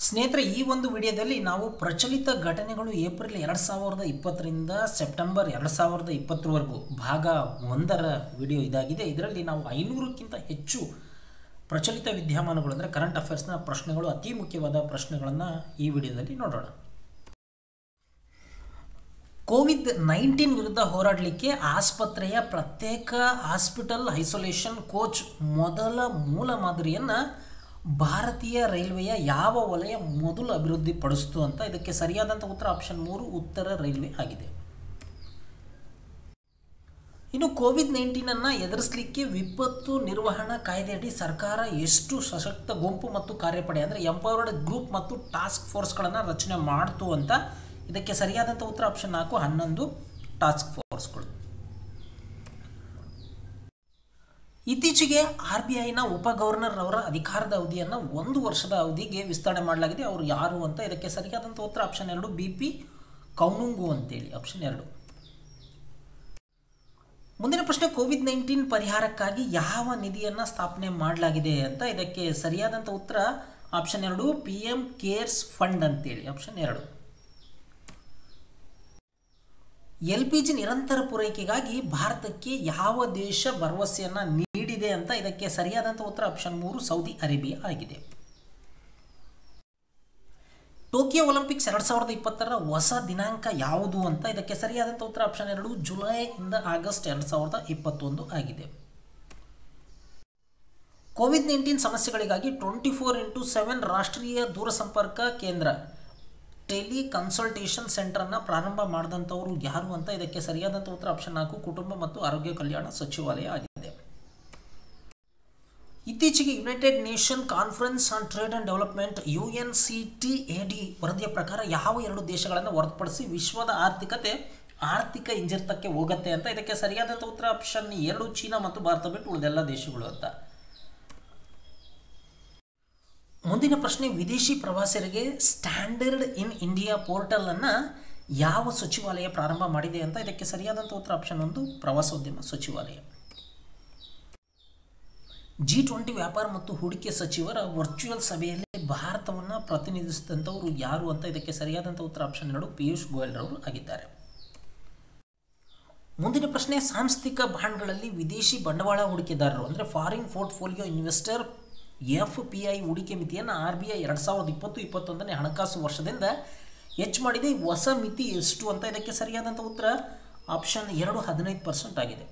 ಸ್ನೇಹಿತರೆ, ಈ ಒಂದು ವಿಡಿಯೋದಲ್ಲಿ ನಾವು ಪ್ರಚಲಿತ ಘಟನೆಗಳು ಏಪ್ರಿಲ್ 2020ರಿಂದ ಸೆಪ್ಟೆಂಬರ್ 2020ವರೆಗೂ ಭಾಗ 1ರ ವಿಡಿಯೋ ಇದಾಗಿದೆ. ಇದರಲ್ಲಿ ನಾವು 500ಕ್ಕಿಂತ ಹೆಚ್ಚು ಪ್ರಚಲಿತ ವಿದ್ಯಮಾನಗಳು ಅಂದರೆ ಕರೆಂಟ್ ಅಫೇರ್ಸ್ನ ಪ್ರಶ್ನೆಗಳು, ಅತಿ ಮುಖ್ಯವಾದ ಪ್ರಶ್ನೆಗಳನ್ನು ಈ ವಿಡಿಯೋದಲ್ಲಿ ನೋಡೋಣ. ಕೋವಿಡ್-19 ವಿರುದ್ಧ ಹೋರಾಡಲಿಕ್ಕೆ ಆಸ್ಪತ್ರೆಯ ಪ್ರತ್ಯೇಕ ಹಾಸ್ಪಿಟಲ್ ಐಸೋಲೇಷನ್ ಕೋಚ್ ಮೊದಲ ಮೂಲ ಮಾದರಿಯನ್ನು ಭಾರತೀಯ ರೈಲ್ವೆಯ ಯಾವ ವಲಯ ಮೊದಲು ಅಭಿವೃದ್ಧಿಪಡಿಸಿತು ಅಂತ. ಇದಕ್ಕೆ ಸರಿಯಾದಂಥ ಉತ್ತರ ಆಪ್ಷನ್ 3 ಉತ್ತರ ರೈಲ್ವೆ ಆಗಿದೆ. ಇನ್ನು ಕೋವಿಡ್-19 ಎದುರಿಸಲಿಕ್ಕೆ ವಿಪತ್ತು ನಿರ್ವಹಣಾ ಕಾಯ್ದೆಯಡಿ ಸರ್ಕಾರ ಎಷ್ಟು ಸಶಕ್ತ ಗುಂಪು ಮತ್ತು ಕಾರ್ಯಪಡೆ ಅಂದರೆ ಎಂಪವರ್ಡ್ ಗ್ರೂಪ್ ಮತ್ತು ಟಾಸ್ಕ್ ಫೋರ್ಸ್ಗಳನ್ನು ರಚನೆ ಮಾಡ್ತು ಅಂತ. ಇದಕ್ಕೆ ಸರಿಯಾದಂಥ ಉತ್ತರ ಆಪ್ಷನ್ 4 11 ಟಾಸ್ಕ್ ಫೋರ್ಸ್ಗಳು. ಇತ್ತೀಚೆಗೆ RBIನ ಉಪ ಗವರ್ನರ್ ಅವರ ಅಧಿಕಾರದ ಅವಧಿಯನ್ನು 1 ವರ್ಷದ ಅವಧಿಗೆ ವಿಸ್ತರಣೆ ಮಾಡಲಾಗಿದೆ. ಅವರು ಯಾರು ಅಂತ. ಇದಕ್ಕೆ ಸರಿಯಾದಂಥ ಉತ್ತರ ಆಪ್ಷನ್ 2 BP ಕೌನುಂಗು ಅಂತೇಳಿ, ಆಪ್ಷನ್ 2. ಮುಂದಿನ ಪ್ರಶ್ನೆ, ಕೋವಿಡ್-19 ಪರಿಹಾರಕ್ಕಾಗಿ ಯಾವ ನಿಧಿಯನ್ನು ಸ್ಥಾಪನೆ ಮಾಡಲಾಗಿದೆ ಅಂತ. ಇದಕ್ಕೆ ಸರಿಯಾದಂಥ ಉತ್ತರ ಆಪ್ಷನ್ 2 PM ಕೇರ್ಸ್ ಫಂಡ್ ಅಂತೇಳಿ, ಆಪ್ಷನ್ 2. LPG ನಿರಂತರ ಪೂರೈಕೆಗಾಗಿ ಭಾರತಕ್ಕೆ ಯಾವ ದೇಶ ಭರವಸೆಯನ್ನು ನೀಡಿದೆ ಅಂತ. ಇದಕ್ಕೆ ಸರಿಯಾದಂಥ ಉತ್ತರ ಆಪ್ಷನ್ 3 ಸೌದಿ ಅರೇಬಿಯಾ ಆಗಿದೆ. ಟೋಕಿಯೋ ಒಲಿಂಪಿಕ್ಸ್ 2020ರ ಹೊಸ ದಿನಾಂಕ ಯಾವುದು ಅಂತ. ಇದಕ್ಕೆ ಸರಿಯಾದಂಥ ಉತ್ತರ ಆಪ್ಷನ್ 2 ಜುಲೈ ಇಂದ ಆಗಸ್ಟ್ 2021 ಆಗಿದೆ. ಕೋವಿಡ್-19 ಸಮಸ್ಯೆಗಳಿಗಾಗಿ 24x7 ರಾಷ್ಟ್ರೀಯ ದೂರಸಂಪರ್ಕ ಕೇಂದ್ರ ಟೆಲಿ ಕನ್ಸಲ್ಟೇಷನ್ ಸೆಂಟರನ್ನು ಪ್ರಾರಂಭ ಮಾಡಿದಂಥವರು ಯಾರು ಅಂತ. ಇದಕ್ಕೆ ಸರಿಯಾದಂಥ ಉತ್ತರ ಆಪ್ಷನ್ 4 ಕುಟುಂಬ ಮತ್ತು ಆರೋಗ್ಯ ಕಲ್ಯಾಣ ಸಚಿವಾಲಯ ಆಗಿದೆ. ಇತ್ತೀಚೆಗೆ United Nation Conference on trade and development UNCTAD ವರದಿಯ ಪ್ರಕಾರ ಯಾವ 2 ದೇಶಗಳನ್ನು ಹೊರತುಪಡಿಸಿ ವಿಶ್ವದ ಆರ್ಥಿಕ ಹಿಂಜರಿತಕ್ಕೆ ಹೋಗುತ್ತೆ ಅಂತ. ಇದಕ್ಕೆ ಸರಿಯಾದಂಥ ಉತ್ತರ ಆಪ್ಷನ್ 2 ಚೀನಾ ಮತ್ತು ಭಾರತ ಬಿಟ್ಟು ಉಳಿದೆಲ್ಲ ದೇಶಗಳು ಅಂತ. ಮುಂದಿನ ಪ್ರಶ್ನೆ, ವಿದೇಶಿ ಪ್ರವಾಸಿಗರಿಗೆ ಸ್ಟ್ಯಾಂಡರ್ಡ್ ಇನ್ ಇಂಡಿಯಾ ಪೋರ್ಟಲ್ ಅನ್ನು ಯಾವ ಸಚಿವಾಲಯ ಪ್ರಾರಂಭ ಮಾಡಿದೆ ಅಂತ. ಇದಕ್ಕೆ ಸರಿಯಾದಂಥ ಉತ್ತರ ಆಪ್ಷನ್ 1 ಪ್ರವಾಸೋದ್ಯಮ ಸಚಿವಾಲಯ. G20 ವ್ಯಾಪಾರ ಮತ್ತು ಹೂಡಿಕೆ ಸಚಿವರ ವರ್ಚುವಲ್ ಸಭೆಯಲ್ಲಿ ಭಾರತವನ್ನು ಪ್ರತಿನಿಧಿಸಿದಂಥವರು ಯಾರು ಅಂತ. ಇದಕ್ಕೆ ಸರಿಯಾದಂಥ ಉತ್ತರ ಆಪ್ಷನ್ 2 ಪಿಯೂಷ್ ಗೋಯಲ್ ರವರು ಆಗಿದ್ದಾರೆ. ಮುಂದಿನ ಪ್ರಶ್ನೆ, ಸಾಂಸ್ಥಿಕ ಬಾಂಡ್ಗಳಲ್ಲಿ ವಿದೇಶಿ ಬಂಡವಾಳ ಹೂಡಿಕೆದಾರರು ಅಂದರೆ ಫಾರಿನ್ ಪೋರ್ಟ್ಫೋಲಿಯೋ ಇನ್ವೆಸ್ಟರ್ FPI ಹೂಡಿಕೆ ಮಿತಿಯನ್ನು RBI 2020-21ನೇ ಹಣಕಾಸು ವರ್ಷದಿಂದ ಹೆಚ್ಚು ಮಾಡಿದೆ. ಹೊಸ ಮಿತಿ ಎಷ್ಟು ಅಂತ. ಇದಕ್ಕೆ ಸರಿಯಾದಂಥ ಉತ್ತರ ಆಪ್ಷನ್ 2 15% ಆಗಿದೆ.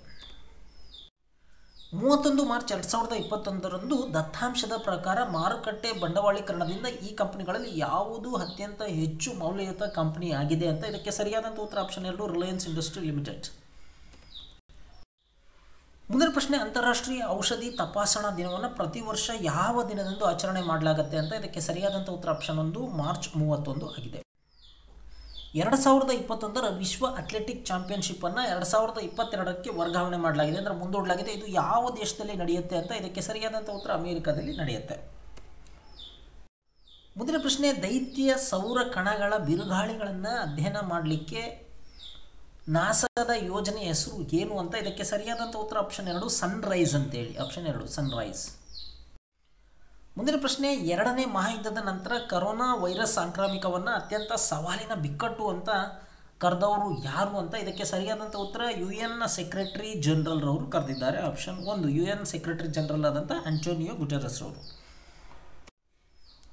31 ಮಾರ್ಚ್ 2021ರಂದು ದತ್ತಾಂಶದ ಪ್ರಕಾರ ಮಾರುಕಟ್ಟೆ ಬಂಡವಾಳೀಕರಣದಿಂದ ಈ ಕಂಪನಿಗಳಲ್ಲಿ ಯಾವುದು ಅತ್ಯಂತ ಹೆಚ್ಚು ಮೌಲ್ಯಯುತ ಕಂಪನಿ ಆಗಿದೆ ಅಂತ. ಇದಕ್ಕೆ ಸರಿಯಾದಂಥ ಉತ್ತರ ಆಪ್ಷನ್ 2 ರಿಲಯನ್ಸ್ ಇಂಡಸ್ಟ್ರಿ ಲಿಮಿಟೆಡ್. ಮುಂದಿನ ಪ್ರಶ್ನೆ, ಅಂತಾರಾಷ್ಟ್ರೀಯ ಔಷಧಿ ತಪಾಸಣಾ ದಿನವನ್ನು ಪ್ರತಿ ವರ್ಷ ಯಾವ ದಿನದಂದು ಆಚರಣೆ ಮಾಡಲಾಗುತ್ತೆ ಅಂತ. ಇದಕ್ಕೆ ಸರಿಯಾದಂಥ ಉತ್ತರ ಆಪ್ಷನ್ 1 ಮಾರ್ಚ್ 31 ಆಗಿದೆ. 2021ರ ವಿಶ್ವ ಅಥ್ಲೆಟಿಕ್ ಚಾಂಪಿಯನ್ಶಿಪ್ಪನ್ನು 2022ಕ್ಕೆ ವರ್ಗಾವಣೆ ಮಾಡಲಾಗಿದೆ ಅಂದರೆ ಮುಂದೂಡಲಾಗಿದೆ. ಇದು ಯಾವ ದೇಶದಲ್ಲಿ ನಡೆಯುತ್ತೆ ಅಂತ. ಇದಕ್ಕೆ ಸರಿಯಾದಂಥ ಉತ್ತರ ಅಮೆರಿಕದಲ್ಲಿ ನಡೆಯುತ್ತೆ. ಮುಂದಿನ ಪ್ರಶ್ನೆ, ದೈತ್ಯ ಸೌರ ಕಣಗಳ ಬಿರುಗಾಳಿಗಳನ್ನು ಅಧ್ಯಯನ ಮಾಡಲಿಕ್ಕೆ ನಾಸಾದ ಯೋಜನೆ ಹೆಸರು ಏನು ಅಂತ. ಇದಕ್ಕೆ ಸರಿಯಾದಂಥ ಉತ್ತರ ಆಪ್ಷನ್ 2 ಸನ್ರೈಸ್ ಅಂತೇಳಿ, ಆಪ್ಷನ್ 2 ಸನ್ರೈಸ್. ಮುಂದಿನ ಪ್ರಶ್ನೆ, 2ನೇ ಮಹಾಯುದ್ಧದ ನಂತರ ಕರೋನಾ ವೈರಸ್ ಸಾಂಕ್ರಾಮಿಕವನ್ನು ಅತ್ಯಂತ ಸವಾಲಿನ ಬಿಕ್ಕಟ್ಟು ಅಂತ ಕರೆದವರು ಯಾರು ಅಂತ. ಇದಕ್ಕೆ ಸರಿಯಾದಂಥ ಉತ್ತರ UN ಸೆಕ್ರೆಟರಿ ಜನರಲ್ ರವರು ಕರೆದಿದ್ದಾರೆ, ಆಪ್ಷನ್ 1 UN ಸೆಕ್ರೆಟರಿ ಜನರಲ್ ಆದಂಥ ಆಂಟೋನಿಯೋ ಗುಟೆರಸ್ ರವರು.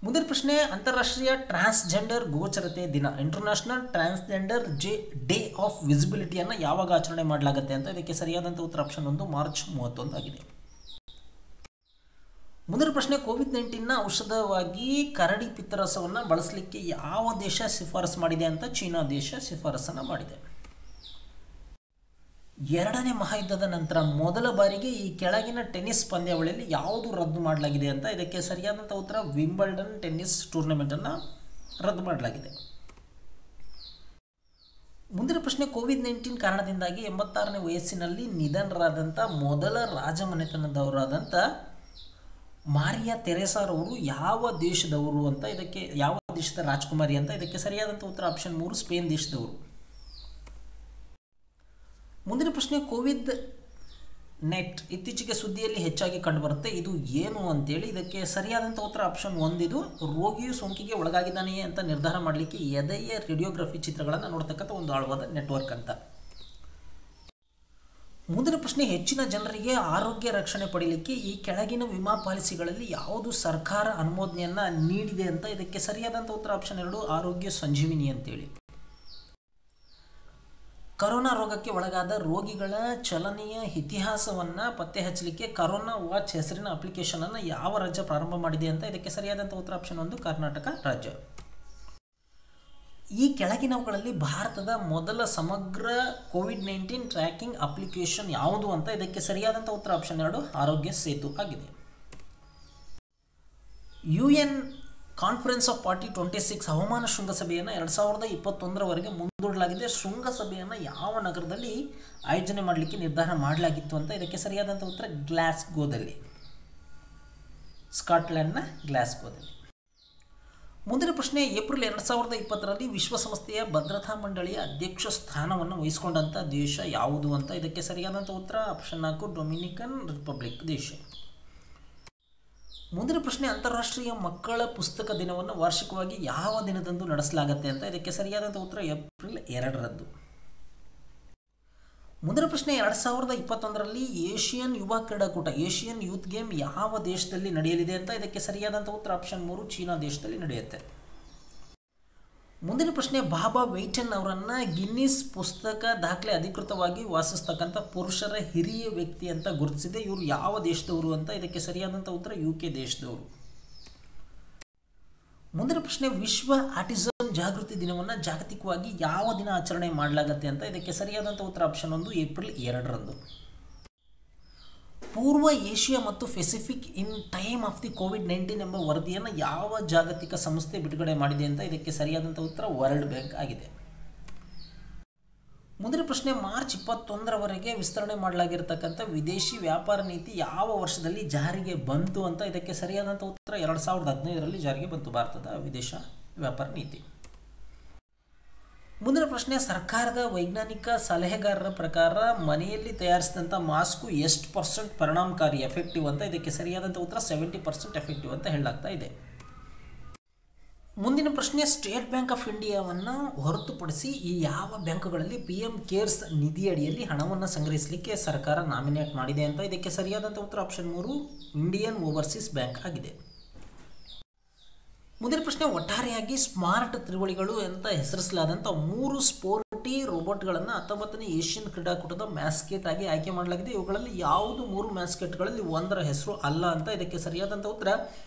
ಮುಂದಿನ ಪ್ರಶ್ನೆ, ಅಂತಾರಾಷ್ಟ್ರೀಯ ಟ್ರಾನ್ಸ್ಜೆಂಡರ್ ಗೋಚರತೆ ದಿನ ಇಂಟರ್ನ್ಯಾಷನಲ್ ಟ್ರಾನ್ಸ್ಜೆಂಡರ್ ಡೇ ಆಫ್ ವಿಸಿಬಿಲಿಟಿಯನ್ನು ಯಾವಾಗ ಆಚರಣೆ ಮಾಡಲಾಗುತ್ತೆ ಅಂತ. ಇದಕ್ಕೆ ಸರಿಯಾದಂಥ ಉತ್ತರ ಆಪ್ಷನ್ 1 ಮಾರ್ಚ್ 31 ಆಗಿದೆ. ಮುಂದಿನ ಪ್ರಶ್ನೆ, ಕೋವಿಡ್-19 ಔಷಧವಾಗಿ ಕರಡಿ ಪಿತ್ತರಸವನ್ನು ಬಳಸಲಿಕ್ಕೆ ಯಾವ ದೇಶ ಶಿಫಾರಸು ಮಾಡಿದೆ ಅಂತ. ಚೀನಾ ದೇಶ ಶಿಫಾರಸನ್ನು ಮಾಡಿದೆ. 2ನೇ ಮಹಾಯುದ್ಧದ ನಂತರ ಮೊದಲ ಬಾರಿಗೆ ಈ ಕೆಳಗಿನ ಟೆನ್ನಿಸ್ ಪಂದ್ಯಾವಳಿಯಲ್ಲಿ ಯಾವುದು ರದ್ದು ಮಾಡಲಾಗಿದೆ ಅಂತ. ಇದಕ್ಕೆ ಸರಿಯಾದಂಥ ಉತ್ತರ ವಿಂಬಲ್ಡನ್ ಟೆನ್ನಿಸ್ ಟೂರ್ನಮೆಂಟನ್ನು ರದ್ದು ಮಾಡಲಾಗಿದೆ. ಮುಂದಿನ ಪ್ರಶ್ನೆ, ಕೋವಿಡ್-19 ಕಾರಣದಿಂದಾಗಿ 86ನೇ ವಯಸ್ಸಿನಲ್ಲಿ ನಿಧನರಾದಂಥ ಮೊದಲ ರಾಜಮನೆತನದವರಾದಂಥ ಮಾರಿಯಾ ತೆರೇಸಾರವರು ಯಾವ ದೇಶದವರು ಅಂತ. ಇದಕ್ಕೆ ಯಾವ ದೇಶದ ರಾಜಕುಮಾರಿ ಅಂತ. ಇದಕ್ಕೆ ಸರಿಯಾದಂಥ ಉತ್ತರ ಆಪ್ಷನ್ 3 ಸ್ಪೇನ್ ದೇಶದವರು. ಮುಂದಿನ ಪ್ರಶ್ನೆ, ನೆಟ್ ಇತ್ತೀಚೆಗೆ ಸುದ್ದಿಯಲ್ಲಿ ಹೆಚ್ಚಾಗಿ ಕಂಡುಬರುತ್ತೆ. ಇದು ಏನು ಅಂತೇಳಿ ಇದಕ್ಕೆ ಸರಿಯಾದಂಥ ಉತ್ತರ ಆಪ್ಷನ್ 1. ಇದು ರೋಗಿಯು ಸೋಂಕಿಗೆ ಒಳಗಾಗಿದ್ದಾನೆಯೇ ಅಂತ ನಿರ್ಧಾರ ಮಾಡಲಿಕ್ಕೆ ಎದೆಯ ರೇಡಿಯೋಗ್ರಫಿ ಚಿತ್ರಗಳನ್ನು ನೋಡ್ತಕ್ಕಂಥ ಒಂದು ಆಳವಾದ ನೆಟ್ವರ್ಕ್ ಅಂತ. ಮುಂದಿನ ಪ್ರಶ್ನೆ, ಹೆಚ್ಚಿನ ಜನರಿಗೆ ಆರೋಗ್ಯ ರಕ್ಷಣೆ ಪಡೆಯಲಿಕ್ಕೆ ಈ ಕೆಳಗಿನ ವಿಮಾ ಪಾಲಿಸಿಗಳಲ್ಲಿ ಯಾವುದು ಸರ್ಕಾರ ಅನುಮೋದನೆಯನ್ನು ನೀಡಿದೆ ಅಂತ ಇದಕ್ಕೆ ಸರಿಯಾದಂಥ ಉತ್ತರ ಆಪ್ಷನ್ 2 ಆರೋಗ್ಯ ಸಂಜೀವಿನಿ ಅಂತೇಳಿ. ಕರೋನಾ ರೋಗಕ್ಕೆ ಒಳಗಾದ ರೋಗಿಗಳ ಚಲನೆಯ ಇತಿಹಾಸವನ್ನು ಪತ್ತೆ ಹಚ್ಚಲಿಕ್ಕೆ ಕರೋನಾ ವಾಚ್ ಹೆಸರಿನ ಅಪ್ಲಿಕೇಶನನ್ನು ಯಾವ ರಾಜ್ಯ ಪ್ರಾರಂಭ ಮಾಡಿದೆ ಅಂತ ಇದಕ್ಕೆ ಸರಿಯಾದಂಥ ಉತ್ತರ ಆಪ್ಷನ್ 1 ಕರ್ನಾಟಕ ರಾಜ್ಯ. ಈ ಕೆಳಗಿನವುಗಳಲ್ಲಿ ಭಾರತದ ಮೊದಲ ಸಮಗ್ರ ಕೋವಿಡ್-19 ಟ್ರ್ಯಾಕಿಂಗ್ ಅಪ್ಲಿಕೇಶನ್ ಯಾವುದು ಅಂತ ಇದಕ್ಕೆ ಸರಿಯಾದಂಥ ಉತ್ತರ ಆಪ್ಷನ್ 2 ಆರೋಗ್ಯ ಸೇತು ಆಗಿದೆ. UN ಕಾನ್ಫರೆನ್ಸ್ ಆಫ್ ಪಾರ್ಟಿ 26 ಹವಾಮಾನ ಶೃಂಗಸಭೆಯನ್ನು 2021ರವರೆಗೆ ಮುಂದೂಡಲಾಗಿದೆ. ಶೃಂಗಸಭೆಯನ್ನು ಯಾವ ನಗರದಲ್ಲಿ ಆಯೋಜನೆ ಮಾಡಲಿಕ್ಕೆ ನಿರ್ಧಾರ ಮಾಡಲಾಗಿತ್ತು ಅಂತ ಇದಕ್ಕೆ ಸರಿಯಾದಂಥ ಉತ್ತರ ಗ್ಲಾಸ್ಗೋದಲ್ಲಿ, ಸ್ಕಾಟ್ಲೆಂಡ್ನ ಗ್ಲಾಸ್ಗೋದಲ್ಲಿ. ಮುಂದಿನ ಪ್ರಶ್ನೆ, ಏಪ್ರಿಲ್ 2020ರಲ್ಲಿ ವಿಶ್ವಸಂಸ್ಥೆಯ ಭದ್ರತಾ ಮಂಡಳಿಯ ಅಧ್ಯಕ್ಷ ಸ್ಥಾನವನ್ನು ವಹಿಸಿಕೊಂಡಂಥ ದೇಶ ಯಾವುದು ಅಂತ ಇದಕ್ಕೆ ಸರಿಯಾದಂಥ ಉತ್ತರ ಆಪ್ಷನ್ 4 ಡೊಮಿನಿಕನ್ ರಿಪಬ್ಲಿಕ್ ದೇಶ. ಮುಂದಿನ ಪ್ರಶ್ನೆ, ಅಂತಾರಾಷ್ಟ್ರೀಯ ಮಕ್ಕಳ ಪುಸ್ತಕ ದಿನವನ್ನು ವಾರ್ಷಿಕವಾಗಿ ಯಾವ ದಿನದಂದು ನಡೆಸಲಾಗುತ್ತೆ ಅಂತ ಇದಕ್ಕೆ ಸರಿಯಾದಂಥ ಉತ್ತರ ಏಪ್ರಿಲ್ 2ರಂದು. ಮುಂದಿನ ಪ್ರಶ್ನೆ, 2021ರಲ್ಲಿ ಏಷಿಯನ್ ಯುವ ಕ್ರೀಡಾಕೂಟ ಏಷಿಯನ್ ಯೂತ್ ಗೇಮ್ ಯಾವ ದೇಶದಲ್ಲಿ ನಡೆಯಲಿದೆ ಅಂತ ಇದಕ್ಕೆ ಸರಿಯಾದಂಥ ಉತ್ತರ ಆಪ್ಷನ್ 3 ಚೀನಾ ದೇಶದಲ್ಲಿ ನಡೆಯುತ್ತೆ. ಮುಂದಿನ ಪ್ರಶ್ನೆ, ಬಾಬಾ ವೈಟನ್ ಅವರನ್ನು ಗಿನ್ನಿಸ್ ಪುಸ್ತಕ ದಾಖಲೆ ಅಧಿಕೃತವಾಗಿ ವಾಸಿಸ್ತಕ್ಕಂಥ ಪುರುಷರ ಹಿರಿಯ ವ್ಯಕ್ತಿ ಅಂತ ಗುರುತಿಸಿದೆ. ಇವರು ಯಾವ ದೇಶದವರು ಅಂತ ಇದಕ್ಕೆ ಸರಿಯಾದಂಥ ಉತ್ತರ UK ದೇಶದವರು. ಮುಂದಿನ ಪ್ರಶ್ನೆ, ವಿಶ್ವ ಆಟಿಸಮ್ ಜಾಗೃತಿ ದಿನವನ್ನು ಜಾಗತಿಕವಾಗಿ ಯಾವ ದಿನ ಆಚರಣೆ ಮಾಡಲಾಗುತ್ತೆ ಅಂತ ಇದಕ್ಕೆ ಸರಿಯಾದಂಥ ಉತ್ತರ ಆಪ್ಷನ್ 1 ಏಪ್ರಿಲ್ 2ರಂದು. ಪೂರ್ವ ಏಷ್ಯಾ ಮತ್ತು Pacific in time of the COVID-19 ಎಂಬ ವರದಿಯನ್ನು ಯಾವ ಜಾಗತಿಕ ಸಂಸ್ಥೆ ಬಿಡುಗಡೆ ಮಾಡಿದೆ ಅಂತ ಇದಕ್ಕೆ ಸರಿಯಾದಂಥ ಉತ್ತರ ವರ್ಲ್ಡ್ ಬ್ಯಾಂಕ್ ಆಗಿದೆ. ಮುಂದಿನ ಪ್ರಶ್ನೆ, ಮಾರ್ಚ್ 21ರವರೆಗೆ ವಿಸ್ತರಣೆ ಮಾಡಲಾಗಿರ್ತಕ್ಕಂಥ ವಿದೇಶಿ ವ್ಯಾಪಾರ ನೀತಿ ಯಾವ ವರ್ಷದಲ್ಲಿ ಜಾರಿಗೆ ಬಂತು ಅಂತ ಇದಕ್ಕೆ ಸರಿಯಾದಂಥ ಉತ್ತರ 2015ರಲ್ಲಿ ಜಾರಿಗೆ ಬಂತು ಭಾರತದ ವಿದೇಶ ವ್ಯಾಪಾರ ನೀತಿ. ಮುಂದಿನ ಪ್ರಶ್ನೆ, ಸರ್ಕಾರದ ವೈಜ್ಞಾನಿಕ ಸಲಹೆಗಾರರ ಪ್ರಕಾರ ಮನೆಯಲ್ಲಿ ತಯಾರಿಸಿದಂಥ ಮಾಸ್ಕು ಎಷ್ಟು % ಪರಿಣಾಮಕಾರಿ ಎಫೆಕ್ಟಿವ್ ಅಂತ ಇದಕ್ಕೆ ಸರಿಯಾದಂಥ ಉತ್ತರ 70% ಎಫೆಕ್ಟಿವ್ ಅಂತ ಹೇಳಲಾಗ್ತಾ ಇದೆ. ಮುಂದಿನ ಪ್ರಶ್ನೆ, ಸ್ಟೇಟ್ ಬ್ಯಾಂಕ್ ಆಫ್ ಇಂಡಿಯಾವನ್ನು ಹೊರತುಪಡಿಸಿ ಈ ಯಾವ ಬ್ಯಾಂಕುಗಳಲ್ಲಿ PM ಕೇರ್ಸ್ ನಿಧಿಯಡಿಯಲ್ಲಿ ಹಣವನ್ನು ಸಂಗ್ರಹಿಸಲಿಕ್ಕೆ ಸರ್ಕಾರ ನಾಮಿನೇಟ್ ಮಾಡಿದೆ ಅಂತ ಇದಕ್ಕೆ ಸರಿಯಾದಂಥ ಉತ್ತರ ಆಪ್ಷನ್ 3 ಇಂಡಿಯನ್ ಓವರ್ಸೀಸ್ ಬ್ಯಾಂಕ್ ಆಗಿದೆ. ಮುಂದಿನ ಪ್ರಶ್ನೆ, ಒಟ್ಟಾರೆಯಾಗಿ ಸ್ಮಾರ್ಟ್ ತ್ರಿವಳಿಗಳು ಅಂತ ಹೆಸರಿಸಲಾದಂಥ 3 ಸ್ಪೋರ್ಟಿ ರೋಬೋಟ್ಗಳನ್ನು 19ನೇ ಏಷ್ಯನ್ ಕ್ರೀಡಾಕೂಟದ ಮ್ಯಾಸ್ಕೆಟ್ ಆಗಿ ಆಯ್ಕೆ ಮಾಡಲಾಗಿದೆ. ಇವುಗಳಲ್ಲಿ ಯಾವುದು 3 ಮ್ಯಾಸ್ಕೆಟ್ಗಳಲ್ಲಿ ಒಂದರ ಹೆಸರು ಅಲ್ಲ ಅಂತ ಇದಕ್ಕೆ ಸರಿಯಾದಂಥ ಉತ್ತರ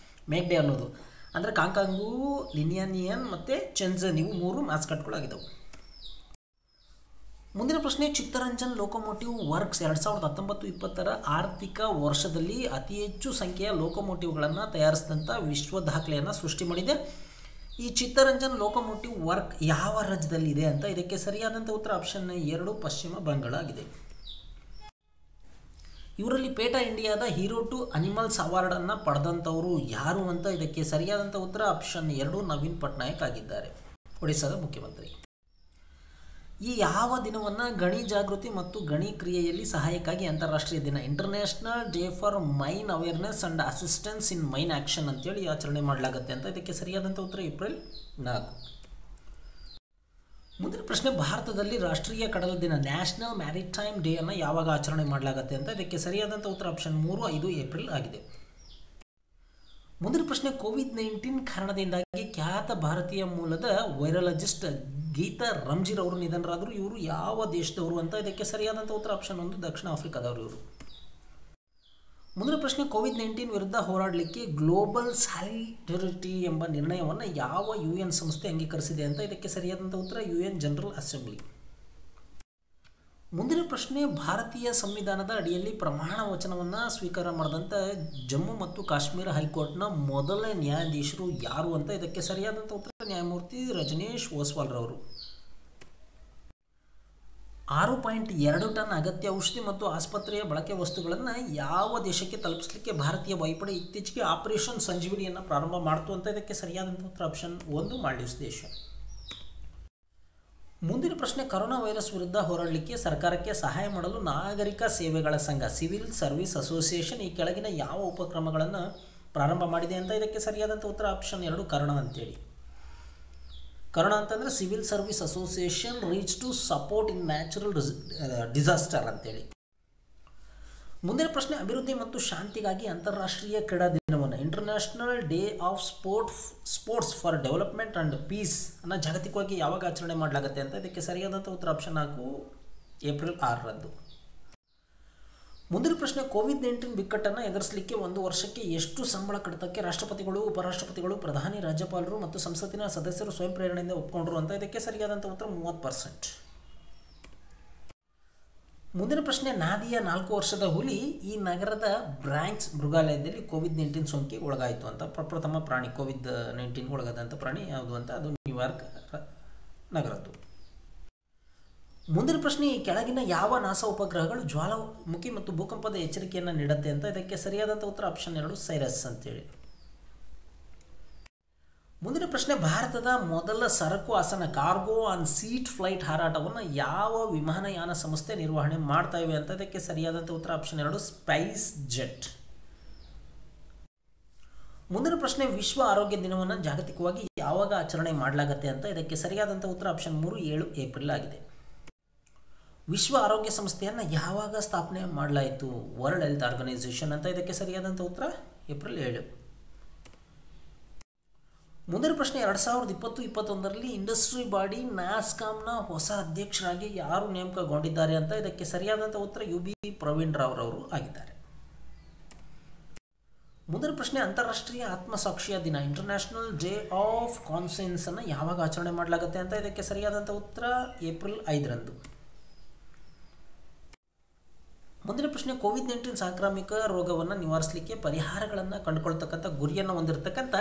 ಮೇಕ್ಡೆ ಅನ್ನೋದು. ಅಂದರೆ ಕಾಂಕಾಂಗು, ಲಿನಿಯಾನಿಯನ್ ಮತ್ತು ಚೆನ್ಸನ್ ಇವು 3 ಮ್ಯಾಸ್ಕೆಟ್ಗಳಾಗಿದ್ದವು. ಮುಂದಿನ ಪ್ರಶ್ನೆ, ಚಿತ್ತರಂಜನ್ ಲೋಕೋಮೋಟಿವ್ ವರ್ಕ್ಸ್ 2019-20 ಆರ್ಥಿಕ ವರ್ಷದಲ್ಲಿ ಅತಿ ಹೆಚ್ಚು ಸಂಖ್ಯೆಯ ಲೋಕೋಮೋಟಿವ್ಗಳನ್ನು ತಯಾರಿಸಿದಂಥ ವಿಶ್ವ ದಾಖಲೆಯನ್ನು ಸೃಷ್ಟಿ ಮಾಡಿದೆ. ಈ ಚಿತ್ತರಂಜನ್ ಲೋಕೋಮೋಟಿವ್ ವರ್ಕ್ ಯಾವ ರಾಜ್ಯದಲ್ಲಿದೆ ಅಂತ ಇದಕ್ಕೆ ಸರಿಯಾದಂಥ ಉತ್ತರ ಆಪ್ಷನ್ 2 ಪಶ್ಚಿಮ ಬಂಗಾಳ ಆಗಿದೆ. ಇವರಲ್ಲಿ ಪೇಟಾ ಇಂಡಿಯಾದ ಹೀರೋ ಟು ಅನಿಮಲ್ಸ್ ಅವಾರ್ಡನ್ನು ಪಡೆದಂಥವರು ಯಾರು ಅಂತ ಇದಕ್ಕೆ ಸರಿಯಾದಂಥ ಉತ್ತರ ಆಪ್ಷನ್ 2 ನವೀನ್ ಪಟ್ನಾಯಕ್ ಆಗಿದ್ದಾರೆ, ಒಡಿಸ್ಸಾದ ಮುಖ್ಯಮಂತ್ರಿ. ಈ ಯಾವ ದಿನವನ್ನು ಗಣಿ ಜಾಗೃತಿ ಮತ್ತು ಗಣಿ ಕ್ರಿಯೆಯಲ್ಲಿ ಸಹಾಯಕ್ಕಾಗಿ ಅಂತಾರಾಷ್ಟ್ರೀಯ ದಿನ international day for main awareness and assistance in main action ಅಂತೇಳಿ ಆಚರಣೆ ಮಾಡಲಾಗುತ್ತೆ ಅಂತ ಇದಕ್ಕೆ ಸರಿಯಾದಂಥ ಉತ್ತರ ಏಪ್ರಿಲ್ 4. ಮುಂದಿನ ಪ್ರಶ್ನೆ, ಭಾರತದಲ್ಲಿ ರಾಷ್ಟ್ರೀಯ ಕಡಲ ದಿನ ನ್ಯಾಷನಲ್ ಮ್ಯಾರಿಟೈಮ್ ಡೇ ಅನ್ನು ಯಾವಾಗ ಆಚರಣೆ ಮಾಡಲಾಗುತ್ತೆ ಅಂತ ಇದಕ್ಕೆ ಸರಿಯಾದಂಥ ಉತ್ತರ ಆಪ್ಷನ್ 3 5 ಏಪ್ರಿಲ್ ಆಗಿದೆ. ಮುಂದಿನ ಪ್ರಶ್ನೆ, ಕೋವಿಡ್-19 ಕಾರಣದಿಂದಾಗಿ ಖ್ಯಾತ ಭಾರತೀಯ ಮೂಲದ ವೈರಾಲಜಿಸ್ಟ್ ಗೀತಾ ರಂಜಿರ್ ಅವರು ನಿಧನರಾದರು. ಇವರು ಯಾವ ದೇಶದವರು ಅಂತ ಇದಕ್ಕೆ ಸರಿಯಾದಂಥ ಉತ್ತರ ಆಪ್ಷನ್ 1 ದಕ್ಷಿಣ ಆಫ್ರಿಕಾದವರು ಇವರು. ಮುಂದಿನ ಪ್ರಶ್ನೆ, ಕೋವಿಡ್-19 ವಿರುದ್ಧ ಹೋರಾಡಲಿಕ್ಕೆ ಗ್ಲೋಬಲ್ ಸಾಲಿಡರಿಟಿ ಎಂಬ ನಿರ್ಣಯವನ್ನು ಯಾವ UN ಸಂಸ್ಥೆ ಅಂಗೀಕರಿಸಿದೆ ಅಂತ ಇದಕ್ಕೆ ಸರಿಯಾದಂಥ ಉತ್ತರ UN ಜನರಲ್ ಅಸೆಂಬ್ಲಿ. ಮುಂದಿನ ಪ್ರಶ್ನೆ, ಭಾರತೀಯ ಸಂವಿಧಾನದ ಅಡಿಯಲ್ಲಿ ಪ್ರಮಾಣ ವಚನವನ್ನು ಸ್ವೀಕಾರ ಮಾಡಿದಂಥ ಜಮ್ಮು ಮತ್ತು ಕಾಶ್ಮೀರ ಹೈಕೋರ್ಟ್ನ ಮೊದಲ ನ್ಯಾಯಾಧೀಶರು ಯಾರು ಅಂತ ಇದಕ್ಕೆ ಸರಿಯಾದಂಥ ಉತ್ತರ ನ್ಯಾಯಮೂರ್ತಿ ರಜನೀಶ್ ಓಸ್ವಾಲ್ರವರು. 6.2 ಟನ್ ಅಗತ್ಯ ಔಷಧಿ ಮತ್ತು ಆಸ್ಪತ್ರೆಯ ಬಳಕೆ ವಸ್ತುಗಳನ್ನು ಯಾವ ದೇಶಕ್ಕೆ ತಲುಪಿಸಲಿಕ್ಕೆ ಭಾರತೀಯ ವಾಯುಪಡೆ ಇತ್ತೀಚೆಗೆ ಆಪರೇಷನ್ ಸಂಜೀವಿನಿಯನ್ನು ಪ್ರಾರಂಭ ಮಾಡ್ತು ಅಂತ ಇದಕ್ಕೆ ಸರಿಯಾದಂಥ ಉತ್ತರ ಆಪ್ಷನ್ 1 ಮಾಲ್ಡೀವ್ಸ್ ದೇಶ. ಮುಂದಿನ ಪ್ರಶ್ನೆ, ಕರೋನಾ ವೈರಸ್ ವಿರುದ್ಧ ಹೋರಾಡಲಿಕ್ಕೆ ಸರ್ಕಾರಕ್ಕೆ ಸಹಾಯ ಮಾಡಲು ನಾಗರಿಕ ಸೇವೆಗಳ ಸಂಘ ಸಿವಿಲ್ ಸರ್ವಿಸ್ ಅಸೋಸಿಯೇಷನ್ ಈ ಕೆಳಗಿನ ಯಾವ ಉಪಕ್ರಮಗಳನ್ನು ಪ್ರಾರಂಭ ಮಾಡಿದೆ ಅಂತ ಇದಕ್ಕೆ ಸರಿಯಾದಂಥ ಉತ್ತರ ಆಪ್ಷನ್ 2 ಕರ್ಣ ಅಂತೇಳಿ. ಕರ್ಣ ಅಂತಂದರೆ civil service association reach to support in natural disaster ಅಂತೇಳಿ. ಮುಂದಿನ ಪ್ರಶ್ನೆ, ಅಭಿವೃದ್ಧಿ ಮತ್ತು ಶಾಂತಿಗಾಗಿ ಅಂತಾರಾಷ್ಟ್ರೀಯ ಕ್ರೀಡಾ ದಿನವನ್ನು international day of sports for development and peace ಅನ್ನು ಜಾಗತಿಕವಾಗಿ ಯಾವಾಗ ಆಚರಣೆ ಮಾಡಲಾಗುತ್ತೆ ಅಂತ ಇದಕ್ಕೆ ಸರಿಯಾದಂಥ ಉತ್ತರ ಆಪ್ಷನ್ 4 ಏಪ್ರಿಲ್ 6ರಂದು. ಮುಂದಿನ ಪ್ರಶ್ನೆ, ಕೋವಿಡ್-19 ಬಿಕ್ಕಟ್ಟನ್ನು ಎದುರಿಸಲಿಕ್ಕೆ ಒಂದು ವರ್ಷಕ್ಕೆ ಎಷ್ಟು ಸಂಬಳ ಕಡಿತಕ್ಕೆ ರಾಷ್ಟ್ರಪತಿಗಳು, ಉಪರಾಷ್ಟ್ರಪತಿಗಳು, ಪ್ರಧಾನಿ, ರಾಜ್ಯಪಾಲರು ಮತ್ತು ಸಂಸತ್ತಿನ ಸದಸ್ಯರು ಸ್ವಯಂ ಪ್ರೇರಣೆಯಿಂದ ಒಪ್ಪಿಕೊಂಡ್ರು ಅಂತ ಇದಕ್ಕೆ ಸರಿಯಾದಂಥ ಉತ್ತರ 30%. ಮುಂದಿನ ಪ್ರಶ್ನೆ, ನಾದಿಯಾ 4 ವರ್ಷದ ಹುಲಿ ಈ ನಗರದ ಬ್ರಾಂಕ್ಸ್ ಮೃಗಾಲಯದಲ್ಲಿ ಕೋವಿಡ್-19 ಸೋಂಕಿಗೆ ಒಳಗಾಯಿತು ಅಂತ. ಪ್ರಪ್ರಥಮ ಪ್ರಾಣಿ ಕೋವಿಡ್-19 ಒಳಗಾದಂಥ ಪ್ರಾಣಿ ಯಾವುದು ಅಂತ, ಅದು ನ್ಯೂಯಾರ್ಕ್ ನಗರದ್ದು. ಮುಂದಿನ ಪ್ರಶ್ನೆ, ಈ ಕೆಳಗಿನ ಯಾವ ನಾಸಾ ಉಪಗ್ರಹಗಳು ಜ್ವಾಲಾಮುಖಿ ಮತ್ತು ಭೂಕಂಪದ ಎಚ್ಚರಿಕೆಯನ್ನು ನೀಡುತ್ತೆ ಅಂತ ಇದಕ್ಕೆ ಸರಿಯಾದಂಥ ಉತ್ತರ ಆಪ್ಷನ್ 2 ಸೈರಸ್ ಅಂತೇಳಿ. ಮುಂದಿನ ಪ್ರಶ್ನೆ, ಭಾರತದ ಮೊದಲ ಸರಕು ಆಸನ ಕಾರ್ಗೋ ಆನ್ ಸೀಟ್ ಫ್ಲೈಟ್ ಹಾರಾಟವನ್ನು ಯಾವ ವಿಮಾನಯಾನ ಸಂಸ್ಥೆ ನಿರ್ವಹಣೆ ಮಾಡ್ತಾ ಇವೆ ಅಂತ ಇದಕ್ಕೆ ಸರಿಯಾದಂಥ ಉತ್ತರ ಆಪ್ಷನ್ 2 ಸ್ಪೈಸ್ ಜೆಟ್. ಮುಂದಿನ ಪ್ರಶ್ನೆ, ವಿಶ್ವ ಆರೋಗ್ಯ ದಿನವನ್ನು ಜಾಗತಿಕವಾಗಿ ಯಾವಾಗ ಆಚರಣೆ ಮಾಡಲಾಗುತ್ತೆ ಅಂತ ಇದಕ್ಕೆ ಸರಿಯಾದಂಥ ಉತ್ತರ ಆಪ್ಷನ್ 3 7 ಏಪ್ರಿಲ್ ಆಗಿದೆ. ವಿಶ್ವ ಆರೋಗ್ಯ ಸಂಸ್ಥೆಯನ್ನು ಯಾವಾಗ ಸ್ಥಾಪನೆ ಮಾಡಲಾಯಿತು? ವರ್ಲ್ಡ್ ಹೆಲ್ತ್ ಆರ್ಗನೈಸೇಷನ್ ಅಂತ ಇದಕ್ಕೆ ಸರಿಯಾದಂಥ ಉತ್ತರ ಏಪ್ರಿಲ್ 7. ಮುಂದಿನ ಪ್ರಶ್ನೆ, 2020-21ರಲ್ಲಿ ಇಂಡಸ್ಟ್ರಿ ಬಾಡಿ ನ್ಯಾಸ್ಕಾಮ್ನ ಹೊಸ ಅಧ್ಯಕ್ಷರಾಗಿ ಯಾರು ನೇಮಕಗೊಂಡಿದ್ದಾರೆ ಅಂತ ಇದಕ್ಕೆ ಸರಿಯಾದಂಥ ಉತ್ತರ UB ಪ್ರವೀಣ್ ರಾವ್ ರವರು ಆಗಿದ್ದಾರೆ. ಮುಂದಿನ ಪ್ರಶ್ನೆ, ಅಂತಾರಾಷ್ಟ್ರೀಯ ಆತ್ಮಸಾಕ್ಷಿಯ ದಿನ ಇಂಟರ್ನ್ಯಾಷನಲ್ ಡೇ ಆಫ್ ಕಾನ್ಸೆನ್ಸ್ ಅನ್ನು ಯಾವಾಗ ಆಚರಣೆ ಮಾಡಲಾಗುತ್ತೆ ಅಂತ ಇದಕ್ಕೆ ಸರಿಯಾದಂಥ ಉತ್ತರ ಏಪ್ರಿಲ್ 5ರಂದು. ಮುಂದಿನ ಪ್ರಶ್ನೆ, ಕೋವಿಡ್-19 ಸಾಂಕ್ರಾಮಿಕ ರೋಗವನ್ನು ನಿವಾರಿಸಲಿಕ್ಕೆ ಪರಿಹಾರಗಳನ್ನು ಕಂಡುಕೊಳ್ತಕ್ಕಂಥ ಗುರಿಯನ್ನು ಹೊಂದಿರತಕ್ಕಂಥ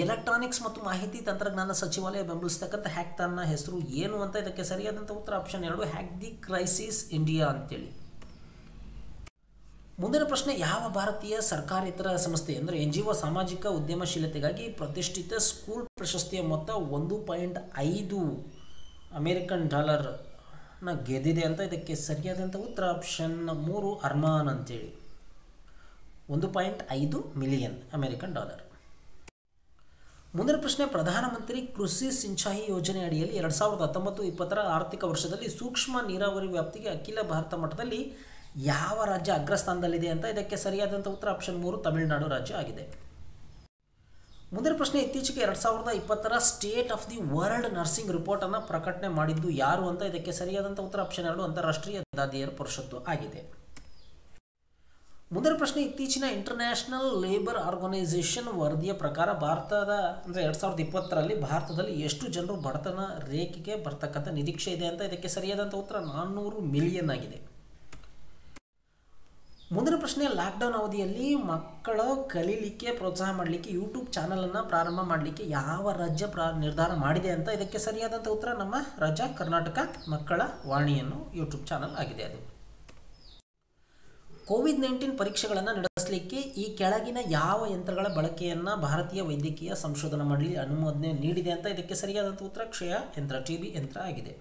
ಎಲೆಕ್ಟ್ರಾನಿಕ್ಸ್ ಮತ್ತು ಮಾಹಿತಿ ತಂತ್ರಜ್ಞಾನ ಸಚಿವಾಲಯ ಬೆಂಬಲಿಸ್ತಕ್ಕಂಥ ಹ್ಯಾಕ್ಥಾನ್ನ ಹೆಸರು ಏನು ಅಂತ ಇದಕ್ಕೆ ಸರಿಯಾದಂಥ ಉತ್ತರ option 2 hack the crisis India ಅಂತೇಳಿ. ಮುಂದಿನ ಪ್ರಶ್ನೆ, ಯಾವ ಭಾರತೀಯ ಸರ್ಕಾರೇತರ ಸಂಸ್ಥೆ ಅಂದರೆ NGO ಸಾಮಾಜಿಕ ಉದ್ಯಮಶೀಲತೆಗಾಗಿ ಪ್ರತಿಷ್ಠಿತ ಸ್ಕೂಲ್ ಪ್ರಶಸ್ತಿಯ ಮೊತ್ತ $1.5 ಅಮೇರಿಕನ್ ನ ಗೆದ್ದಿದೆ ಅಂತ ಇದಕ್ಕೆ ಸರಿಯಾದಂಥ ಉತ್ತರ ಆಪ್ಷನ್ 3 ಅರ್ಮಾನ್ ಅಂತೇಳಿ. $1.5 ಮಿಲಿಯನ್ ಅಮೇರಿಕನ್ ಡಾಲರ್. ಮುಂದಿನ ಪ್ರಶ್ನೆ, ಪ್ರಧಾನಮಂತ್ರಿ ಕೃಷಿ ಸಿಂಚಾಯಿ ಯೋಜನೆ ಅಡಿಯಲ್ಲಿ 2019-20 ಆರ್ಥಿಕ ವರ್ಷದಲ್ಲಿ ಸೂಕ್ಷ್ಮ ನೀರಾವರಿ ವ್ಯಾಪ್ತಿಗೆ ಅಖಿಲ ಭಾರತ ಮಟ್ಟದಲ್ಲಿ ಯಾವ ರಾಜ್ಯ ಅಗ್ರಸ್ಥಾನದಲ್ಲಿದೆ ಅಂತ ಇದಕ್ಕೆ ಸರಿಯಾದಂಥ ಉತ್ತರ ಆಪ್ಷನ್ 3 ತಮಿಳುನಾಡು ರಾಜ್ಯ ಆಗಿದೆ. ಮುಂದಿನ ಪ್ರಶ್ನೆ, ಇತ್ತೀಚೆಗೆ 2020 State of the World Nursing ರಿಪೋರ್ಟನ್ನು ಪ್ರಕಟಣೆ ಮಾಡಿದ್ದು ಯಾರು ಅಂತ ಇದಕ್ಕೆ ಸರಿಯಾದಂಥ ಉತ್ತರ ಆಪ್ಷನ್ 2 ಅಂತಾರಾಷ್ಟ್ರೀಯ ದಾದಿಯರ ಪರಿಷತ್ತು ಆಗಿದೆ. ಮುಂದಿನ ಪ್ರಶ್ನೆ, ಇತ್ತೀಚಿನ ಇಂಟರ್ನ್ಯಾಷನಲ್ ಲೇಬರ್ ಆರ್ಗನೈಸೇಷನ್ ವರದಿಯ ಪ್ರಕಾರ ಭಾರತದ ಅಂದರೆ 2020ರಲ್ಲಿ ಭಾರತದಲ್ಲಿ ಎಷ್ಟು ಜನರು ಬಡತನ ರೇಖೆಗೆ ಬರ್ತಕ್ಕಂಥ ನಿರೀಕ್ಷೆ ಇದೆ ಅಂತ ಇದಕ್ಕೆ ಸರಿಯಾದಂಥ ಉತ್ತರ 400 ಮಿಲಿಯನ್ ಆಗಿದೆ. ಮುಂದಿನ ಪ್ರಶ್ನೆ, ಲಾಕ್ಡೌನ್ ಅವಧಿಯಲ್ಲಿ ಮಕ್ಕಳ ಕಲೀಲಿಕ್ಕೆ ಪ್ರೋತ್ಸಾಹ ಮಾಡಲಿಕ್ಕೆ ಯೂಟ್ಯೂಬ್ ಚಾನಲನ್ನು ಪ್ರಾರಂಭ ಮಾಡಲಿಕ್ಕೆ ಯಾವ ರಾಜ್ಯ ನಿರ್ಧಾರ ಮಾಡಿದೆ ಅಂತ ಇದಕ್ಕೆ ಸರಿಯಾದಂಥ ಉತ್ತರ ನಮ್ಮ ರಾಜ್ಯ ಕರ್ನಾಟಕ ಮಕ್ಕಳ ವಾಣಿಯನ್ನು ಯೂಟ್ಯೂಬ್ ಚಾನಲ್ ಆಗಿದೆ. ಅದು ಕೋವಿಡ್-19 ಪರೀಕ್ಷೆಗಳನ್ನು ನಡೆಸಲಿಕ್ಕೆ ಈ ಕೆಳಗಿನ ಯಾವ ಯಂತ್ರಗಳ ಬಳಕೆಯನ್ನು ಭಾರತೀಯ ವೈದ್ಯಕೀಯ ಸಂಶೋಧನಾ ಮಂಡಳಿ ಅನುಮೋದನೆ ನೀಡಿದೆ ಅಂತ ಇದಕ್ಕೆ ಸರಿಯಾದಂಥ ಉತ್ತರ ಕ್ಷಯ ಯಂತ್ರ TB ಯಂತ್ರ ಆಗಿದೆ.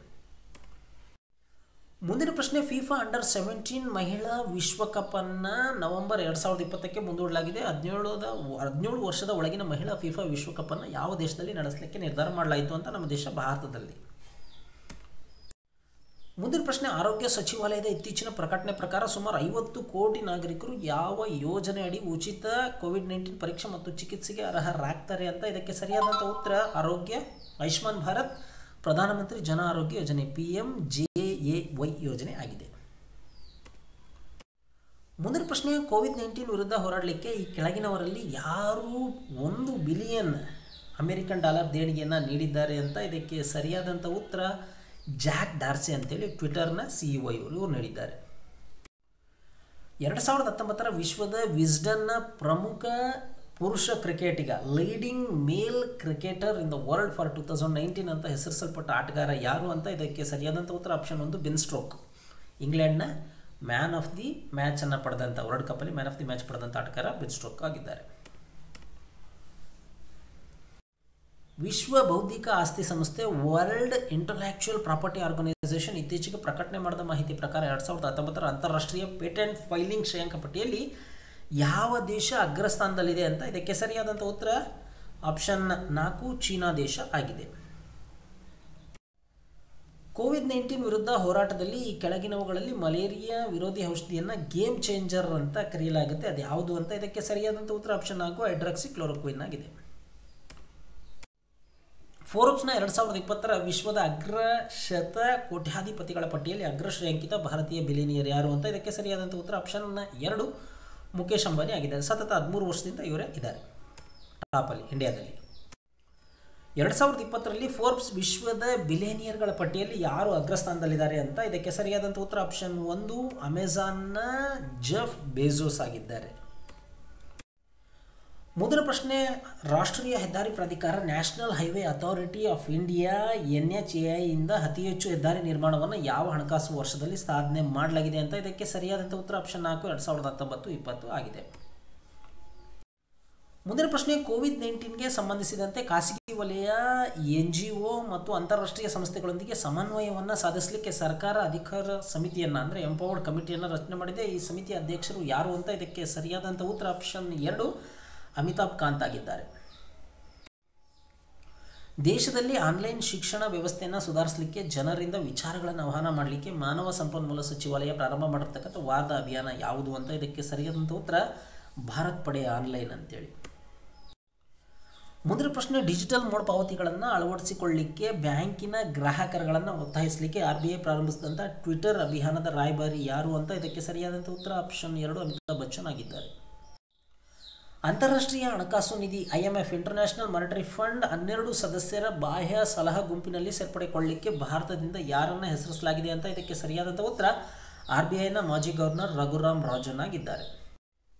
ಮುಂದಿನ ಪ್ರಶ್ನೆ, ಫಿಫಾ ಅಂಡರ್-17 ಮಹಿಳಾ ವಿಶ್ವಕಪ್ಪನ್ನು ನವೆಂಬರ್ 2020ಕ್ಕೆ ಮುಂದೂಡಲಾಗಿದೆ. 17 ವರ್ಷದ ಒಳಗಿನ ಮಹಿಳಾ ಫಿಫಾ ವಿಶ್ವಕಪ್ಪನ್ನು ಯಾವ ದೇಶದಲ್ಲಿ ನಡೆಸಲಿಕ್ಕೆ ನಿರ್ಧಾರ ಮಾಡಲಾಯಿತು ಅಂತ ನಮ್ಮ ದೇಶ ಭಾರತದಲ್ಲಿ. ಮುಂದಿನ ಪ್ರಶ್ನೆ, ಆರೋಗ್ಯ ಸಚಿವಾಲಯದ ಇತ್ತೀಚಿನ ಪ್ರಕಟಣೆ ಪ್ರಕಾರ ಸುಮಾರು 50 ಕೋಟಿ ನಾಗರಿಕರು ಯಾವ ಯೋಜನೆ ಅಡಿ ಉಚಿತ ಕೋವಿಡ್-19 ಪರೀಕ್ಷೆ ಮತ್ತು ಚಿಕಿತ್ಸೆಗೆ ಅರ್ಹರಾಗ್ತಾರೆ ಅಂತ ಇದಕ್ಕೆ ಸರಿಯಾದಂಥ ಉತ್ತರ ಆಯುಷ್ಮಾನ್ ಭಾರತ್ ಪ್ರಧಾನಮಂತ್ರಿ ಜನ ಆರೋಗ್ಯ ಯೋಜನೆ PMJAY ಯೋಜನೆ ಆಗಿದೆ. ಮುಂದಿನ ಪ್ರಶ್ನೆ, ಕೋವಿಡ್-19 ವಿರುದ್ಧ ಹೋರಾಡಲಿಕ್ಕೆ ಈ ಕೆಳಗಿನವರಲ್ಲಿ ಯಾರು $1 ಬಿಲಿಯನ್ ಅಮೇರಿಕನ್ ಡಾಲರ್ ದೇಣಿಗೆಯನ್ನು ನೀಡಿದ್ದಾರೆ ಅಂತ ಇದಕ್ಕೆ ಸರಿಯಾದಂಥ ಉತ್ತರ ಜಾಕ್ ಡಾರ್ಸಿ ಅಂತೇಳಿ ಟ್ವಿಟರ್ನ CEO ಇವರು ನೀಡಿದ್ದಾರೆ. 2019 ವಿಶ್ವದ ವಿಸ್ಡನ್ನ ಪ್ರಮುಖ ಪುರುಷ ಕ್ರಿಕೆಟಿಗ leading male cricketer in the world for 2019 ಅಂತ ಹೆಸರಿಸಲ್ಪಟ್ಟ ಆಟಗಾರ ಯಾರು ಅಂತ ಇದಕ್ಕೆ ಸರಿಯಾದಂಥ ಉತ್ತರ ಆಪ್ಷನ್ 1 ಬೆನ್ ಸ್ಟೋಕ್ಸ್. ಇಂಗ್ಲೆಂಡ್ನ ಮ್ಯಾನ್ ಆಫ್ ದಿ ಮ್ಯಾಚನ್ನು ಪಡೆದಂಥ ವರ್ಲ್ಡ್ ಕಪ್ಪಲ್ಲಿ ಮ್ಯಾನ್ ಆಫ್ ದಿ ಮ್ಯಾಚ್ ಪಡೆದಂಥ ಆಟಗಾರ ಬೆನ್ ಸ್ಟೋಕ್ಸ್ ಆಗಿದ್ದಾರೆ. ವಿಶ್ವ ಬೌದ್ಧಿಕ ಆಸ್ತಿ ಸಂಸ್ಥೆ ವರ್ಲ್ಡ್ ಇಂಟಲೆಕ್ಚುಯಲ್ ಪ್ರಾಪರ್ಟಿ ಆರ್ಗನೈಸೇಷನ್ ಇತ್ತೀಚೆಗೆ ಪ್ರಕಟಣೆ ಮಾಡಿದ ಮಾಹಿತಿ ಪ್ರಕಾರ 2019 ಅಂತಾರಾಷ್ಟ್ರೀಯ ಪೇಟೆಂಟ್ ಫೈಲಿಂಗ್ ಶ್ರೇಯಾಂಕ ಪಟ್ಟಿಯಲ್ಲಿ ಯಾವ ದೇಶ ಅಗ್ರಸ್ಥಾನದಲ್ಲಿದೆ ಅಂತ ಇದಕ್ಕೆ ಸರಿಯಾದಂಥ ಉತ್ತರ ಆಪ್ಷನ್ 4 ಚೀನಾ ದೇಶ ಆಗಿದೆ. ಕೋವಿಡ್-19 ವಿರುದ್ಧ ಹೋರಾಟದಲ್ಲಿ ಈ ಕೆಳಗಿನವುಗಳಲ್ಲಿ ಮಲೇರಿಯಾ ವಿರೋಧಿ ಔಷಧಿಯನ್ನು ಗೇಮ್ ಚೇಂಜರ್ ಅಂತ ಕರೆಯಲಾಗುತ್ತೆ. ಅದು ಯಾವುದು ಅಂತ ಇದಕ್ಕೆ ಸರಿಯಾದಂಥ ಉತ್ತರ ಆಪ್ಷನ್ 4 ಹೈಡ್ರಾಕ್ಸಿಕ್ಲೋರೋಕ್ವಿನ್ ಆಗಿದೆ. ಫೋರ್ಬ್ಸ್ನ 2020 ವಿಶ್ವದ ಅಗ್ರ ಕೋಟ್ಯಾಧಿಪತಿಗಳ ಪಟ್ಟಿಯಲ್ಲಿ ಅಗ್ರ ಶ್ರೇಯಾಂಕಿತ ಭಾರತೀಯ ಬಿಲಿಯನಿಯರ್ ಯಾರು ಅಂತ ಇದಕ್ಕೆ ಸರಿಯಾದಂಥ ಉತ್ತರ ಆಪ್ಷನ್ 2 ಮುಖೇಶ್ ಅಂಬಾನಿ ಆಗಿದ್ದಾರೆ. ಸತತ 13 ವರ್ಷದಿಂದ ಇವರೇ ಇದ್ದಾರೆ ಟಾಪಲ್ಲಿ ಇಂಡಿಯಾದಲ್ಲಿ. 2020ರಲ್ಲಿ ಫೋರ್ಬ್ಸ್ ವಿಶ್ವದ ಬಿಲಿಯನಿಯರ್ಗಳ ಪಟ್ಟಿಯಲ್ಲಿ ಯಾರು ಅಗ್ರಸ್ಥಾನದಲ್ಲಿದ್ದಾರೆ ಅಂತ ಇದಕ್ಕೆ ಸರಿಯಾದಂಥ ಉತ್ತರ ಆಪ್ಷನ್ 1 ಅಮೆಜಾನ್ನ ಜೆಫ್ ಬೆಜೋಸ್ ಆಗಿದ್ದಾರೆ. ಮುಂದಿನ ಪ್ರಶ್ನೆ, ರಾಷ್ಟ್ರೀಯ ಹೆದ್ದಾರಿ ಪ್ರಾಧಿಕಾರ national highway authority of India NHAI ಇಂದ ಅತಿ ಹೆಚ್ಚು ಹೆದ್ದಾರಿ ನಿರ್ಮಾಣವನ್ನು ಯಾವ ಹಣಕಾಸು ವರ್ಷದಲ್ಲಿ ಸಾಧನೆ ಮಾಡಲಾಗಿದೆ ಅಂತ ಇದಕ್ಕೆ ಸರಿಯಾದಂಥ ಉತ್ತರ ಆಪ್ಷನ್ 4 2019-20 ಆಗಿದೆ. ಮುಂದಿನ ಪ್ರಶ್ನೆ, ಕೋವಿಡ್-19ಗೆ ಸಂಬಂಧಿಸಿದಂತೆ ಖಾಸಗಿ ವಲಯ NGO ಮತ್ತು ಅಂತಾರಾಷ್ಟ್ರೀಯ ಸಂಸ್ಥೆಗಳೊಂದಿಗೆ ಸಮನ್ವಯವನ್ನು ಸಾಧಿಸಲಿಕ್ಕೆ ಸರ್ಕಾರ ಅಧಿಕಾರ ಸಮಿತಿಯನ್ನು ಅಂದರೆ ಎಂಪವರ್ಡ್ ಕಮಿಟಿಯನ್ನು ರಚನೆ ಮಾಡಿದೆ. ಈ ಸಮಿತಿಯ ಅಧ್ಯಕ್ಷರು ಯಾರು ಅಂತ ಇದಕ್ಕೆ ಸರಿಯಾದಂಥ ಉತ್ತರ ಆಪ್ಷನ್ 2 ಅಮಿತಾಬ್ ಕಾಂತ್ ಆಗಿದ್ದಾರೆ. ದೇಶದಲ್ಲಿ ಆನ್ಲೈನ್ ಶಿಕ್ಷಣ ವ್ಯವಸ್ಥೆಯನ್ನು ಸುಧಾರಿಸಲಿಕ್ಕೆ ಜನರಿಂದ ವಿಚಾರಗಳನ್ನು ಆಹ್ವಾನ ಮಾಡಲಿಕ್ಕೆ ಮಾನವ ಸಂಪನ್ಮೂಲ ಸಚಿವಾಲಯ ಪ್ರಾರಂಭ ಮಾಡಿರ್ತಕ್ಕಂಥ ವಾರದ ಅಭಿಯಾನ ಯಾವುದು ಅಂತ ಇದಕ್ಕೆ ಸರಿಯಾದಂಥ ಉತ್ತರ ಭಾರತ್ ಪಡೆ ಆನ್ಲೈನ್ ಅಂತೇಳಿ. ಮುಂದಿನ ಪ್ರಶ್ನೆ, ಡಿಜಿಟಲ್ ಮೋಡ್ ಪಾವತಿಗಳನ್ನು ಅಳವಡಿಸಿಕೊಳ್ಳಲಿಕ್ಕೆ ಬ್ಯಾಂಕಿನ ಗ್ರಾಹಕರುಗಳನ್ನು ಒತ್ತಾಯಿಸಲಿಕ್ಕೆ RBI ಪ್ರಾರಂಭಿಸಿದಂಥ ಟ್ವಿಟರ್ ಅಭಿಯಾನದ ರಾಯಭಾರಿ ಯಾರು ಅಂತ ಇದಕ್ಕೆ ಸರಿಯಾದಂಥ ಉತ್ತರ ಆಪ್ಷನ್ 2 ಅಮಿತಾಬ್ ಬಚ್ಚನ್ ಆಗಿದ್ದಾರೆ. ಅಂತಾರಾಷ್ಟ್ರೀಯ ಹಣಕಾಸು ನಿಧಿ IMF ಇಂಟರ್ನ್ಯಾಷನಲ್ ಮಾನಿಟರಿ ಫಂಡ್ 12 ಸದಸ್ಯರ ಬಾಹ್ಯ ಸಲಹಾ ಗುಂಪಿನಲ್ಲಿ ಸೇರ್ಪಡೆಗೊಳ್ಳಲಿಕ್ಕೆ ಭಾರತದಿಂದ ಯಾರನ್ನು ಹೆಸರಿಸಲಾಗಿದೆ ಅಂತ ಇದಕ್ಕೆ ಸರಿಯಾದಂಥ ಉತ್ತರ RBIನ ಮಾಜಿ ಗವರ್ನರ್ ರಘುರಾಮ್ ರಾಜನ್ ಆಗಿದ್ದಾರೆ.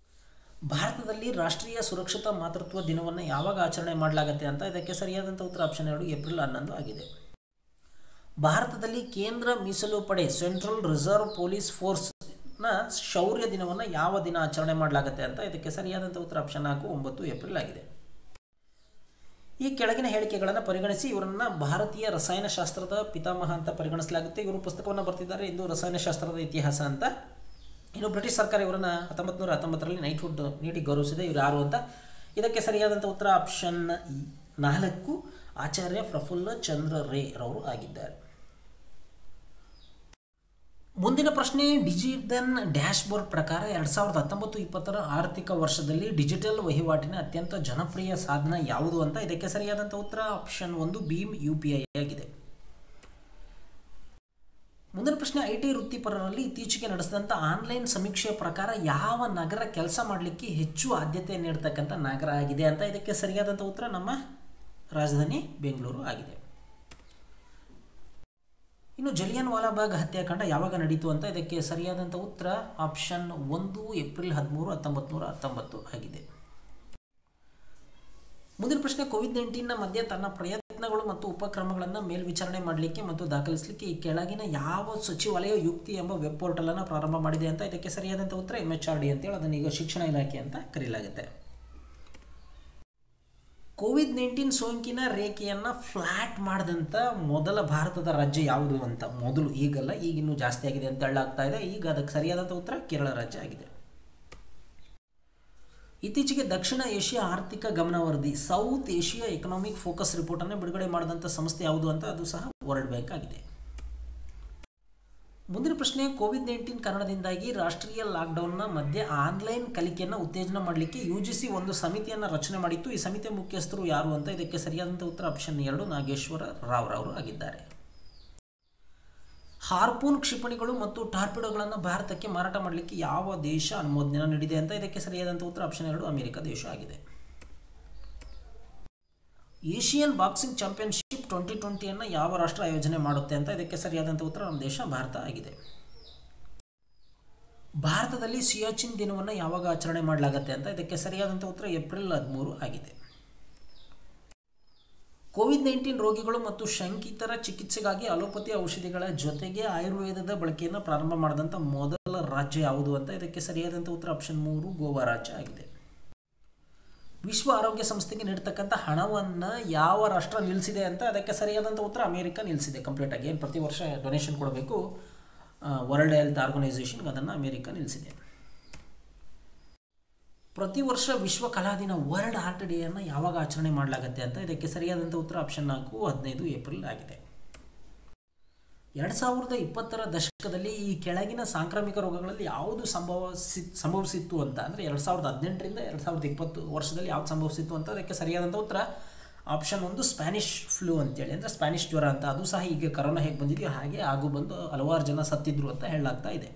ಭಾರತದಲ್ಲಿ ರಾಷ್ಟ್ರೀಯ ಸುರಕ್ಷತಾ ಮಾತೃತ್ವ ದಿನವನ್ನು ಯಾವಾಗ ಆಚರಣೆ ಮಾಡಲಾಗುತ್ತೆ ಅಂತ ಇದಕ್ಕೆ ಸರಿಯಾದಂಥ ಉತ್ತರ ಆಪ್ಷನ್ 2 ಏಪ್ರಿಲ್ 11 ಆಗಿದೆ. ಭಾರತದಲ್ಲಿ ಕೇಂದ್ರ ಮೀಸಲು ಪಡೆ ಸೆಂಟ್ರಲ್ ರಿಸರ್ವ್ ಪೊಲೀಸ್ ಫೋರ್ಸ್ ಶೌರ್ಯ ದಿನವನ್ನು ಯಾವ ದಿನ ಆಚರಣೆ ಮಾಡಲಾಗುತ್ತೆ ಅಂತ ಇದಕ್ಕೆ ಸರಿಯಾದಂಥ ಉತ್ತರ ಆಪ್ಷನ್ 4 9 ಏಪ್ರಿಲ್ ಆಗಿದೆ. ಈ ಕೆಳಗಿನ ಹೇಳಿಕೆಗಳನ್ನು ಪರಿಗಣಿಸಿ ಇವರನ್ನು ಭಾರತೀಯ ರಸಾಯನಶಾಸ್ತ್ರದ ಪಿತಾಮಹ ಅಂತ ಪರಿಗಣಿಸಲಾಗುತ್ತೆ. ಇವರು ಪುಸ್ತಕವನ್ನು ಬರ್ತಿದ್ದಾರೆ ಇಂದು ರಸಾಯನಶಾಸ್ತ್ರದ ಇತಿಹಾಸ ಅಂತ. ಇನ್ನು ಬ್ರಿಟಿಷ್ ಸರ್ಕಾರ ಇವರನ್ನು 1919ರಲ್ಲಿ ನೈಟ್ಹುಡ್ ನೀಡಿ ಗೌರವಿಸಿದೆ. ಇವರು ಯಾರು ಅಂತ ಇದಕ್ಕೆ ಸರಿಯಾದಂಥ ಉತ್ತರ ಆಪ್ಷನ್ 4 ಆಚಾರ್ಯ ಪ್ರಫುಲ್ಲ ಚಂದ್ರ ರೇ ರವರು ಆಗಿದ್ದಾರೆ. ಮುಂದಿನ ಪ್ರಶ್ನೆ, ಡಿಜಿಟಲ್ ಡ್ಯಾಶ್ಬೋರ್ಡ್ ಪ್ರಕಾರ 2019-20 ಆರ್ಥಿಕ ವರ್ಷದಲ್ಲಿ ಡಿಜಿಟಲ್ ವಹಿವಾಟಿನ ಅತ್ಯಂತ ಜನಪ್ರಿಯ ಸಾಧನ ಯಾವುದು ಅಂತ ಇದಕ್ಕೆ ಸರಿಯಾದಂಥ ಉತ್ತರ ಆಪ್ಷನ್ 1 ಭೀಮ್ UPI ಆಗಿದೆ. ಮುಂದಿನ ಪ್ರಶ್ನೆ, IT ವೃತ್ತಿಪರರಲ್ಲಿ ಇತ್ತೀಚೆಗೆ ನಡೆಸಿದಂಥ ಆನ್ಲೈನ್ ಸಮೀಕ್ಷೆಯ ಪ್ರಕಾರ ಯಾವ ನಗರ ಕೆಲಸ ಮಾಡಲಿಕ್ಕೆ ಹೆಚ್ಚು ಆದ್ಯತೆ ನೀಡತಕ್ಕಂಥ ನಗರ ಆಗಿದೆ ಅಂತ ಇದಕ್ಕೆ ಸರಿಯಾದಂಥ ಉತ್ತರ ನಮ್ಮ ರಾಜಧಾನಿ ಬೆಂಗಳೂರು ಆಗಿದೆ. ಇನ್ನು ಜಲಿಯನ್ ವಾಲಾಬಾಗ್ ಹತ್ಯಾಕಾಂಡ ಯಾವಾಗ ನಡೀತು ಅಂತ ಇದಕ್ಕೆ ಸರಿಯಾದಂಥ ಉತ್ತರ ಆಪ್ಷನ್ 1 ಏಪ್ರಿಲ್ 13 1919 ಆಗಿದೆ. ಮುಂದಿನ ಪ್ರಶ್ನೆ, ಕೋವಿಡ್-19ನ ಮಧ್ಯೆ ತನ್ನ ಪ್ರಯತ್ನಗಳು ಮತ್ತು ಉಪಕ್ರಮಗಳನ್ನು ಮೇಲ್ವಿಚಾರಣೆ ಮಾಡಲಿಕ್ಕೆ ಮತ್ತು ದಾಖಲಿಸಲಿಕ್ಕೆ ಈ ಕೆಳಗಿನ ಯಾವ ಸಚಿವಾಲಯ ಯುಕ್ತಿ ಎಂಬ ವೆಬ್ ಪೋರ್ಟಲನ್ನು ಪ್ರಾರಂಭ ಮಾಡಿದೆ ಅಂತ ಇದಕ್ಕೆ ಸರಿಯಾದಂಥ ಉತ್ತರ MHRD ಅಂತೇಳಿ ಅದನ್ನು ಈಗ ಶಿಕ್ಷಣ ಇಲಾಖೆ ಅಂತ ಕರೆಯಲಾಗುತ್ತೆ. ಕೋವಿಡ್-19 ಸೋಂಕಿನ ರೇಖೆಯನ್ನು ಫ್ಲ್ಯಾಟ್ ಮಾಡಿದಂಥ ಮೊದಲ ಭಾರತದ ರಾಜ್ಯ ಯಾವುದು ಅಂತ ಮೊದಲು, ಈಗಲ್ಲ, ಈಗಿನ್ನೂ ಜಾಸ್ತಿ ಆಗಿದೆ ಅಂತ ಹೇಳಲಾಗ್ತಾ ಇದೆ. ಈಗ ಅದಕ್ಕೆ ಸರಿಯಾದಂಥ ಉತ್ತರ ಕೇರಳ ರಾಜ್ಯ ಆಗಿದೆ. ಇತ್ತೀಚೆಗೆ ದಕ್ಷಿಣ ಏಷ್ಯಾ ಆರ್ಥಿಕ ಗಮನ ವರದಿ ಸೌತ್ ಏಷ್ಯಾ ಎಕನಾಮಿಕ್ ಫೋಕಸ್ ರಿಪೋರ್ಟನ್ನು ಬಿಡುಗಡೆ ಮಾಡಿದಂಥ ಸಂಸ್ಥೆ ಯಾವುದು ಅಂತ ಅದು ಸಹ ವರ್ಲ್ಡ್ ಬ್ಯಾಂಕ್ ಆಗಿದೆ. ಮುಂದಿನ ಪ್ರಶ್ನೆ, ಕೋವಿಡ್-19 ಕಾರಣದಿಂದಾಗಿ ರಾಷ್ಟ್ರೀಯ ಲಾಕ್ಡೌನ್ನ ಮಧ್ಯೆ ಆನ್ಲೈನ್ ಕಲಿಕೆಯನ್ನು ಉತ್ತೇಜನ ಮಾಡಲಿಕ್ಕೆ UGC ಒಂದು ಸಮಿತಿಯನ್ನು ರಚನೆ ಮಾಡಿತ್ತು. ಈ ಸಮಿತಿಯ ಮುಖ್ಯಸ್ಥರು ಯಾರು ಅಂತ ಇದಕ್ಕೆ ಸರಿಯಾದಂಥ ಉತ್ತರ ಆಪ್ಷನ್ 2 ನಾಗೇಶ್ವರ ರಾವ್ ರವರು ಆಗಿದ್ದಾರೆ. ಹಾರ್ಪೂನ್ ಕ್ಷಿಪಣಿಗಳು ಮತ್ತು ಟಾರ್ಪಿಡೋಗಳನ್ನು ಭಾರತಕ್ಕೆ ಮಾರಾಟ ಮಾಡಲಿಕ್ಕೆ ಯಾವ ದೇಶ ಅನುಮೋದನೆ ನೀಡಿದೆ ಅಂತ ಇದಕ್ಕೆ ಸರಿಯಾದಂಥ ಉತ್ತರ ಆಪ್ಷನ್ 2 ಅಮೆರಿಕ ದೇಶ ಆಗಿದೆ. ಏಷಿಯನ್ ಬಾಕ್ಸಿಂಗ್ ಚಾಂಪಿಯನ್ಶಿಪ್ 2020 ಯಾವ ರಾಷ್ಟ್ರ ಆಯೋಜನೆ ಮಾಡುತ್ತೆ ಅಂತ ಇದಕ್ಕೆ ಸರಿಯಾದಂಥ ಉತ್ತರ ನಮ್ಮ ದೇಶ ಭಾರತ ಆಗಿದೆ. ಭಾರತದಲ್ಲಿ ಸಿಯಾಚಿನ್ ದಿನವನ್ನು ಯಾವಾಗ ಆಚರಣೆ ಮಾಡಲಾಗುತ್ತೆ ಅಂತ ಇದಕ್ಕೆ ಸರಿಯಾದಂಥ ಉತ್ತರ ಏಪ್ರಿಲ್ 13 ಆಗಿದೆ. ಕೋವಿಡ್-19 ರೋಗಿಗಳು ಮತ್ತು ಶಂಕಿತರ ಚಿಕಿತ್ಸೆಗಾಗಿ ಅಲೋಪತಿ ಔಷಧಿಗಳ ಜೊತೆಗೆ ಆಯುರ್ವೇದದ ಬಳಕೆಯನ್ನು ಪ್ರಾರಂಭ ಮಾಡಿದಂಥ ಮೊದಲ ರಾಜ್ಯ ಯಾವುದು ಅಂತ ಇದಕ್ಕೆ ಸರಿಯಾದಂಥ ಉತ್ತರ ಆಪ್ಷನ್ 3 ಗೋವಾ ರಾಜ್ಯ ಆಗಿದೆ. ವಿಶ್ವ ಆರೋಗ್ಯ ಸಂಸ್ಥೆಗೆ ನೀಡ್ತಕ್ಕಂಥ ಹಣವನ್ನು ಯಾವ ರಾಷ್ಟ್ರ ನಿಲ್ಲಿಸಿದೆ ಅಂತ ಅದಕ್ಕೆ ಸರಿಯಾದಂಥ ಉತ್ತರ ಅಮೇರಿಕ ನಿಲ್ಲಿಸಿದೆ ಕಂಪ್ಲೀಟಾಗಿ. ಏನು ಪ್ರತಿ ವರ್ಷ ಡೊನೇಷನ್ ಕೊಡಬೇಕು ವರ್ಲ್ಡ್ ಹೆಲ್ತ್ ಆರ್ಗನೈಸೇಷನ್ಗೆ, ಅದನ್ನು ಅಮೇರಿಕ ನಿಲ್ಲಿಸಿದೆ. ಪ್ರತಿ ವರ್ಷ ವಿಶ್ವ ಕಲಾ ದಿನ ವರ್ಲ್ಡ್ ಆರ್ಟ್ ಡೇಯನ್ನು ಯಾವಾಗ ಆಚರಣೆ ಮಾಡಲಾಗುತ್ತೆ ಅಂತ ಇದಕ್ಕೆ ಸರಿಯಾದಂಥ ಉತ್ತರ ಆಪ್ಷನ್ 4 15 ಏಪ್ರಿಲ್ ಆಗಿದೆ. 2020ರ ದಶಕದಲ್ಲಿ ಈ ಕೆಳಗಿನ ಸಾಂಕ್ರಾಮಿಕ ರೋಗಗಳಲ್ಲಿ ಯಾವುದು ಸಂಭವಿಸಿತ್ತು ಅಂತ, ಅಂದರೆ 2018ರಿಂದ 2020 ವರ್ಷದಲ್ಲಿ ಯಾವುದು ಸಂಭವಿಸಿತ್ತು ಅಂತ ಅದಕ್ಕೆ ಸರಿಯಾದಂಥ ಉತ್ತರ ಆಪ್ಷನ್ 1 ಸ್ಪ್ಯಾನಿಷ್ ಫ್ಲೂ ಅಂತೇಳಿ, ಅಂದರೆ ಸ್ಪ್ಯಾನಿಷ್ ಜ್ವರ ಅಂತ. ಅದು ಸಹ ಈಗ ಕರೋನಾ ಹೇಗೆ ಬಂದಿದೆಯೋ ಹಾಗೆ ಆಗು ಬಂದು ಹಲವಾರು ಜನ ಸತ್ತಿದ್ರು ಅಂತ ಹೇಳಲಾಗ್ತಾ ಇದೆ.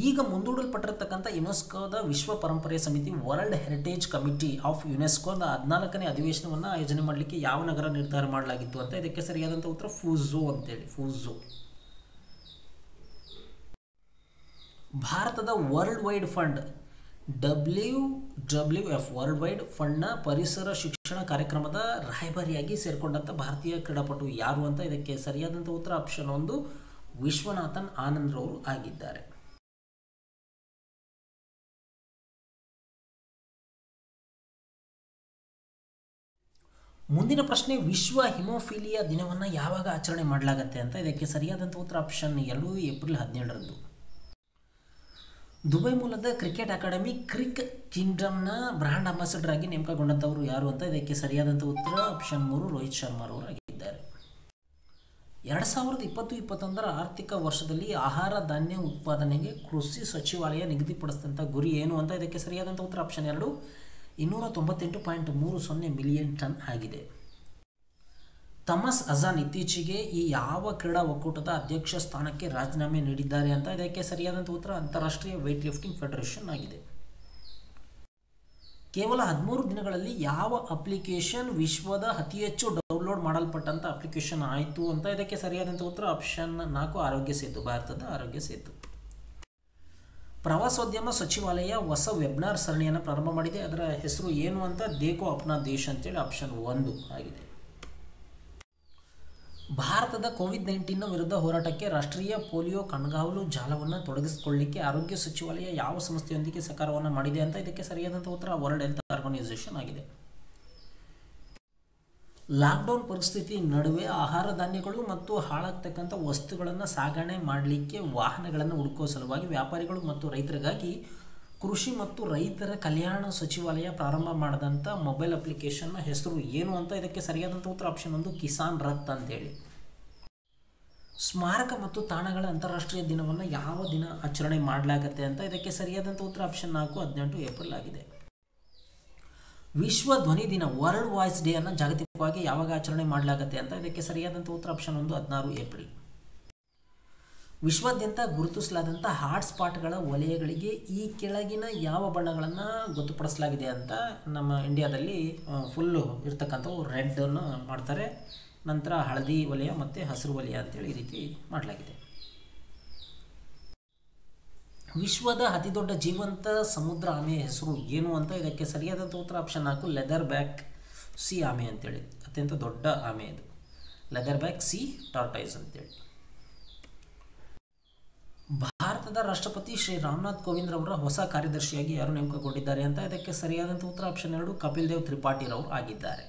ಈಗ ಮುಂದೂಡಲ್ಪಟ್ಟಿರತಕ್ಕಂಥ ಯುನೆಸ್ಕೋದ ವಿಶ್ವ ಪರಂಪರೆ ಸಮಿತಿ ವರ್ಲ್ಡ್ ಹೆರಿಟೇಜ್ ಕಮಿಟಿ ಆಫ್ ಯುನೆಸ್ಕೋದ 14ನೇ ಅಧಿವೇಶನವನ್ನು ಆಯೋಜನೆ ಮಾಡಲಿಕ್ಕೆ ಯಾವ ನಗರ ನಿರ್ಧಾರ ಮಾಡಲಾಗಿತ್ತು ಅಂತ ಇದಕ್ಕೆ ಸರಿಯಾದಂಥ ಉತ್ತರ ಫೂಝೋ ಅಂತೇಳಿ, ಫೂಝೋ. ಭಾರತದ World Wide Fund WWF World Wide ಫಂಡ್ನ ಪರಿಸರ ಶಿಕ್ಷಣ ಕಾರ್ಯಕ್ರಮದ ರಾಯಭಾರಿಯಾಗಿ ಸೇರಿಕೊಂಡಂಥ ಭಾರತೀಯ ಕ್ರೀಡಾಪಟು ಯಾರು ಅಂತ ಇದಕ್ಕೆ ಸರಿಯಾದಂಥ ಉತ್ತರ ಆಪ್ಷನ್ 1 ವಿಶ್ವನಾಥನ್ ಆನಂದ್ರವರು ಆಗಿದ್ದಾರೆ. ಮುಂದಿನ ಪ್ರಶ್ನೆ, ವಿಶ್ವ ಹಿಮೋಫಿಲಿಯಾ ದಿನವನ್ನು ಯಾವಾಗ ಆಚರಣೆ ಮಾಡಲಾಗುತ್ತೆ ಅಂತ ಇದಕ್ಕೆ ಸರಿಯಾದಂಥ ಉತ್ತರ ಆಪ್ಷನ್ 2 ಏಪ್ರಿಲ್ 17ರಂದು. ದುಬೈ ಮೂಲದ ಕ್ರಿಕೆಟ್ ಅಕಾಡೆಮಿ ಕ್ರಿಕ್ ಕಿಂಗ್ಡಮ್ನ ಬ್ರ್ಯಾಂಡ್ ಅಂಬಾಸಿಡರ್ ಆಗಿ ನೇಮಕಗೊಂಡಂಥವರು ಯಾರು ಅಂತ ಇದಕ್ಕೆ ಸರಿಯಾದಂಥ ಉತ್ತರ ಆಪ್ಷನ್ 3 ರೋಹಿತ್ ಶರ್ಮಾರವರು ಆಗಿದ್ದಾರೆ. 2020-21ರ ಆರ್ಥಿಕ ವರ್ಷದಲ್ಲಿ ಆಹಾರ ಧಾನ್ಯ ಉತ್ಪಾದನೆಗೆ ಕೃಷಿ ಸಚಿವಾಲಯ ನಿಗದಿಪಡಿಸಿದಂಥ ಗುರಿ ಏನು ಅಂತ ಇದಕ್ಕೆ ಸರಿಯಾದಂಥ ಉತ್ತರ ಆಪ್ಷನ್ 2 298.30 ಮಿಲಿಯನ್ ಟನ್ ಆಗಿದೆ. ತಮಸ್ ಅಜಾನ್ ಇತ್ತೀಚೆಗೆ ಈ ಯಾವ ಕ್ರೀಡಾ ಒಕ್ಕೂಟದ ಅಧ್ಯಕ್ಷ ಸ್ಥಾನಕ್ಕೆ ರಾಜೀನಾಮೆ ನೀಡಿದ್ದಾರೆ ಅಂತ ಇದಕ್ಕೆ ಸರಿಯಾದಂಥ ಉತ್ತರ ಅಂತಾರಾಷ್ಟ್ರೀಯ ವೇಟ್ ಲಿಫ್ಟಿಂಗ್ ಫೆಡರೇಷನ್ ಆಗಿದೆ. ಕೇವಲ 13 ದಿನಗಳಲ್ಲಿ ಯಾವ ಅಪ್ಲಿಕೇಶನ್ ವಿಶ್ವದ ಅತಿ ಹೆಚ್ಚು ಡೌನ್ಲೋಡ್ ಮಾಡಲ್ಪಟ್ಟಂಥ ಅಪ್ಲಿಕೇಶನ್ ಆಯಿತು ಅಂತ ಇದಕ್ಕೆ ಸರಿಯಾದಂಥ ಉತ್ತರ ಆಪ್ಷನ್ 4 ಆರೋಗ್ಯ ಸೇತು, ಭಾರತದ ಆರೋಗ್ಯ ಸೇತು. ಪ್ರವಾಸೋದ್ಯಮ ಸಚಿವಾಲಯ ಹೊಸ ವೆಬ್ನಾರ್ ಸರಣಿಯನ್ನು ಪ್ರಾರಂಭ ಮಾಡಿದೆ. ಅದರ ಹೆಸರು ಏನು ಅಂತ ದೇಖೋ ಅಪ್ನಾ ದೇಶ್ ಅಂತೇಳಿ ಆಪ್ಷನ್ 1 ಆಗಿದೆ. ಭಾರತದ ಕೋವಿಡ್-19 ವಿರುದ್ಧ ಹೋರಾಟಕ್ಕೆ ರಾಷ್ಟ್ರೀಯ ಪೋಲಿಯೋ ಕಣ್ಗಾವಲು ಜಾಲವನ್ನು ತೊಡಗಿಸಿಕೊಳ್ಳಲಿಕ್ಕೆ ಆರೋಗ್ಯ ಸಚಿವಾಲಯ ಯಾವ ಸಂಸ್ಥೆಯೊಂದಿಗೆ ಸಹಕಾರವನ್ನು ಮಾಡಿದೆ ಅಂತ ಇದಕ್ಕೆ ಸರಿಯಾದಂಥ ಉತ್ತರ ವರ್ಲ್ಡ್ ಹೆಲ್ತ್ ಆರ್ಗನೈಸೇಷನ್ ಆಗಿದೆ. ಲಾಕ್ಡೌನ್ ಪರಿಸ್ಥಿತಿ ನಡುವೆ ಆಹಾರ ಧಾನ್ಯಗಳು ಮತ್ತು ಹಾಳಾಗ್ತಕ್ಕಂಥ ವಸ್ತುಗಳನ್ನು ಸಾಗಣೆ ಮಾಡಲಿಕ್ಕೆ ವಾಹನಗಳನ್ನು ಹುಡುಕುವ ಸಲುವಾಗಿ ವ್ಯಾಪಾರಿಗಳು ಮತ್ತು ರೈತರಿಗಾಗಿ ಕೃಷಿ ಮತ್ತು ರೈತರ ಕಲ್ಯಾಣ ಸಚಿವಾಲಯ ಪ್ರಾರಂಭ ಮಾಡಿದಂಥ ಮೊಬೈಲ್ ಅಪ್ಲಿಕೇಶನ್ನ ಹೆಸರು ಏನು ಅಂತ ಇದಕ್ಕೆ ಸರಿಯಾದಂಥ ಉತ್ತರ ಆಪ್ಷನ್ 1 ಕಿಸಾನ್ ರಥ್ ಅಂತೇಳಿ. ಸ್ಮಾರಕ ಮತ್ತು ತಾಣಗಳ ಅಂತಾರಾಷ್ಟ್ರೀಯ ದಿನವನ್ನು ಯಾವ ದಿನ ಆಚರಣೆ ಮಾಡಲಾಗುತ್ತೆ ಅಂತ ಇದಕ್ಕೆ ಸರಿಯಾದಂಥ ಉತ್ತರ ಆಪ್ಷನ್ 4 18 ಏಪ್ರಿಲ್ ಆಗಿದೆ. ವಿಶ್ವ ಧ್ವನಿ ದಿನ ವರ್ಲ್ಡ್ ವಾಯ್ಸ್ ಡೇ ಅನ್ನು ಜಾಗತಿಕವಾಗಿ ಯಾವಾಗ ಆಚರಣೆ ಮಾಡಲಾಗುತ್ತೆ ಅಂತ ಇದಕ್ಕೆ ಸರಿಯಾದಂಥ ಉತ್ತರ ಆಪ್ಷನ್ 1 16 ಏಪ್ರಿಲ್. ವಿಶ್ವಾದ್ಯಂತ ಗುರುತಿಸಲಾದಂಥ ಹಾಟ್ಸ್ಪಾಟ್ಗಳ ವಲಯಗಳಿಗೆ ಈ ಕೆಳಗಿನ ಯಾವ ಬಣ್ಣಗಳನ್ನು ಗೊತ್ತುಪಡಿಸಲಾಗಿದೆ ಅಂತ ನಮ್ಮ ಇಂಡಿಯಾದಲ್ಲಿ ಫುಲ್ಲು ಇರ್ತಕ್ಕಂಥವು ರೆಡ್ಡನ್ನು ಮಾಡ್ತಾರೆ, ನಂತರ ಹಳದಿ ವಲಯ ಮತ್ತು ಹಸಿರು ವಲಯ ಅಂತೇಳಿ ಈ ರೀತಿ ಮಾಡಲಾಗಿದೆ. ವಿಶ್ವದ ಅತಿದೊಡ್ಡ ಜೀವಂತ ಸಮುದ್ರ ಆಮೆಯ ಹೆಸರು ಏನು ಅಂತ ಇದಕ್ಕೆ ಸರಿಯಾದಂಥ ಉತ್ತರ ಆಪ್ಷನ್ 4 ಲೆದರ್ ಬ್ಯಾಕ್ ಸಿ ಆಮೆ ಅಂತೇಳಿ, ಅತ್ಯಂತ ದೊಡ್ಡ ಆಮೆ ಇದು, ಲೆದರ್ ಬ್ಯಾಕ್ ಸಿ ಟಾರ್ಟೈಸ್ ಅಂತೇಳಿ. ಭಾರತದ ರಾಷ್ಟ್ರಪತಿ ಶ್ರೀ ರಾಮನಾಥ್ ಕೋವಿಂದ್ ರವರ ಹೊಸ ಕಾರ್ಯದರ್ಶಿಯಾಗಿ ಯಾರು ನೇಮಕಗೊಂಡಿದ್ದಾರೆ ಅಂತ ಇದಕ್ಕೆ ಸರಿಯಾದಂಥ ಉತ್ತರ ಆಪ್ಷನ್ 2 ಕಪಿಲ್ ದೇವ್ ತ್ರಿಪಾಠಿರವರು ಆಗಿದ್ದಾರೆ.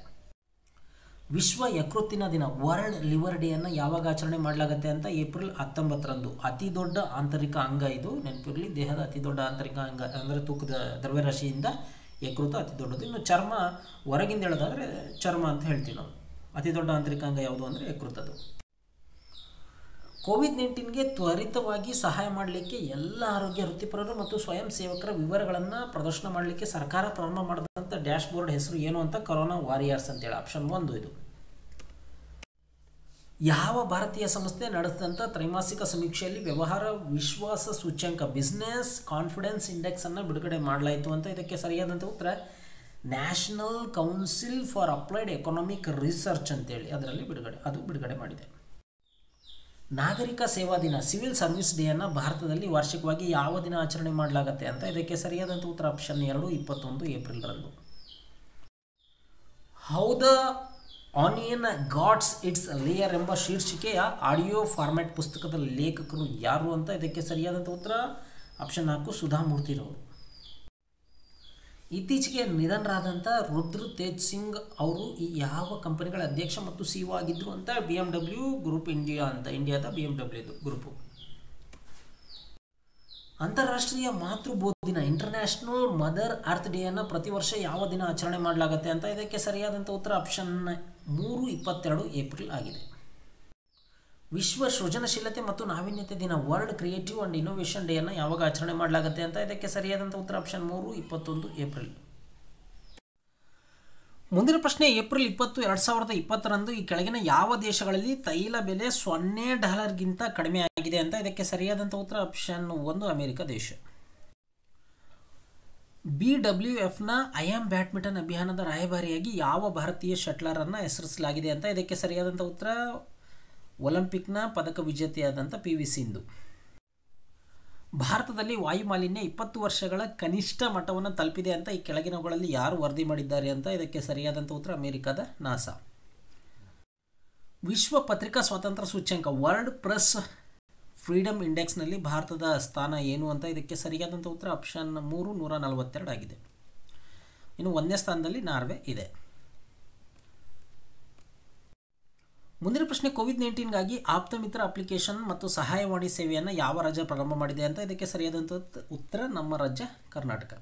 ವಿಶ್ವ ಯಕೃತ್ತಿನ ದಿನ ವರ್ಲ್ಡ್ ಲಿವರ್ ಡೇಯನ್ನು ಯಾವಾಗ ಆಚರಣೆ ಮಾಡಲಾಗುತ್ತೆ ಅಂತ ಏಪ್ರಿಲ್ 19ರಂದು. ಅತಿ ದೊಡ್ಡ ಆಂತರಿಕ ಅಂಗ ಇದು, ನೆನಪಿರಲಿ, ದೇಹದ ಅತಿ ದೊಡ್ಡ ಆಂತರಿಕ ಅಂಗ ಅಂದರೆ ತೂಕದ ದ್ರವ್ಯರಾಶಿಯಿಂದ ಯಕೃತ ಅತಿ ದೊಡ್ಡದು. ಇನ್ನು ಚರ್ಮ ಹೊರಗಿಂದ ಹೇಳೋದಾದರೆ ಚರ್ಮ ಅಂತ ಹೇಳ್ತೀವಿ ನಾವು. ಅತಿ ದೊಡ್ಡ ಆಂತರಿಕ ಅಂಗ ಯಾವುದು ಅಂದರೆ ಯಕೃತದು. ಕೋವಿಡ್-19ಗೆ ತ್ವರಿತವಾಗಿ ಸಹಾಯ ಮಾಡಲಿಕ್ಕೆ ಎಲ್ಲ ಆರೋಗ್ಯ ವೃತ್ತಿಪರರು ಮತ್ತು ಸ್ವಯಂ ಸೇವಕರ ವಿವರಗಳನ್ನು ಪ್ರದರ್ಶನ ಮಾಡಲಿಕ್ಕೆ ಸರ್ಕಾರ ಪ್ರಾರಂಭ ಮಾಡಿದಂಥ ಡ್ಯಾಶ್ ಬೋರ್ಡ್ ಹೆಸರು ಏನು ಅಂತ ಕರೋನಾ ವಾರಿಯರ್ಸ್ ಅಂತೇಳಿ ಆಪ್ಷನ್ 1 ಇದು. ಯಾವ ಭಾರತೀಯ ಸಂಸ್ಥೆ ನಡೆಸಿದಂಥ ತ್ರೈಮಾಸಿಕ ಸಮೀಕ್ಷೆಯಲ್ಲಿ ವ್ಯವಹಾರ ವಿಶ್ವಾಸ ಸೂಚ್ಯಂಕ ಬಿಸ್ನೆಸ್ ಕಾನ್ಫಿಡೆನ್ಸ್ ಇಂಡೆಕ್ಸ್ ಅನ್ನು ಬಿಡುಗಡೆ ಮಾಡಲಾಯಿತು ಅಂತ ಇದಕ್ಕೆ ಸರಿಯಾದಂಥ ಉತ್ತರ national council for applied economic research ಅಂತೇಳಿ ಅದರಲ್ಲಿ ಬಿಡುಗಡೆ ಮಾಡಿದೆ. ನಾಗರಿಕ ಸೇವಾ ದಿನ ಸಿವಿಲ್ ಸರ್ವಿಸ್ ಡೇಯನ್ನು ಭಾರತದಲ್ಲಿ ವಾರ್ಷಿಕವಾಗಿ ಯಾವ ದಿನ ಆಚರಣೆ ಮಾಡಲಾಗುತ್ತೆ ಅಂತ ಇದಕ್ಕೆ ಸರಿಯಾದಂಥ ಉತ್ತರ ಆಪ್ಷನ್ 2 21 ಏಪ್ರಿಲ್ರಂದು. How the onion gots its layer ಎಂಬ ಶೀರ್ಷಿಕೆಯ ಆಡಿಯೋ ಫಾರ್ಮ್ಯಾಟ್ ಪುಸ್ತಕದ ಲೇಖಕರು ಯಾರು ಅಂತ ಇದಕ್ಕೆ ಸರಿಯಾದಂಥ ಉತ್ತರ ಆಪ್ಷನ್ 4 ಸುಧಾಮೂರ್ತಿರವರು. ಇತ್ತೀಚೆಗೆ ನಿಧನರಾದಂಥ ರುದ್ರ ತೇಜ್ ಸಿಂಗ್ ಅವರು ಈ ಯಾವ ಕಂಪನಿಗಳ ಅಧ್ಯಕ್ಷ ಮತ್ತು ಸಿಇಒ ಆಗಿದ್ದರು ಅಂತ BMW ಗ್ರೂಪ್ ಇಂಡಿಯಾ ಅಂತ, ಇಂಡಿಯಾದ BMW ಗ್ರೂಪು. ಅಂತಾರಾಷ್ಟ್ರೀಯ ಮಾತೃಬೋಧ ದಿನ ಇಂಟರ್ನ್ಯಾಷನಲ್ ಮದರ್ ಅರ್ತ್ ಡೇಯನ್ನು ಪ್ರತಿ ವರ್ಷ ಯಾವ ದಿನ ಆಚರಣೆ ಮಾಡಲಾಗುತ್ತೆ ಅಂತ, ಇದಕ್ಕೆ ಸರಿಯಾದಂಥ ಉತ್ತರ ಆಪ್ಷನ್ 3 22 ಏಪ್ರಿಲ್ ಆಗಿದೆ. ವಿಶ್ವ ಸೃಜನಶೀಲತೆ ಮತ್ತು ನಾವೀನ್ಯತೆ ದಿನ ವರ್ಲ್ಡ್ ಕ್ರಿಯೇಟಿವ್ ಆ್ಯಂಡ್ ಇನೋವೇಷನ್ ಡೇಯನ್ನು ಯಾವಾಗ ಆಚರಣೆ ಮಾಡಲಾಗುತ್ತೆ ಅಂತ, ಇದಕ್ಕೆ ಸರಿಯಾದಂಥ ಉತ್ತರ ಆಪ್ಷನ್ 3 21 ಏಪ್ರಿಲ್. ಮುಂದಿನ ಪ್ರಶ್ನೆ, ಏಪ್ರಿಲ್ 20, 2020 ಈ ಕೆಳಗಿನ ಯಾವ ದೇಶಗಳಲ್ಲಿ ತೈಲ ಬೆಲೆ $0 ಕಡಿಮೆ ಆಗಿದೆ ಅಂತ, ಇದಕ್ಕೆ ಸರಿಯಾದಂಥ ಉತ್ತರ ಆಪ್ಷನ್ 1 ಅಮೆರಿಕ ದೇಶ. BWFನ ಐಎಂ ಬ್ಯಾಡ್ಮಿಂಟನ್ ಅಭಿಯಾನದ ರಾಯಭಾರಿಯಾಗಿ ಯಾವ ಭಾರತೀಯ ಶಟ್ಲರನ್ನು ಹೆಸರಿಸಲಾಗಿದೆ ಅಂತ, ಇದಕ್ಕೆ ಸರಿಯಾದಂಥ ಉತ್ತರ ಒಲಿಂಪಿಕ್ನ ಪದಕ ವಿಜೇತೆಯಾದಂಥ PV ಸಿಂಧು. ಭಾರತದಲ್ಲಿ ವಾಯುಮಾಲಿನ್ಯ 20 ವರ್ಷಗಳ ಕನಿಷ್ಠ ಮಟ್ಟವನ್ನು ತಲುಪಿದೆ ಅಂತ ಈ ಕೆಳಗಿನವುಗಳಲ್ಲಿ ಯಾರು ವರದಿ ಮಾಡಿದ್ದಾರೆ ಅಂತ, ಇದಕ್ಕೆ ಸರಿಯಾದಂಥ ಉತ್ತರ ಅಮೆರಿಕದ ನಾಸಾ. ವಿಶ್ವ ಪತ್ರಿಕಾ ಸ್ವಾತಂತ್ರ್ಯ ಸೂಚ್ಯಂಕ ವರ್ಲ್ಡ್ ಪ್ರೆಸ್ ಫ್ರೀಡಮ್ ಇಂಡೆಕ್ಸ್ನಲ್ಲಿ ಭಾರತದ ಸ್ಥಾನ ಏನು ಅಂತ, ಇದಕ್ಕೆ ಸರಿಯಾದಂಥ ಉತ್ತರ ಆಪ್ಷನ್ 3 142 ಆಗಿದೆ. ಇನ್ನು 1ನೇ ಸ್ಥಾನದಲ್ಲಿ ನಾರ್ವೆ ಇದೆ. ಮುಂದಿನ ಪ್ರಶ್ನೆ, ಕೋವಿಡ್-19ಗಾಗಿ ಆಪ್ತಮಿತ್ರ ಅಪ್ಲಿಕೇಶನ್ ಮತ್ತು ಸಹಾಯವಾಣಿ ಸೇವೆಯನ್ನು ಯಾವ ರಾಜ್ಯ ಪ್ರಾರಂಭ ಮಾಡಿದೆ ಅಂತ, ಇದಕ್ಕೆ ಸರಿಯಾದಂಥ ಉತ್ತರ ನಮ್ಮ ರಾಜ್ಯ ಕರ್ನಾಟಕ.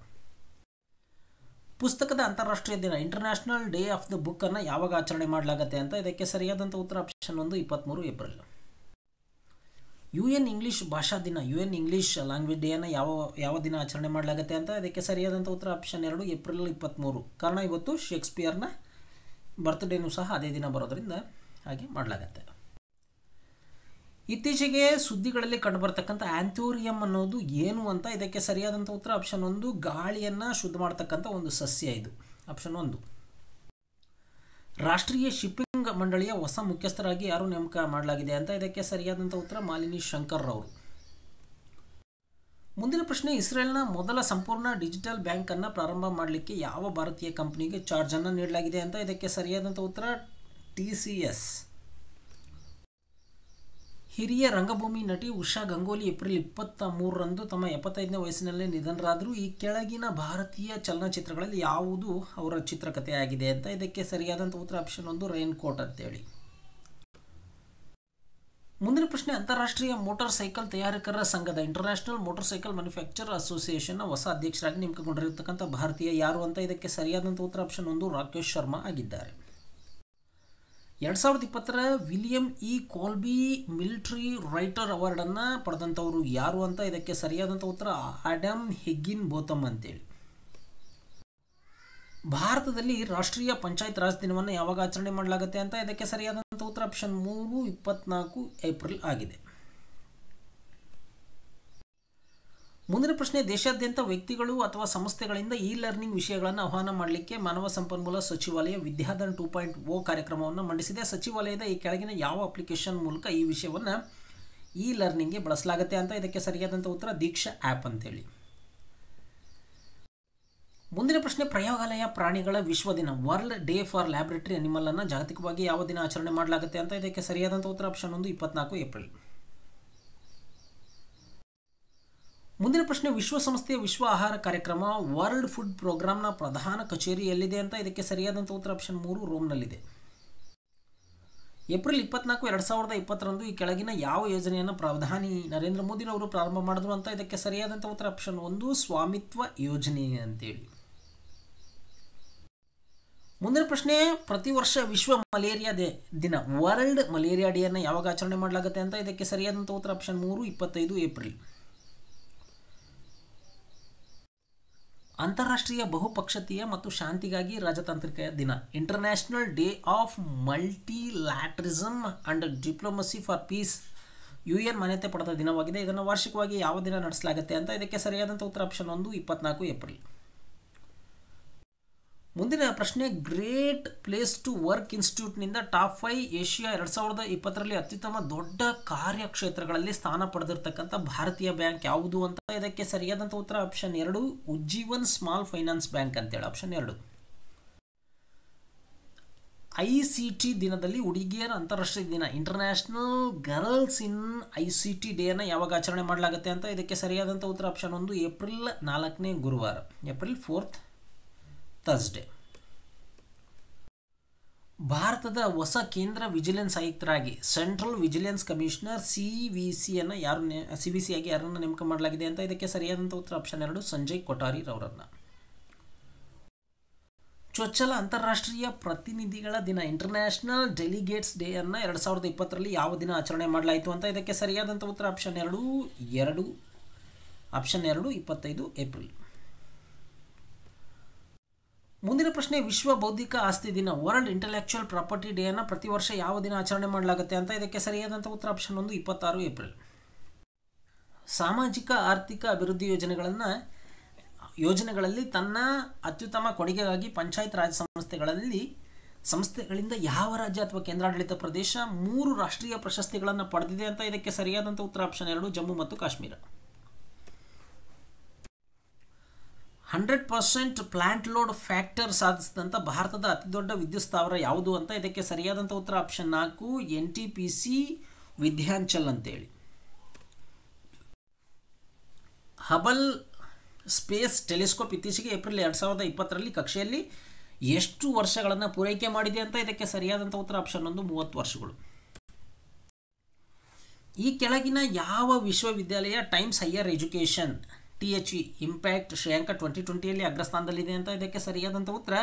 ಪುಸ್ತಕದ ಅಂತಾರಾಷ್ಟ್ರೀಯ ದಿನ international day of the book ಅನ್ನು ಯಾವಾಗ ಆಚರಣೆ ಮಾಡಲಾಗುತ್ತೆ ಅಂತ, ಇದಕ್ಕೆ ಸರಿಯಾದಂಥ ಉತ್ತರ ಆಪ್ಷನ್ 1 23 ಏಪ್ರಿಲ್. UN ಇಂಗ್ಲಿಷ್ ಭಾಷಾ ದಿನ UN ಇಂಗ್ಲಿಷ್ ಲ್ಯಾಂಗ್ವೇಜ್ ಡೇಯನ್ನು ಯಾವ ದಿನ ಆಚರಣೆ ಮಾಡಲಾಗುತ್ತೆ ಅಂತ, ಇದಕ್ಕೆ ಸರಿಯಾದಂಥ ಉತ್ತರ ಆಪ್ಷನ್ 2 ಏಪ್ರಿಲ್ 23. ಕಾರಣ ಇವತ್ತು ಶೇಕ್ಸ್ಪಿಯರ್ನ ಬರ್ತ್ಡೇನೂ ಸಹ ಅದೇ ದಿನ ಬರೋದ್ರಿಂದ ಹಾಗೆ ಮಾಡಲಾಗತ್ತೆ. ಇತ್ತೀಚೆಗೆ ಸುದ್ದಿಗಳಲ್ಲಿ ಕಂಡುಬರ್ತಕ್ಕಂಥ ಆಂಥೋರಿಯಂ ಅನ್ನೋದು ಏನು ಅಂತ, ಇದಕ್ಕೆ ಸರಿಯಾದಂಥ ಉತ್ತರ ಆಪ್ಷನ್ 1 ಗಾಳಿಯನ್ನು ಶುದ್ಧ ಮಾಡ್ತಕ್ಕಂಥ ಒಂದು ಸಸ್ಯ ಇದು, ಆಪ್ಷನ್ 1. ರಾಷ್ಟ್ರೀಯ ಶಿಪ್ಪಿಂಗ್ ಮಂಡಳಿಯ ಹೊಸ ಮುಖ್ಯಸ್ಥರಾಗಿ ಯಾರು ನೇಮಕ ಮಾಡಲಾಗಿದೆ ಅಂತ, ಇದಕ್ಕೆ ಸರಿಯಾದಂಥ ಉತ್ತರ ಮಾಲಿನಿ ಶಂಕರ್ ಅವರು. ಮುಂದಿನ ಪ್ರಶ್ನೆ, ಇಸ್ರೇಲ್ನ ಮೊದಲ ಸಂಪೂರ್ಣ ಡಿಜಿಟಲ್ ಬ್ಯಾಂಕನ್ನು ಪ್ರಾರಂಭ ಮಾಡಲಿಕ್ಕೆ ಯಾವ ಭಾರತೀಯ ಕಂಪನಿಗೆ ಚಾರ್ಜನ್ನು ನೀಡಲಾಗಿದೆ ಅಂತ, ಇದಕ್ಕೆ ಸರಿಯಾದಂಥ ಉತ್ತರ TCS. ಹಿರಿಯ ರಂಗಭೂಮಿ ನಟಿ ಉಷಾ ಗಂಗೂಲಿ ಏಪ್ರಿಲ್ 23 ತಮ್ಮ 75ನೇ ವಯಸ್ಸಿನಲ್ಲೇ ನಿಧನರಾದರು. ಈ ಕೆಳಗಿನ ಭಾರತೀಯ ಚಲನಚಿತ್ರಗಳಲ್ಲಿ ಯಾವುದು ಅವರ ಚಿತ್ರಕಥೆ ಆಗಿದೆ ಅಂತ, ಇದಕ್ಕೆ ಸರಿಯಾದಂಥ ಉತ್ತರ ಆಪ್ಷನ್ 1 ರೈನ್ ಕೋಟ್ ಅಂತೇಳಿ. ಮುಂದಿನ ಪ್ರಶ್ನೆ, ಅಂತಾರಾಷ್ಟ್ರೀಯ ಮೋಟಾರ್ ಸೈಕಲ್ ತಯಾರಕರ ಸಂಘದ ಇಂಟರ್ನ್ಯಾಷನಲ್ ಮೋಟಾರ್ ಸೈಕಲ್ ಮ್ಯಾನುಫ್ಯಾಕ್ಚರ್ ಅಸೋಸಿಯೇಷನ್ನ ಹೊಸ ಅಧ್ಯಕ್ಷರಾಗಿ ನೇಮಕಗೊಂಡಿರತಕ್ಕಂಥ ಭಾರತೀಯ ಯಾರು ಅಂತ, ಇದಕ್ಕೆ ಸರಿಯಾದಂಥ ಉತ್ತರ ಆಪ್ಷನ್ 1 ರಾಕೇಶ್ ಶರ್ಮಾ ಆಗಿದ್ದಾರೆ. 2020 ವಿಲಿಯಂ ಇ ಕೋಲ್ಬಿ ಮಿಲಿಟರಿ ರೈಟರ್ ಅವಾರ್ಡನ್ನು ಪಡೆದಂಥವರು ಯಾರು ಅಂತ, ಇದಕ್ಕೆ ಸರಿಯಾದಂಥ ಉತ್ತರ ಆಡಮ್ ಹಿಗ್ಗಿನ್ ಬೋತಮ್ ಅಂತೇಳಿ. ಭಾರತದಲ್ಲಿ ರಾಷ್ಟ್ರೀಯ ಪಂಚಾಯತ್ ರಾಜ್ ದಿನವನ್ನು ಯಾವಾಗ ಆಚರಣೆ ಮಾಡಲಾಗುತ್ತೆ ಅಂತ, ಇದಕ್ಕೆ ಸರಿಯಾದಂಥ ಉತ್ತರ ಆಪ್ಷನ್ 3 24 ಏಪ್ರಿಲ್ ಆಗಿದೆ. ಮುಂದಿನ ಪ್ರಶ್ನೆ, ದೇಶಾದ್ಯಂತ ವ್ಯಕ್ತಿಗಳು ಅಥವಾ ಸಂಸ್ಥೆಗಳಿಂದ ಲರ್ನಿಂಗ್ ವಿಷಯಗಳನ್ನು ಆಹ್ವಾನ ಮಾಡಲಿಕ್ಕೆ ಮಾನವ ಸಂಪನ್ಮೂಲ ಸಚಿವಾಲಯ ವಿದ್ಯಾಧನ್ 2.0 ಕಾರ್ಯಕ್ರಮವನ್ನು ಮಂಡಿಸಿದೆ. ಸಚಿವಾಲಯದ ಈ ಕೆಳಗಿನ ಯಾವ ಅಪ್ಲಿಕೇಶನ್ ಮೂಲಕ ಈ ವಿಷಯವನ್ನು ಲರ್ನಿಂಗ್ಗೆ ಬಳಸಲಾಗುತ್ತೆ ಅಂತ, ಇದಕ್ಕೆ ಸರಿಯಾದಂಥ ಉತ್ತರ ದೀಕ್ಷಾ ಆ್ಯಪ್ ಅಂತೇಳಿ. ಮುಂದಿನ ಪ್ರಶ್ನೆ, ಪ್ರಯೋಗಾಲಯ ಪ್ರಾಣಿಗಳ ವಿಶ್ವ ದಿನ world Day for laboratory animal ಅನ್ನು ಜಾಗತಿಕವಾಗಿ ಯಾವ ದಿನ ಆಚರಣೆ ಮಾಡಲಾಗುತ್ತೆ ಅಂತ, ಇದಕ್ಕೆ ಸರಿಯಾದಂಥ ಉತ್ತರ ಆಪ್ಷನ್ 1 24 ಏಪ್ರಿಲ್. ಮುಂದಿನ ಪ್ರಶ್ನೆ, ವಿಶ್ವಸಂಸ್ಥೆಯ ವಿಶ್ವ ಆಹಾರ ಕಾರ್ಯಕ್ರಮ ವರ್ಲ್ಡ್ ಫುಡ್ ಪ್ರೋಗ್ರಾಂನ ಪ್ರಧಾನ ಕಚೇರಿ ಎಲ್ಲಿದೆ ಅಂತ, ಇದಕ್ಕೆ ಸರಿಯಾದಂಥ ಉತ್ತರ ಆಪ್ಷನ್ 3 ರೋಮ್ನಲ್ಲಿದೆ. ಏಪ್ರಿಲ್ 24, 2020 ಈ ಕೆಳಗಿನ ಯಾವ ಯೋಜನೆಯನ್ನು ಪ್ರಧಾನಿ ನರೇಂದ್ರ ಮೋದಿರವರು ಪ್ರಾರಂಭ ಮಾಡಿದ್ರು ಅಂತ, ಇದಕ್ಕೆ ಸರಿಯಾದಂಥ ಉತ್ತರ ಆಪ್ಷನ್ 1 ಸ್ವಾಮಿತ್ವ ಯೋಜನೆ ಅಂತೇಳಿ. ಮುಂದಿನ ಪ್ರಶ್ನೆ, ಪ್ರತಿ ವರ್ಷ ವಿಶ್ವ ಮಲೇರಿಯಾ ದಿನ ವರ್ಲ್ಡ್ ಮಲೇರಿಯಾ ಡೇಯನ್ನು ಯಾವಾಗ ಆಚರಣೆ ಮಾಡಲಾಗುತ್ತೆ ಅಂತ, ಇದಕ್ಕೆ ಸರಿಯಾದಂಥ ಉತ್ತರ ಆಪ್ಷನ್ 3 25 ಏಪ್ರಿಲ್. ಅಂತಾರಾಷ್ಟ್ರೀಯ ಬಹುಪಕ್ಷೀಯ ಮತ್ತು ಶಾಂತಿಗಾಗಿ ರಾಜತಾಂತ್ರಿಕ ದಿನ international day of Multilateralism and Diplomacy for Peace UN ಮಾನ್ಯತೆ ಪಡೆದ ದಿನವಾಗಿದೆ. ಇದನ್ನು ವಾರ್ಷಿಕವಾಗಿ ಯಾವ ದಿನ ನಡೆಸಲಾಗುತ್ತೆ ಅಂತ, ಇದಕ್ಕೆ ಸರಿಯಾದಂಥ ಉತ್ತರ ಆಪ್ಷನ್ 1 24 ಏಪ್ರಿಲ್. ಮುಂದಿನ ಪ್ರಶ್ನೆ, ಗ್ರೇಟ್ ಪ್ಲೇಸ್ ಟು ವರ್ಕ್ ಇನ್ಸ್ಟಿಟ್ಯೂಟ್ನಿಂದ ಟಾಪ್ 5 ಏಷ್ಯಾ 2020 ಅತ್ಯುತ್ತಮ ದೊಡ್ಡ ಕಾರ್ಯಕ್ಷೇತ್ರಗಳಲ್ಲಿ ಸ್ಥಾನ ಪಡೆದಿರತಕ್ಕಂಥ ಭಾರತೀಯ ಬ್ಯಾಂಕ್ ಯಾವುದು ಅಂತ, ಇದಕ್ಕೆ ಸರಿಯಾದಂಥ ಉತ್ತರ option 2 Ujjivan small finance bank ಅಂತೇಳಿ, ಆಪ್ಷನ್ 2. ICT ದಿನದಲ್ಲಿ ಹುಡುಗಿಯರ ಅಂತಾರಾಷ್ಟ್ರೀಯ ದಿನ ಇಂಟರ್ನ್ಯಾಷನಲ್ ಗರ್ಲ್ಸ್ ಇನ್ ICT ಡೇಯನ್ನು ಯಾವಾಗ ಆಚರಣೆ ಮಾಡಲಾಗುತ್ತೆ ಅಂತ, ಇದಕ್ಕೆ ಸರಿಯಾದಂಥ ಉತ್ತರ ಆಪ್ಷನ್ 1 ಏಪ್ರಿಲ್ 4ನೇ ಗುರುವಾರ, ಏಪ್ರಿಲ್ 4th ಥರ್ಸ್ಡೇ. ಭಾರತದ ಹೊಸ ಕೇಂದ್ರ ವಿಜಿಲೆನ್ಸ್ ಆಯುಕ್ತರಾಗಿ ಸೆಂಟ್ರಲ್ ವಿಜಿಲೆನ್ಸ್ ಕಮಿಷನರ್ CVC ಆಗಿ ಯಾರನ್ನು ನೇಮಕ ಮಾಡಲಾಗಿದೆ ಅಂತ ಇದಕ್ಕೆ ಸರಿಯಾದಂಥ ಉತ್ತರ ಆಪ್ಷನ್ 2 ಸಂಜಯ್ ಕೊಠಾರಿ ರವರನ್ನು. ಚೊಚ್ಚಲ ಅಂತಾರಾಷ್ಟ್ರೀಯ ಪ್ರತಿನಿಧಿಗಳ ದಿನ ಇಂಟರ್ನ್ಯಾಷನಲ್ ಡೆಲಿಗೇಟ್ಸ್ ಡೇ ಅನ್ನು 2020ರಲ್ಲಿ ಯಾವ ದಿನ ಆಚರಣೆ ಮಾಡಲಾಯಿತು ಅಂತ ಇದಕ್ಕೆ ಸರಿಯಾದಂಥ ಉತ್ತರ ಆಪ್ಷನ್ 2 25 ಏಪ್ರಿಲ್. ಮುಂದಿನ ಪ್ರಶ್ನೆ, ವಿಶ್ವ ಬೌದ್ಧಿಕ ಆಸ್ತಿ ದಿನ ವರ್ಲ್ಡ್ ಇಂಟೆಲೆಕ್ಚುಯಲ್ ಪ್ರಾಪರ್ಟಿ ಡೇ ಅನ್ನು ಪ್ರತಿ ವರ್ಷ ಯಾವ ದಿನ ಆಚರಣೆ ಮಾಡಲಾಗುತ್ತೆ ಅಂತ ಇದಕ್ಕೆ ಸರಿಯಾದಂಥ ಉತ್ತರ ಆಪ್ಷನ್ 1 26 ಏಪ್ರಿಲ್. ಸಾಮಾಜಿಕ ಆರ್ಥಿಕ ಅಭಿವೃದ್ಧಿ ಯೋಜನೆಗಳಲ್ಲಿ ತನ್ನ ಅತ್ಯುತ್ತಮ ಕೊಡುಗೆಗಾಗಿ ಪಂಚಾಯತ್ ರಾಜ್ ಸಂಸ್ಥೆಗಳಿಂದ ಯಾವ ರಾಜ್ಯ ಅಥವಾ ಕೇಂದ್ರಾಡಳಿತ ಪ್ರದೇಶ 3 ರಾಷ್ಟ್ರೀಯ ಪ್ರಶಸ್ತಿಗಳನ್ನು ಪಡೆದಿದೆ ಅಂತ ಇದಕ್ಕೆ ಸರಿಯಾದಂಥ ಉತ್ತರ ಆಪ್ಷನ್ 2 ಜಮ್ಮು ಮತ್ತು ಕಾಶ್ಮೀರ. 100% ಪ್ಲಾಂಟ್ ಲೋಡ್ ಫ್ಯಾಕ್ಟರ್ ಸಾಧಿಸಿದಂಥ ಭಾರತದ ಅತಿದೊಡ್ಡ ವಿದ್ಯುತ್ ಸ್ಥಾವರ ಯಾವುದು ಅಂತ ಇದಕ್ಕೆ ಸರಿಯಾದಂಥ ಉತ್ತರ ಆಪ್ಷನ್ 4 NTPC ವಿದ್ಯಾಂಚಲ್ ಅಂತೇಳಿ. ಹಬಲ್ ಸ್ಪೇಸ್ ಟೆಲಿಸ್ಕೋಪ್ ಇತ್ತೀಚೆಗೆ ಏಪ್ರಿಲ್ 2020ರಲ್ಲಿ ಕಕ್ಷೆಯಲ್ಲಿ ಎಷ್ಟು ವರ್ಷಗಳನ್ನು ಪೂರೈಕೆ ಮಾಡಿದೆ ಅಂತ ಇದಕ್ಕೆ ಸರಿಯಾದಂಥ ಉತ್ತರ ಆಪ್ಷನ್ 1 30 ವರ್ಷಗಳು. ಈ ಕೆಳಗಿನ ಯಾವ ವಿಶ್ವವಿದ್ಯಾಲಯ times higher education THE impact ಶ್ರೇಯಾಂಕ 2020ಯಲ್ಲಿ ಅಗ್ರಸ್ಥಾನದಲ್ಲಿದೆ ಅಂತ ಇದಕ್ಕೆ ಸರಿಯಾದಂಥ ಉತ್ತರ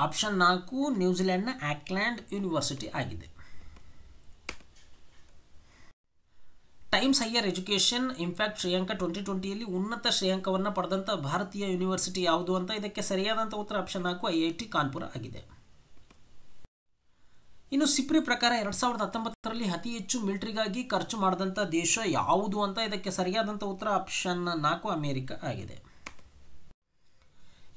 ಆಪ್ಷನ್ 4 ನ್ಯೂಜಿಲೆಂಡ್ನ ಆಕ್ಲ್ಯಾಂಡ್ ಯೂನಿವರ್ಸಿಟಿ ಆಗಿದೆ. ಟೈಮ್ಸ್ ಹೈಯರ್ ಎಜುಕೇಷನ್ ಇಂಪ್ಯಾಕ್ಟ್ ಶ್ರೇಯಾಂಕ 2020ಯಲ್ಲಿ ಉನ್ನತ ಶ್ರೇಯಾಂಕವನ್ನು ಪಡೆದಂಥ ಭಾರತೀಯ ಯೂನಿವರ್ಸಿಟಿ ಯಾವುದು ಅಂತ ಇದಕ್ಕೆ ಸರಿಯಾದಂಥ ಉತ್ತರ ಆಪ್ಷನ್ 4 IIT ಕಾನ್ಪುರ ಆಗಿದೆ. ಇನ್ನು ಸಿಪ್ರಿ ಪ್ರಕಾರ 2019ರಲ್ಲಿ ಅತಿ ಹೆಚ್ಚು ಮಿಲಿಟರಿಗಾಗಿ ಖರ್ಚು ಮಾಡಿದಂಥ ದೇಶ ಯಾವುದು ಅಂತ ಇದಕ್ಕೆ ಸರಿಯಾದಂಥ ಉತ್ತರ ಆಪ್ಷನ್ 4 ಅಮೆರಿಕ ಆಗಿದೆ.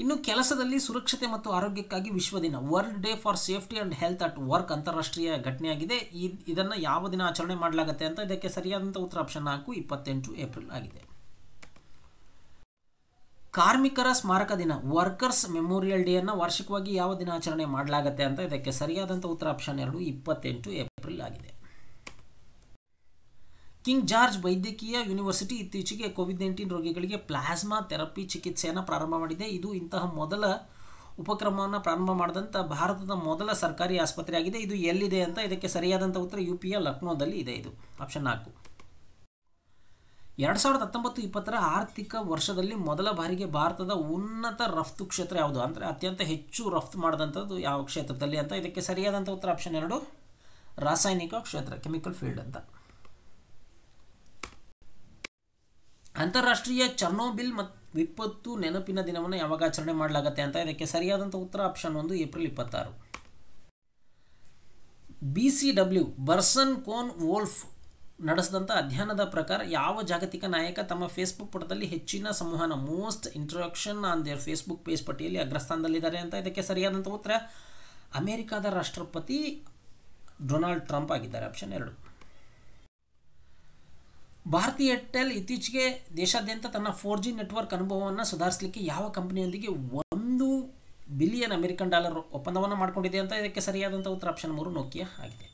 ಇನ್ನು ಕೆಲಸದಲ್ಲಿ ಸುರಕ್ಷತೆ ಮತ್ತು ಆರೋಗ್ಯಕ್ಕಾಗಿ ವಿಶ್ವ ದಿನ world Day for safety and health at work ಅಂತಾರಾಷ್ಟ್ರೀಯ ಘಟನೆಯಾಗಿದೆ. ಇದನ್ನು ಯಾವ ದಿನ ಆಚರಣೆ ಮಾಡಲಾಗುತ್ತೆ ಅಂತ ಇದಕ್ಕೆ ಸರಿಯಾದಂಥ ಉತ್ತರ ಆಪ್ಷನ್ 4 28 ಏಪ್ರಿಲ್ ಆಗಿದೆ. ಕಾರ್ಮಿಕರ ಸ್ಮಾರಕ ದಿನ ವರ್ಕರ್ಸ್ ಮೆಮೋರಿಯಲ್ ಡೇ ಅನ್ನು ವಾರ್ಷಿಕವಾಗಿ ಯಾವ ದಿನ ಆಚರಣೆ ಮಾಡಲಾಗುತ್ತೆ ಅಂತ ಇದಕ್ಕೆ ಸರಿಯಾದಂಥ ಉತ್ತರ ಆಪ್ಷನ್ 2 28 ಏಪ್ರಿಲ್ ಆಗಿದೆ. ಕಿಂಗ್ ಜಾರ್ಜ್ ವೈದ್ಯಕೀಯ ಯೂನಿವರ್ಸಿಟಿ ಇತ್ತೀಚೆಗೆ COVID-19 ರೋಗಿಗಳಿಗೆ ಪ್ಲಾಸ್ಮಾ ಥೆರಪಿ ಚಿಕಿತ್ಸೆಯನ್ನು ಪ್ರಾರಂಭ ಮಾಡಿದೆ. ಇದು ಇಂತಹ ಮೊದಲ ಉಪಕ್ರಮವನ್ನು ಪ್ರಾರಂಭ ಮಾಡಿದಂಥ ಭಾರತದ ಮೊದಲ ಸರ್ಕಾರಿ ಆಸ್ಪತ್ರೆ ಆಗಿದೆ. ಇದು ಎಲ್ಲಿದೆ ಅಂತ ಇದಕ್ಕೆ ಸರಿಯಾದಂಥ ಉತ್ತರ UPಯ ಲಕ್ನೋದಲ್ಲಿ ಇದೆ. ಇದು ಆಪ್ಷನ್ 4. 2019-20 ಆರ್ಥಿಕ ವರ್ಷದಲ್ಲಿ ಮೊದಲ ಬಾರಿಗೆ ಭಾರತದ ಉನ್ನತ ರಫ್ತು ಕ್ಷೇತ್ರ ಯಾವುದು ಅಂದರೆ ಅತ್ಯಂತ ಹೆಚ್ಚು ರಫ್ತು ಮಾಡಿದಂಥದ್ದು ಯಾವ ಕ್ಷೇತ್ರದಲ್ಲಿ ಅಂತ ಇದಕ್ಕೆ ಸರಿಯಾದಂಥ ಉತ್ತರ ಆಪ್ಷನ್ 2 ರಾಸಾಯನಿಕ ಕ್ಷೇತ್ರ ಕೆಮಿಕಲ್ ಫೀಲ್ಡ್ ಅಂತ. ಅಂತಾರಾಷ್ಟ್ರೀಯ ಚರ್ನೋಬಿಲ್ ವಿಪತ್ತು ನೆನಪಿನ ದಿನವನ್ನು ಯಾವಾಗ ಆಚರಣೆ ಮಾಡಲಾಗುತ್ತೆ ಅಂತ ಇದಕ್ಕೆ ಸರಿಯಾದಂಥ ಉತ್ತರ option 1 April 26. BCW Burson Cohn Wolfe ನಡೆಸಿದಂಥ ಅಧ್ಯಯನದ ಪ್ರಕಾರ ಯಾವ ಜಾಗತಿಕ ನಾಯಕ ತಮ್ಮ ಫೇಸ್ಬುಕ್ ಪುಟದಲ್ಲಿ ಹೆಚ್ಚಿನ ಸಂವಹನ most interaction on there Facebook page ಪಟ್ಟಿಯಲ್ಲಿ ಅಗ್ರಸ್ಥಾನದಲ್ಲಿದ್ದಾರೆ ಅಂತ ಇದಕ್ಕೆ ಸರಿಯಾದಂಥ ಉತ್ತರ ಅಮೆರಿಕಾದ ರಾಷ್ಟ್ರಪತಿ ಡೊನಾಲ್ಡ್ ಟ್ರಂಪ್ ಆಗಿದ್ದಾರೆ. ಆಪ್ಷನ್ 2. ಭಾರತಿ ಏರ್ಟೆಲ್ ಇತ್ತೀಚೆಗೆ ದೇಶಾದ್ಯಂತ ತನ್ನ 4G ನೆಟ್ವರ್ಕ್ ಅನುಭವವನ್ನು ಸುಧಾರಿಸಲಿಕ್ಕೆ ಯಾವ ಕಂಪನಿಯೊಂದಿಗೆ $1 ಬಿಲಿಯನ್ ಅಮೆರಿಕನ್ ಡಾಲರ್ ಒಪ್ಪಂದವನ್ನು ಮಾಡಿಕೊಂಡಿದೆ ಅಂತ ಇದಕ್ಕೆ ಸರಿಯಾದಂಥ ಉತ್ತರ ಆಪ್ಷನ್ 3 ನೋಕಿಯಾ ಆಗಿದೆ.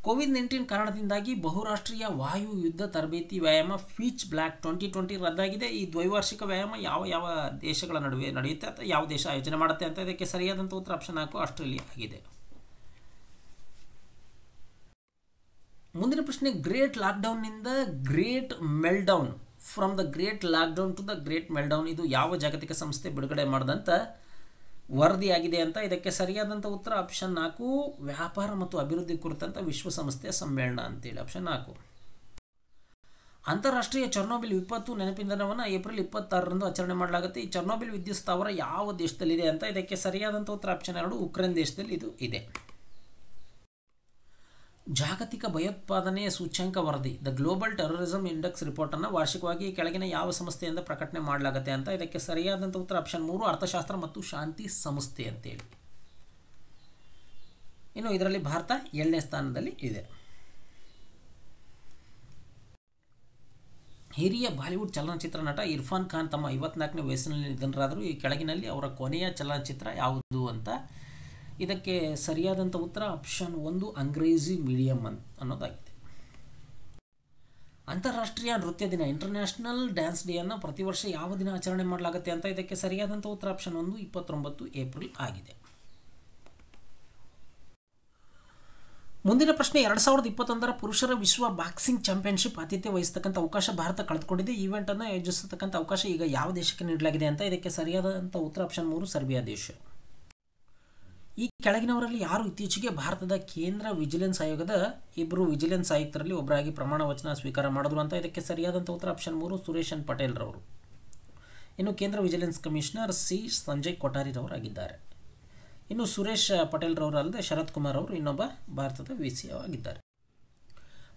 COVID-19 ಕಾರಣದಿಂದಾಗಿ ಬಹುರಾಷ್ಟ್ರೀಯ ವಾಯು ಯುದ್ಧ ತರಬೇತಿ ವ್ಯಾಯಾಮ ಫೀಚ್ ಬ್ಲ್ಯಾಕ್ 2020 ರದ್ದಾಗಿದೆ. ಈ ದ್ವೈವಾರ್ಷಿಕ ವ್ಯಾಯಾಮ ಯಾವ ದೇಶಗಳ ನಡುವೆ ನಡೆಯುತ್ತೆ ಅಥವಾ ಯಾವ ದೇಶ ಆಯೋಜನೆ ಮಾಡುತ್ತೆ ಅಂತ ಇದಕ್ಕೆ ಸರಿಯಾದಂಥ ಉತ್ತರ ಆಪ್ಷನ್ 4 ಆಸ್ಟ್ರೇಲಿಯಾ ಆಗಿದೆ. ಮುಂದಿನ ಪ್ರಶ್ನೆ, ಗ್ರೇಟ್ ಲಾಕ್ಡೌನ್ನಿಂದ great meltdown from the great lockdown to the great meltdown ಇದು ಯಾವ ಜಾಗತಿಕ ಸಂಸ್ಥೆ ಬಿಡುಗಡೆ ಮಾಡಿದಂಥ ವರದಿಯಾಗಿದೆ ಅಂತ ಇದಕ್ಕೆ ಸರಿಯಾದಂಥ ಉತ್ತರ ಆಪ್ಷನ್ 4 ವ್ಯಾಪಾರ ಮತ್ತು ಅಭಿವೃದ್ಧಿ ಕುರಿತಂಥ ವಿಶ್ವಸಂಸ್ಥೆಯ ಸಮ್ಮೇಳನ ಅಂತೇಳಿ. ಆಪ್ಷನ್ 4. ಅಂತಾರಾಷ್ಟ್ರೀಯ ಚರ್ನೋಬಿಲ್ ವಿಪತ್ತು ನೆನಪಿನ ದಿನವನ್ನು ಏಪ್ರಿಲ್ 26ರಂದು ಆಚರಣೆ ಮಾಡಲಾಗುತ್ತೆ. ಈ ಚರ್ನೋಬಿಲ್ ವಿದ್ಯುತ್ ಸ್ಥಾವರ ಯಾವ ದೇಶದಲ್ಲಿದೆ ಅಂತ ಇದಕ್ಕೆ ಸರಿಯಾದಂಥ ಉತ್ತರ ಆಪ್ಷನ್ 2 ಉಕ್ರೇನ್ ದೇಶದಲ್ಲಿ ಇದು ಇದೆ. ಜಾಗತಿಕ ಭಯೋತ್ಪಾದನೆಯ ಸೂಚ್ಯಂಕ ವರದಿ ದ ಗ್ಲೋಬಲ್ ಟೆರರಿಸಮ್ ಇಂಡೆಕ್ಸ್ ರಿಪೋರ್ಟನ್ನು ವಾರ್ಷಿಕವಾಗಿ ಕೆಳಗಿನ ಯಾವ ಸಂಸ್ಥೆಯಿಂದ ಪ್ರಕಟಣೆ ಮಾಡಲಾಗುತ್ತೆ ಅಂತ ಇದಕ್ಕೆ ಸರಿಯಾದಂಥ ಉತ್ತರ ಆಪ್ಷನ್ 3 ಅರ್ಥಶಾಸ್ತ್ರ ಮತ್ತು ಶಾಂತಿ ಸಂಸ್ಥೆ ಅಂತೇಳಿ. ಇನ್ನು ಇದರಲ್ಲಿ ಭಾರತ 7ನೇ ಸ್ಥಾನದಲ್ಲಿ ಇದೆ. ಹಿರಿಯ ಬಾಲಿವುಡ್ ಚಲನಚಿತ್ರ ನಟ ಇರ್ಫಾನ್ ಖಾನ್ ತಮ್ಮ 54ನೇ ವಯಸ್ಸಿನಲ್ಲಿ ನಿಧನರಾದರು. ಈ ಕೆಳಗಿನಲ್ಲಿ ಅವರ ಕೊನೆಯ ಚಲನಚಿತ್ರ ಯಾವುದು ಅಂತ ಇದಕ್ಕೆ ಸರಿಯಾದಂಥ ಉತ್ತರ ಆಪ್ಷನ್ 1 ಅಂಗ್ರೇಜಿ ಮೀಡಿಯಂ ಅನ್ನೋದಾಗಿದೆ. ಅಂತಾರಾಷ್ಟ್ರೀಯ ನೃತ್ಯ ದಿನ ಇಂಟರ್ನ್ಯಾಷನಲ್ ಡ್ಯಾನ್ಸ್ ಡೇಯನ್ನು ಪ್ರತಿ ವರ್ಷ ಯಾವ ದಿನ ಆಚರಣೆ ಮಾಡಲಾಗುತ್ತೆ ಅಂತ ಇದಕ್ಕೆ ಸರಿಯಾದಂಥ ಉತ್ತರ ಆಪ್ಷನ್ 1 29 ಏಪ್ರಿಲ್ ಆಗಿದೆ. ಮುಂದಿನ ಪ್ರಶ್ನೆ 2021 ಪುರುಷರ ವಿಶ್ವ ಬಾಕ್ಸಿಂಗ್ ಚಾಂಪಿಯನ್ಶಿಪ್ ಆತಿಥ್ಯ ವಹಿಸತಕ್ಕಂಥ ಅವಕಾಶ ಭಾರತ ಕಳೆದುಕೊಂಡಿದೆ. ಈವೆಂಟನ್ನು ಆಯೋಜಿಸತಕ್ಕಂಥ ಅವಕಾಶ ಈಗ ಯಾವ ದೇಶಕ್ಕೆ ನೀಡಲಾಗಿದೆ ಅಂತ ಇದಕ್ಕೆ ಸರಿಯಾದಂಥ ಉತ್ತರ ಆಪ್ಷನ್ 3 ಸರ್ಬಿಯಾ ದೇಶ. ಈ ಕೆಳಗಿನವರಲ್ಲಿ ಯಾರು ಇತ್ತೀಚೆಗೆ ಭಾರತದ ಕೇಂದ್ರ ವಿಜಿಲೆನ್ಸ್ ಆಯೋಗದ ಇಬ್ಬರು ವಿಜಿಲೆನ್ಸ್ ಆಯುಕ್ತರಲ್ಲಿ ಒಬ್ಬರಾಗಿ ಪ್ರಮಾಣ ವಚನ ಸ್ವೀಕಾರ ಮಾಡಿದ್ರು ಅಂತ ಇದಕ್ಕೆ ಸರಿಯಾದಂಥ ಉತ್ತರ ಆಪ್ಷನ್ 3 ಸುರೇಶ್ ಎನ್ ಪಟೇಲ್ ರವರು. ಇನ್ನು ಕೇಂದ್ರ vigilance commissioner C Sanjay Kothari ರವರಾಗಿದ್ದಾರೆ. ಇನ್ನು ಸುರೇಶ್ ಪಟೇಲ್ ರವರು ಅಲ್ಲದೆ ಶರತ್ ಕುಮಾರ್ ಅವರು ಇನ್ನೊಬ್ಬ ಭಾರತದ ವಿಸಿ ಆಗಿದ್ದಾರೆ.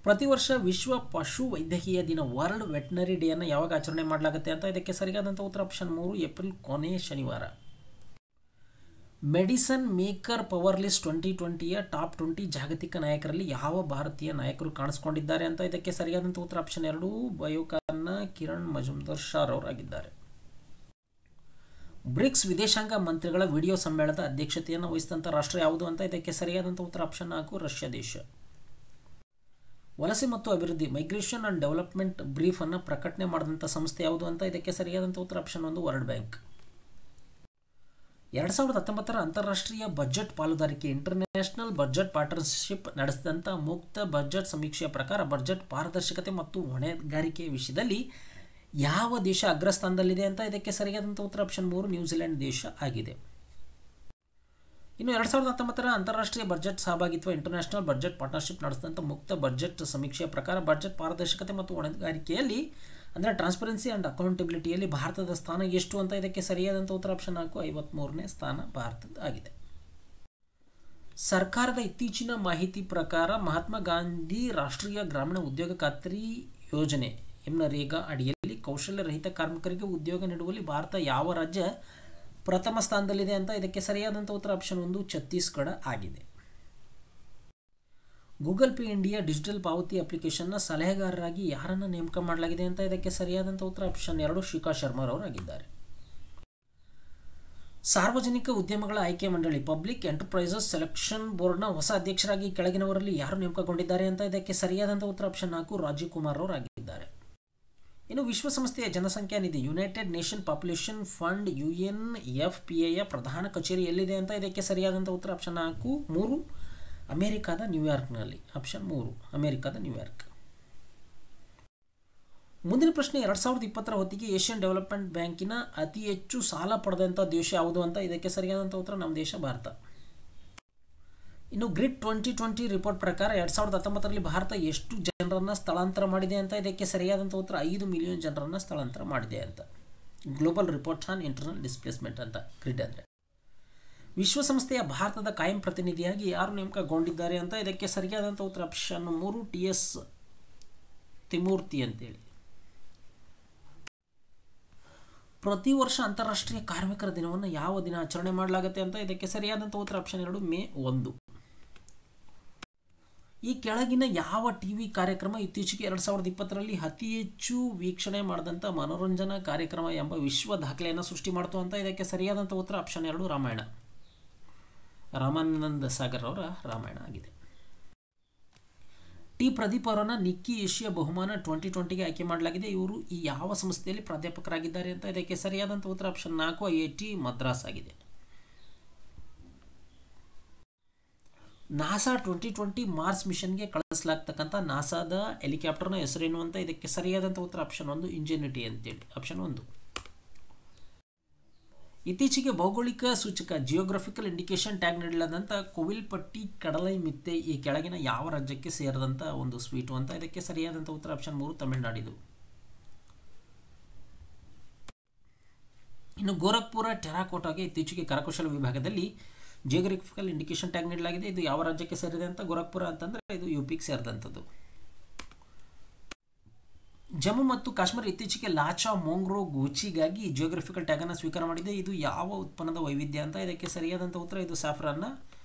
ಪ್ರತಿ ವರ್ಷ ವಿಶ್ವ ಪಶು ವೈದ್ಯಕೀಯ ದಿನ ವರ್ಲ್ಡ್ ವೆಟನರಿ ಡೇಯನ್ನು ಯಾವಾಗ ಆಚರಣೆ ಮಾಡಲಾಗುತ್ತೆ ಅಂತ ಇದಕ್ಕೆ ಸರಿಯಾದಂಥ ಉತ್ತರ ಆಪ್ಷನ್ 3 ಏಪ್ರಿಲ್ ಕೊನೆಯ ಶನಿವಾರ. ಮೆಡಿಸನ್ ಮೇಕರ್ ಪವರ್ ಲಿಸ್ಟ್ 2020ಯ ಟಾಪ್ 20 ಜಾಗತಿಕ ನಾಯಕರಲ್ಲಿ ಯಾವ ಭಾರತೀಯ ನಾಯಕರು ಕಾಣಿಸಿಕೊಂಡಿದ್ದಾರೆ ಅಂತ ಇದಕ್ಕೆ ಸರಿಯಾದಂಥ ಉತ್ತರ ಆಪ್ಷನ್ 2 ಬಯೋಕಾನ್ನ ಕಿರಣ್ ಮಜುಮ್ದಾರ್ ಶಾ ಅವರಾಗಿದ್ದಾರೆ. ಬ್ರಿಕ್ಸ್ ವಿದೇಶಾಂಗ ಮಂತ್ರಿಗಳ ವಿಡಿಯೋ ಸಮ್ಮೇಳನದ ಅಧ್ಯಕ್ಷತೆಯನ್ನು ವಹಿಸಿದಂಥ ರಾಷ್ಟ್ರ ಯಾವುದು ಅಂತ ಇದಕ್ಕೆ ಸರಿಯಾದಂಥ ಉತ್ತರ ಆಪ್ಷನ್ 4 ರಷ್ಯಾ ದೇಶ. ವಲಸೆ ಮತ್ತು ಅಭಿವೃದ್ಧಿ ಮೈಗ್ರೇಷನ್ ಅಂಡ್ ಡೆವಲಪ್ಮೆಂಟ್ ಬ್ರೀಫ್ ಅನ್ನು ಪ್ರಕಟಣೆ ಮಾಡಿದಂಥ ಸಂಸ್ಥೆ ಯಾವುದು ಅಂತ ಇದಕ್ಕೆ ಸರಿಯಾದಂಥ ಉತ್ತರ ಆಪ್ಷನ್ 1 ವರ್ಲ್ಡ್ ಬ್ಯಾಂಕ್. 2019 ಅಂತಾರಾಷ್ಟ್ರೀಯ ಬಜೆಟ್ ಪಾಲುದಾರಿಕೆ ಇಂಟರ್ನ್ಯಾಷನಲ್ ಬಜೆಟ್ ಪಾರ್ಟ್ನರ್ಶಿಪ್ ನಡೆಸಿದಂಥ ಮುಕ್ತ ಬಜೆಟ್ ಸಮೀಕ್ಷೆಯ ಪ್ರಕಾರ ಬಜೆಟ್ ಪಾರದರ್ಶಕತೆ ಮತ್ತು ಹೊಣೆಗಾರಿಕೆಯ ವಿಷಯದಲ್ಲಿ ಯಾವ ದೇಶ ಅಗ್ರಸ್ಥಾನದಲ್ಲಿದೆ ಅಂತ ಇದಕ್ಕೆ ಸರಿಯಾದಂಥ ಉತ್ತರ ಆಪ್ಷನ್ 3 ನ್ಯೂಜಿಲೆಂಡ್ ದೇಶ ಆಗಿದೆ. ಇನ್ನು 2019 ಅಂತಾರಾಷ್ಟ್ರೀಯ ಬಜೆಟ್ ಸಹಭಾಗಿತ್ವ ಇಂಟರ್ನ್ಯಾಷನಲ್ ಬಜೆಟ್ ಪಾರ್ಟ್ನರ್ಶಿಪ್ ನಡೆಸಿದಂಥ ಮುಕ್ತ ಬಜೆಟ್ ಸಮೀಕ್ಷೆಯ ಪ್ರಕಾರ ಬಜೆಟ್ ಪಾರದರ್ಶಕತೆ ಮತ್ತು ಹೊಣೆಗಾರಿಕೆಯಲ್ಲಿ ಅಂದರೆ ಟ್ರಾನ್ಸ್ಪರೆನ್ಸಿ ಆ್ಯಂಡ್ ಅಕೌಂಟಬಿಲಿಟಿಯಲ್ಲಿ ಭಾರತದ ಸ್ಥಾನ ಎಷ್ಟು ಅಂತ ಇದಕ್ಕೆ ಸರಿಯಾದಂಥ ಉತ್ತರ ಆಪ್ಷನ್ 4 53ನೇ ಸ್ಥಾನ ಭಾರತದ ಆಗಿದೆ. ಸರ್ಕಾರದ ಇತ್ತೀಚಿನ ಮಾಹಿತಿ ಪ್ರಕಾರ ಮಹಾತ್ಮ ಗಾಂಧಿ ರಾಷ್ಟ್ರೀಯ ಗ್ರಾಮೀಣ ಉದ್ಯೋಗ ಖಾತ್ರಿ ಯೋಜನೆ MNREGA ಅಡಿಯಲ್ಲಿ ಕೌಶಲ್ಯ ರಹಿತ ಕಾರ್ಮಿಕರಿಗೆ ಉದ್ಯೋಗ ನೀಡುವಲ್ಲಿ ಭಾರತ ಯಾವ ರಾಜ್ಯ ಪ್ರಥಮ ಸ್ಥಾನದಲ್ಲಿದೆ ಅಂತ ಇದಕ್ಕೆ ಸರಿಯಾದಂಥ ಉತ್ತರ ಆಪ್ಷನ್ 1 ಛತ್ತೀಸ್ಗಢ ಆಗಿದೆ. ಗೂಗಲ್ ಪೇ ಇಂಡಿಯಾ ಡಿಜಿಟಲ್ ಪಾವತಿ ಅಪ್ಲಿಕೇಶನ್ನ ಸಲಹೆಗಾರರಾಗಿ ಯಾರನ್ನು ನೇಮಕ ಮಾಡಲಾಗಿದೆ ಅಂತ ಇದಕ್ಕೆ ಸರಿಯಾದಂಥ ಉತ್ತರ ಆಪ್ಷನ್ 2 ಶಿಖಾ ಶರ್ಮಾ ಅವರಾಗಿದ್ದಾರೆ. ಸಾರ್ವಜನಿಕ ಉದ್ಯಮಗಳ ಆಯ್ಕೆ ಮಂಡಳಿ ಪಬ್ಲಿಕ್ ಎಂಟರ್ಪ್ರೈಸಸ್ ಸೆಲೆಕ್ಷನ್ ಬೋರ್ಡ್ನ ಹೊಸ ಅಧ್ಯಕ್ಷರಾಗಿ ಕೆಳಗಿನವರಲ್ಲಿ ಯಾರು ನೇಮಕಗೊಂಡಿದ್ದಾರೆ ಅಂತ ಇದಕ್ಕೆ ಸರಿಯಾದಂಥ ಉತ್ತರ ಆಪ್ಷನ್ 4 ರಾಜೀವ್ ಕುಮಾರ್ ಅವರಾಗಿದ್ದಾರೆ. ಇನ್ನು ವಿಶ್ವಸಂಸ್ಥೆಯ ಜನಸಂಖ್ಯಾ ನಿಧಿ ಯುನೈಟೆಡ್ ನೇಷನ್ ಪಾಪ್ಯುಲೇಷನ್ ಫಂಡ್ UNFPAಯ ಪ್ರಧಾನ ಕಚೇರಿ ಎಲ್ಲಿದೆ ಅಂತ ಇದಕ್ಕೆ ಸರಿಯಾದಂಥ ಉತ್ತರ ಆಪ್ಷನ್ 3 ಅಮೆರಿಕಾದ ನ್ಯೂಯಾರ್ಕ್ನಲ್ಲಿ. ಆಪ್ಷನ್ 3 ಅಮೆರಿಕಾದ ನ್ಯೂಯಾರ್ಕ್. ಮುಂದಿನ ಪ್ರಶ್ನೆ 2020 ಹೊತ್ತಿಗೆ ಏಷ್ಯನ್ ಡೆವಲಪ್ಮೆಂಟ್ ಬ್ಯಾಂಕಿನ ಅತಿ ಹೆಚ್ಚು ಸಾಲ ಪಡೆದಂಥ ದೇಶ ಯಾವುದು ಅಂತ ಇದಕ್ಕೆ ಸರಿಯಾದಂಥ ಉತ್ತರ ನಮ್ಮ ದೇಶ ಭಾರತ. ಇನ್ನು ಗ್ರಿಡ್ 2020 ರಿಪೋರ್ಟ್ ಪ್ರಕಾರ 2019ರಲ್ಲಿ ಭಾರತ ಎಷ್ಟು ಜನರನ್ನು ಸ್ಥಳಾಂತರ ಮಾಡಿದೆ ಅಂತ ಇದಕ್ಕೆ ಸರಿಯಾದಂಥ ಉತ್ತರ 5 ಮಿಲಿಯನ್ ಜನರನ್ನು ಸ್ಥಳಾಂತರ ಮಾಡಿದೆ ಅಂತ. Global report on internal displacement ಅಂತ ಗ್ರಿಡ್ ಅಂದರೆ. ವಿಶ್ವಸಂಸ್ಥೆಯ ಭಾರತದ ಕಾಯಂ ಪ್ರತಿನಿಧಿಯಾಗಿ ಯಾರು ನೇಮಕಗೊಂಡಿದ್ದಾರೆ ಅಂತ ಇದಕ್ಕೆ ಸರಿಯಾದಂಥ ಉತ್ತರ ಆಪ್ಷನ್ 3 TS ತಿಮೂರ್ತಿ ಅಂತೇಳಿ. ಪ್ರತಿ ವರ್ಷ ಅಂತಾರಾಷ್ಟ್ರೀಯ ಕಾರ್ಮಿಕರ ದಿನವನ್ನು ಯಾವ ದಿನ ಆಚರಣೆ ಮಾಡಲಾಗುತ್ತೆ ಅಂತ ಇದಕ್ಕೆ ಸರಿಯಾದಂಥ ಉತ್ತರ ಆಪ್ಷನ್ 2 ಮೇ 1. ಈ ಕೆಳಗಿನ ಯಾವ ಟಿವಿ ಕಾರ್ಯಕ್ರಮ ಇತ್ತೀಚೆಗೆ 2020ರಲ್ಲಿ ಅತಿ ಹೆಚ್ಚು ವೀಕ್ಷಣೆ ಮಾಡಿದಂಥ ಮನೋರಂಜನಾ ಕಾರ್ಯಕ್ರಮ ಎಂಬ ವಿಶ್ವ ದಾಖಲೆಯನ್ನು ಸೃಷ್ಟಿ ಮಾಡ್ತು ಅಂತ ಇದಕ್ಕೆ ಸರಿಯಾದಂಥ ಉತ್ತರ ಆಪ್ಷನ್ 2 ರಾಮಾಯಣ. ರಾಮಾನಂದ ಸಾಗರ್ ಅವರ ರಾಮಾಯಣ ಆಗಿದೆ. ಟಿ ಪ್ರದೀಪ್ ಅವರನ್ನು ನಿಕ್ಕಿ ಏಷ್ಯಾ ಬಹುಮಾನ 2020ಗೆ ಆಯ್ಕೆ ಮಾಡಲಾಗಿದೆ. ಇವರು ಈ ಯಾವ ಸಂಸ್ಥೆಯಲ್ಲಿ ಪ್ರಾಧ್ಯಾಪಕರಾಗಿದ್ದಾರೆ ಅಂತ ಇದಕ್ಕೆ ಸರಿಯಾದಂಥ ಉತ್ತರ ಆಪ್ಷನ್ 4 IIT ಮದ್ರಾಸ್ ಆಗಿದೆ. ನಾಸಾ 2020 ಮಾರ್ಸ್ ಮಿಷನ್ಗೆ ಕಳಿಸಲಾಗ್ತಕ್ಕಂಥ ನಾಸಾದ ಹೆಲಿಕಾಪ್ಟರ್ನ ಹೆಸರೇನು ಅಂತ ಇದಕ್ಕೆ ಸರಿಯಾದಂಥ ಉತ್ತರ ಆಪ್ಷನ್ 1 ಇಂಜೆನಿಟಿ ಅಂತೇಳಿ. ಆಪ್ಷನ್ 1. ಇತ್ತೀಚೆಗೆ ಭೌಗೋಳಿಕ ಸೂಚಕ ಜಿಯೋಗ್ರಫಿಕಲ್ ಇಂಡಿಕೇಶನ್ ಟ್ಯಾಗ್ ನೀಡಲಾದಂಥ ಕೋವಿಲ್ಪಟ್ಟಿ ಕಡಲೈ ಮಿತ್ತೆ ಈ ಕೆಳಗಿನ ಯಾವ ರಾಜ್ಯಕ್ಕೆ ಸೇರಿದಂಥ ಒಂದು ಸ್ವೀಟು ಅಂತ ಇದಕ್ಕೆ ಸರಿಯಾದಂಥ ಉತ್ತರ ಆಪ್ಷನ್ 3 ತಮಿಳುನಾಡಿದು. ಇನ್ನು ಗೋರಖ್ಪುರ ಟೆರಾಕೋಟಾಗೆ ಇತ್ತೀಚೆಗೆ ಕರಕುಶಲ ವಿಭಾಗದಲ್ಲಿ ಜಿಯೋಗ್ರಫಿಕಲ್ ಇಂಡಿಕೇಶನ್ ಟ್ಯಾಗ್ ನೀಡಲಾಗಿದೆ. ಇದು ಯಾವ ರಾಜ್ಯಕ್ಕೆ ಸೇರಿದೆ ಅಂತ ಗೋರಖ್ಪುರ ಅಂತಂದರೆ ಇದು UPಗೆ ಸೇರಿದಂಥದ್ದು. ಜಮ್ಮು ಮತ್ತು ಕಾಶ್ಮೀರ ಇತ್ತೀಚೆಗೆ ಲಾಚಾ ಮೋಂಗ್ರೋ ಗೂಚಿಗಾಗಿ ಜಿಯೋಗ್ರಫಿಕಲ್ ಟ್ಯಾಗನ್ನು ಸ್ವೀಕಾರ ಮಾಡಿದೆ. ಇದು ಯಾವ ಉತ್ಪನ್ನದ ವೈವಿಧ್ಯ ಅಂತ ಇದಕ್ಕೆ ಸರಿಯಾದಂಥ ಉತ್ತರ ಇದು ಸ್ಯಾಫ್ರಾನ್ನ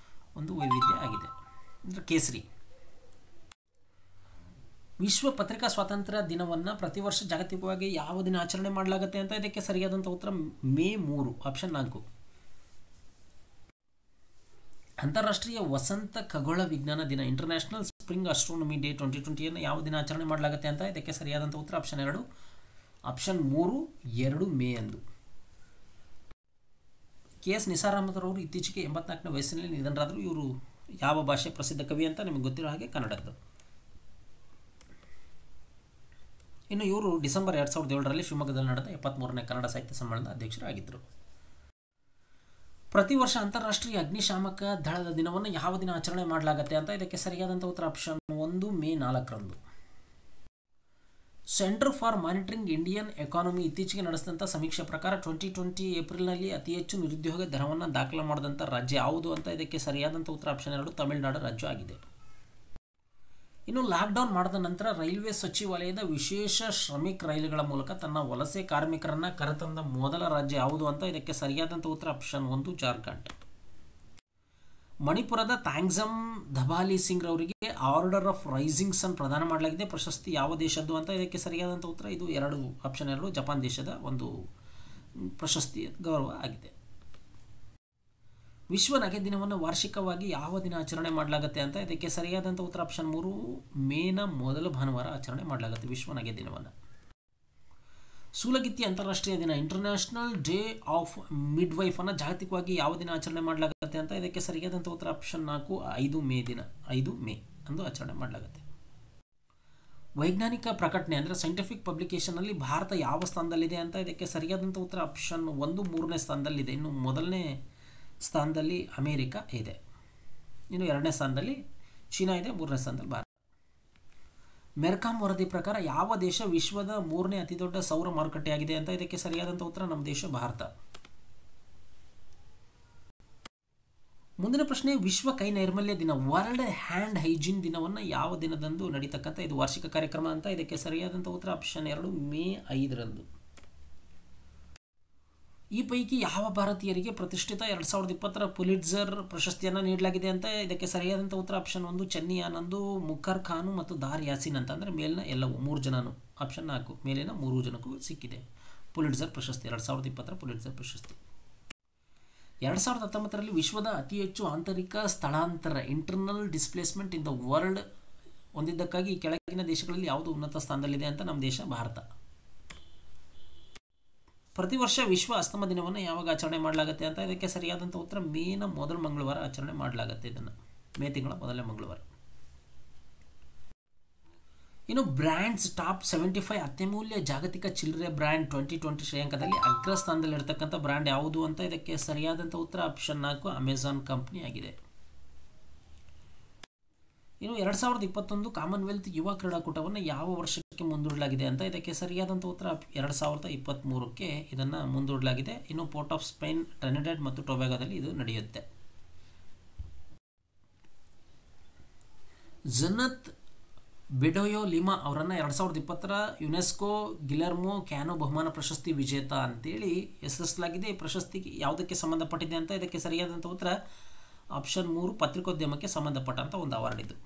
ಒಂದು ವೈವಿಧ್ಯ ಆಗಿದೆ, ಅಂದರೆ ಕೇಸರಿ. ವಿಶ್ವ ಪತ್ರಿಕಾ ಸ್ವಾತಂತ್ರ್ಯ ದಿನವನ್ನು ಪ್ರತಿ ವರ್ಷ ಜಾಗತಿಕವಾಗಿ ಯಾವ ದಿನ ಆಚರಣೆ ಮಾಡಲಾಗುತ್ತೆ ಅಂತ ಇದಕ್ಕೆ ಸರಿಯಾದಂಥ ಉತ್ತರ ಮೇ 3 ಆಪ್ಷನ್ 4. ಅಂತಾರಾಷ್ಟ್ರೀಯ ವಸಂತ ಖಗೋಳ ವಿಜ್ಞಾನ ದಿನ ಇಂಟರ್ನ್ಯಾಷನಲ್ ಸ್ಪ್ರಿಂಗ್ ಅಸ್ಟ್ರೋನಮಿ ಡೇ 2020 ಯಾವ ದಿನ ಆಚರಣೆ ಮಾಡಲಾಗುತ್ತೆ ಅಂತ ಇದಕ್ಕೆ ಸರಿಯಾದಂಥ ಉತ್ತರ ಆಪ್ಷನ್ 2. ಆಪ್ಷನ್ 3 2 ಮೇ ಅಂದು. KS ನಿಸಾರ್ ಅಹಮದ್ ಅವರು ಇತ್ತೀಚೆಗೆ 84ನೇ ವಯಸ್ಸಿನಲ್ಲಿ ನಿಧನರಾದರು. ಇವರು ಯಾವ ಭಾಷೆ ಪ್ರಸಿದ್ಧ ಕವಿ ಅಂತ ನಿಮಗೆ ಗೊತ್ತಿರೋ ಹಾಗೆ ಕನ್ನಡದ್ದು. ಇನ್ನು ಇವರು ಡಿಸೆಂಬರ್ 2007ರಲ್ಲಿ ಶಿವಮೊಗ್ಗದಲ್ಲಿ ನಡೆದ 73ನೇ ಕನ್ನಡ ಸಾಹಿತ್ಯ ಸಮ್ಮೇಳನದ ಅಧ್ಯಕ್ಷರಾಗಿದ್ದರು. ಪ್ರತಿ ವರ್ಷ ಅಂತಾರಾಷ್ಟ್ರೀಯ ಅಗ್ನಿಶಾಮಕ ದಳದ ದಿನವನ್ನು ಯಾವ ದಿನ ಆಚರಣೆ ಮಾಡಲಾಗುತ್ತೆ ಅಂತ ಇದಕ್ಕೆ ಸರಿಯಾದಂಥ ಉತ್ತರ ಆಪ್ಷನ್ 1 ಮೇ 4ರಂದು. Centre for Monitoring Indian Economy ಇತ್ತೀಚೆಗೆ ನಡೆಸಿದಂಥ ಸಮೀಕ್ಷೆ ಪ್ರಕಾರ 2020 ಏಪ್ರಿಲ್ನಲ್ಲಿ ಅತಿ ಹೆಚ್ಚು ನಿರುದ್ಯೋಗ ದರವನ್ನು ದಾಖಲು ಮಾಡಿದಂಥ ರಾಜ್ಯ ಯಾವುದು ಅಂತ ಇದಕ್ಕೆ ಸರಿಯಾದಂಥ ಉತ್ತರ ಆಪ್ಷನ್ 2 ತಮಿಳುನಾಡು ರಾಜ್ಯ ಆಗಿದೆ. ಇನ್ನು ಲಾಕ್ಡೌನ್ ಮಾಡಿದ ನಂತರ ರೈಲ್ವೆ ಸಚಿವಾಲಯದ ವಿಶೇಷ ಶ್ರಮಿಕ್ ರೈಲುಗಳ ಮೂಲಕ ತನ್ನ ವಲಸೆ ಕಾರ್ಮಿಕರನ್ನು ಕರೆತಂದ ಮೊದಲ ರಾಜ್ಯ ಯಾವುದು ಅಂತ ಇದಕ್ಕೆ ಸರಿಯಾದಂಥ ಉತ್ತರ ಆಪ್ಷನ್ 1 ಜಾರ್ಖಂಡ್. ಮಣಿಪುರದ ಥ್ಯಾಂಗ್ಸಮ್ ಧಬಾಲಿ ಸಿಂಗ್ ಅವರಿಗೆ ಆರ್ಡರ್ ಆಫ್ ರೈಸಿಂಗ್ ಸನ್ ಪ್ರದಾನ ಮಾಡಲಾಗಿದೆ. ಪ್ರಶಸ್ತಿ ಯಾವ ದೇಶದ್ದು ಅಂತ ಇದಕ್ಕೆ ಸರಿಯಾದಂಥ ಉತ್ತರ ಇದು ಆಪ್ಷನ್ 2 ಜಪಾನ್ ದೇಶದ ಒಂದು ಪ್ರಶಸ್ತಿ ಗೌರವ ಆಗಿದೆ. ವಿಶ್ವ ನಗೆ ದಿನವನ್ನು ವಾರ್ಷಿಕವಾಗಿ ಯಾವ ದಿನ ಆಚರಣೆ ಮಾಡಲಾಗುತ್ತೆ ಅಂತ ಇದಕ್ಕೆ ಸರಿಯಾದಂಥ ಉತ್ತರ ಆಪ್ಷನ್ 3 ಮೇನ ಮೊದಲ ಭಾನುವಾರ ಆಚರಣೆ ಮಾಡಲಾಗುತ್ತೆ ವಿಶ್ವ ನಗೆ ದಿನವನ್ನು. ಸೂಲಗಿತ್ತಿ ಅಂತಾರಾಷ್ಟ್ರೀಯ ದಿನ ಇಂಟರ್ನ್ಯಾಷನಲ್ ಡೇ ಆಫ್ ಮಿಡ್ ವೈಫನ್ನು ಜಾಗತಿಕವಾಗಿ ಯಾವ ದಿನ ಆಚರಣೆ ಮಾಡಲಾಗುತ್ತೆ ಅಂತ ಇದಕ್ಕೆ ಸರಿಯಾದಂಥ ಉತ್ತರ ಆಪ್ಷನ್ 4 5 ಮೇ ಅಂದು ಆಚರಣೆ ಮಾಡಲಾಗುತ್ತೆ. ವೈಜ್ಞಾನಿಕ ಪ್ರಕಟಣೆ ಅಂದರೆ ಸೈಂಟಿಫಿಕ್ ಪಬ್ಲಿಕೇಶನಲ್ಲಿ ಭಾರತ ಯಾವ ಸ್ಥಾನದಲ್ಲಿದೆ ಅಂತ ಇದಕ್ಕೆ ಸರಿಯಾದಂಥ ಉತ್ತರ ಆಪ್ಷನ್ 1 3ನೇ ಸ್ಥಾನದಲ್ಲಿದೆ. ಇನ್ನು ಮೊದಲನೇ ಸ್ಥಾನದಲ್ಲಿ ಅಮೇರಿಕಾ ಇದೆ. ಇನ್ನು 2ನೇ ಸ್ಥಾನದಲ್ಲಿ ಚೀನಾ ಇದೆ. 3ನೇ ಸ್ಥಾನದಲ್ಲಿ ಭಾರತ. ಮೆರ್ಕಾಮ್ ವರದಿ ಪ್ರಕಾರ ಯಾವ ದೇಶ ವಿಶ್ವದ 3ನೇ ಅತಿ ದೊಡ್ಡ ಸೌರ ಮಾರುಕಟ್ಟೆಯಾಗಿದೆ ಅಂತ ಇದಕ್ಕೆ ಸರಿಯಾದಂಥ ಉತ್ತರ ನಮ್ಮ ದೇಶ ಭಾರತ. ಮುಂದಿನ ಪ್ರಶ್ನೆ ವಿಶ್ವ ಕೈ ನೈರ್ಮಲ್ಯ ದಿನ ವರ್ಲ್ಡ್ ಹ್ಯಾಂಡ್ ಹೈಜೀನ್ ದಿನವನ್ನು ಯಾವ ದಿನದಂದು ನಡೀತಕ್ಕಂಥ ಇದು ವಾರ್ಷಿಕ ಕಾರ್ಯಕ್ರಮ ಅಂತ ಇದಕ್ಕೆ ಸರಿಯಾದಂಥ ಉತ್ತರ ಆಪ್ಷನ್ 2 ಮೇ 5ರಂದು. ಈ ಪೈಕಿ ಯಾವ ಭಾರತೀಯರಿಗೆ ಪ್ರತಿಷ್ಠಿತ 2020 ಪುಲಿಟ್ಜರ್ ಪ್ರಶಸ್ತಿಯನ್ನು ನೀಡಲಾಗಿದೆ ಅಂತ ಇದಕ್ಕೆ ಸರಿಯಾದಂಥ ಉತ್ತರ ಆಪ್ಷನ್ 1 ಚೆನ್ನಿ ಆನಂದ್, ಮುಖರ್ ಖಾನು ಮತ್ತು ದಾರ್ ಯಾಸಿನ್ ಅಂತ ಅಂದರೆ ಮೇಲಿನ ಎಲ್ಲವೂ 3 ಜನನು. ಆಪ್ಷನ್ 4 ಮೇಲಿನ 3 ಜನಕ್ಕೂ ಸಿಕ್ಕಿದೆ ಪುಲಿಟ್ಜರ್ ಪ್ರಶಸ್ತಿ 2020 ಪುಲಿಟ್ಜರ್ ಪ್ರಶಸ್ತಿ. 2019ರಲ್ಲಿ ವಿಶ್ವದ ಅತಿ ಹೆಚ್ಚು ಆಂತರಿಕ ಸ್ಥಳಾಂತರ internal displacement in the world ಹೊಂದಿದ್ದಕ್ಕಾಗಿ ಕೆಳಗಿನ ದೇಶಗಳಲ್ಲಿ ಯಾವುದು ಉನ್ನತ ಸ್ಥಾನದಲ್ಲಿದೆ ಅಂತ ನಮ್ಮ ದೇಶ ಭಾರತ. ಪ್ರತಿ ವರ್ಷ ವಿಶ್ವ ಅಸ್ತಮ ದಿನವನ್ನು ಯಾವಾಗ ಆಚರಣೆ ಮಾಡಲಾಗುತ್ತೆ ಅಂತ ಇದಕ್ಕೆ ಸರಿಯಾದಂಥ ಉತ್ತರ ಮೇನ ಮೊದಲ ಮಂಗಳವಾರ ಆಚರಣೆ ಮಾಡಲಾಗುತ್ತೆ. ಇದನ್ನು ಮೇ ತಿಂಗಳ ಮೊದಲನೇ ಮಂಗಳವಾರ. ಇನ್ನು ಬ್ರ್ಯಾಂಡ್ಸ್ ಟಾಪ್ 75 ಅತ್ಯಮೂಲ್ಯ ಜಾಗತಿಕ ಚಿಲ್ಲರೆ ಬ್ರ್ಯಾಂಡ್ 2020 ಶ್ರೇಯಾಂಕದಲ್ಲಿ ಅಗ್ರಸ್ಥಾನದಲ್ಲಿರ್ತಕ್ಕಂಥ ಬ್ರ್ಯಾಂಡ್ ಯಾವುದು ಅಂತ ಇದಕ್ಕೆ ಸರಿಯಾದಂಥ ಉತ್ತರ ಆಪ್ಷನ್ 4 ಅಮೆಜಾನ್ ಕಂಪ್ನಿ ಆಗಿದೆ. ಇನ್ನು 2021 ಕಾಮನ್ವೆಲ್ತ್ ಯುವ ಕ್ರೀಡಾಕೂಟವನ್ನು ಯಾವ ವರ್ಷಕ್ಕೆ ಮುಂದೂಡಲಾಗಿದೆ ಅಂತ ಇದಕ್ಕೆ ಸರಿಯಾದಂಥ ಉತ್ತರ 2023ಕ್ಕೆ ಇದನ್ನು ಮುಂದೂಡಲಾಗಿದೆ. ಇನ್ನು ಪೋರ್ಟ್ ಆಫ್ ಸ್ಪೇನ್, ಟ್ರಿನಿಡಾಡ್ ಮತ್ತು ಟೊಬ್ಯಾಗೊದಲ್ಲಿ ಇದು ನಡೆಯುತ್ತೆ. ಜನತ್ ಬೆಡೋಯೋ ಲಿಮಾ ಅವರನ್ನು 2020 ಯುನೆಸ್ಕೋ ಗಿಲೆರ್ಮೋ ಕ್ಯಾನೋ ಬಹುಮಾನ ಪ್ರಶಸ್ತಿ ವಿಜೇತ ಅಂತೇಳಿ ಹೆಸರಿಸಲಾಗಿದೆ. ಈ ಪ್ರಶಸ್ತಿಗೆ ಯಾವುದಕ್ಕೆ ಸಂಬಂಧಪಟ್ಟಿದೆ ಅಂತ ಇದಕ್ಕೆ ಸರಿಯಾದಂಥ ಉತ್ತರ ಆಪ್ಷನ್ 3 ಪತ್ರಿಕೋದ್ಯಮಕ್ಕೆ ಸಂಬಂಧಪಟ್ಟಂಥ ಒಂದು ಅವಾರ್ಡ್ ಇದು.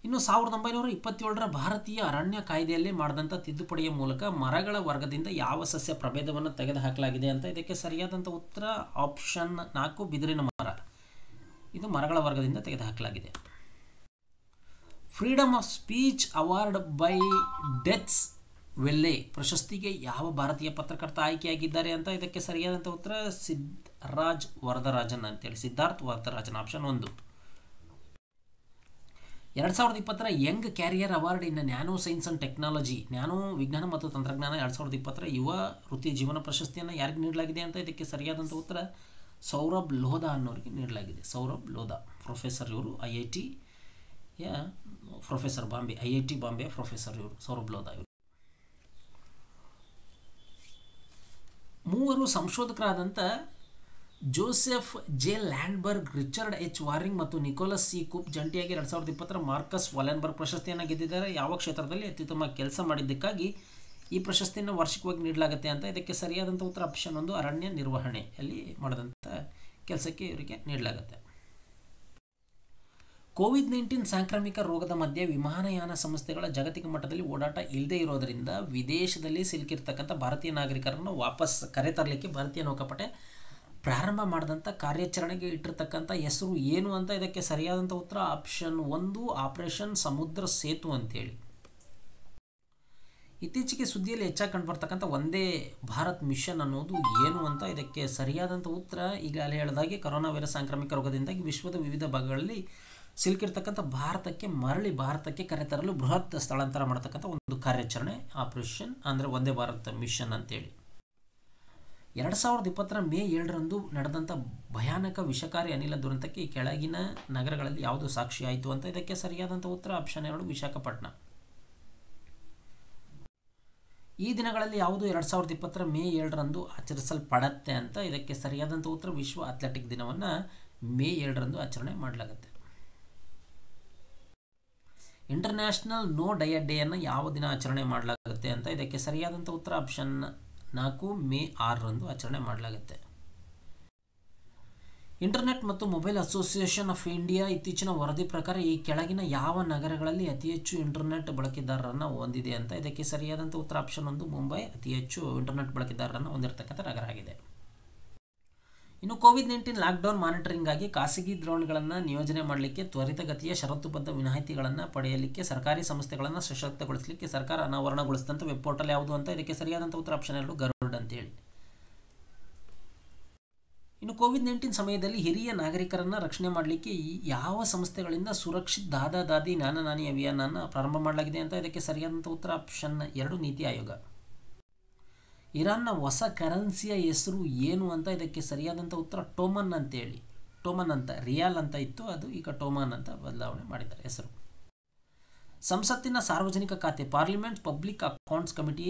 ಇನ್ನು 1927ರ ಭಾರತೀಯ ಅರಣ್ಯ ಕಾಯ್ದೆಯಲ್ಲಿ ಮಾಡಿದಂಥ ತಿದ್ದುಪಡಿಯ ಮೂಲಕ ಮರಗಳ ವರ್ಗದಿಂದ ಯಾವ ಸಸ್ಯ ಪ್ರಭೇದವನ್ನು ತೆಗೆದುಹಾಕಲಾಗಿದೆ ಅಂತ ಇದಕ್ಕೆ ಸರಿಯಾದಂಥ ಉತ್ತರ ಆಪ್ಷನ್ 4 ಬಿದಿರಿನ ಮರ. ಇದು ಮರಗಳ ವರ್ಗದಿಂದ ತೆಗೆದುಹಾಕಲಾಗಿದೆ. Freedom of Speech Award by Deutsche Welle ಪ್ರಶಸ್ತಿಗೆ ಯಾವ ಭಾರತೀಯ ಪತ್ರಕರ್ತ ಆಯ್ಕೆಯಾಗಿದ್ದಾರೆ ಅಂತ ಇದಕ್ಕೆ ಸರಿಯಾದಂಥ ಉತ್ತರ ಸಿದ್ಧಾರ್ಥ್ ವರದರಾಜನ್ ಅಂತೇಳಿ. ಸಿದ್ಧಾರ್ಥ್ ವರದರಾಜನ್ ಆಪ್ಷನ್ 1. 2020ರ young career award in nano science and technology nano ವಿಜ್ಞಾನ ಮತ್ತು ತಂತ್ರಜ್ಞಾನ 2020ರ ಯುವ ವೃತ್ತಿ ಜೀವನ ಪ್ರಶಸ್ತಿಯನ್ನು ಯಾರಿಗೆ ನೀಡಲಾಗಿದೆ ಅಂತ ಇದಕ್ಕೆ ಸರಿಯಾದಂಥ ಉತ್ತರ ಸೌರಭ್ ಲೋಧಾ ಅನ್ನೋರಿಗೆ ನೀಡಲಾಗಿದೆ. ಸೌರಭ್ ಲೋಧಾ ಪ್ರೊಫೆಸರ್, ಇವರು IIT professor Bombay, IIT Bombay professor ಇವರು ಸೌರಭ್ ಲೋಧಾ ಇವರು. 3 ಸಂಶೋಧಕರಾದಂಥ Joseph J Landberg, Richard H Waring ಮತ್ತು ನಿಕೋಲಸ್ ಸಿ ಕೂಪ್ ಜಂಟಿಯಾಗಿ 2020ರ ಮಾರ್ಕಸ್ ವಾಲೆನ್ಬರ್ಗ್ ಪ್ರಶಸ್ತಿಯನ್ನು ಗೆದ್ದಿದ್ದಾರೆ. ಯಾವ ಕ್ಷೇತ್ರದಲ್ಲಿ ಅತ್ಯುತ್ತಮ ಕೆಲಸ ಮಾಡಿದ್ದಕ್ಕಾಗಿ ಈ ಪ್ರಶಸ್ತಿಯನ್ನು ವಾರ್ಷಿಕವಾಗಿ ನೀಡಲಾಗುತ್ತೆ ಅಂತ ಇದಕ್ಕೆ ಸರಿಯಾದಂಥ ಉತ್ತರ ಆಪ್ಷನ್ 1 ಅರಣ್ಯ ನಿರ್ವಹಣೆಯಲ್ಲಿ ಮಾಡಿದಂಥ ಕೆಲಸಕ್ಕೆ ಇವರಿಗೆ ನೀಡಲಾಗುತ್ತೆ. ಕೋವಿಡ್-19 ಸಾಂಕ್ರಾಮಿಕ ರೋಗದ ಮಧ್ಯೆ ವಿಮಾನಯಾನ ಸಂಸ್ಥೆಗಳ ಜಾಗತಿಕ ಮಟ್ಟದಲ್ಲಿ ಓಡಾಟ ಇಲ್ಲದೆ ಇರೋದರಿಂದ ವಿದೇಶದಲ್ಲಿ ಸಿಲುಕಿರ್ತಕ್ಕಂಥ ಭಾರತೀಯ ನಾಗರಿಕರನ್ನು ವಾಪಸ್ ಕರೆತರಲಿಕ್ಕೆ ಭಾರತೀಯ ನೌಕಾಪಡೆ ಪ್ರಾರಂಭ ಮಾಡಿದಂಥ ಕಾರ್ಯಾಚರಣೆಗೆ ಇಟ್ಟಿರ್ತಕ್ಕಂಥ ಹೆಸರು ಏನು ಅಂತ ಇದಕ್ಕೆ ಸರಿಯಾದಂಥ ಉತ್ತರ ಆಪ್ಷನ್ 1 ಆಪರೇಷನ್ ಸಮುದ್ರ ಸೇತು ಅಂತೇಳಿ. ಇತ್ತೀಚೆಗೆ ಸುದ್ದಿಯಲ್ಲಿ ಹೆಚ್ಚಾಗಿ ಕಂಡುಬರ್ತಕ್ಕಂಥ ವಂದೇ ಭಾರತ್ ಮಿಷನ್ ಅನ್ನೋದು ಏನು ಅಂತ ಇದಕ್ಕೆ ಸರಿಯಾದಂಥ ಉತ್ತರ ಈಗಾಗಲೇ ಹೇಳಿದಾಗೆ ಕೊರೋನಾ ವೈರಸ್ ಸಾಂಕ್ರಾಮಿಕ ರೋಗದಿಂದಾಗಿ ವಿಶ್ವದ ವಿವಿಧ ಭಾಗಗಳಲ್ಲಿ ಸಿಲುಕಿರ್ತಕ್ಕಂಥ ಭಾರತಕ್ಕೆ ಕರೆತರಲು ಬೃಹತ್ ಸ್ಥಳಾಂತರ ಮಾಡತಕ್ಕಂಥ ಒಂದು ಕಾರ್ಯಾಚರಣೆ ಆಪರೇಷನ್ ಅಂದರೆ ವಂದೇ ಭಾರತ್ ಮಿಷನ್ ಅಂತೇಳಿ. 2020 ಮೇ 7ರಂದು ನಡೆದಂಥ ಭಯಾನಕ ವಿಷಕಾರಿ ಅನಿಲ ದುರಂತಕ್ಕೆ ಈ ಕೆಳಗಿನ ನಗರಗಳಲ್ಲಿ ಯಾವುದು ಸಾಕ್ಷಿಯಾಯಿತು ಅಂತ ಇದಕ್ಕೆ ಸರಿಯಾದಂಥ ಉತ್ತರ ಆಪ್ಷನ್ 2 ವಿಶಾಖಪಟ್ಟಣ. ಈ ದಿನಗಳಲ್ಲಿ ಯಾವುದು 2020 ಮೇ 7ರಂದು ಆಚರಿಸಲ್ಪಡತ್ತೆ ಅಂತ ಇದಕ್ಕೆ ಸರಿಯಾದಂಥ ಉತ್ತರ ವಿಶ್ವ ಅಥ್ಲೆಟಿಕ್ ದಿನವನ್ನು ಮೇ 7ರಂದು ಆಚರಣೆ ಮಾಡಲಾಗುತ್ತೆ. ಇಂಟರ್ನ್ಯಾಷನಲ್ ನೋ ಡಯಟ್ ಡೇಯನ್ನು ಯಾವ ದಿನ ಆಚರಣೆ ಮಾಡಲಾಗುತ್ತೆ ಅಂತ ಇದಕ್ಕೆ ಸರಿಯಾದಂಥ ಉತ್ತರ ಆಪ್ಷನ್ 4 ಮೇ 6ರಂದು ಆಚರಣೆ ಮಾಡಲಾಗುತ್ತೆ. ಇಂಟರ್ನೆಟ್ ಮತ್ತು ಮೊಬೈಲ್ ಅಸೋಸಿಯೇಷನ್ ಆಫ್ ಇಂಡಿಯಾ ಇತ್ತೀಚಿನ ವರದಿ ಪ್ರಕಾರ ಈ ಕೆಳಗಿನ ಯಾವ ನಗರಗಳಲ್ಲಿ ಅತಿ ಹೆಚ್ಚು ಇಂಟರ್ನೆಟ್ ಬಳಕೆದಾರರನ್ನು ಹೊಂದಿದೆ ಅಂತ ಇದಕ್ಕೆ ಸರಿಯಾದಂಥ ಉತ್ತರ ಆಪ್ಷನ್ 1 ಮುಂಬೈ ಅತಿ ಹೆಚ್ಚು ಇಂಟರ್ನೆಟ್ ಬಳಕೆದಾರರನ್ನು ಹೊಂದಿರತಕ್ಕಂಥ ನಗರ ಆಗಿದೆ. ಇನ್ನು ಕೋವಿಡ್-19 ಲಾಕ್ಡೌನ್ ಮಾನಿಟರಿಂಗಾಗಿ ಖಾಸಗಿ ಡ್ರೋನ್ಗಳನ್ನು ನಿಯೋಜನೆ ಮಾಡಲಿಕ್ಕೆ ತ್ವರಿತಗತಿಯ ಷರತ್ತುಬದ್ಧ ವಿನಾಯಿತಿಗಳನ್ನು ಪಡೆಯಲಿಕ್ಕೆ ಸರ್ಕಾರಿ ಸಂಸ್ಥೆಗಳನ್ನು ಸಶಕ್ತಗೊಳಿಸಲಿಕ್ಕೆ ಸರ್ಕಾರ ಅನಾವರಣಗೊಳಿಸಿದಂಥ ವೆಬ್ ಪೋರ್ಟಲ್ ಯಾವುದು ಅಂತ ಇದಕ್ಕೆ ಸರಿಯಾದಂಥ ಉತ್ತರ ಆಪ್ಷನ್ 2 ಗರುಡ್ ಅಂತೇಳಿ. ಇನ್ನು ಕೋವಿಡ್-19 ಸಮಯದಲ್ಲಿ ಹಿರಿಯ ನಾಗರಿಕರನ್ನು ರಕ್ಷಣೆ ಮಾಡಲಿಕ್ಕೆ ಯಾವ ಸಂಸ್ಥೆಗಳಿಂದ ಸುರಕ್ಷಿತ್ ದಾದಾ ದಾದಿ ನಾನಾ ನಾನಿ ಅಭಿಯಾನವನ್ನು ಪ್ರಾರಂಭ ಮಾಡಲಾಗಿದೆ ಅಂತ ಇದಕ್ಕೆ ಸರಿಯಾದಂಥ ಉತ್ತರ ಆಪ್ಷನ್ 2 ನೀತಿ ಆಯೋಗ. ಇರಾನ್ನ ಹೊಸ ಕರೆನ್ಸಿಯ ಹೆಸರು ಏನು ಅಂತ ಇದಕ್ಕೆ ಸರಿಯಾದಂಥ ಉತ್ತರ ಟೋಮನ್ ಅಂತೇಳಿ. ಟೋಮನ್ ಅಂತ ರಿಯಾಲ್ ಅಂತ ಇತ್ತು, ಅದು ಈಗ ಟೋಮನ್ ಅಂತ ಬದಲಾವಣೆ ಮಾಡಿದ್ದಾರೆ ಹೆಸರು. ಸಂಸತ್ತಿನ ಸಾರ್ವಜನಿಕ ಖಾತೆ ಪಾರ್ಲಿಮೆಂಟ್ ಪಬ್ಲಿಕ್ ಅಕೌಂಟ್ಸ್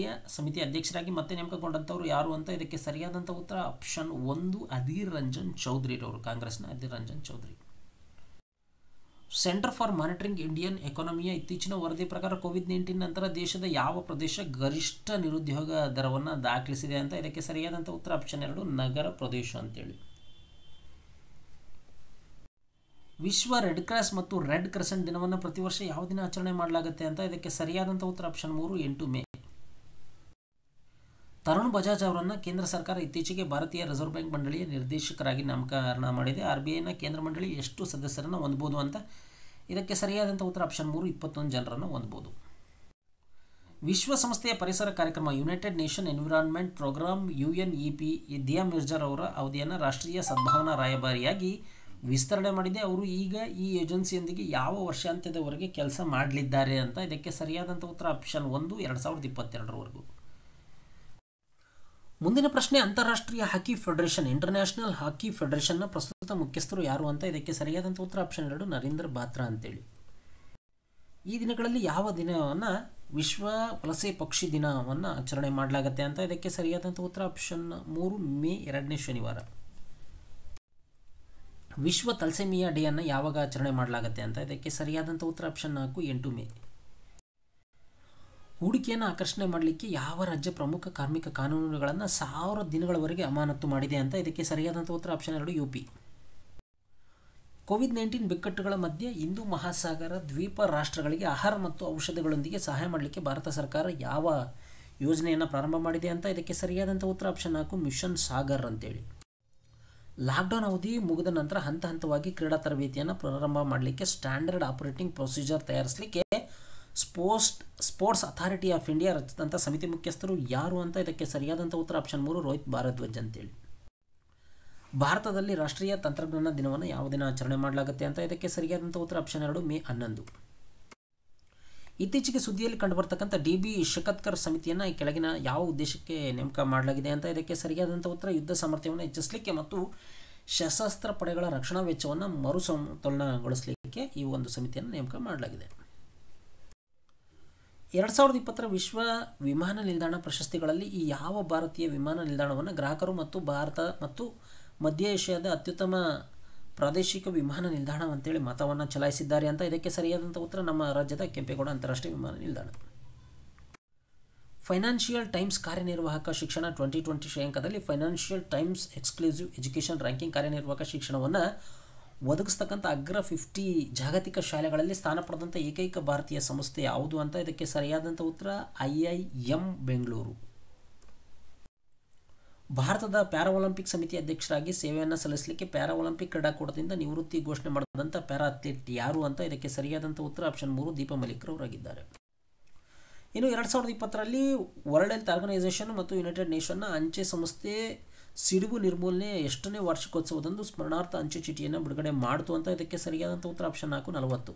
ಸಮಿತಿ ಅಧ್ಯಕ್ಷರಾಗಿ ಮತ್ತೆ ನೇಮಕಗೊಂಡಂಥವ್ರು ಯಾರು ಅಂತ ಇದಕ್ಕೆ ಸರಿಯಾದಂಥ ಉತ್ತರ ಆಪ್ಷನ್ 1 ಅಧೀರ್ ರಂಜನ್ ಚೌಧರಿ ಅವರು, ಕಾಂಗ್ರೆಸ್ನ Adhir Ranjan Chowdhury. Centre for Monitoring Indian ಎಕಾನಮಿಯ ಇತ್ತೀಚಿನ ವರದಿ ಪ್ರಕಾರ ಕೋವಿಡ್-19 ನಂತರ ದೇಶದ ಯಾವ ಪ್ರದೇಶ ಗರಿಷ್ಠ ನಿರುದ್ಯೋಗ ದರವನ್ನು ದಾಖಲಿಸಿದೆ ಅಂತ ಇದಕ್ಕೆ ಸರಿಯಾದಂಥ ಉತ್ತರ ಆಪ್ಷನ್ 2 ನಗರ ಪ್ರದೇಶ ಅಂತೇಳಿ. ವಿಶ್ವ ರೆಡ್ ಕ್ರಾಸ್ ಮತ್ತು ರೆಡ್ ಕ್ರೆಸೆಂಟ್ ದಿನವನ್ನು ಪ್ರತಿ ವರ್ಷ ಯಾವ ದಿನ ಆಚರಣೆ ಮಾಡಲಾಗುತ್ತೆ ಅಂತ ಇದಕ್ಕೆ ಸರಿಯಾದಂಥ ಉತ್ತರ ಆಪ್ಷನ್ 3 8 ಮೇ. ತರುಣ್ ಬಜಾಜ್ ಅವರನ್ನು ಕೇಂದ್ರ ಸರ್ಕಾರ ಇತ್ತೀಚೆಗೆ ಭಾರತೀಯ ರಿಸರ್ವ್ ಬ್ಯಾಂಕ್ ಮಂಡಳಿಯ ನಿರ್ದೇಶಕರಾಗಿ ನಾಮಕರಣ ಮಾಡಿದೆ. RBIನ ಕೇಂದ್ರ ಮಂಡಳಿ ಎಷ್ಟು ಸದಸ್ಯರನ್ನು ಹೊಂದಬಹುದು ಅಂತ ಇದಕ್ಕೆ ಸರಿಯಾದಂಥ ಉತ್ತರ ಆಪ್ಷನ್ 3 21 ಜನರನ್ನು ಹೊಂದಬಹುದು. ವಿಶ್ವಸಂಸ್ಥೆಯ ಪರಿಸರ ಕಾರ್ಯಕ್ರಮ United Nation Environment Programme UNEP Dia Mirza ಅವರ ಅವಧಿಯನ್ನು ರಾಷ್ಟ್ರೀಯ ಸದ್ಭಾವನಾ ರಾಯಭಾರಿಯಾಗಿ ವಿಸ್ತರಣೆ ಮಾಡಿದೆ. ಅವರು ಈಗ ಈ ಏಜೆನ್ಸಿಯೊಂದಿಗೆ ಯಾವ ವರ್ಷಾಂತ್ಯದವರೆಗೆ ಕೆಲಸ ಮಾಡಲಿದ್ದಾರೆ ಅಂತ ಇದಕ್ಕೆ ಸರಿಯಾದಂಥ ಉತ್ತರ ಆಪ್ಷನ್ 1 2022ರವರೆಗೂ. ಮುಂದಿನ ಪ್ರಶ್ನೆ, ಅಂತಾರಾಷ್ಟ್ರೀಯ ಹಾಕಿ ಫೆಡರೇಷನ್ ಇಂಟರ್ನ್ಯಾಷನಲ್ ಹಾಕಿ ಫೆಡರೇಷನ್ನ ಪ್ರಸ್ತುತ ಮುಖ್ಯಸ್ಥರು ಯಾರು ಅಂತ ಇದಕ್ಕೆ ಸರಿಯಾದಂಥ ಉತ್ತರ ಆಪ್ಷನ್ 2 ನರೇಂದ್ರ ಬಾತ್ರಾ ಅಂತೇಳಿ. ಈ ದಿನಗಳಲ್ಲಿ ಯಾವ ದಿನವನ್ನು ವಿಶ್ವ ವಲಸೆ ಪಕ್ಷಿ ದಿನವನ್ನು ಆಚರಣೆ ಮಾಡಲಾಗುತ್ತೆ ಅಂತ ಇದಕ್ಕೆ ಸರಿಯಾದಂಥ ಉತ್ತರ ಆಪ್ಷನ್ 3 ಮೇ 2ನೇ ಶನಿವಾರ. ವಿಶ್ವ ತಲ್ಸೆಮಿಯಾ ಡೇಯನ್ನು ಯಾವಾಗ ಆಚರಣೆ ಮಾಡಲಾಗುತ್ತೆ ಅಂತ ಇದಕ್ಕೆ ಸರಿಯಾದಂಥ ಉತ್ತರ ಆಪ್ಷನ್ 4 8 ಮೇ. ಹೂಡಿಕೆಯನ್ನು ಆಕರ್ಷಣೆ ಮಾಡಲಿಕ್ಕೆ ಯಾವ ರಾಜ್ಯ ಪ್ರಮುಖ ಕಾರ್ಮಿಕ ಕಾನೂನುಗಳನ್ನು 1000 ದಿನಗಳವರೆಗೆ ಅಮಾನತು ಮಾಡಿದೆ ಅಂತ ಇದಕ್ಕೆ ಸರಿಯಾದಂಥ ಉತ್ತರ ಆಪ್ಷನ್ 2 UP. ಕೋವಿಡ್-19 ಬಿಕ್ಕಟ್ಟುಗಳ ಮಧ್ಯೆ ಹಿಂದೂ ಮಹಾಸಾಗರ ದ್ವೀಪ ರಾಷ್ಟ್ರಗಳಿಗೆ ಆಹಾರ ಮತ್ತು ಔಷಧಗಳೊಂದಿಗೆ ಸಹಾಯ ಮಾಡಲಿಕ್ಕೆ ಭಾರತ ಸರ್ಕಾರ ಯಾವ ಯೋಜನೆಯನ್ನು ಪ್ರಾರಂಭ ಮಾಡಿದೆ ಅಂತ ಇದಕ್ಕೆ ಸರಿಯಾದಂಥ ಉತ್ತರ ಆಪ್ಷನ್ 4 ಮಿಷನ್ ಸಾಗರ್ ಅಂತೇಳಿ. ಲಾಕ್ಡೌನ್ ಅವಧಿ ಮುಗಿದ ನಂತರ ಹಂತ ಹಂತವಾಗಿ ಕ್ರೀಡಾ ತರಬೇತಿಯನ್ನು ಪ್ರಾರಂಭ ಮಾಡಲಿಕ್ಕೆ ಸ್ಟ್ಯಾಂಡರ್ಡ್ ಆಪರೇಟಿಂಗ್ ಪ್ರೊಸೀಜರ್ ತಯಾರಿಸಲಿಕ್ಕೆ ಸ್ಪೋರ್ಟ್ಸ್ ಅಥಾರಿಟಿ ಆಫ್ ಇಂಡಿಯಾ ರಚಿಸಿದಂಥ ಸಮಿತಿ ಮುಖ್ಯಸ್ಥರು ಯಾರು ಅಂತ ಇದಕ್ಕೆ ಸರಿಯಾದಂಥ ಉತ್ತರ ಆಪ್ಷನ್ 3 ರೋಹಿತ್ ಭಾರದ್ವಾಜ್ ಅಂತೇಳಿ. ಭಾರತದಲ್ಲಿ ರಾಷ್ಟ್ರೀಯ ತಂತ್ರಜ್ಞಾನ ದಿನವನ್ನು ಯಾವ ದಿನ ಆಚರಣೆ ಮಾಡಲಾಗುತ್ತೆ ಅಂತ ಇದಕ್ಕೆ ಸರಿಯಾದಂಥ ಉತ್ತರ ಆಪ್ಷನ್ 2 ಮೇ 11. ಇತ್ತೀಚೆಗೆ ಸುದ್ದಿಯಲ್ಲಿ ಕಂಡುಬರ್ತಕ್ಕಂಥ DB ಶಕತ್ಕರ್ ಸಮಿತಿಯನ್ನು ಈ ಕೆಳಗಿನ ಯಾವ ಉದ್ದೇಶಕ್ಕೆ ನೇಮಕ ಮಾಡಲಾಗಿದೆ ಅಂತ ಇದಕ್ಕೆ ಸರಿಯಾದಂಥ ಉತ್ತರ ಯುದ್ಧ ಸಾಮರ್ಥ್ಯವನ್ನು ಹೆಚ್ಚಿಸಲಿಕ್ಕೆ ಮತ್ತು ಸಶಸ್ತ್ರ ಪಡೆಗಳ ರಕ್ಷಣಾ ವೆಚ್ಚವನ್ನು ಮರುಸಮತೋಲನಗೊಳಿಸಲಿಕ್ಕೆ ಈ ಒಂದು ಸಮಿತಿಯನ್ನು ನೇಮಕ ಮಾಡಲಾಗಿದೆ. 2020 ವಿಶ್ವ ವಿಮಾನ ನಿಲ್ದಾಣ ಪ್ರಶಸ್ತಿಗಳಲ್ಲಿ ಈ ಯಾವ ಭಾರತೀಯ ವಿಮಾನ ನಿಲ್ದಾಣವನ್ನು ಗ್ರಾಹಕರು ಮತ್ತು ಭಾರತ ಮತ್ತು ಮಧ್ಯ ಏಷ್ಯಾದ ಅತ್ಯುತ್ತಮ ಪ್ರಾದೇಶಿಕ ವಿಮಾನ ನಿಲ್ದಾಣ ಅಂತೇಳಿ ಮತವನ್ನು ಚಲಾಯಿಸಿದ್ದಾರೆ ಅಂತ ಇದಕ್ಕೆ ಸರಿಯಾದಂಥ ಉತ್ತರ ನಮ್ಮ ರಾಜ್ಯದ ಕೆಂಪೇಗೌಡ ಅಂತಾರಾಷ್ಟ್ರೀಯ ವಿಮಾನ ನಿಲ್ದಾಣ. ಫೈನಾನ್ಷಿಯಲ್ ಟೈಮ್ಸ್ ಕಾರ್ಯನಿರ್ವಾಹಕ ಶಿಕ್ಷಣ 2020 ಶ್ರೇಯಾಂಕದಲ್ಲಿ Financial Times exclusive education ranking ಕಾರ್ಯನಿರ್ವಾಹಕ ಶಿಕ್ಷಣವನ್ನು ಒದಗಿಸ್ತಕ್ಕಂಥ ಅಗ್ರ 50 ಜಾಗತಿಕ ಶಾಲೆಗಳಲ್ಲಿ ಸ್ಥಾನ ಪಡೆದಂಥ ಏಕೈಕ ಭಾರತೀಯ ಸಂಸ್ಥೆ ಯಾವುದು ಅಂತ ಇದಕ್ಕೆ ಸರಿಯಾದಂಥ ಉತ್ತರ IIM ಬೆಂಗಳೂರು. ಭಾರತದ ಪ್ಯಾರಾಒಲಿಂಪಿಕ್ ಸಮಿತಿ ಅಧ್ಯಕ್ಷರಾಗಿ ಸೇವೆಯನ್ನು ಸಲ್ಲಿಸಲಿಕ್ಕೆ ಪ್ಯಾರಾಒಲಿಂಪಿಕ್ ಕ್ರೀಡಾಕೂಟದಿಂದ ನಿವೃತ್ತಿ ಘೋಷಣೆ ಮಾಡಿದಂಥ ಪ್ಯಾರಾ ಅಥ್ಲೀಟ್ ಯಾರು ಅಂತ ಇದಕ್ಕೆ ಸರಿಯಾದಂಥ ಉತ್ತರ ಆಪ್ಷನ್ 3 ದೀಪಾ ಮಲಿಕ್ರವರಾಗಿದ್ದಾರೆ. ಇನ್ನು 2020ರಲ್ಲಿ ವರ್ಲ್ಡ್ ಹೆಲ್ತ್ ಆರ್ಗನೈಸೇಷನ್ ಮತ್ತು ಯುನೈಟೆಡ್ ನೇಷನ್ನ ಅಂಚೆ ಸಂಸ್ಥೆ ಸಿಡುಬು ನಿರ್ಮೂಲನೆ ಎಷ್ಟನೇ ವಾರ್ಷಿಕೋತ್ಸವದಂದು ಸ್ಮರಣಾರ್ಥ ಅಂಚೆ ಚೀಟಿಯನ್ನು ಬಿಡುಗಡೆ ಮಾಡಿತು ಅಂತ ಇದಕ್ಕೆ ಸರಿಯಾದಂಥ ಉತ್ತರ ಆಪ್ಷನ್ 4 40.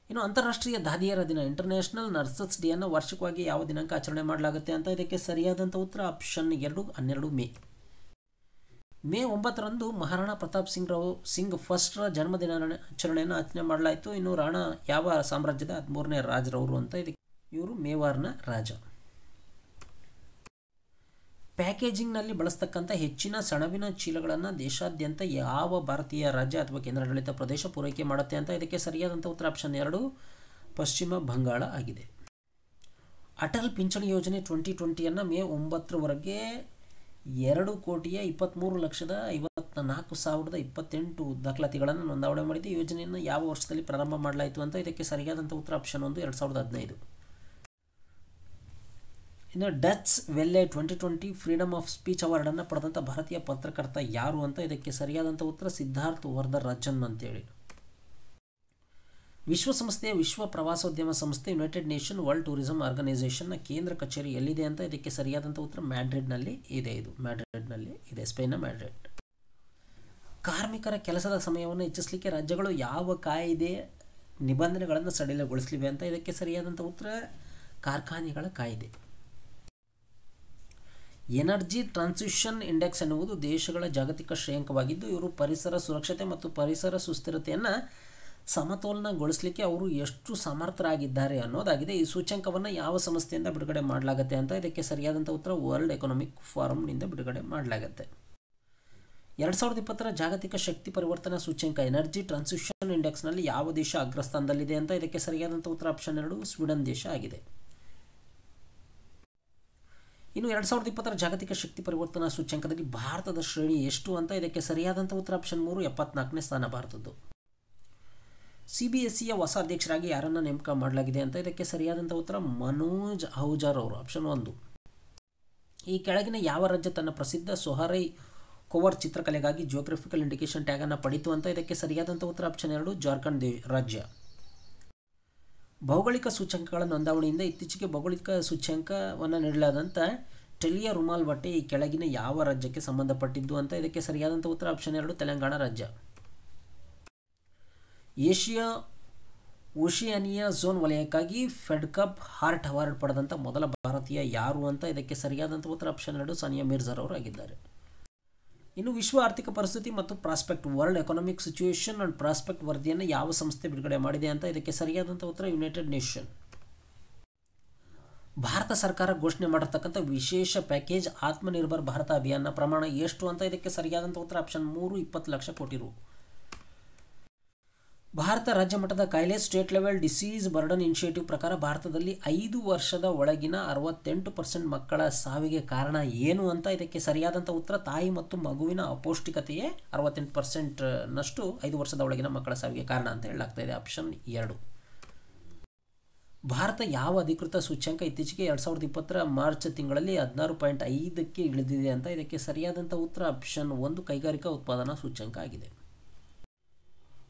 ಇನ್ನು ಅಂತಾರಾಷ್ಟ್ರೀಯ ದಾದಿಯರ ದಿನ ಇಂಟರ್ನ್ಯಾಷನಲ್ ನರ್ಸಸ್ ಡೇಯನ್ನು ವಾರ್ಷಿಕವಾಗಿ ಯಾವ ದಿನಾಂಕ ಆಚರಣೆ ಮಾಡಲಾಗುತ್ತೆ ಅಂತ ಇದಕ್ಕೆ ಸರಿಯಾದಂಥ ಉತ್ತರ ಆಪ್ಷನ್ 2 12 ಮೇ 9ರಂದು ಮಹಾರಾಣಾ ಪ್ರತಾಪ್ ಸಿಂಗ್ ಫಸ್ಟ್ರ ಜನ್ಮದಿನಾಚರಣೆಯನ್ನು ಆಚರಣೆ ಮಾಡಲಾಯಿತು. ಇನ್ನು ರಾಣಾ ಯಾವ ಸಾಮ್ರಾಜ್ಯದ 13ನೇ ರಾಜರವರು ಅಂತ ಇದಕ್ಕೆ ಇವರು ಮೇವಾರ್ನ ರಾಜ. ಪ್ಯಾಕೇಜಿಂಗ್ನಲ್ಲಿ ಬಳಸ್ತಕ್ಕಂಥ ಹೆಚ್ಚಿನ ಸೆಣಬಿನ ಚೀಲಗಳನ್ನು ದೇಶಾದ್ಯಂತ ಯಾವ ಭಾರತೀಯ ರಾಜ್ಯ ಅಥವಾ ಕೇಂದ್ರಾಡಳಿತ ಪ್ರದೇಶ ಪೂರೈಕೆ ಮಾಡುತ್ತೆ ಅಂತ ಇದಕ್ಕೆ ಸರಿಯಾದಂಥ ಉತ್ತರ ಆಪ್ಷನ್ 2 ಪಶ್ಚಿಮ ಬಂಗಾಳ ಆಗಿದೆ. ಅಟಲ್ ಪಿಂಚಣಿ ಯೋಜನೆ 2020ಯನ್ನು ಮೇ 9ರವರೆಗೆ 2,23,54,028 ದಾಖಲಾತಿಗಳನ್ನು ನೋಂದಾವಣೆ ಮಾಡಿದ್ದು. ಯೋಜನೆಯನ್ನು ಯಾವ ವರ್ಷದಲ್ಲಿ ಪ್ರಾರಂಭ ಮಾಡಲಾಯಿತು ಅಂತ ಇದಕ್ಕೆ ಸರಿಯಾದಂಥ ಉತ್ತರ ಆಪ್ಷನ್ 1 2015. ಇನ್ನು ಡಚ್ ವೆಲ್ಲೆ 2020 ಫ್ರೀಡಮ್ ಆಫ್ ಸ್ಪೀಚ್ ಅವಾರ್ಡನ್ನು ಪಡೆದಂಥ ಭಾರತೀಯ ಪತ್ರಕರ್ತ ಯಾರು ಅಂತ ಇದಕ್ಕೆ ಸರಿಯಾದಂಥ ಉತ್ತರ ಸಿದ್ಧಾರ್ಥ್ ವರ್ಧರಾಜನ್ ಅಂತೇಳಿ. ವಿಶ್ವಸಂಸ್ಥೆಯ ವಿಶ್ವ ಪ್ರವಾಸೋದ್ಯಮ ಸಂಸ್ಥೆ ಯುನೈಟೆಡ್ ನೇಷನ್ ವರ್ಲ್ಡ್ ಟೂರಿಸಂ ಆರ್ಗನೈಸೇಷನ್ನ ಕೇಂದ್ರ ಕಚೇರಿ ಎಲ್ಲಿದೆ ಅಂತ ಇದಕ್ಕೆ ಸರಿಯಾದಂಥ ಉತ್ತರ ಮ್ಯಾಡ್ರಿಡ್ನಲ್ಲಿ ಇದೆ. ಸ್ಪೇನ್ನ ಮ್ಯಾಡ್ರಿಡ್. ಕಾರ್ಮಿಕರ ಕೆಲಸದ ಸಮಯವನ್ನು ಹೆಚ್ಚಿಸಲಿಕ್ಕೆ ರಾಜ್ಯಗಳು ಯಾವ ಕಾಯ್ದೆ ನಿಬಂಧನೆಗಳನ್ನು ಸಡಿಲಗೊಳಿಸಲಿವೆ ಅಂತ ಇದಕ್ಕೆ ಸರಿಯಾದಂಥ ಉತ್ತರ ಕಾರ್ಖಾನೆಗಳ ಕಾಯ್ದೆ. ಎನರ್ಜಿ ಟ್ರಾನ್ಸಿಷನ್ ಇಂಡೆಕ್ಸ್ ಎನ್ನುವುದು ದೇಶಗಳ ಜಾಗತಿಕ ಶ್ರೇಯಾಂಕವಾಗಿದ್ದು, ಇವರು ಪರಿಸರ ಸುರಕ್ಷತೆ ಮತ್ತು ಪರಿಸರ ಸುಸ್ಥಿರತೆಯನ್ನು ಸಮತೋಲನಗೊಳಿಸಲಿಕ್ಕೆ ಅವರು ಎಷ್ಟು ಸಮರ್ಥರಾಗಿದ್ದಾರೆ ಅನ್ನೋದಾಗಿದೆ. ಈ ಸೂಚ್ಯಂಕವನ್ನು ಯಾವ ಸಂಸ್ಥೆಯಿಂದ ಬಿಡುಗಡೆ ಮಾಡಲಾಗುತ್ತೆ ಅಂತ ಇದಕ್ಕೆ ಸರಿಯಾದಂಥ ಉತ್ತರ ವರ್ಲ್ಡ್ ಎಕನಾಮಿಕ್ ಫೋರಮ್ನಿಂದ ಬಿಡುಗಡೆ ಮಾಡಲಾಗುತ್ತೆ. 2020ರ ಜಾಗತಿಕ ಶಕ್ತಿ ಪರಿವರ್ತನಾ ಸೂಚ್ಯಂಕ ಎನರ್ಜಿ ಟ್ರಾನ್ಸಿಷನ್ ಇಂಡೆಕ್ಸ್ನಲ್ಲಿ ಯಾವ ದೇಶ ಅಗ್ರಸ್ಥಾನದಲ್ಲಿದೆ ಅಂತ ಇದಕ್ಕೆ ಸರಿಯಾದಂಥ ಉತ್ತರ ಆಪ್ಷನ್ 2 ಸ್ವೀಡನ್ ದೇಶ ಆಗಿದೆ. ಇನ್ನು 2020ರ ಜಾಗತಿಕ ಶಕ್ತಿ ಪರಿವರ್ತನಾ ಸೂಚ್ಯಂಕದಲ್ಲಿ ಭಾರತದ ಶ್ರೇಣಿ ಎಷ್ಟು ಅಂತ ಇದಕ್ಕೆ ಸರಿಯಾದಂಥ ಉತ್ತರ ಆಪ್ಷನ್ 3 74ನೇ ಸ್ಥಾನ ಭಾರತದ್ದು. CBSEಯ ಹೊಸ ಅಧ್ಯಕ್ಷರಾಗಿ ಯಾರನ್ನು ನೇಮಕ ಮಾಡಲಾಗಿದೆ ಅಂತ ಇದಕ್ಕೆ ಸರಿಯಾದಂಥ ಉತ್ತರ ಮನೋಜ್ ಅಹುಜಾರ್ ಅವರು ಆಪ್ಷನ್ 1. ಈ ಕೆಳಗಿನ ಯಾವ ರಾಜ್ಯ ತನ್ನ ಪ್ರಸಿದ್ಧ ಸೊಹರೈ ಕೋವರ್ ಚಿತ್ರಕಲೆಗಾಗಿ ಜಿಯೋಗ್ರಫಿಕಲ್ ಇಂಡಿಕೇಶನ್ ಟ್ಯಾಗನ್ನು ಪಡಿತು ಅಂತ ಇದಕ್ಕೆ ಸರಿಯಾದಂಥ ಉತ್ತರ ಆಪ್ಷನ್ 2 ಜಾರ್ಖಂಡ್ ರಾಜ್ಯ. ಭೌಗೋಳಿಕ ಸೂಚ್ಯಂಕಗಳ ನೋಂದಾವಣಿಯಿಂದ ಇತ್ತೀಚೆಗೆ ಭೌಗೋಳಿಕ ಸೂಚ್ಯಂಕವನ್ನು ನೀಡಲಾದಂಥ ಟೆಲಿಯಾ ರುಮಾಲ್ ಬಟ್ಟೆ ಈ ಕೆಳಗಿನ ಯಾವ ರಾಜ್ಯಕ್ಕೆ ಸಂಬಂಧಪಟ್ಟಿದ್ದು ಅಂತ ಇದಕ್ಕೆ ಸರಿಯಾದಂಥ ಉತ್ತರ ಆಪ್ಷನ್ 2 ತೆಲಂಗಾಣ ರಾಜ್ಯ. ಓಷಿಯಾನಿಯಾ ಝೋನ್ ವಲಯಕ್ಕಾಗಿ ಫೆಡ್ ಕಪ್ ಹಾರ್ಟ್ ಅವಾರ್ಡ್ ಪಡೆದಂಥ ಮೊದಲ ಭಾರತೀಯ ಯಾರು ಅಂತ ಇದಕ್ಕೆ ಸರಿಯಾದಂಥ ಉತ್ತರ ಆಪ್ಷನ್ 2 ಸಾನಿಯಾ ಮಿರ್ಜಾರ್ ಅವರು ಆಗಿದ್ದಾರೆ. ಇನ್ನು ವಿಶ್ವ ಆರ್ಥಿಕ ಪರಿಸ್ಥಿತಿ ಮತ್ತು prospect world economic situation and prospect ವರದಿಯನ್ನು ಯಾವ ಸಂಸ್ಥೆ ಬಿಡುಗಡೆ ಮಾಡಿದೆ ಅಂತ ಇದಕ್ಕೆ ಸರಿಯಾದಂಥ ಉತ್ತರ ಯುನೈಟೆಡ್ ನೇಷನ್. ಭಾರತ ಸರ್ಕಾರ ಘೋಷಣೆ ಮಾಡಿರ್ತಕ್ಕಂಥ ವಿಶೇಷ ಪ್ಯಾಕೇಜ್ ಆತ್ಮನಿರ್ಭರ್ ಭಾರತ ಅಭಿಯಾನ ಪ್ರಮಾಣ ಎಷ್ಟು ಅಂತ ಇದಕ್ಕೆ ಸರಿಯಾದಂಥ ಉತ್ತರ ಆಪ್ಷನ್ 3 20 ಲಕ್ಷ ಕೋಟಿ ರು. ಭಾರತ ರಾಜ್ಯ ಮಟ್ಟದ ಕಾಯಿಲೆ state level disease burden initiative ಪ್ರಕಾರ ಭಾರತದಲ್ಲಿ 5 ವರ್ಷದ ಒಳಗಿನ 68% ಮಕ್ಕಳ ಸಾವಿಗೆ ಕಾರಣ ಏನು ಅಂತ ಇದಕ್ಕೆ ಸರಿಯಾದಂಥ ಉತ್ತರ ತಾಯಿ ಮತ್ತು ಮಗುವಿನ ಅಪೌಷ್ಟಿಕತೆಯೇ 68%ನಷ್ಟು 5 ವರ್ಷದ ಒಳಗಿನ ಮಕ್ಕಳ ಸಾವಿಗೆ ಕಾರಣ ಅಂತ ಹೇಳಲಾಗ್ತಾ ಇದೆ ಆಪ್ಷನ್ 2. ಭಾರತ ಯಾವ ಅಧಿಕೃತ ಸೂಚ್ಯಂಕ ಇತ್ತೀಚೆಗೆ 2020ರ ಮಾರ್ಚ್ ತಿಂಗಳಲ್ಲಿ 16.5ಕ್ಕೆ ಇಳಿದಿದೆ ಅಂತ ಇದಕ್ಕೆ ಸರಿಯಾದಂಥ ಉತ್ತರ ಆಪ್ಷನ್ 1 ಕೈಗಾರಿಕಾ ಉತ್ಪಾದನಾ ಸೂಚ್ಯಂಕ ಆಗಿದೆ.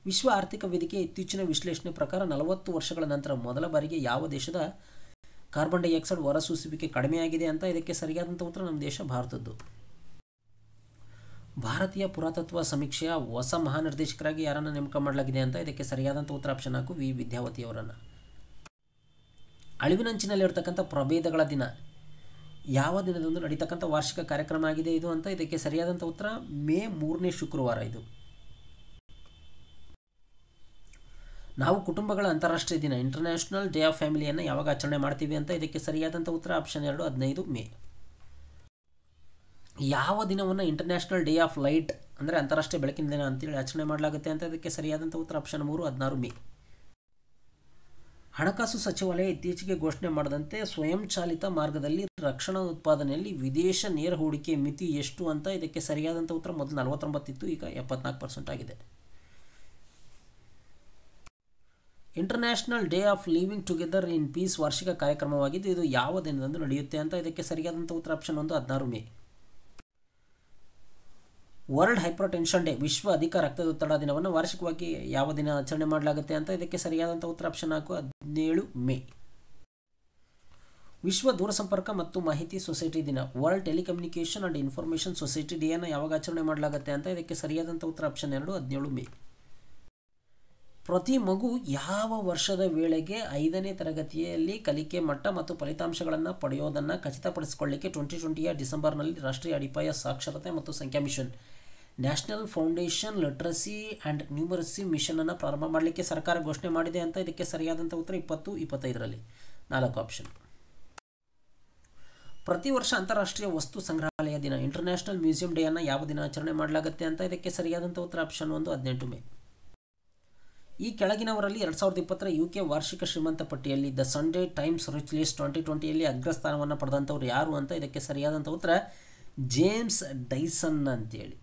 ವಿಶ್ವ ಆರ್ಥಿಕ ವೇದಿಕೆ ಇತ್ತೀಚಿನ ವಿಶ್ಲೇಷಣೆ ಪ್ರಕಾರ 40 ವರ್ಷಗಳ ನಂತರ ಮೊದಲ ಬಾರಿಗೆ ಯಾವ ದೇಶದ ಕಾರ್ಬನ್ ಡೈಆಕ್ಸೈಡ್ ಹೊರಸೂಸುವಿಕೆ ಕಡಿಮೆಯಾಗಿದೆ ಅಂತ ಇದಕ್ಕೆ ಸರಿಯಾದಂಥ ಉತ್ತರ ನಮ್ಮ ದೇಶ ಭಾರತದ್ದು. ಭಾರತೀಯ ಪುರಾತತ್ವ ಸಮೀಕ್ಷೆಯ ಹೊಸ ಮಹಾನಿರ್ದೇಶಕರಾಗಿ ಯಾರನ್ನು ನೇಮಕ ಮಾಡಲಾಗಿದೆ ಅಂತ ಇದಕ್ಕೆ ಸರಿಯಾದಂಥ ಉತ್ತರ ಆಪ್ಷನ್ 4 ವಿ ವಿದ್ಯಾವತಿ ಅವರನ್ನು. ಅಳಿವಿನಂಚಿನಲ್ಲಿರ್ತಕ್ಕಂಥ ಪ್ರಭೇದಗಳ ದಿನ ಯಾವ ದಿನದಂದು ನಡೀತಕ್ಕಂಥ ವಾರ್ಷಿಕ ಕಾರ್ಯಕ್ರಮ ಆಗಿದೆ ಇದು ಅಂತ ಇದಕ್ಕೆ ಸರಿಯಾದಂಥ ಉತ್ತರ ಮೇ 3ನೇ ಶುಕ್ರವಾರ ಇದು. ನಾವು ಕುಟುಂಬಗಳ ಅಂತಾರಾಷ್ಟ್ರೀಯ ದಿನ ಇಂಟರ್ನ್ಯಾಷನಲ್ ಡೇ ಆಫ್ ಫ್ಯಾಮಿಲಿಯನ್ನು ಯಾವಾಗ ಆಚರಣೆ ಮಾಡ್ತೀವಿ ಅಂತ ಇದಕ್ಕೆ ಸರಿಯಾದಂಥ ಉತ್ತರ ಆಪ್ಷನ್ 2 15 ಮೇ. ಯಾವ ದಿನವನ್ನು ಇಂಟರ್ನ್ಯಾಷನಲ್ ಡೇ ಆಫ್ ಲೈಟ್ ಅಂದರೆ ಅಂತಾರಾಷ್ಟ್ರೀಯ ಬೆಳಕಿನ ದಿನ ಅಂತೇಳಿ ಆಚರಣೆ ಮಾಡಲಾಗುತ್ತೆ ಅಂತ ಇದಕ್ಕೆ ಸರಿಯಾದಂಥ ಉತ್ತರ ಆಪ್ಷನ್ 3 16 ಮೇ. ಹಣಕಾಸು ಸಚಿವಾಲಯ ಇತ್ತೀಚೆಗೆ ಘೋಷಣೆ ಮಾಡಿದಂತೆ ಸ್ವಯಂಚಾಲಿತ ಮಾರ್ಗದಲ್ಲಿ ರಕ್ಷಣಾ ಉತ್ಪಾದನೆಯಲ್ಲಿ ವಿದೇಶ ನೇರ ಹೂಡಿಕೆ ಮಿತಿ ಎಷ್ಟು ಅಂತ ಇದಕ್ಕೆ ಸರಿಯಾದಂಥ ಉತ್ತರ ಮೊದಲು 49 ಇತ್ತು, ಈಗ 74% ಆಗಿದೆ. International day of living together in peace ವಾರ್ಷಿಕ ಕಾರ್ಯಕ್ರಮವಾಗಿದ್ದು ಇದು ಯಾವ ದಿನದಂದು ನಡೆಯುತ್ತೆ ಅಂತ ಇದಕ್ಕೆ ಸರಿಯಾದಂಥ ಉತ್ತರ option 1 16 May. World hypertension day ವಿಶ್ವ ಅಧಿಕ ರಕ್ತದೊತ್ತಡ ದಿನವನ್ನು ವಾರ್ಷಿಕವಾಗಿ ಯಾವ ದಿನ ಆಚರಣೆ ಮಾಡಲಾಗುತ್ತೆ ಅಂತ ಇದಕ್ಕೆ ಸರಿಯಾದಂಥ ಉತ್ತರ ಆಪ್ಷನ್ 4 17 ಮೇ. ವಿಶ್ವ ದೂರಸಂಪರ್ಕ ಮತ್ತು ಮಾಹಿತಿ ಸೊಸೈಟಿ ದಿನ World Telecommunication and Information Society ಡೇಯನ್ನು ಯಾವಾಗ ಆಚರಣೆ ಮಾಡಲಾಗುತ್ತೆ ಅಂತ ಇದಕ್ಕೆ ಸರಿಯಾದಂಥ ಉತ್ತರ ಆಪ್ಷನ್ 2 17 ಮೇ. ಪ್ರತಿ ಮಗು ಯಾವ ವರ್ಷದ ವೇಳೆಗೆ 5ನೇ ತರಗತಿಯಲ್ಲಿ ಕಲಿಕೆ ಮಟ್ಟ ಮತ್ತು ಫಲಿತಾಂಶಗಳನ್ನು ಪಡೆಯೋದನ್ನು ಖಚಿತಪಡಿಸಿಕೊಳ್ಳಿಕ್ಕೆ 2020ಯ ಡಿಸೆಂಬರ್ನಲ್ಲಿ ರಾಷ್ಟ್ರೀಯ ಅಡಿಪಾಯ ಸಾಕ್ಷರತೆ ಮತ್ತು ಸಂಖ್ಯಾ mission National Foundation Literacy and Numeracy ಮಿಷನನ್ನು ಪ್ರಾರಂಭ ಮಾಡಲಿಕ್ಕೆ ಸರ್ಕಾರ ಘೋಷಣೆ ಮಾಡಿದೆ ಅಂತ ಇದಕ್ಕೆ ಸರಿಯಾದಂಥ ಉತ್ತರ 2025ರಲ್ಲಿ 4 ಆಪ್ಷನ್. ಪ್ರತಿ ವರ್ಷ ಅಂತಾರಾಷ್ಟ್ರೀಯ ವಸ್ತು ಸಂಗ್ರಹಾಲಯ ದಿನ ಇಂಟರ್ನ್ಯಾಷನಲ್ ಮ್ಯೂಸಿಯಂ ಡೇಯನ್ನು ಯಾವ ದಿನ ಆಚರಣೆ ಮಾಡಲಾಗುತ್ತೆ ಅಂತ ಇದಕ್ಕೆ ಸರಿಯಾದಂಥ ಉತ್ತರ ಆಪ್ಷನ್ 1 18 ಮೇ. ಈ ಕೆಳಗಿನವರಲ್ಲಿ 2020ರ UK ವಾರ್ಷಿಕ ಶ್ರೀಮಂತ ಪಟ್ಟಿಯಲ್ಲಿ the Sunday Times Rich List 2020ಯಲ್ಲಿ ಅಗ್ರಸ್ಥಾನವನ್ನು ಪಡೆದಂಥವ್ರು ಯಾರು ಅಂತ ಇದಕ್ಕೆ ಸರಿಯಾದಂಥ ಉತ್ತರ ಜೇಮ್ಸ್ ಡೈಸನ್ ಅಂತೇಳಿ.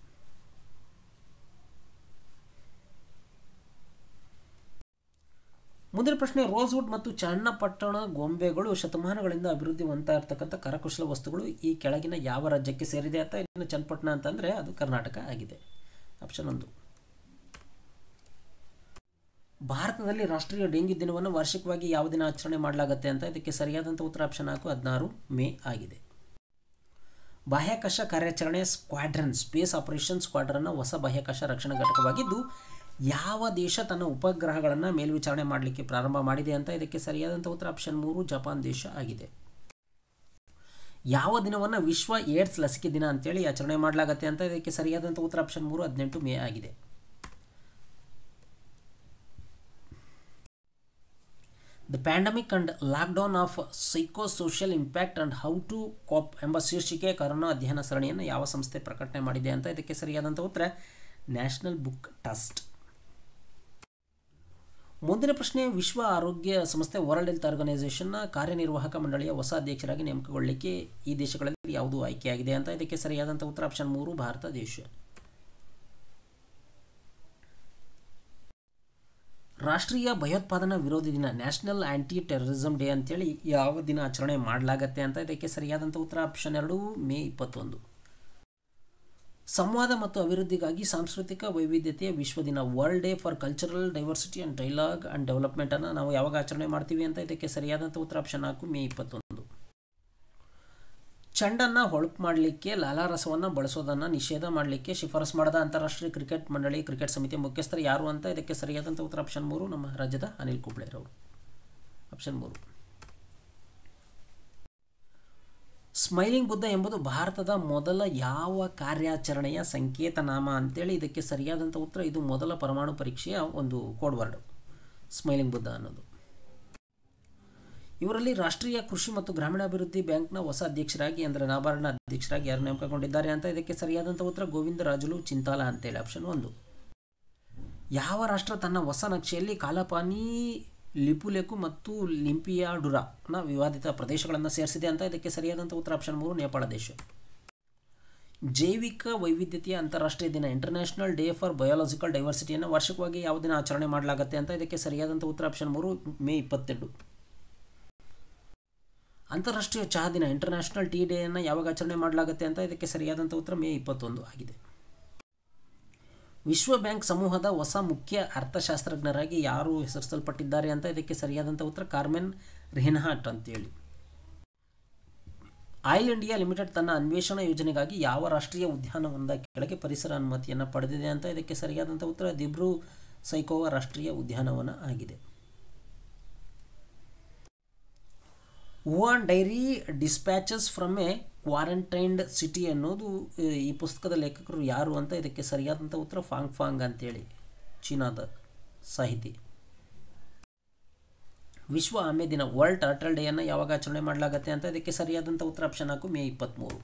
ಮುಂದಿನ ಪ್ರಶ್ನೆ, ರೋಸ್ವುಡ್ ಮತ್ತು ಚನ್ನಪಟ್ಟಣ ಗೊಂಬೆಗಳು ಶತಮಾನಗಳಿಂದ ಅಭಿವೃದ್ಧಿ ಹೊಂದ್ತಾ ಇರತಕ್ಕಂಥ ಕರಕುಶಲ ವಸ್ತುಗಳು ಈ ಕೆಳಗಿನ ಯಾವ ರಾಜ್ಯಕ್ಕೆ ಸೇರಿದೆ ಅಂತ. ಇನ್ನು ಚನ್ನಪಟ್ಟಣ ಅಂತಂದರೆ ಅದು ಕರ್ನಾಟಕ ಆಗಿದೆ. ಆಪ್ಷನ್ 1. ಭಾರತದಲ್ಲಿ ರಾಷ್ಟ್ರೀಯ ಡೆಂಗ್ಯೂ ದಿನವನ್ನು ವಾರ್ಷಿಕವಾಗಿ ಯಾವ ದಿನ ಆಚರಣೆ ಮಾಡಲಾಗುತ್ತೆ ಅಂತ ಇದಕ್ಕೆ ಸರಿಯಾದಂಥ ಉತ್ತರ ಆಪ್ಷನ್ 4 16 ಮೇ ಆಗಿದೆ. ಬಾಹ್ಯಾಕಾಶ ಕಾರ್ಯಾಚರಣೆ ಸ್ಕ್ವಾಡ್ರನ್ ಸ್ಪೇಸ್ ಆಪರೇಷನ್ ಸ್ಕ್ವಾಡ್ರನ್ನ ಹೊಸ ಬಾಹ್ಯಾಕಾಶ ರಕ್ಷಣಾ ಘಟಕವಾಗಿದ್ದು ಯಾವ ದೇಶ ತನ್ನ ಉಪಗ್ರಹಗಳನ್ನು ಮೇಲ್ವಿಚಾರಣೆ ಮಾಡಲಿಕ್ಕೆ ಪ್ರಾರಂಭ ಮಾಡಿದೆ ಅಂತ ಇದಕ್ಕೆ ಸರಿಯಾದಂಥ ಉತ್ತರ ಆಪ್ಷನ್ 3 ಜಪಾನ್ ದೇಶ ಆಗಿದೆ. ಯಾವ ದಿನವನ್ನು ವಿಶ್ವ ಏಡ್ಸ್ ಲಸಿಕೆ ದಿನ ಅಂತೇಳಿ ಆಚರಣೆ ಮಾಡಲಾಗುತ್ತೆ ಅಂತ ಇದಕ್ಕೆ ಸರಿಯಾದಂಥ ಉತ್ತರ ಆಪ್ಷನ್ 3 18 ಮೇ ಆಗಿದೆ. The pandemic and lockdown of psychosocial impact and how to cope ಎಂಬ ಶೀರ್ಷಿಕೆ ಕರೋನಾ ಅಧ್ಯಯನ ಸರಣಿಯನ್ನು ಯಾವ ಸಂಸ್ಥೆ ಪ್ರಕಟಣೆ ಮಾಡಿದೆ ಅಂತ ಇದಕ್ಕೆ ಸರಿಯಾದಂಥ ಉತ್ತರ ನ್ಯಾಷನಲ್ ಬುಕ್ ಟ್ರಸ್ಟ್. ಮುಂದಿನ ಪ್ರಶ್ನೆ, ವಿಶ್ವ ಆರೋಗ್ಯ ಸಂಸ್ಥೆ ವರ್ಲ್ಡ್ ಹೆಲ್ತ್ ಆರ್ಗನೈಸೇಷನ್ನ ಕಾರ್ಯನಿರ್ವಾಹಕ ಮಂಡಳಿಯ ಹೊಸ ಅಧ್ಯಕ್ಷರಾಗಿ ನೇಮಕಗೊಳ್ಳಲಿಕ್ಕೆ ಈ ದೇಶಗಳಲ್ಲಿ ಯಾವುದು ಆಯ್ಕೆಯಾಗಿದೆ ಅಂತ ಇದಕ್ಕೆ ಸರಿಯಾದಂಥ ಉತ್ತರ ಆಪ್ಷನ್ 3 ಭಾರತ ದೇಶ. ರಾಷ್ಟ್ರೀಯ ಭಯೋತ್ಪಾದನಾ ವಿರೋಧಿ ದಿನ ನ್ಯಾಷನಲ್ ಆ್ಯಂಟಿ ಟೆರರಿಸಮ್ ಡೇ ಅಂತೇಳಿ ಯಾವ ದಿನ ಆಚರಣೆ ಮಾಡಲಾಗತ್ತೆ ಅಂತ ಇದಕ್ಕೆ ಸರಿಯಾದಂಥ ಉತ್ತರ ಆಪ್ಷನ್ 2 ಮೇ 21. ಸಂವಾದ ಮತ್ತು ಅಭಿವೃದ್ಧಿಗಾಗಿ ಸಾಂಸ್ಕೃತಿಕ ವೈವಿಧ್ಯತೆಯ ವಿಶ್ವ ದಿನ world Day for Cultural Diversity and Dialogue and ಡೆವಲಪ್ಮೆಂಟನ್ನು ನಾವು ಯಾವಾಗ ಆಚರಣೆ ಮಾಡ್ತೀವಿ ಅಂತ ಇದಕ್ಕೆ ಸರಿಯಾದಂಥ ಉತ್ತರ ಆಪ್ಷನ್ 4 ಮೇ 21. ಚೆಂಡನ್ನು ಹೊಳಪು ಮಾಡಲಿಕ್ಕೆ ಲಾಲಾರಸವನ್ನು ಬಳಸೋದನ್ನು ನಿಷೇಧ ಮಾಡಲಿಕ್ಕೆ ಶಿಫಾರಸು ಮಾಡಿದ ಅಂತಾರಾಷ್ಟ್ರೀಯ ಕ್ರಿಕೆಟ್ ಮಂಡಳಿ ಕ್ರಿಕೆಟ್ ಸಮಿತಿಯ ಮುಖ್ಯಸ್ಥರು ಯಾರು ಅಂತ ಇದಕ್ಕೆ ಸರಿಯಾದಂಥ ಉತ್ತರ ಆಪ್ಷನ್ 3 ನಮ್ಮ ರಾಜ್ಯದ ಅನಿಲ್ ಕುಂಬ್ಳೆರವರು. ಆಪ್ಷನ್ 3. ಸ್ಮೈಲಿಂಗ್ ಬುದ್ಧ ಎಂಬುದು ಭಾರತದ ಮೊದಲ ಯಾವ ಕಾರ್ಯಾಚರಣೆಯ ಸಂಕೇತನಾಮ ಅಂತೇಳಿ ಇದಕ್ಕೆ ಸರಿಯಾದಂಥ ಉತ್ತರ ಇದು ಮೊದಲ ಪರಮಾಣು ಪರೀಕ್ಷೆಯ ಒಂದು ಕೋಡ್ ವರ್ಡ್ ಸ್ಮೈಲಿಂಗ್ ಬುದ್ಧ ಅನ್ನೋದು. ಇವರಲ್ಲಿ ರಾಷ್ಟ್ರೀಯ ಕೃಷಿ ಮತ್ತು ಗ್ರಾಮೀಣಾಭಿವೃದ್ಧಿ ಬ್ಯಾಂಕ್ನ ಹೊಸ ಅಧ್ಯಕ್ಷರಾಗಿ ಅಂದರೆ ನಾಬಾರ್ಡ್ನ ಅಧ್ಯಕ್ಷರಾಗಿ ಯಾರು ನೇಮಕಗೊಂಡಿದ್ದಾರೆ ಅಂತ ಇದಕ್ಕೆ ಸರಿಯಾದಂಥ ಉತ್ತರ ಗೋವಿಂದರಾಜುಲು ಚಿಂತಾಲ ಅಂತೇಳಿ. ಆಪ್ಷನ್ 1. ಯಾವ ರಾಷ್ಟ್ರ ತನ್ನ ಹೊಸ ನಕ್ಷೆಯಲ್ಲಿ ಕಾಲಪಾನಿ ಲಿಪುಲೆಕು ಮತ್ತು ಲಿಂಪಿಯಾಡುರಾನ ವಿವಾದಿತ ಪ್ರದೇಶಗಳನ್ನು ಸೇರಿಸಿದೆ ಅಂತ ಇದಕ್ಕೆ ಸರಿಯಾದಂಥ ಉತ್ತರ ಆಪ್ಷನ್ 3 ನೇಪಾಳ ದೇಶ. ಜೈವಿಕ ವೈವಿಧ್ಯತೆಯ ಅಂತಾರಾಷ್ಟ್ರೀಯ ದಿನ ಇಂಟರ್ನ್ಯಾಷನಲ್ ಡೇ ಫಾರ್ ಬಯೋಲಾಜಿಕಲ್ ಡೈವರ್ಸಿಟಿಯನ್ನು ವಾರ್ಷಿಕವಾಗಿ ಯಾವ ದಿನ ಆಚರಣೆ ಮಾಡಲಾಗುತ್ತೆ ಅಂತ ಇದಕ್ಕೆ ಸರಿಯಾದಂಥ ಉತ್ತರ ಆಪ್ಷನ್ 3 ಮೇ 22. ಅಂತಾರಾಷ್ಟ್ರೀಯ ಚಹಾ ದಿನ ಇಂಟರ್ನ್ಯಾಷನಲ್ ಟೀ ಡೇಯನ್ನು ಯಾವಾಗ ಆಚರಣೆ ಮಾಡಲಾಗುತ್ತೆ ಅಂತ ಇದಕ್ಕೆ ಸರಿಯಾದಂಥ ಉತ್ತರ ಮೇ 21 ಆಗಿದೆ. ವಿಶ್ವ ಬ್ಯಾಂಕ್ ಸಮೂಹದ ಹೊಸ ಮುಖ್ಯ ಅರ್ಥಶಾಸ್ತ್ರಜ್ಞರಾಗಿ ಯಾರು ಹೆಸರಿಸಲ್ಪಟ್ಟಿದ್ದಾರೆ ಅಂತ ಇದಕ್ಕೆ ಸರಿಯಾದಂಥ ಉತ್ತರ ಕಾರ್ಮೆನ್ ರೆಹಿನ್ಹಾಟ್ ಅಂತೇಳಿ. ಆಯಿಲ್ ಇಂಡಿಯಾ ಲಿಮಿಟೆಡ್ ತನ್ನ ಅನ್ವೇಷಣಾ ಯೋಜನೆಗಾಗಿ ಯಾವ ರಾಷ್ಟ್ರೀಯ ಉದ್ಯಾನವನದ ಕೆಳಗೆ ಪರಿಸರ ಅನುಮತಿಯನ್ನು ಪಡೆದಿದೆ ಅಂತ ಇದಕ್ಕೆ ಸರಿಯಾದಂಥ ಉತ್ತರ ದಿಬ್ರು ಸೈಕೋವಾ ರಾಷ್ಟ್ರೀಯ ಉದ್ಯಾನವನ ಆಗಿದೆ. Wuhan dairy ಡಿಸ್ಪ್ಯಾಚಸ್ from A quarantined city ಅನ್ನೋದು ಈ ಪುಸ್ತಕದ ಲೇಖಕರು ಯಾರು ಅಂತ ಇದಕ್ಕೆ ಸರಿಯಾದಂಥ ಉತ್ತರ ಫಾಂಗ್ ಅಂತೇಳಿ ಚೀನಾದ ಸಾಹಿತಿ. ವಿಶ್ವ ಆಮೆ ದಿನ ವರ್ಲ್ಡ್ ಟರ್ಟಲ್ ಡೇಯನ್ನು ಯಾವಾಗ ಆಚರಣೆ ಮಾಡಲಾಗುತ್ತೆ ಅಂತ ಇದಕ್ಕೆ ಸರಿಯಾದಂಥ ಉತ್ತರ ಆಪ್ಷನ್ 4 ಮೇ 23.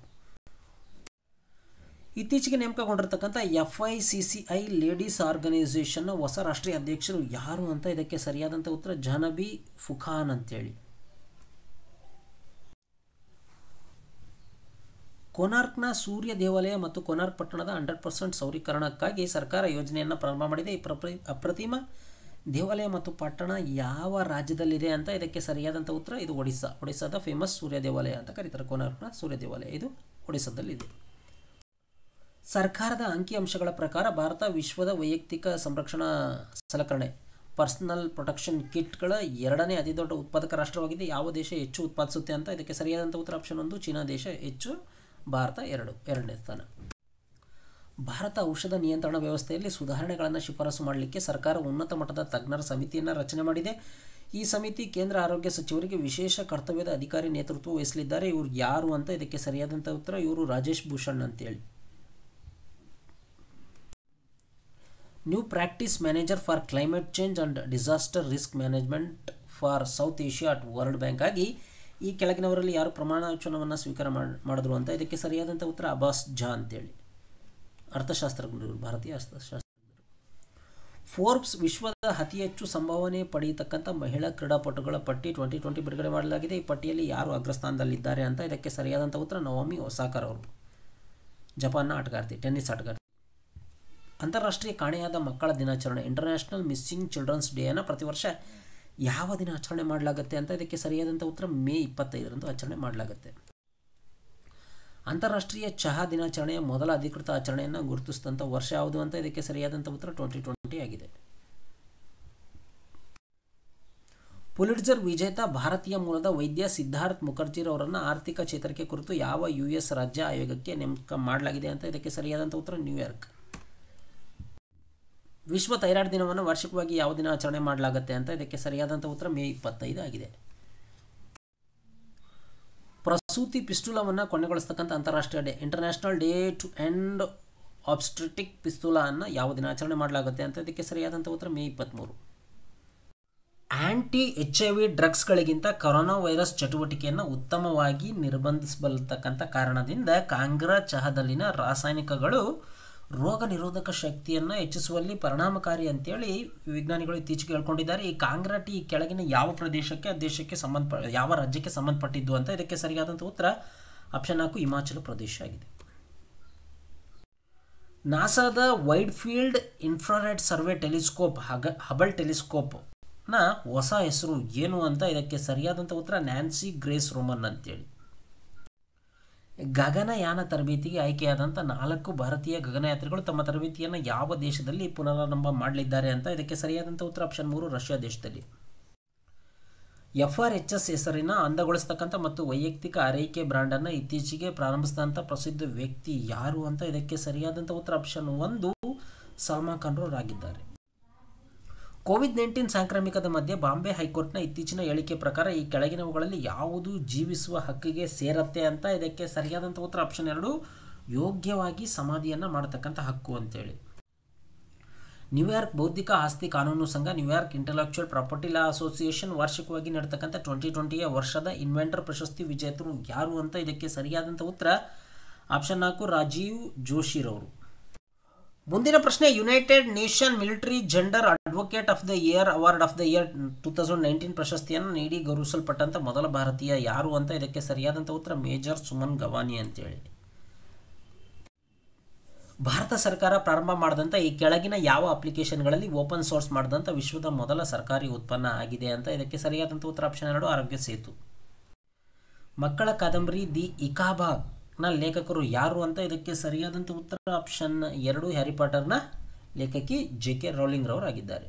ಇತ್ತೀಚೆಗೆ ನೇಮಕಗೊಂಡಿರ್ತಕ್ಕಂಥ FICCI ಲೇಡೀಸ್ ಆರ್ಗನೈಸೇಷನ್ನ ಹೊಸ ರಾಷ್ಟ್ರೀಯ ಅಧ್ಯಕ್ಷರು ಯಾರು ಅಂತ ಇದಕ್ಕೆ ಸರಿಯಾದಂಥ ಉತ್ತರ ಜಾಹ್ನವಿ ಫುಖಾನ್ ಅಂತೇಳಿ. ಕೊನಾರ್ಕ್ನ ಸೂರ್ಯ ದೇವಾಲಯ ಮತ್ತು ಕೊನಾರ್ಕ್ ಪಟ್ಟಣದ 100% ಸೌರೀಕರಣಕ್ಕಾಗಿ ಸರ್ಕಾರ ಯೋಜನೆಯನ್ನು ಪ್ರಾರಂಭ ಮಾಡಿದೆ. ಈ ಅಪ್ರತಿಮ ದೇವಾಲಯ ಮತ್ತು ಪಟ್ಟಣ ಯಾವ ರಾಜ್ಯದಲ್ಲಿದೆ ಅಂತ ಇದಕ್ಕೆ ಸರಿಯಾದಂಥ ಉತ್ತರ ಇದು ಒಡಿಸ್ಸಾದ ಫೇಮಸ್ ಸೂರ್ಯ ದೇವಾಲಯ ಅಂತ ಕರೀತಾರೆ. ಕೋನಾರ್ಕ್ನ ಸೂರ್ಯ ದೇವಾಲಯ ಇದು ಒಡಿಸ್ಸಾದಲ್ಲಿದೆ. ಸರ್ಕಾರದ ಅಂಕಿಅಂಶಗಳ ಪ್ರಕಾರ ಭಾರತ ವಿಶ್ವದ ವೈಯಕ್ತಿಕ ಸಂರಕ್ಷಣಾ ಸಲಕರಣೆ ಪರ್ಸನಲ್ ಪ್ರೊಟೆಕ್ಷನ್ ಕಿಟ್ಗಳ 2ನೇ ಅತಿ ದೊಡ್ಡ ಉತ್ಪಾದಕ ರಾಷ್ಟ್ರವಾಗಿದೆ. ಯಾವ ದೇಶ ಹೆಚ್ಚು ಉತ್ಪಾದಿಸುತ್ತೆ ಅಂತ ಇದಕ್ಕೆ ಸರಿಯಾದಂಥ ಉತ್ತರ ಆಪ್ಷನ್ 1 ಚೀನಾ ದೇಶ ಹೆಚ್ಚು, ಭಾರತ 2ನೇ ಸ್ಥಾನ. ಭಾರತ ಔಷಧ ನಿಯಂತ್ರಣ ವ್ಯವಸ್ಥೆಯಲ್ಲಿ ಸುಧಾರಣೆಗಳನ್ನು ಶಿಫಾರಸು ಮಾಡಲಿಕ್ಕೆ ಸರ್ಕಾರ ಉನ್ನತ ಮಟ್ಟದ ತಜ್ಞರ ಸಮಿತಿಯನ್ನು ರಚನೆ ಮಾಡಿದೆ. ಈ ಸಮಿತಿ ಕೇಂದ್ರ ಆರೋಗ್ಯ ಸಚಿವರಿಗೆ ವಿಶೇಷ ಕರ್ತವ್ಯದ ಅಧಿಕಾರಿ ನೇತೃತ್ವ ವಹಿಸಲಿದ್ದಾರೆ. ಇವರು ಯಾರು ಅಂತ ಇದಕ್ಕೆ ಸರಿಯಾದಂಥ ಉತ್ತರ ಇವರು ರಾಜೇಶ್ ಭೂಷಣ್ ಅಂತೇಳಿ. New practice manager for climate change and disaster risk management for south Asia at world bank ಆಗಿ ಈ ಕೆಳಗಿನವರಲ್ಲಿ ಯಾರು ಪ್ರಮಾಣ ವಚನವನ್ನು ಸ್ವೀಕಾರ ಮಾಡಿದ್ರು ಅಂತ ಇದಕ್ಕೆ ಸರಿಯಾದಂಥ ಉತ್ತರ ಅಬ್ಬಾಸ್ ಜಾ ಅಂತೇಳಿ. ಅರ್ಥಶಾಸ್ತ್ರಜ್ಞರು, ಭಾರತೀಯ ಅರ್ಥಶಾಸ್ತ್ರಜ್ಞರು. ಫೋರ್ಬ್ಸ್ ವಿಶ್ವದ ಅತಿ ಹೆಚ್ಚು ಸಂಭಾವನೆ ಪಡೆಯತಕ್ಕಂಥ ಮಹಿಳಾ ಕ್ರೀಡಾಪಟುಗಳ ಪಟ್ಟಿ 2020 ಬಿಡುಗಡೆ ಮಾಡಲಾಗಿದೆ. ಈ ಪಟ್ಟಿಯಲ್ಲಿ ಯಾರು ಅಗ್ರಸ್ಥಾನದಲ್ಲಿದ್ದಾರೆ ಅಂತ ಇದಕ್ಕೆ ಸರಿಯಾದಂಥ ಉತ್ತರ ನವೋಮಿ ಒಸಾಕಾ ಅವರು, ಜಪಾನ್ನ ಆಟಗಾರ್ತಿ, ಟೆನ್ನಿಸ್ ಆಟಗಾರ್ತಿ. ಅಂತಾರಾಷ್ಟ್ರೀಯ ಕಾಣೆಯಾದ ಮಕ್ಕಳ ದಿನಾಚರಣೆ ಇಂಟರ್ನ್ಯಾಷನಲ್ ಮಿಸ್ಸಿಂಗ್ ಚಿಲ್ಡ್ರನ್ಸ್ ಡೇಯನ್ನು ಪ್ರತಿ ವರ್ಷ ಯಾವ ದಿನ ಆಚರಣೆ ಮಾಡಲಾಗುತ್ತೆ ಅಂತ ಇದಕ್ಕೆ ಸರಿಯಾದಂಥ ಉತ್ತರ ಮೇ 25ರಂದು ಆಚರಣೆ ಮಾಡಲಾಗುತ್ತೆ. ಅಂತಾರಾಷ್ಟ್ರೀಯ ಚಹಾ ದಿನಾಚರಣೆಯ ಮೊದಲ ಅಧಿಕೃತ ಆಚರಣೆಯನ್ನು ಗುರುತಿಸಿದಂಥ ವರ್ಷ ಯಾವುದು ಅಂತ ಇದಕ್ಕೆ ಸರಿಯಾದಂಥ ಉತ್ತರ 2020 ಆಗಿದೆ. ಪುಲಿಟ್ಜರ್ ವಿಜೇತ ಭಾರತೀಯ ಮೂಲದ ವೈದ್ಯ ಸಿದ್ಧಾರ್ಥ್ ಮುಖರ್ಜಿರವರನ್ನು ಆರ್ಥಿಕ ಚೇತರಿಕೆ ಕುರಿತು ಯಾವ US ರಾಜ್ಯ ಆಯೋಗಕ್ಕೆ ನೇಮಕ ಮಾಡಲಾಗಿದೆ ಅಂತ ಇದಕ್ಕೆ ಸರಿಯಾದಂಥ ಉತ್ತರ ನ್ಯೂಯಾರ್ಕ್. ವಿಶ್ವ ಥೈರಾಯ್ಡ್ ದಿನವನ್ನು ವಾರ್ಷಿಕವಾಗಿ ಯಾವ ದಿನ ಆಚರಣೆ ಮಾಡಲಾಗುತ್ತೆ ಅಂತ ಇದಕ್ಕೆ ಸರಿಯಾದಂಥ ಉತ್ತರ ಮೇ 25 ಆಗಿದೆ. ಪ್ರಸೂತಿ ಪಿಸ್ತೂಲವನ್ನು ಕೊನೆಗೊಳಿಸ್ತಕ್ಕಂಥ ಅಂತಾರಾಷ್ಟ್ರೀಯ day International Day to End Obstetric ಪಿಸ್ತೂಲನ್ನು ಯಾವ ದಿನ ಆಚರಣೆ ಮಾಡಲಾಗುತ್ತೆ ಅಂತ ಇದಕ್ಕೆ ಸರಿಯಾದಂಥ ಉತ್ತರ ಮೇ 23. ಆ್ಯಂಟಿ HIV ಡ್ರಗ್ಸ್ಗಳಿಗಿಂತ ಕೊರೋನಾ ವೈರಸ್ ಚಟುವಟಿಕೆಯನ್ನು ಉತ್ತಮವಾಗಿ ನಿರ್ಬಂಧಿಸಬಲ್ಲತಕ್ಕಂಥ ಕಾರಣದಿಂದ ಕಾಂಗ್ರಾ ಚಹಾದಲ್ಲಿನ ರಾಸಾಯನಿಕಗಳು ರೋಗ ನಿರೋಧಕ ಶಕ್ತಿಯನ್ನು ಹೆಚ್ಚಿಸುವಲ್ಲಿ ಪರಿಣಾಮಕಾರಿ ಅಂತೇಳಿ ವಿಜ್ಞಾನಿಗಳು ಇತ್ತೀಚೆಗೆ ಹೇಳ್ಕೊಂಡಿದ್ದಾರೆ. ಈ ಕಾಂಗ್ರಾ ಟೀ ಕೆಳಗಿನ ಯಾವ ದೇಶಕ್ಕೆ ಯಾವ ರಾಜ್ಯಕ್ಕೆ ಸಂಬಂಧಪಟ್ಟಿದ್ದು ಅಂತ ಇದಕ್ಕೆ ಸರಿಯಾದಂಥ ಉತ್ತರ ಆಪ್ಷನ್ 4 ಹಿಮಾಚಲ ಪ್ರದೇಶ ಆಗಿದೆ. ನಾಸಾದ Wide Field Infrared Survey Telescope Hubble ಟೆಲಿಸ್ಕೋಪ್ನ ಹೊಸ ಹೆಸರು ಏನು ಅಂತ ಇದಕ್ಕೆ ಸರಿಯಾದಂಥ ಉತ್ತರ ನ್ಯಾನ್ಸಿ ಗ್ರೇಸ್ ರೋಮನ್ ಅಂತೇಳಿ. ಗಗನಯಾನ ತರಬೇತಿಗೆ ಆಯ್ಕೆಯಾದಂಥ 4 ಭಾರತೀಯ ಗಗನಯಾತ್ರಿಗಳು ತಮ್ಮ ತರಬೇತಿಯನ್ನು ಯಾವ ದೇಶದಲ್ಲಿ ಪುನರಾರಂಭ ಮಾಡಲಿದ್ದಾರೆ ಅಂತ ಇದಕ್ಕೆ ಸರಿಯಾದಂಥ ಉತ್ತರ ಆಪ್ಷನ್ 3 ರಷ್ಯಾ ದೇಶದಲ್ಲಿ. FRHS ಹೆಸರಿನ ಅಂದಗೊಳಿಸ್ತಕ್ಕಂಥ ಮತ್ತು ವೈಯಕ್ತಿಕ ಆರೈಕೆ ಬ್ರ್ಯಾಂಡನ್ನು ಇತ್ತೀಚೆಗೆ ಪ್ರಾರಂಭಿಸಿದಂಥ ಪ್ರಸಿದ್ಧ ವ್ಯಕ್ತಿ ಯಾರು ಅಂತ ಇದಕ್ಕೆ ಸರಿಯಾದಂಥ ಉತ್ತರ ಆಪ್ಷನ್ 1 ಸಲ್ಮಾನ್ ಖಾನ್ ಆಗಿದ್ದಾರೆ. ಕೋವಿಡ್-19 ಸಾಂಕ್ರಾಮಿಕದ ಮಧ್ಯೆ ಬಾಂಬೆ ಹೈಕೋರ್ಟ್ನ ಇತ್ತೀಚಿನ ಹೇಳಿಕೆ ಪ್ರಕಾರ ಈ ಕೆಳಗಿನವುಗಳಲ್ಲಿ ಯಾವುದು ಜೀವಿಸುವ ಹಕ್ಕಿಗೆ ಸೇರತ್ತೆ ಅಂತ ಇದಕ್ಕೆ ಸರಿಯಾದಂಥ ಉತ್ತರ ಆಪ್ಷನ್ 2 ಯೋಗ್ಯವಾಗಿ ಸಮಾಧಿಯನ್ನು ಮಾಡತಕ್ಕಂಥ ಹಕ್ಕು ಅಂತೇಳಿ. ನ್ಯೂಯಾರ್ಕ್ ಬೌದ್ಧಿಕ ಆಸ್ತಿ ಕಾನೂನು ಸಂಘ ನ್ಯೂಯಾರ್ಕ್ ಇಂಟೆಲೆಕ್ಚುಯಲ್ ಪ್ರಾಪರ್ಟಿ ಲಾ ಅಸೋಸಿಯೇಷನ್ ವಾರ್ಷಿಕವಾಗಿ ನಡೆತಕ್ಕಂಥ 2020ಯ ವರ್ಷದ ಇನ್ವೆಂಟರ್ ಪ್ರಶಸ್ತಿ ವಿಜೇತರು ಯಾರು ಅಂತ ಇದಕ್ಕೆ ಸರಿಯಾದಂಥ ಉತ್ತರ ಆಪ್ಷನ್ 4 ರಾಜೀವ್ ಜೋಶಿರವರು. ಮುಂದಿನ ಪ್ರಶ್ನೆ United nation military gender advocate of the year award of the year 2019 ಪ್ರಶಸ್ತಿಯನ್ನು ನೀಡಿ ಗೌರವಿಸಲ್ಪಟ್ಟಂಥ ಮೊದಲ ಭಾರತೀಯ ಯಾರು ಅಂತ ಇದಕ್ಕೆ ಸರಿಯಾದಂಥ ಉತ್ತರ ಮೇಜರ್ ಸುಮನ್ ಗವಾನಿ ಅಂತೇಳಿ. ಭಾರತ ಸರ್ಕಾರ ಪ್ರಾರಂಭ ಮಾಡಿದಂಥ ಈ ಕೆಳಗಿನ ಯಾವ ಅಪ್ಲಿಕೇಶನ್ಗಳಲ್ಲಿ ಓಪನ್ ಸೋರ್ಸ್ ಮಾಡಿದಂಥ ವಿಶ್ವದ ಮೊದಲ ಸರ್ಕಾರಿ ಉತ್ಪನ್ನ ಆಗಿದೆ ಅಂತ ಇದಕ್ಕೆ ಸರಿಯಾದಂಥ ಉತ್ತರ ಆಪ್ಷನ್ 2 ಆರೋಗ್ಯ ಸೇತು. ಮಕ್ಕಳ ಕಾದಂಬರಿ ದಿ ಇಕಾಬಾಗ್ ನ ಲೇಖಕರು ಯಾರು ಅಂತ ಇದಕ್ಕೆ ಸರಿಯಾದಂಥ ಉತ್ತರ ಆಪ್ಷನ್ 2 ಹ್ಯಾರಿ ಪಾಟರ್ನ ಲೇಖಕಿ JK ರೌಲಿಂಗ್ ರವರಾಗಿದ್ದಾರೆ.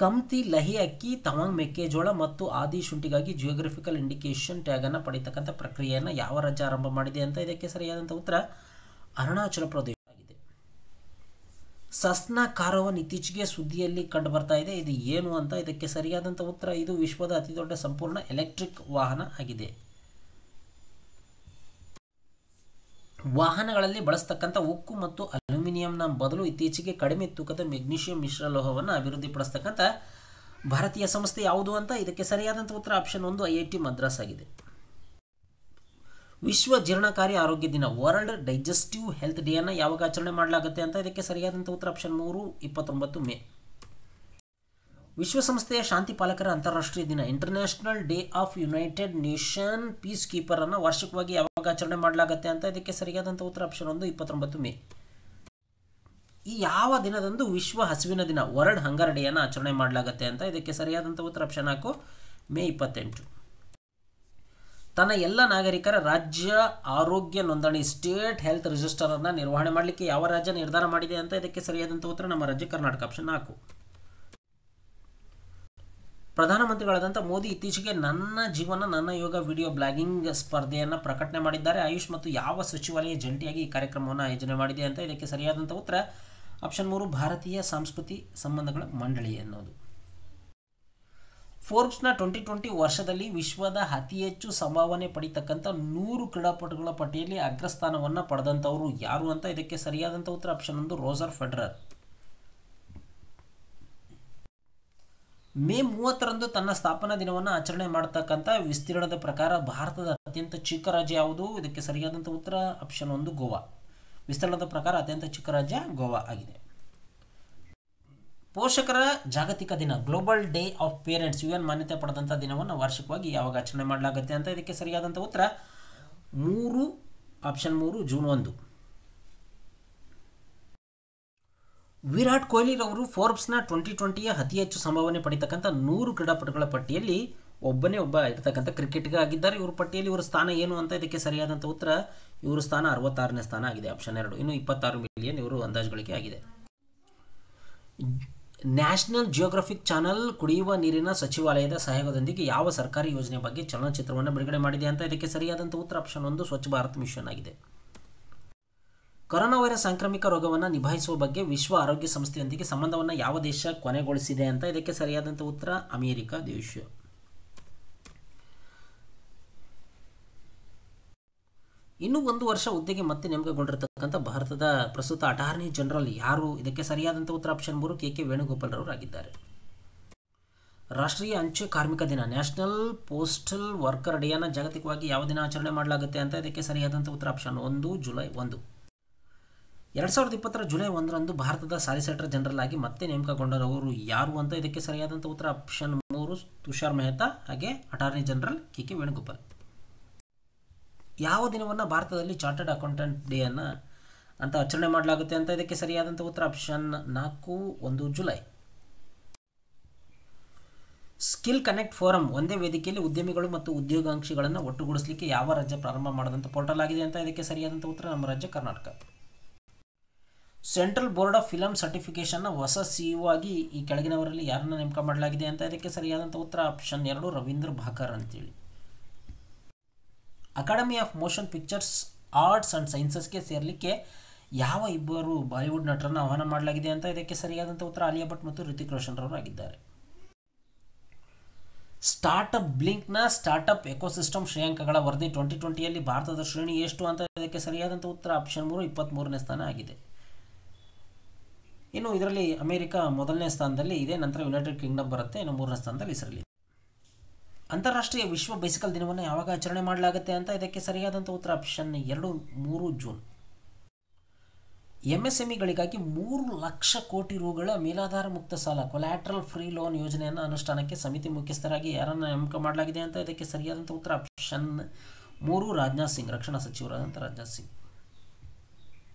ಕಮ್ತಿ ಲಹಿ ಅಕ್ಕಿ ತವಾಂಗ್ ಮೆಕ್ಕೆಜೋಳ ಮತ್ತು ಆದಿ ಶುಂಠಿಗಾಗಿ ಜಿಯೋಗ್ರಫಿಕಲ್ ಇಂಡಿಕೇಶನ್ ಟ್ಯಾಗನ್ನು ಪಡೆಯತಕ್ಕಂಥ ಪ್ರಕ್ರಿಯೆಯನ್ನು ಯಾವ ರಾಜ್ಯ ಆರಂಭ ಮಾಡಿದೆ ಅಂತ ಇದಕ್ಕೆ ಸರಿಯಾದಂಥ ಉತ್ತರ ಅರುಣಾಚಲ ಪ್ರದೇಶ ಆಗಿದೆ. ಸಸ್ನಾ ಕಾರವನ್ ಇತ್ತೀಚೆಗೆ ಸುದ್ದಿಯಲ್ಲಿ ಕಂಡು ಬರ್ತಾ ಇದೆ. ಇದು ಏನು ಅಂತ ಇದಕ್ಕೆ ಸರಿಯಾದಂಥ ಉತ್ತರ ಇದು ವಿಶ್ವದ ಅತಿದೊಡ್ಡ ಸಂಪೂರ್ಣ ಎಲೆಕ್ಟ್ರಿಕ್ ವಾಹನ ಆಗಿದೆ. ವಾಹನಗಳಲ್ಲಿ ಬಳಸ್ತಕ್ಕಂಥ ಉಕ್ಕು ಮತ್ತು ಅಲ್ಯೂಮಿನಿಯಂನ ಬದಲು ಇತ್ತೀಚೆಗೆ ಕಡಿಮೆ ತೂಕದ ಮೆಗ್ನೀಷಿಯಂ ಮಿಶ್ರಲೋಹವನ್ನು ಅಭಿವೃದ್ಧಿಪಡಿಸ್ತಕ್ಕಂಥ ಭಾರತೀಯ ಸಂಸ್ಥೆ ಯಾವುದು ಅಂತ ಇದಕ್ಕೆ ಸರಿಯಾದಂಥ ಉತ್ತರ ಆಪ್ಷನ್ 1 IIT ಮದ್ರಾಸ್ ಆಗಿದೆ. ವಿಶ್ವ ಜೀರ್ಣಕಾರಿ ಆರೋಗ್ಯ ದಿನ ವರ್ಲ್ಡ್ ಡೈಜೆಸ್ಟಿವ್ ಹೆಲ್ತ್ ಡೇಯನ್ನು ಯಾವಾಗ ಆಚರಣೆ ಮಾಡಲಾಗುತ್ತೆ ಅಂತ ಇದಕ್ಕೆ ಸರಿಯಾದಂಥ ಉತ್ತರ ಆಪ್ಷನ್ 3 29 ಮೇ. ವಿಶ್ವಸಂಸ್ಥೆಯ ಶಾಂತಿ ಪಾಲಕರ ಅಂತಾರಾಷ್ಟ್ರೀಯ ದಿನ international day of united nation peacekeeper ಅನ್ನು ವಾರ್ಷಿಕವಾಗಿ ಯಾವಾಗ ಆಚರಣೆ ಮಾಡಲಾಗುತ್ತೆ ಅಂತ ಇದಕ್ಕೆ ಸರಿಯಾದಂಥ ಉತ್ತರ ಆಪ್ಷನ್ 1 29 ಮೇ. ಈ ಯಾವ ದಿನದಂದು ವಿಶ್ವ ಹಸುವಿನ ದಿನ ವರ್ಲ್ಡ್ ಹಂಗರ್ ಡೇಯನ್ನು ಆಚರಣೆ ಮಾಡಲಾಗುತ್ತೆ ಅಂತ ಇದಕ್ಕೆ ಸರಿಯಾದಂಥ ಉತ್ತರ ಆಪ್ಷನ್ 4 ಮೇ 28. ತನ್ನ ಎಲ್ಲ ನಾಗರಿಕರ ರಾಜ್ಯ ಆರೋಗ್ಯ ನೋಂದಣಿ ಸ್ಟೇಟ್ ಹೆಲ್ತ್ ರಿಜಿಸ್ಟರನ್ನು ನಿರ್ವಹಣೆ ಮಾಡಲಿಕ್ಕೆ ಯಾವ ರಾಜ್ಯ ನಿರ್ಧಾರ ಮಾಡಿದೆ ಅಂತ ಇದಕ್ಕೆ ಸರಿಯಾದಂಥ ಉತ್ತರ ನಮ್ಮ ರಾಜ್ಯ ಕರ್ನಾಟಕ ಆಪ್ಷನ್ 4. ಪ್ರಧಾನಮಂತ್ರಿಗಳಾದಂಥ ಮೋದಿ ಇತ್ತೀಚೆಗೆ ನನ್ನ ಜೀವನ ನನ್ನ ಯೋಗ ವಿಡಿಯೋ ಬ್ಲಾಗಿಂಗ್ ಸ್ಪರ್ಧೆಯನ್ನು ಪ್ರಕಟಣೆ ಮಾಡಿದ್ದಾರೆ. ಆಯುಷ್ ಮತ್ತು ಯಾವ ಸಚಿವಾಲಯ ಜಂಟಿಯಾಗಿ ಈ ಕಾರ್ಯಕ್ರಮವನ್ನು ಆಯೋಜನೆ ಮಾಡಿದೆ ಅಂತ ಇದಕ್ಕೆ ಸರಿಯಾದಂಥ ಉತ್ತರ ಆಪ್ಷನ್ 3 ಭಾರತೀಯ ಸಂಸ್ಕೃತಿ ಸಂಬಂಧಗಳ ಮಂಡಳಿ ಅನ್ನೋದು. ಫೋರ್ಬ್ಸ್ನ 2020 ವರ್ಷದಲ್ಲಿ ವಿಶ್ವದ ಅತಿ ಹೆಚ್ಚು ಸಂಭಾವನೆ ಪಡಿತಕ್ಕಂಥ 100 ಕ್ರೀಡಾಪಟುಗಳ ಪಟ್ಟಿಯಲ್ಲಿ ಅಗ್ರಸ್ಥಾನವನ್ನು ಪಡೆದಂಥವರು ಯಾರು ಅಂತ ಇದಕ್ಕೆ ಸರಿಯಾದಂಥ ಉತ್ತರ ಆಪ್ಷನ್ 1 ರೋಜರ್ ಫೆಡರರ್. ಮೇ 30ರಂದು ತನ್ನ ಸ್ಥಾಪನಾ ದಿನವನ್ನು ಆಚರಣೆ ಮಾಡತಕ್ಕಂಥ ವಿಸ್ತೀರ್ಣದ ಪ್ರಕಾರ ಭಾರತದ ಅತ್ಯಂತ ಚಿಕ್ಕ ರಾಜ್ಯ ಯಾವುದು? ಇದಕ್ಕೆ ಸರಿಯಾದಂಥ ಉತ್ತರ ಆಪ್ಷನ್ 1 ಗೋವಾ. ವಿಸ್ತೀರ್ಣದ ಪ್ರಕಾರ ಅತ್ಯಂತ ಚಿಕ್ಕ ರಾಜ್ಯ ಗೋವಾ ಆಗಿದೆ. ಪೋಷಕರ ಜಾಗತಿಕ ದಿನ global day of parents UN ಮಾನ್ಯತೆ ಪಡೆದಂಥ ದಿನವನ್ನು ವಾರ್ಷಿಕವಾಗಿ ಯಾವಾಗ ಆಚರಣೆ ಮಾಡಲಾಗುತ್ತೆ ಅಂತ ಇದಕ್ಕೆ ಸರಿಯಾದಂಥ ಉತ್ತರ ಆಪ್ಷನ್ 3 ಜೂನ್ 1. ವಿರಾಟ್ ಕೊಹ್ಲಿರವರು ಫೋರ್ಬ್ಸ್ನ 2020ಯ ಅತಿ ಹೆಚ್ಚು ಸಂಭಾವನೆ ಪಡಿತಕ್ಕಂಥ 100 ಕ್ರೀಡಾಪಟುಗಳ ಪಟ್ಟಿಯಲ್ಲಿ ಒಬ್ಬನೇ ಒಬ್ಬ ಇರತಕ್ಕಂಥ ಕ್ರಿಕೆಟಿಗ ಆಗಿದ್ದಾರೆ. ಇವ್ರ ಪಟ್ಟಿಯಲ್ಲಿ ಇವರ ಸ್ಥಾನ ಏನು ಅಂತ ಇದಕ್ಕೆ ಸರಿಯಾದಂಥ ಉತ್ತರ ಇವರ ಸ್ಥಾನ 66ನೇ ಸ್ಥಾನ ಆಗಿದೆ ಆಪ್ಷನ್ 2. ಇನ್ನು 26 ಮಿಲಿಯನ್ ಇವರು ಅಂದಾಜುಗಳಿಕೆ ಆಗಿದೆ. ನ್ಯಾಷನಲ್ ಜಿಯೋಗ್ರಫಿಕ್ ಚಾನಲ್ ಕುಡಿಯುವ ನೀರಿನ ಸಚಿವಾಲಯದ ಸಹಯೋಗದೊಂದಿಗೆ ಯಾವ ಸರ್ಕಾರಿ ಯೋಜನೆ ಬಗ್ಗೆ ಚಲನಚಿತ್ರವನ್ನು ಬಿಡುಗಡೆ ಮಾಡಿದೆ ಅಂತ ಇದಕ್ಕೆ ಸರಿಯಾದಂಥ ಉತ್ತರ ಆಪ್ಷನ್ 1 ಸ್ವಚ್ಛ ಭಾರತ್ ಮಿಷನ್ ಆಗಿದೆ. ಕೊರೋನಾ ವೈರಸ್ ಸಾಂಕ್ರಾಮಿಕ ರೋಗವನ್ನು ನಿಭಾಯಿಸುವ ಬಗ್ಗೆ ವಿಶ್ವ ಆರೋಗ್ಯ ಸಂಸ್ಥೆಯೊಂದಿಗೆ ಸಂಬಂಧವನ್ನು ಯಾವ ದೇಶ ಕೊನೆಗೊಳಿಸಿದೆ ಅಂತ ಇದಕ್ಕೆ ಸರಿಯಾದಂಥ ಉತ್ತರ ಅಮೆರಿಕ ದೇಶ. ಇನ್ನೂ 1 ವರ್ಷ ಹುದ್ದೆಗೆ ಮತ್ತೆ ನೇಮಕಗೊಂಡಿರತಕ್ಕಂಥ ಭಾರತದ ಪ್ರಸ್ತುತ ಅಟಾರ್ನಿ ಜನರಲ್ ಯಾರು? ಇದಕ್ಕೆ ಸರಿಯಾದಂಥ ಉತ್ತರ ಆಪ್ಷನ್ 3 KK ವೇಣುಗೋಪಾಲ್ ರವರು ಆಗಿದ್ದಾರೆ. ರಾಷ್ಟ್ರೀಯ ಅಂಚೆ ಕಾರ್ಮಿಕ ದಿನ ನ್ಯಾಷನಲ್ ಪೋಸ್ಟಲ್ ವರ್ಕರ್ ಡೇಯನ್ನು ಜಾಗತಿಕವಾಗಿ ಯಾವ ದಿನ ಆಚರಣೆ ಮಾಡಲಾಗುತ್ತೆ ಅಂತ ಇದಕ್ಕೆ ಸರಿಯಾದಂಥ ಉತ್ತರ ಆಪ್ಷನ್ 1 ಜುಲೈ 1. 2020 ಜುಲೈ 1ರಂದು ಭಾರತದ ಸಾಲಿಸಿಟರ್ ಜನರಲ್ ಆಗಿ ಮತ್ತೆ ನೇಮಕಗೊಂಡವರು ಯಾರು ಅಂತ ಇದಕ್ಕೆ ಸರಿಯಾದಂಥ ಉತ್ತರ ಆಪ್ಷನ್ 3 ತುಷಾರ್ ಮೆಹ್ತಾ ಹಾಗೆ ಅಟಾರ್ನಿ ಜನರಲ್ KK ವೇಣುಗೋಪಾಲ್. ಯಾವ ದಿನವನ್ನು ಭಾರತದಲ್ಲಿ ಚಾರ್ಟರ್ಡ್ ಅಕೌಂಟೆಂಟ್ ಡೇಯನ್ನು ಅಂತ ಆಚರಣೆ ಮಾಡಲಾಗುತ್ತೆ ಅಂತ ಇದಕ್ಕೆ ಸರಿಯಾದಂಥ ಉತ್ತರ option 4 1 July. Skill connect forum ಒಂದೇ ವೇದಿಕೆಯಲ್ಲಿ ಉದ್ಯಮಿಗಳು ಮತ್ತು ಉದ್ಯೋಗಾಂಕ್ಷಿಗಳನ್ನು ಒಟ್ಟುಗೂಡಿಸಲಿಕ್ಕೆ ಯಾವ ರಾಜ್ಯ ಪ್ರಾರಂಭ ಮಾಡಿದಂಥ ಪೋರ್ಟಲ್ ಆಗಿದೆ ಅಂತ ಇದಕ್ಕೆ ಸರಿಯಾದಂಥ ಉತ್ತರ ನಮ್ಮ ರಾಜ್ಯ Karnataka. Central Board of Film ಸರ್ಟಿಫಿಕೇಷನ್ನ ಹೊಸ CEO ಆಗಿ ಈ ಕೆಳಗಿನವರಲ್ಲಿ ಯಾರನ್ನು ನೇಮಕ ಮಾಡಲಾಗಿದೆ ಅಂತ ಇದಕ್ಕೆ ಸರಿಯಾದಂಥ ಉತ್ತರ ಆಪ್ಷನ್ 2 ರವೀಂದ್ರ ಭಾಕರ್ ಅಂತೇಳಿ. Academy of Motion Pictures Arts and ಸೈನ್ಸಸ್ಗೆ ಸೇರಲಿಕ್ಕೆ ಯಾವ 2 ಬಾಲಿವುಡ್ ನಟರನ್ನು ಆಹ್ವಾನ ಮಾಡಲಾಗಿದೆ ಅಂತ ಇದಕ್ಕೆ ಸರಿಯಾದಂಥ ಉತ್ತರ ಆಲಿಯಾ ಭಟ್ ಮತ್ತು ರಿತಿಕ್ ರೋಷನ್ ರವರು ಆಗಿದ್ದಾರೆ. ಸ್ಟಾರ್ಟಪ್ ಬ್ಲಿಂಕ್ನ ಸ್ಟಾರ್ಟಪ್ ಎಕೋಸಿಸ್ಟಮ್ ಶ್ರೇಯಾಂಕಗಳ ವರದಿ 2020ಯಲ್ಲಿ ಭಾರತದ ಶ್ರೇಣಿ ಎಷ್ಟು ಅಂತ ಇದಕ್ಕೆ ಸರಿಯಾದಂಥ ಉತ್ತರ ಆಪ್ಷನ್ 3 23ನೇ ಸ್ಥಾನ ಆಗಿದೆ. ಇನ್ನು ಇದರಲ್ಲಿ ಅಮೆರಿಕ ಮೊದಲನೇ ಸ್ಥಾನದಲ್ಲಿ ಇದೆ, ನಂತರ ಯುನೈಟೆಡ್ ಕಿಂಗ್ಡಮ್ ಬರುತ್ತೆ, ಇನ್ನು 3ನೇ ಸ್ಥಾನದಲ್ಲಿ ಇಸ್ರೇಲ್. ಅಂತಾರಾಷ್ಟ್ರೀಯ ವಿಶ್ವ ಬೈಸಿಕಲ್ ದಿನವನ್ನು ಯಾವಾಗ ಆಚರಣೆ ಮಾಡಲಾಗುತ್ತೆ ಅಂತ ಇದಕ್ಕೆ ಸರಿಯಾದಂಥ ಉತ್ತರ ಆಪ್ಷನ್ 2 3 ಜೂನ್. MSMEಗಳಿಗಾಗಿ 3 ಲಕ್ಷ ಕೋಟಿ ರುಗಳ ಮೇಲಾಧಾರ ಮುಕ್ತ ಸಾಲ ಕೊಲ್ಯಾಟ್ರಲ್ ಫ್ರೀ ಲೋನ್ ಯೋಜನೆಯನ್ನು ಅನುಷ್ಠಾನಕ್ಕೆ ಸಮಿತಿ ಮುಖ್ಯಸ್ಥರಾಗಿ ಯಾರನ್ನು ನೇಮಕ ಮಾಡಲಾಗಿದೆ ಅಂತ ಇದಕ್ಕೆ ಸರಿಯಾದಂಥ ಉತ್ತರ ಆಪ್ಷನ್ 3 ರಾಜನಾಥ್ ಸಿಂಗ್, ರಕ್ಷಣಾ ಸಚಿವರಾದಂಥ ರಾಜನಾಥ್ ಸಿಂಗ್.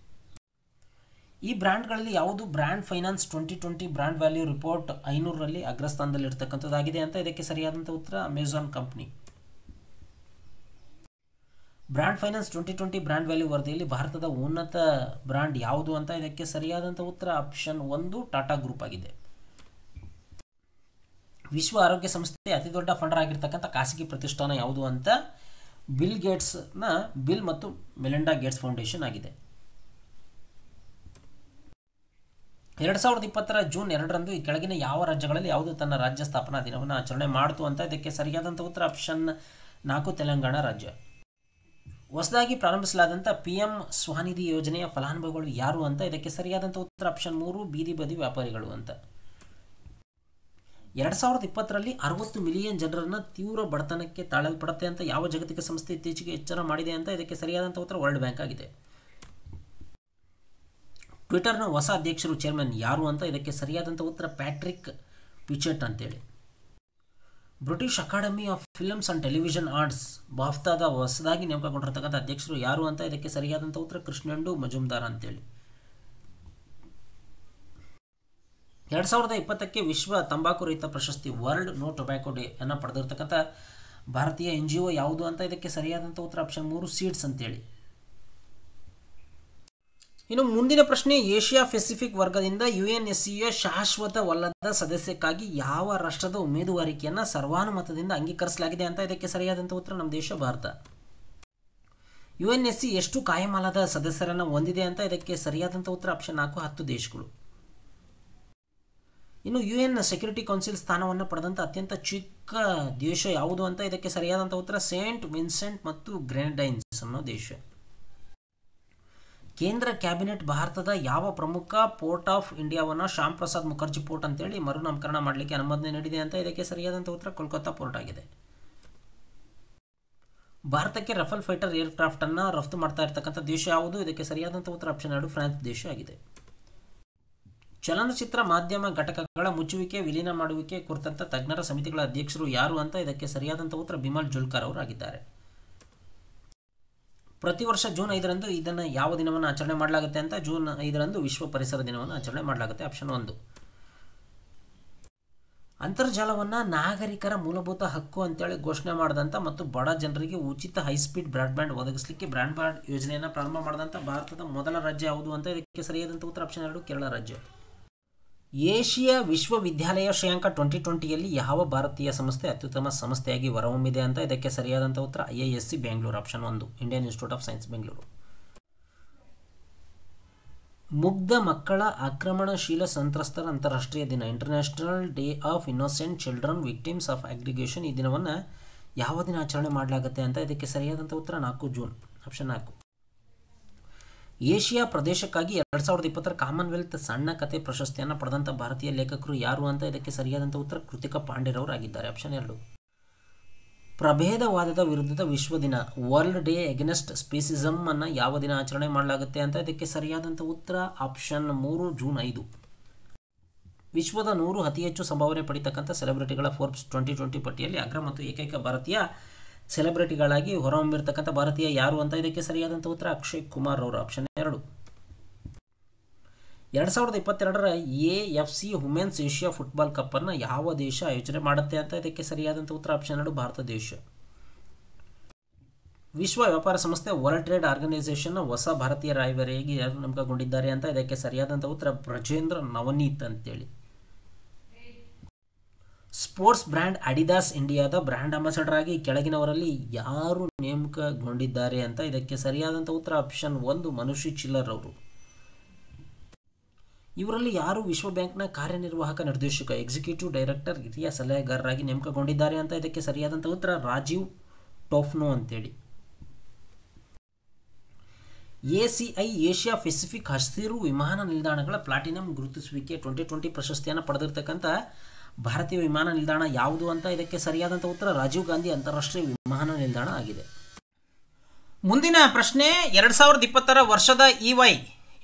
ಈ ಬ್ರ್ಯಾಂಡ್ಗಳಲ್ಲಿ ಯಾವುದು Brand Finance 2020 brand value report 500ರಲ್ಲಿ ಅಗ್ರಸ್ಥಾನದಲ್ಲಿ ಇರತಕ್ಕಂಥದ್ದಾಗಿದೆ ಅಂತ ಇದಕ್ಕೆ ಸರಿಯಾದಂಥ ಉತ್ತರ Amazon company. Brand Finance 2020 brand value ವರದಿಯಲ್ಲಿ ಭಾರತದ ಉನ್ನತ ಬ್ರ್ಯಾಂಡ್ ಯಾವುದು ಅಂತ ಇದಕ್ಕೆ ಸರಿಯಾದಂಥ ಉತ್ತರ ಆಪ್ಷನ್ 1 ಟಾಟಾ ಗ್ರೂಪ್ ಆಗಿದೆ. ವಿಶ್ವ ಆರೋಗ್ಯ ಸಂಸ್ಥೆ ಅತಿ ದೊಡ್ಡ ಫಂಡರ್ ಆಗಿರ್ತಕ್ಕಂಥ ಖಾಸಗಿ ಪ್ರತಿಷ್ಠಾನ ಯಾವುದು ಅಂತ ಬಿಲ್ ಗೇಟ್ಸ್ನ ಬಿಲ್ ಮತ್ತು ಮೆಲಿಂಡಾ ಗೇಟ್ಸ್ ಫೌಂಡೇಶನ್ ಆಗಿದೆ. 2020 ಜೂನ್ 2ರಂದು ಈ ಕೆಳಗಿನ ಯಾವ ರಾಜ್ಯಗಳಲ್ಲಿ ಯಾವುದು ತನ್ನ ರಾಜ್ಯ ಸ್ಥಾಪನಾ ದಿನವನ್ನು ಆಚರಣೆ ಮಾಡಿತು ಅಂತ ಇದಕ್ಕೆ ಸರಿಯಾದಂಥ ಉತ್ತರ ಆಪ್ಷನ್ 4 ತೆಲಂಗಾಣ ರಾಜ್ಯ. ಹೊಸದಾಗಿ ಪ್ರಾರಂಭಿಸಲಾದಂಥ PM ಸ್ವನಿಧಿ ಯೋಜನೆಯ ಫಲಾನುಭವಿಗಳು ಯಾರು ಅಂತ ಇದಕ್ಕೆ ಸರಿಯಾದಂಥ ಉತ್ತರ ಆಪ್ಷನ್ 3 ಬೀದಿ ಬದಿ ವ್ಯಾಪಾರಿಗಳು ಅಂತ. 2020ರಲ್ಲಿ 60 ಮಿಲಿಯನ್ ಜನರನ್ನು ತೀವ್ರ ಬಡತನಕ್ಕೆ ತಾಳಲ್ಪಡುತ್ತೆ ಅಂತ ಯಾವ ಜಾಗತಿಕ ಸಂಸ್ಥೆ ಇತ್ತೀಚೆಗೆ ಎಚ್ಚರ ಮಾಡಿದೆ ಅಂತ ಇದಕ್ಕೆ ಸರಿಯಾದಂಥ ಉತ್ತರ ವರ್ಲ್ಡ್ ಬ್ಯಾಂಕ್ ಆಗಿದೆ. ಟ್ವಿಟರ್ನ ಹೊಸ ಅಧ್ಯಕ್ಷರು ಚೇರ್ಮನ್ ಯಾರು ಅಂತ ಇದಕ್ಕೆ ಸರಿಯಾದಂಥ ಉತ್ತರ ಪ್ಯಾಟ್ರಿಕ್ ಪಿಚೆಟ್ ಅಂತೇಳಿ. British Academy of Films and Television Arts ಬಾಫ್ತಾದ ಹೊಸದಾಗಿ ನೇಮಕಗೊಂಡಿರ್ತಕ್ಕಂಥ ಅಧ್ಯಕ್ಷರು ಯಾರು ಅಂತ ಇದಕ್ಕೆ ಸರಿಯಾದಂಥ ಉತ್ತರ ಕೃಷ್ಣಂಡು ಮಜುಮ್ದಾರ್ ಅಂತೇಳಿ. 2020ಕ್ಕೆ ವಿಶ್ವ ತಂಬಾಕು ರಹಿತ ಪ್ರಶಸ್ತಿ ವರ್ಲ್ಡ್ ನೋ ಟೊಬ್ಯಾಕೋ ಡೇ ಅನ್ನು ಪಡೆದಿರ್ತಕ್ಕಂಥ ಭಾರತೀಯ NGO ಯಾವುದು ಅಂತ ಇದಕ್ಕೆ ಸರಿಯಾದಂಥ ಉತ್ತರ ಆಪ್ಷನ್ 3 ಸೀಡ್ಸ್ ಅಂತೇಳಿ. ಇನ್ನು ಮುಂದಿನ ಪ್ರಶ್ನೆ, ಏಷ್ಯಾ ಪೆಸಿಫಿಕ್ ವರ್ಗದಿಂದ UNSCಯ ಶಾಶ್ವತವಲ್ಲದ ಸದಸ್ಯಕ್ಕಾಗಿ ಯಾವ ರಾಷ್ಟ್ರದ ಉಮೇದುವಾರಿಕೆಯನ್ನು ಸರ್ವಾನುಮತದಿಂದ ಅಂಗೀಕರಿಸಲಾಗಿದೆ ಅಂತ ಇದಕ್ಕೆ ಸರಿಯಾದಂಥ ಉತ್ತರ ನಮ್ಮ ದೇಶ ಭಾರತ. UNSC ಎಷ್ಟು ಕಾಯಮಾಲದ ಸದಸ್ಯರನ್ನು ಹೊಂದಿದೆ ಅಂತ ಇದಕ್ಕೆ ಸರಿಯಾದಂಥ ಉತ್ತರ ಆಪ್ಷನ್ 4 10 ದೇಶಗಳು. ಇನ್ನು UN ಸೆಕ್ಯೂರಿಟಿ ಕೌನ್ಸಿಲ್ ಸ್ಥಾನವನ್ನು ಪಡೆದಂಥ ಅತ್ಯಂತ ಚಿಕ್ಕ ದೇಶ ಯಾವುದು ಅಂತ ಇದಕ್ಕೆ ಸರಿಯಾದಂಥ ಉತ್ತರ ಸೇಂಟ್ ವಿನ್ಸೆಂಟ್ ಮತ್ತು ಗ್ರೆನಡೈನ್ಸ್ ಅನ್ನೋ ದೇಶ. ಕೇಂದ್ರ ಕ್ಯಾಬಿನೆಟ್ ಭಾರತದ ಯಾವ ಪ್ರಮುಖ ಪೋರ್ಟ್ ಆಫ್ ಇಂಡಿಯಾವನ್ನು ಶ್ಯಾಮ್ ಪ್ರಸಾದ್ ಮುಖರ್ಜಿ ಪೋರ್ಟ್ ಅಂತೇಳಿ ಮರುನಾಮಕರಣ ಮಾಡಲಿಕ್ಕೆ ಅನುಮೋದನೆ ನೀಡಿದೆ ಅಂತ ಇದಕ್ಕೆ ಸರಿಯಾದಂಥ ಉತ್ತರ ಕೋಲ್ಕತ್ತಾ ಪೋರ್ಟ್ ಆಗಿದೆ. ಭಾರತಕ್ಕೆ ರಫೇಲ್ ಫೈಟರ್ ಏರ್ಕ್ರಾಫ್ಟ್ ಅನ್ನು ರಫ್ತು ಮಾಡ್ತಾ ಇರ್ತಕ್ಕಂಥ ದೇಶ ಯಾವುದು? ಇದಕ್ಕೆ ಸರಿಯಾದಂಥ ಉತ್ತರ ಆಪ್ಷನ್ 2 ಫ್ರಾನ್ಸ್ ದೇಶ ಆಗಿದೆ. ಚಲನಚಿತ್ರ ಮಾಧ್ಯಮ ಘಟಕಗಳ ಮುಚ್ಚುವಿಕೆ ವಿಲೀನ ಮಾಡುವಿಕೆ ಕುರಿತಂಥ ತಜ್ಞರ ಸಮಿತಿಗಳ ಅಧ್ಯಕ್ಷರು ಯಾರು ಅಂತ ಇದಕ್ಕೆ ಸರಿಯಾದಂಥ ಉತ್ತರ ಬಿಮಲ್ ಜುಲ್ಕರ್ ಅವರು ಆಗಿದ್ದಾರೆ. ಪ್ರತಿ ವರ್ಷ ಜೂನ್ 5ರಂದು ಇದನ್ನು ಯಾವ ದಿನವನ್ನು ಆಚರಣೆ ಮಾಡಲಾಗುತ್ತೆ ಅಂತ ಜೂನ್ 5ರಂದು ವಿಶ್ವ ಪರಿಸರ ದಿನವನ್ನು ಆಚರಣೆ ಮಾಡಲಾಗುತ್ತೆ ಆಪ್ಷನ್ 1. ಅಂತರ್ಜಾಲವನ್ನು ನಾಗರಿಕರ ಮೂಲಭೂತ ಹಕ್ಕು ಅಂತೇಳಿ ಘೋಷಣೆ ಮಾಡಿದಂಥ ಮತ್ತು ಬಡ ಜನರಿಗೆ ಉಚಿತ ಹೈಸ್ಪೀಡ್ ಬ್ರಾಡ್ಬ್ಯಾಂಡ್ ಒದಗಿಸಲಿಕ್ಕೆ ಬ್ರಾಡ್ಬ್ಯಾಂಡ್ ಯೋಜನೆಯನ್ನು ಪ್ರಾರಂಭ ಮಾಡಿದಂಥ ಭಾರತದ ಮೊದಲ ರಾಜ್ಯ ಯಾವುದು ಅಂತ ಇದಕ್ಕೆ ಸರಿಯಾದಂಥ ಉತ್ತರ ಆಪ್ಷನ್ 2 ಕೇರಳ ರಾಜ್ಯ. ಏಷ್ಯಾ ವಿಶ್ವವಿದ್ಯಾಲಯ ಶ್ರೇಯಾಂಕ 2020ಯಲ್ಲಿ ಯಾವ ಭಾರತೀಯ ಸಂಸ್ಥೆ ಅತ್ಯುತ್ತಮ ಸಂಸ್ಥೆಯಾಗಿ ಹೊರಹೊಮ್ಮಿದೆ ಅಂತ ಇದಕ್ಕೆ ಸರಿಯಾದಂಥ ಉತ್ತರ IISc Bengaluru option 1 Indian institute of science Bengaluru. ಮುಗ್ಧ ಮಕ್ಕಳ ಆಕ್ರಮಣಶೀಲ ಸಂತ್ರಸ್ತರ ಅಂತಾರಾಷ್ಟ್ರೀಯ ದಿನ international day of innocent children victims of aggregation ಈ ದಿನವನ್ನು ಯಾವ ದಿನ ಆಚರಣೆ ಮಾಡಲಾಗುತ್ತೆ ಅಂತ ಇದಕ್ಕೆ ಸರಿಯಾದಂಥ ಉತ್ತರ 4 ಜೂನ್ ಆಪ್ಷನ್ 4. ಏಷ್ಯಾ ಪ್ರದೇಶಕ್ಕಾಗಿ 2020 ಕಾಮನ್ವೆಲ್ತ್ ಸಣ್ಣ ಕಥೆ ಪ್ರಶಸ್ತಿಯನ್ನು ಪಡೆದಂಥ ಭಾರತೀಯ ಲೇಖಕರು ಯಾರು ಅಂತ ಇದಕ್ಕೆ ಸರಿಯಾದಂಥ ಉತ್ತರ ಕೃತಿಕಾ ಪಾಂಡೆರವರು ಆಗಿದ್ದಾರೆ ಆಪ್ಷನ್ 2. ಪ್ರಭೇದವಾದದ ವಿರುದ್ಧದ ವಿಶ್ವ ದಿನ ವರ್ಲ್ಡ್ ಡೇ ಅಗೇನ್ಸ್ಟ್ ಸ್ಪೀಸಿಸಮ್ ಅನ್ನು ಯಾವ ದಿನ ಆಚರಣೆ ಮಾಡಲಾಗುತ್ತೆ ಅಂತ ಇದಕ್ಕೆ ಸರಿಯಾದಂಥ ಉತ್ತರ ಆಪ್ಷನ್ 3 ಜೂನ್ 5. ವಿಶ್ವದ 100 ಅತಿ ಹೆಚ್ಚು ಸಂಭಾವನೆ ಪಡಿತಕ್ಕಂಥ ಸೆಲೆಬ್ರಿಟಿಗಳ ಫೋರ್ಬ್ಸ್ 2020 ಪಟ್ಟಿಯಲ್ಲಿ ಅಗ್ರ ಮತ್ತು ಏಕೈಕ ಭಾರತೀಯ ಸೆಲೆಬ್ರಿಟಿಗಳಾಗಿ ಹೊರಹೊಮ್ಮಿರ್ತಕ್ಕಂಥ ಭಾರತೀಯ ಯಾರು ಅಂತ ಇದಕ್ಕೆ ಸರಿಯಾದಂಥ ಉತ್ತರ ಅಕ್ಷಯ್ ಕುಮಾರ್ ಅವರು ಆಪ್ಷನ್ 2. 2022ರ AFC women's Asia football cup ಅನ್ನು ಯಾವ ದೇಶ ಆಯೋಜನೆ ಮಾಡುತ್ತೆ ಅಂತ ಇದಕ್ಕೆ ಸರಿಯಾದಂಥ ಉತ್ತರ ಆಪ್ಷನ್ 2 ಭಾರತ ದೇಶ. ವಿಶ್ವ ವ್ಯಾಪಾರ ಸಂಸ್ಥೆ ವರ್ಲ್ಡ್ ಟ್ರೇಡ್ ಆರ್ಗನೈಸೇಷನ್ನ ಹೊಸ ಭಾರತೀಯ ರಾಯಭಾರಿಯಾಗಿ ಯಾರು ನೇಮಕಗೊಂಡಿದ್ದಾರೆ ಅಂತ ಇದಕ್ಕೆ ಸರಿಯಾದಂಥ ಉತ್ತರ ಬ್ರಜೇಂದ್ರ ನವನೀತ್ ಅಂತೇಳಿ. ಸ್ಪೋರ್ಟ್ಸ್ ಬ್ರ್ಯಾಂಡ್ ಅಡಿದಾಸ್ ಇಂಡಿಯಾದ ಬ್ರ್ಯಾಂಡ್ ಅಂಬಾಸಡರ್ ಆಗಿ ಕೆಳಗಿನವರಲ್ಲಿ ಯಾರು ನೇಮಕಗೊಂಡಿದ್ದಾರೆ ಅಂತ ಇದಕ್ಕೆ ಸರಿಯಾದಂಥ ಉತ್ತರ ಆಪ್ಷನ್ 1 ಮನುಷಿ ಚಿಲ್ಲರ್ ಅವರು. ಇವರಲ್ಲಿ ಯಾರು ವಿಶ್ವ ಬ್ಯಾಂಕ್ನ ಕಾರ್ಯನಿರ್ವಾಹಕ ನಿರ್ದೇಶಕ ಎಕ್ಸಿಕ್ಯೂಟಿವ್ ಡೈರೆಕ್ಟರ್ ಹಿರಿಯ ಸಲಹೆಗಾರರಾಗಿ ನೇಮಕಗೊಂಡಿದ್ದಾರೆ ಅಂತ ಇದಕ್ಕೆ ಸರಿಯಾದಂಥ ಉತ್ತರ ರಾಜೀವ್ ಟೋಫ್ನೋ ಅಂತೇಳಿ. ACI ಏಷ್ಯಾ ಪೆಸಿಫಿಕ್ ಹಸಿರು ವಿಮಾನ ನಿಲ್ದಾಣಗಳ ಪ್ಲಾಟಿನಂ ಗುರುತಿಸುವಿಕೆ 2020 ಪ್ರಶಸ್ತಿಯನ್ನು ಪಡೆದಿರ್ತಕ್ಕಂಥ ಭಾರತೀಯ ವಿಮಾನ ನಿಲ್ದಾಣ ಯಾವುದು ಅಂತ ಇದಕ್ಕೆ ಸರಿಯಾದಂಥ ಉತ್ತರ ರಾಜೀವ್ ಗಾಂಧಿ ಅಂತಾರಾಷ್ಟ್ರೀಯ ವಿಮಾನ ನಿಲ್ದಾಣ ಆಗಿದೆ. ಮುಂದಿನ ಪ್ರಶ್ನೆ, 2020 ವರ್ಷದ EY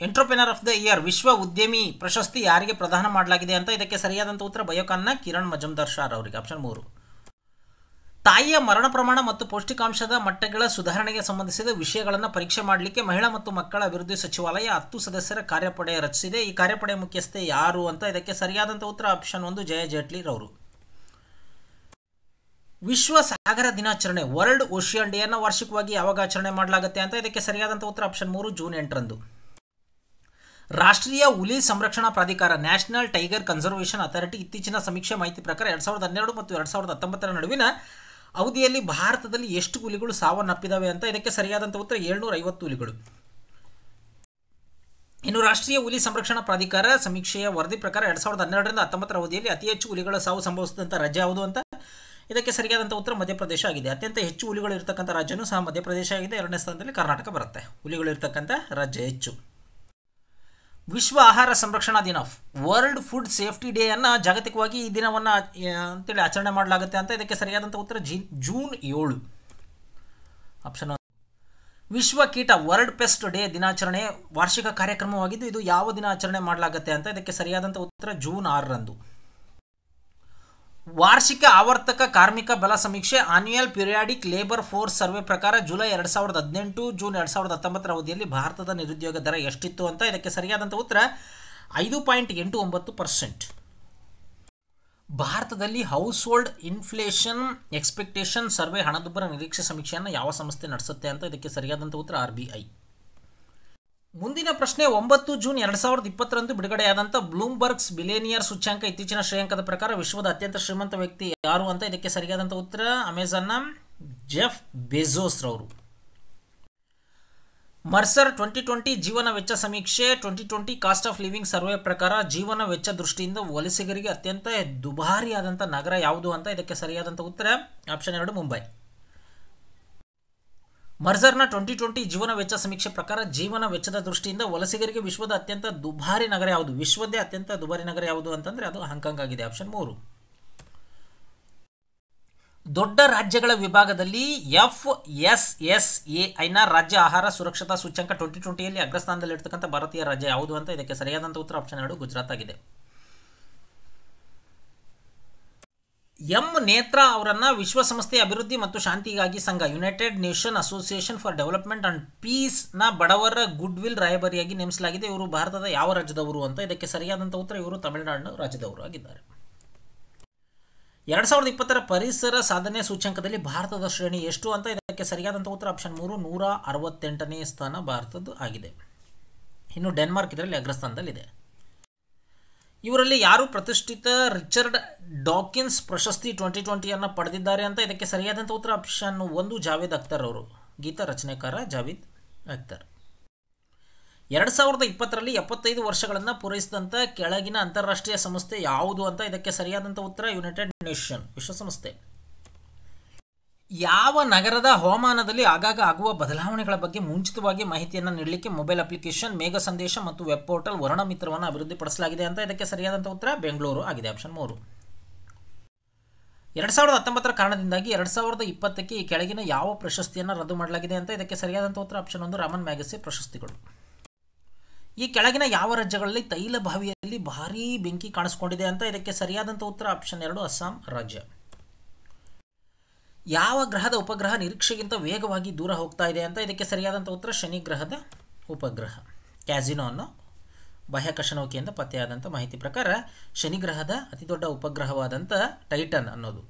ಎಂಟ್ರಪ್ರೆನರ್ ಆಫ್ ದ ಇಯರ್ ವಿಶ್ವ ಉದ್ಯಮಿ ಪ್ರಶಸ್ತಿ ಯಾರಿಗೆ ಪ್ರದಾನ ಮಾಡಲಾಗಿದೆ ಅಂತ ಇದಕ್ಕೆ ಸರಿಯಾದಂಥ ಉತ್ತರ ಬಯೋಕಾನ್ನ ಕಿರಣ್ ಮಜುಮ್ದಾರ್ ಶಾರ್ ಅವರಿಗೆ ಆಪ್ಷನ್ 3. ತಾಯಿಯ ಮರಣ ಪ್ರಮಾಣ ಮತ್ತು ಪೌಷ್ಟಿಕಾಂಶದ ಮಟ್ಟಗಳ ಸುಧಾರಣೆಗೆ ಸಂಬಂಧಿಸಿದ ವಿಷಯಗಳನ್ನು ಪರೀಕ್ಷೆ ಮಾಡಲಿಕ್ಕೆ ಮಹಿಳಾ ಮತ್ತು ಮಕ್ಕಳ ಅಭಿವೃದ್ಧಿ ಸಚಿವಾಲಯ 10 ಸದಸ್ಯರ ಕಾರ್ಯಪಡೆ ರಚಿಸಿದೆ. ಈ ಕಾರ್ಯಪಡೆ ಮುಖ್ಯಸ್ಥೆ ಯಾರು ಅಂತ ಇದಕ್ಕೆ ಸರಿಯಾದಂಥ ಉತ್ತರ ಆಪ್ಷನ್ 1 ಜಯ ಜೇಟ್ಲಿ ರವರು. ವಿಶ್ವ ಸಾಗರ ದಿನಾಚರಣೆ ವರ್ಲ್ಡ್ ಓಷಿಯನ್ ಡೇ ಅನ್ನು ವಾರ್ಷಿಕವಾಗಿ ಯಾವಾಗ ಆಚರಣೆ ಮಾಡಲಾಗುತ್ತೆ ಅಂತ ಇದಕ್ಕೆ ಸರಿಯಾದಂಥ ಉತ್ತರ ಆಪ್ಷನ್ 3 ಜೂನ್ 8ರಂದು. ರಾಷ್ಟ್ರೀಯ ಹುಲಿ ಸಂರಕ್ಷಣಾ ಪ್ರಾಧಿಕಾರ ನ್ಯಾಷನಲ್ ಟೈಗರ್ ಕನ್ಸರ್ವೇಷನ್ ಅಥಾರಿಟಿ ಇತ್ತೀಚಿನ ಸಮೀಕ್ಷೆ ಮಾಹಿತಿ ಪ್ರಕಾರ 2012 ಮತ್ತು 2019 ನಡುವಿನ ಅವಧಿಯಲ್ಲಿ ಭಾರತದಲ್ಲಿ ಎಷ್ಟು ಹುಲಿಗಳು ಸಾವನ್ನಪ್ಪಿದ್ದಾವೆ ಅಂತ ಇದಕ್ಕೆ ಸರಿಯಾದಂಥ ಉತ್ತರ 750 ಹುಲಿಗಳು. ಇನ್ನು ರಾಷ್ಟ್ರೀಯ ಹುಲಿ ಸಂರಕ್ಷಣಾ ಪ್ರಾಧಿಕಾರ ಸಮೀಕ್ಷೆಯ ವರದಿ ಪ್ರಕಾರ 2012ರಿಂದ 2019 ಅವಧಿಯಲ್ಲಿ ಅತಿ ಹೆಚ್ಚು ಹುಲಿಗಳ ಸಾವು ಸಂಭವಿಸಿದಂಥ ರಾಜ್ಯ ಯಾವುದು ಅಂತ ಇದಕ್ಕೆ ಸರಿಯಾದಂಥ ಉತ್ತರ ಮಧ್ಯಪ್ರದೇಶ ಆಗಿದೆ. ಅತ್ಯಂತ ಹೆಚ್ಚು ಹುಲಿಗಳು ಇರತಕ್ಕಂಥ ರಾಜ್ಯನೂ ಸಹ ಮಧ್ಯಪ್ರದೇಶ ಆಗಿದೆ. 2ನೇ ಸ್ಥಾನದಲ್ಲಿ ಕರ್ನಾಟಕ ಬರುತ್ತೆ. ಹುಲಿಗಳು ಇರತಕ್ಕಂಥ ರಾಜ್ಯ ಹೆಚ್ಚು. ವಿಶ್ವ ಆಹಾರ ಸಂರಕ್ಷಣಾ ದಿನ ವರ್ಲ್ಡ್ ಫುಡ್ ಸೇಫ್ಟಿ ಡೇ ಅನ್ನು ಜಾಗತಿಕವಾಗಿ ಈ ದಿನವನ್ನು ಅಂತೇಳಿ ಆಚರಣೆ ಮಾಡಲಾಗುತ್ತೆ ಅಂತ ಇದಕ್ಕೆ ಸರಿಯಾದಂಥ ಉತ್ತರ ಜೂನ್ 7 ಆಪ್ಷನ್ 1. ವಿಶ್ವ ಕೀಟ ವರ್ಲ್ಡ್ ಪೆಸ್ಟ್ ಡೇ ದಿನಾಚರಣೆ ವಾರ್ಷಿಕ ಕಾರ್ಯಕ್ರಮವಾಗಿದ್ದು ಇದು ಯಾವ ದಿನ ಆಚರಣೆ ಮಾಡಲಾಗುತ್ತೆ ಅಂತ ಇದಕ್ಕೆ ಸರಿಯಾದಂಥ ಉತ್ತರ ಜೂನ್ 6ರಂದು. ವಾರ್ಷಿಕ ಆವರ್ತಕ ಕಾರ್ಮಿಕ ಬಲ ಸಮೀಕ್ಷೆ annual periodic labour force survey ಪ್ರಕಾರ ಜುಲೈ 2018 ಜೂನ್ 2019 ಅವಧಿಯಲ್ಲಿ ಭಾರತದ ನಿರುದ್ಯೋಗ ದರ ಎಷ್ಟಿತ್ತು ಅಂತ ಇದಕ್ಕೆ ಸರಿಯಾದಂಥ ಉತ್ತರ 5.89%. ಭಾರತದಲ್ಲಿ house hold inflation expectation survey ಹಣದುಬ್ಬರ ನಿರೀಕ್ಷೆ ಸಮೀಕ್ಷೆಯನ್ನು ಯಾವ ಸಂಸ್ಥೆ ನಡೆಸುತ್ತೆ ಅಂತ ಇದಕ್ಕೆ ಸರಿಯಾದಂಥ ಉತ್ತರ RBI. ಮುಂದಿನ ಪ್ರಶ್ನೆ 9 ಜೂನ್ 2020 ಬಿಡುಗಡೆಯಾದಂಥ ಬ್ಲೂಮ್ಬರ್ಗ್ಸ್ ಬಿಲಿಯನಿಯರ್ ಸೂಚ್ಯಾಂಕ ಇತ್ತೀಚಿನ ಶ್ರೇಯಾಂಕದ ಪ್ರಕಾರ ವಿಶ್ವದ ಅತ್ಯಂತ ಶ್ರೀಮಂತ ವ್ಯಕ್ತಿ ಯಾರು ಅಂತ ಇದಕ್ಕೆ ಸರಿಯಾದಂಥ ಉತ್ತರ ಅಮೆಜಾನ್ನ ಜೆಫ್ ಬೆಜೋಸ್ ರವರು. ಮರ್ಸರ್ 2020 ಜೀವನ ವೆಚ್ಚ ಸಮೀಕ್ಷೆ 2020 ಕಾಸ್ಟ್ ಆಫ್ ಲಿವಿಂಗ್ ಸರ್ವೆ ಪ್ರಕಾರ ಜೀವನ ವೆಚ್ಚ ದೃಷ್ಟಿಯಿಂದ ವಲಸಿಗರಿಗೆ ಅತ್ಯಂತ ದುಬಾರಿಯಾದಂಥ ನಗರ ಯಾವುದು ಅಂತ ಇದಕ್ಕೆ ಸರಿಯಾದಂಥ ಉತ್ತರ ಆಪ್ಷನ್ 2 ಮುಂಬೈ. ಮರ್ಸರ್ನ 2020 ಜೀವನ ವೆಚ್ಚ ಸಮೀಕ್ಷೆ ಪ್ರಕಾರ ಜೀವನ ವೆಚ್ಚದ ದೃಷ್ಟಿಯಿಂದ ವಲಸಿಗರಿಗೆ ವಿಶ್ವದ ಅತ್ಯಂತ ದುಬಾರಿ ನಗರ ಯಾವುದು, ವಿಶ್ವದೇ ಅತ್ಯಂತ ದುಬಾರಿ ನಗರ ಯಾವುದು ಅಂತಂದರೆ ಅದು ಹಾಂಗ್ಕಾಂಗ್ ಆಗಿದೆ, ಆಪ್ಷನ್ 3. ದೊಡ್ಡ ರಾಜ್ಯಗಳ ವಿಭಾಗದಲ್ಲಿ FSSAIನ ರಾಜ್ಯ ಆಹಾರ ಸುರಕ್ಷತಾ ಸೂಚ್ಯಂಕ 2020ಯಲ್ಲಿ ಅಗ್ರಸ್ಥಾನದಲ್ಲಿರ್ತಕ್ಕಂಥ ಭಾರತೀಯ ರಾಜ್ಯ ಯಾವುದು ಅಂತ ಇದಕ್ಕೆ ಸರಿಯಾದಂಥ ಉತ್ತರ ಆಪ್ಷನ್ 2 ಗುಜರಾತ್ ಆಗಿದೆ. ಎಂ ನೇತ್ರಾ ಅವರನ್ನು ವಿಶ್ವಸಂಸ್ಥೆಯ ಅಭಿವೃದ್ಧಿ ಮತ್ತು ಶಾಂತಿಗಾಗಿ ಸಂಘ United Nation Association for Development and ಪೀಸ್ನ ಬಡವರ ಗುಡ್ ವಿಲ್ ರಾಯಭಾರಿಯಾಗಿ ನೇಮಿಸಲಾಗಿದೆ. ಇವರು ಭಾರತದ ಯಾವ ರಾಜ್ಯದವರು ಅಂತ ಇದಕ್ಕೆ ಸರಿಯಾದಂಥ ಉತ್ತರ ಇವರು ತಮಿಳುನಾಡು ರಾಜ್ಯದವರು ಆಗಿದ್ದಾರೆ. 2020 ಪರಿಸರ ಸಾಧನೆ ಸೂಚ್ಯಂಕದಲ್ಲಿ ಭಾರತದ ಶ್ರೇಣಿ ಎಷ್ಟು ಅಂತ ಇದಕ್ಕೆ ಸರಿಯಾದಂಥ ಉತ್ತರ ಆಪ್ಷನ್ 3 168ನೇ ಸ್ಥಾನ ಭಾರತದ್ದು ಆಗಿದೆ. ಇನ್ನು ಡೆನ್ಮಾರ್ಕ್ ಇದರಲ್ಲಿ ಅಗ್ರಸ್ಥಾನದಲ್ಲಿದೆ. ಇವರಲ್ಲಿ ಯಾರು ಪ್ರತಿಷ್ಠಿತ ರಿಚರ್ಡ್ ಡಾಕಿನ್ಸ್ ಪ್ರಶಸ್ತಿ 2020 ಪಡೆದಿದ್ದಾರೆ ಅಂತ ಇದಕ್ಕೆ ಸರಿಯಾದಂಥ ಉತ್ತರ ಆಪ್ಷನ್ 1 ಜಾವೇದ್ ಅಖ್ತರ್ ಅವರು, ಗೀತ ರಚನೆಕಾರ ಜಾವೇದ್ ಅಖ್ತರ್. 2020ರಲ್ಲಿ 75 ವರ್ಷಗಳನ್ನು ಪೂರೈಸಿದಂಥ ಕೆಳಗಿನ ಅಂತಾರಾಷ್ಟ್ರೀಯ ಸಂಸ್ಥೆ ಯಾವುದು ಅಂತ ಇದಕ್ಕೆ ಸರಿಯಾದಂಥ ಉತ್ತರ ಯುನೈಟೆಡ್ ನೇಷನ್ ವಿಶ್ವಸಂಸ್ಥೆ. ಯಾವ ನಗರದ ಹವಾಮಾನದಲ್ಲಿ ಆಗಾಗ ಆಗುವ ಬದಲಾವಣೆಗಳ ಬಗ್ಗೆ ಮುಂಚಿತವಾಗಿ ಮಾಹಿತಿಯನ್ನು ನೀಡಲಿಕ್ಕೆ ಮೊಬೈಲ್ ಅಪ್ಲಿಕೇಶನ್, ಮೇಘ ಸಂದೇಶ ಮತ್ತು ವೆಬ್ ಪೋರ್ಟಲ್ ವರ್ಣಮಿತ್ರವನ್ನು ಅಭಿವೃದ್ಧಿಪಡಿಸಲಾಗಿದೆ ಅಂತ ಇದಕ್ಕೆ ಸರಿಯಾದಂಥ ಉತ್ತರ ಬೆಂಗಳೂರು ಆಗಿದೆ, ಆಪ್ಷನ್ 3. 2019 ಕಾರಣದಿಂದಾಗಿ 2020ಕ್ಕೆ ಈ ಕೆಳಗಿನ ಯಾವ ಪ್ರಶಸ್ತಿಯನ್ನು ರದ್ದು ಮಾಡಲಾಗಿದೆ ಅಂತ ಇದಕ್ಕೆ ಸರಿಯಾದಂಥ ಉತ್ತರ ಆಪ್ಷನ್ 1 ರಾಮನ್ ಮ್ಯಾಗಸೆ ಪ್ರಶಸ್ತಿಗಳು. ಈ ಕೆಳಗಿನ ಯಾವ ರಾಜ್ಯಗಳಲ್ಲಿ ತೈಲ ಬಾವಿಯಲ್ಲಿ ಭಾರೀ ಬೆಂಕಿ ಕಾಣಿಸಿಕೊಂಡಿದೆ ಅಂತ ಇದಕ್ಕೆ ಸರಿಯಾದಂಥ ಉತ್ತರ ಆಪ್ಷನ್ 2 ಅಸ್ಸಾಂ ರಾಜ್ಯ. ಯಾವ ಗ್ರಹದ ಉಪಗ್ರಹ ನಿರೀಕ್ಷೆಗಿಂತ ವೇಗವಾಗಿ ದೂರ ಹೋಗ್ತಾ ಇದೆ ಅಂತ ಇದಕ್ಕೆ ಸರಿಯಾದಂಥ ಉತ್ತರ ಶನಿ ಗ್ರಹದ ಉಪಗ್ರಹ. ಕ್ಯಾಸಿನೋ ಅನ್ನೋ ಬಾಹ್ಯಾಕಾಶ ನೌಕೆಯಿಂದ ಪತ್ತೆಯಾದಂಥ ಮಾಹಿತಿ ಪ್ರಕಾರ ಶನಿ ಗ್ರಹದ ಅತಿದೊಡ್ಡ ಉಪಗ್ರಹವಾದಂಥ ಟೈಟನ್ ಅನ್ನೋದು.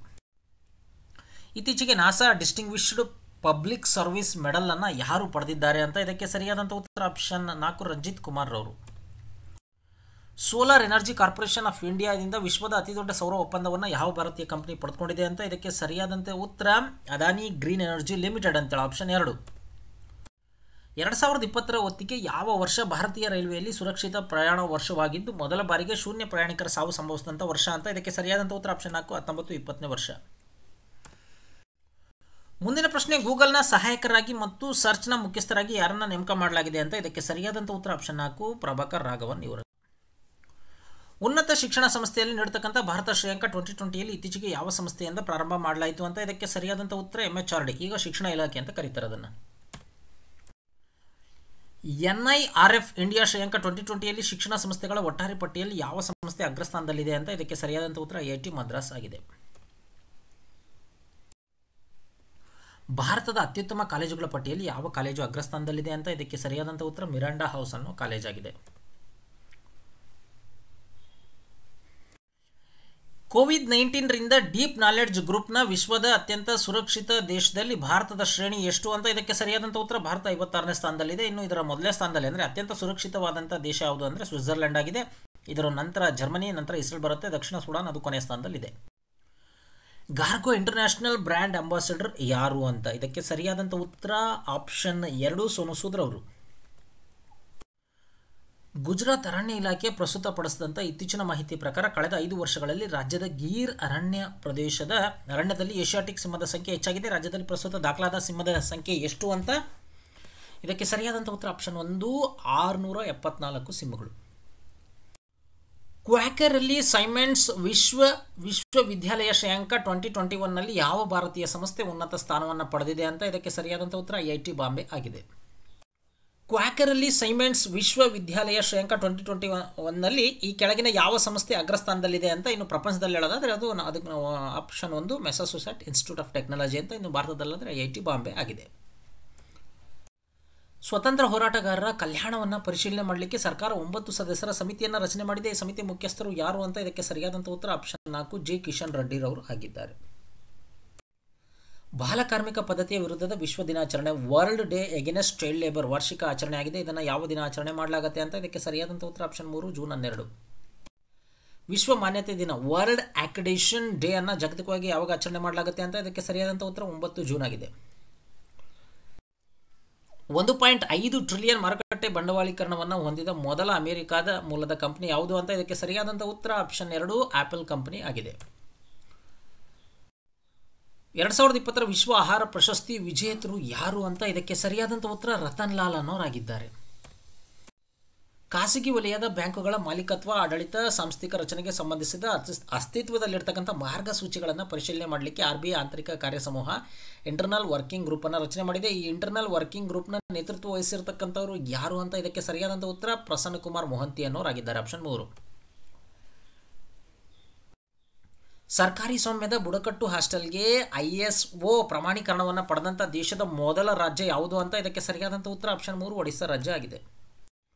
ಇತ್ತೀಚೆಗೆ ನಾಸಾ ಡಿಸ್ಟಿಂಗ್ವಿಶ್ಡ್ ಪಬ್ಲಿಕ್ ಸರ್ವಿಸ್ ಮೆಡಲನ್ನು ಯಾರು ಪಡೆದಿದ್ದಾರೆ ಅಂತ ಇದಕ್ಕೆ ಸರಿಯಾದಂಥ ಉತ್ತರ ಆಪ್ಷನ್ 4 ರಂಜಿತ್ ಕುಮಾರ್ ರವರು. ಸೋಲಾರ್ ಎನರ್ಜಿ ಕಾರ್ಪೊರೇಷನ್ ಆಫ್ ಇಂಡಿಯಾದಿಂದ ವಿಶ್ವದ ಅತಿದೊಡ್ಡ ಸೌರ ಒಪ್ಪಂದವನ್ನು ಯಾವ ಭಾರತೀಯ ಕಂಪನಿ ಪಡೆದುಕೊಂಡಿದೆ ಅಂತ ಇದಕ್ಕೆ ಸರಿಯಾದಂಥ ಉತ್ತರ ಅದಾನಿ ಗ್ರೀನ್ ಎನರ್ಜಿ ಲಿಮಿಟೆಡ್ ಅಂತೇಳಿ, ಆಪ್ಷನ್ 2. 2020 ಹೊತ್ತಿಗೆ ಯಾವ ವರ್ಷ ಭಾರತೀಯ ರೈಲ್ವೆಯಲ್ಲಿ ಸುರಕ್ಷಿತ ಪ್ರಯಾಣ ವರ್ಷವಾಗಿದ್ದು ಮೊದಲ ಬಾರಿಗೆ ಶೂನ್ಯ ಪ್ರಯಾಣಿಕರ ಸಾವು ಸಂಭವಿಸಿದಂಥ ವರ್ಷ ಅಂತ ಇದಕ್ಕೆ ಸರಿಯಾದಂಥ ಉತ್ತರ ಆಪ್ಷನ್ 4 1920ನೇ ವರ್ಷ. ಮುಂದಿನ ಪ್ರಶ್ನೆ, ಗೂಗಲ್ನ ಸಹಾಯಕರಾಗಿ ಮತ್ತು ಸರ್ಚ್ನ ಮುಖ್ಯಸ್ಥರಾಗಿ ಯಾರನ್ನ ನೇಮಕ ಮಾಡಲಾಗಿದೆ ಅಂತ ಇದಕ್ಕೆ ಸರಿಯಾದಂಥ ಉತ್ತರ ಆಪ್ಷನ್ 4 ಪ್ರಭಾಕರ್ ರಾಘವನ್ ಇವರು. ಉನ್ನತ ಶಿಕ್ಷಣ ಸಂಸ್ಥೆಯಲ್ಲಿ ನೀಡತಕ್ಕಂಥ ಭಾರತ ಶ್ರೇಯಾಂಕ 2020ಯಲ್ಲಿ ಇತ್ತೀಚೆಗೆ ಯಾವ ಸಂಸ್ಥೆಯಿಂದ ಪ್ರಾರಂಭ ಮಾಡಲಾಯಿತು ಅಂತ ಇದಕ್ಕೆ ಸರಿಯಾದಂಥ ಉತ್ತರ MHRD, ಈಗ ಶಿಕ್ಷಣ ಇಲಾಖೆ ಅಂತ ಕರೀತಾರೆ ಅದನ್ನು. NIRF ಇಂಡಿಯಾ ಶ್ರೇಯಾಂಕ 2020ಯಲ್ಲಿ ಶಿಕ್ಷಣ ಸಂಸ್ಥೆಗಳ ಒಟ್ಟಾರೆ ಪಟ್ಟಿಯಲ್ಲಿ ಯಾವ ಸಂಸ್ಥೆ ಅಗ್ರಸ್ಥಾನದಲ್ಲಿದೆ ಅಂತ ಇದಕ್ಕೆ ಸರಿಯಾದಂಥ ಉತ್ತರ IIT ಮದ್ರಾಸ್ ಆಗಿದೆ. ಭಾರತದ ಅತ್ಯುತ್ತಮ ಕಾಲೇಜುಗಳ ಪಟ್ಟಿಯಲ್ಲಿ ಯಾವ ಕಾಲೇಜು ಅಗ್ರಸ್ಥಾನದಲ್ಲಿದೆ ಅಂತ ಇದಕ್ಕೆ ಸರಿಯಾದಂಥ ಉತ್ತರ ಮಿರಾಂಡಾ ಹೌಸ್ ಅನ್ನೋ ಕಾಲೇಜ್ ಆಗಿದೆ. COVID-19ರಿಂದ ಡೀಪ್ ನಾಲೆಡ್ಜ್ ಗ್ರೂಪ್ನ ವಿಶ್ವದ ಅತ್ಯಂತ ಸುರಕ್ಷಿತ ದೇಶದಲ್ಲಿ ಭಾರತದ ಶ್ರೇಣಿ ಎಷ್ಟು ಅಂತ ಇದಕ್ಕೆ ಸರಿಯಾದಂಥ ಉತ್ತರ ಭಾರತ 56ನೇ ಸ್ಥಾನದಲ್ಲಿದೆ. ಇನ್ನು ಇದರ ಮೊದಲನೇ ಸ್ಥಾನದಲ್ಲಿ ಅಂದರೆ ಅತ್ಯಂತ ಸುರಕ್ಷಿತವಾದಂಥ ದೇಶ ಯಾವುದು ಅಂದರೆ ಸ್ವಿಟ್ಜರ್ಲೆಂಡ್ ಆಗಿದೆ. ಇದರ ನಂತರ ಜರ್ಮನಿ, ನಂತರ ಇಸ್ರೇಲ್ ಬರುತ್ತೆ, ದಕ್ಷಿಣ ಸುಡಾನ್ ಅದು ಕೊನೆಯ ಸ್ಥಾನದಲ್ಲಿದೆ. ಗಾರ್ಗೋ ಇಂಟರ್ನ್ಯಾಷನಲ್ ಬ್ರ್ಯಾಂಡ್ ಅಂಬಾಸಿಡರ್ ಯಾರು ಅಂತ ಇದಕ್ಕೆ ಸರಿಯಾದಂಥ ಉತ್ತರ ಆಪ್ಷನ್ 2 ಸೋನು ಸೂದ್ ಅವರು. ಗುಜರಾತ್ ಅರಣ್ಯ ಇಲಾಖೆ ಪ್ರಸ್ತುತಪಡಿಸಿದಂಥ ಇತ್ತೀಚಿನ ಮಾಹಿತಿ ಪ್ರಕಾರ ಕಳೆದ 5 ವರ್ಷಗಳಲ್ಲಿ ರಾಜ್ಯದ ಗೀರ್ ಅರಣ್ಯ ಪ್ರದೇಶದ ಅರಣ್ಯದಲ್ಲಿ ಏಷ್ಯಾಟಿಕ್ ಸಿಂಹದ ಸಂಖ್ಯೆ ಹೆಚ್ಚಾಗಿದೆ. ರಾಜ್ಯದಲ್ಲಿ ಪ್ರಸ್ತುತ ದಾಖಲಾದ ಸಿಂಹದ ಸಂಖ್ಯೆ ಎಷ್ಟು ಅಂತ ಇದಕ್ಕೆ ಸರಿಯಾದಂಥ ಉತ್ತರ ಆಪ್ಷನ್ 1 674 ಸಿಂಹಗಳು. ಕ್ವಾಕರಲ್ಲಿ ಸೈಮೆನ್ಸ್ ವಿಶ್ವವಿದ್ಯಾಲಯ ಶ್ರೇಯಾಂಕ 2021ನಲ್ಲಿ ಯಾವ ಭಾರತೀಯ ಸಂಸ್ಥೆ ಉನ್ನತ ಸ್ಥಾನವನ್ನು ಪಡೆದಿದೆ ಅಂತ ಇದಕ್ಕೆ ಸರಿಯಾದಂಥ ಉತ್ತರ IIT ಬಾಂಬೆ ಆಗಿದೆ. ಕ್ವಾಕರಲ್ಲಿ ಸೈಮೆನ್ಸ್ ವಿಶ್ವವಿದ್ಯಾಲಯ ಶ್ರೇಯಾಂಕ 2021ನಲ್ಲಿ ಈ ಕೆಳಗಿನ ಯಾವ ಸಂಸ್ಥೆ ಅಗ್ರಸ್ಥಾನದಲ್ಲಿದೆ ಅಂತ ಇನ್ನು ಪ್ರಪಂಚದಲ್ಲಿ ಹೇಳೋದಾದರೆ ಅದಕ್ಕೆ ಆಪ್ಷನ್ 1 ಮೆಸಚೂಸೆಟ್ಸ್ ಇನ್ಸ್ಟಿಟ್ಯೂಟ್ ಆಫ್ ಟೆಕ್ನಾಲಜಿ ಅಂತ, ಇನ್ನು ಭಾರತದಲ್ಲಾದರೆ IIT ಬಾಂಬೆ ಆಗಿದೆ. ಸ್ವತಂತ್ರ ಹೋರಾಟಗಾರರ ಕಲ್ಯಾಣವನ್ನು ಪರಿಶೀಲನೆ ಮಾಡಲಿಕ್ಕೆ ಸರ್ಕಾರ 9 ಸದಸ್ಯರ ಸಮಿತಿಯನ್ನು ರಚನೆ ಮಾಡಿದೆ. ಈ ಸಮಿತಿ ಮುಖ್ಯಸ್ಥರು ಯಾರು ಅಂತ ಇದಕ್ಕೆ ಸರಿಯಾದಂಥ ಉತ್ತರ ಆಪ್ಷನ್ 4 ಜಿ ಕಿಶನ್ ರೆಡ್ಡಿರವರು ಆಗಿದ್ದಾರೆ. ಬಾಲಕಾರ್ಮಿಕ ಪದ್ಧತಿಯ ವಿರುದ್ಧದ ವಿಶ್ವ ದಿನಾಚರಣೆ world day against child labour ವಾರ್ಷಿಕ ಆಚರಣೆ ಆಗಿದೆ. ಇದನ್ನು ಯಾವ ದಿನ ಆಚರಣೆ ಮಾಡಲಾಗುತ್ತೆ ಅಂತ ಇದಕ್ಕೆ ಸರಿಯಾದಂಥ ಉತ್ತರ ಆಪ್ಷನ್ 3 ಜೂನ್ 12. ವಿಶ್ವ ಮಾನ್ಯತೆ ದಿನ ವರ್ಲ್ಡ್ ಅಕ್ರೆಡಿಟೇಷನ್ ಡೇ ಅನ್ನು ಜಾಗತಿಕವಾಗಿ ಯಾವಾಗ ಆಚರಣೆ ಮಾಡಲಾಗುತ್ತೆ ಅಂತ ಇದಕ್ಕೆ ಸರಿಯಾದಂಥ ಉತ್ತರ 9 ಜೂನ್ ಆಗಿದೆ. 1.5 ಟ್ರಿಲಿಯನ್ ಮಾರುಕಟ್ಟೆ ಬಂಡವಾಳೀಕರಣವನ್ನು ಹೊಂದಿದ ಮೊದಲ ಅಮೆರಿಕಾದ ಮೂಲದ ಕಂಪನಿ ಯಾವುದು ಅಂತ ಇದಕ್ಕೆ ಸರಿಯಾದಂಥ ಉತ್ತರ ಆಪ್ಷನ್ 2 ಆಪಲ್ ಕಂಪನಿ ಆಗಿದೆ. 2020 ವಿಶ್ವ ಆಹಾರ ಪ್ರಶಸ್ತಿ ವಿಜೇತರು ಯಾರು ಅಂತ ಇದಕ್ಕೆ ಸರಿಯಾದಂಥ ಉತ್ತರ ರತನ್ ಲಾಲ್ ಅನ್ನೋರಾಗಿದ್ದಾರೆ. ಖಾಸಗಿ ವಲಯದ ಬ್ಯಾಂಕುಗಳ ಮಾಲೀಕತ್ವ ಆಡಳಿತ ಸಾಂಸ್ಥಿಕ ರಚನೆಗೆ ಸಂಬಂಧಿಸಿದ ಅಸ್ತಿತ್ವದಲ್ಲಿರ್ತಕ್ಕಂಥ ಮಾರ್ಗಸೂಚಿಗಳನ್ನು ಪರಿಶೀಲನೆ ಮಾಡಲಿಕ್ಕೆ RBI ಆಂತರಿಕ ಕಾರ್ಯಸಮೂಹ ಇಂಟರ್ನಲ್ ವರ್ಕಿಂಗ್ ಗ್ರೂಪನ್ನು ರಚನೆ ಮಾಡಿದೆ. ಈ ಇಂಟರ್ನಲ್ ವರ್ಕಿಂಗ್ ಗ್ರೂಪ್ನ ನೇತೃತ್ವ ವಹಿಸಿರ್ತಕ್ಕಂಥವ್ರು ಯಾರು ಅಂತ ಇದಕ್ಕೆ ಸರಿಯಾದಂಥ ಉತ್ತರ ಪ್ರಸನ್ನ ಕುಮಾರ್ ಮೊಹಂತಿ ಅನ್ನೋರಾಗಿದ್ದಾರೆ ಆಪ್ಷನ್ 3. ಸರ್ಕಾರಿ ಸ್ವಾಮ್ಯದ ಬುಡಕಟ್ಟು ಹಾಸ್ಟೆಲ್ಗೆ ISO ಪ್ರಮಾಣೀಕರಣವನ್ನು ಪಡೆದಂಥ ದೇಶದ ಮೊದಲ ರಾಜ್ಯ ಯಾವುದು ಅಂತ ಇದಕ್ಕೆ ಸರಿಯಾದಂಥ ಉತ್ತರ ಆಪ್ಷನ್ 3 ಒಡಿಶಾ ರಾಜ್ಯ ಆಗಿದೆ.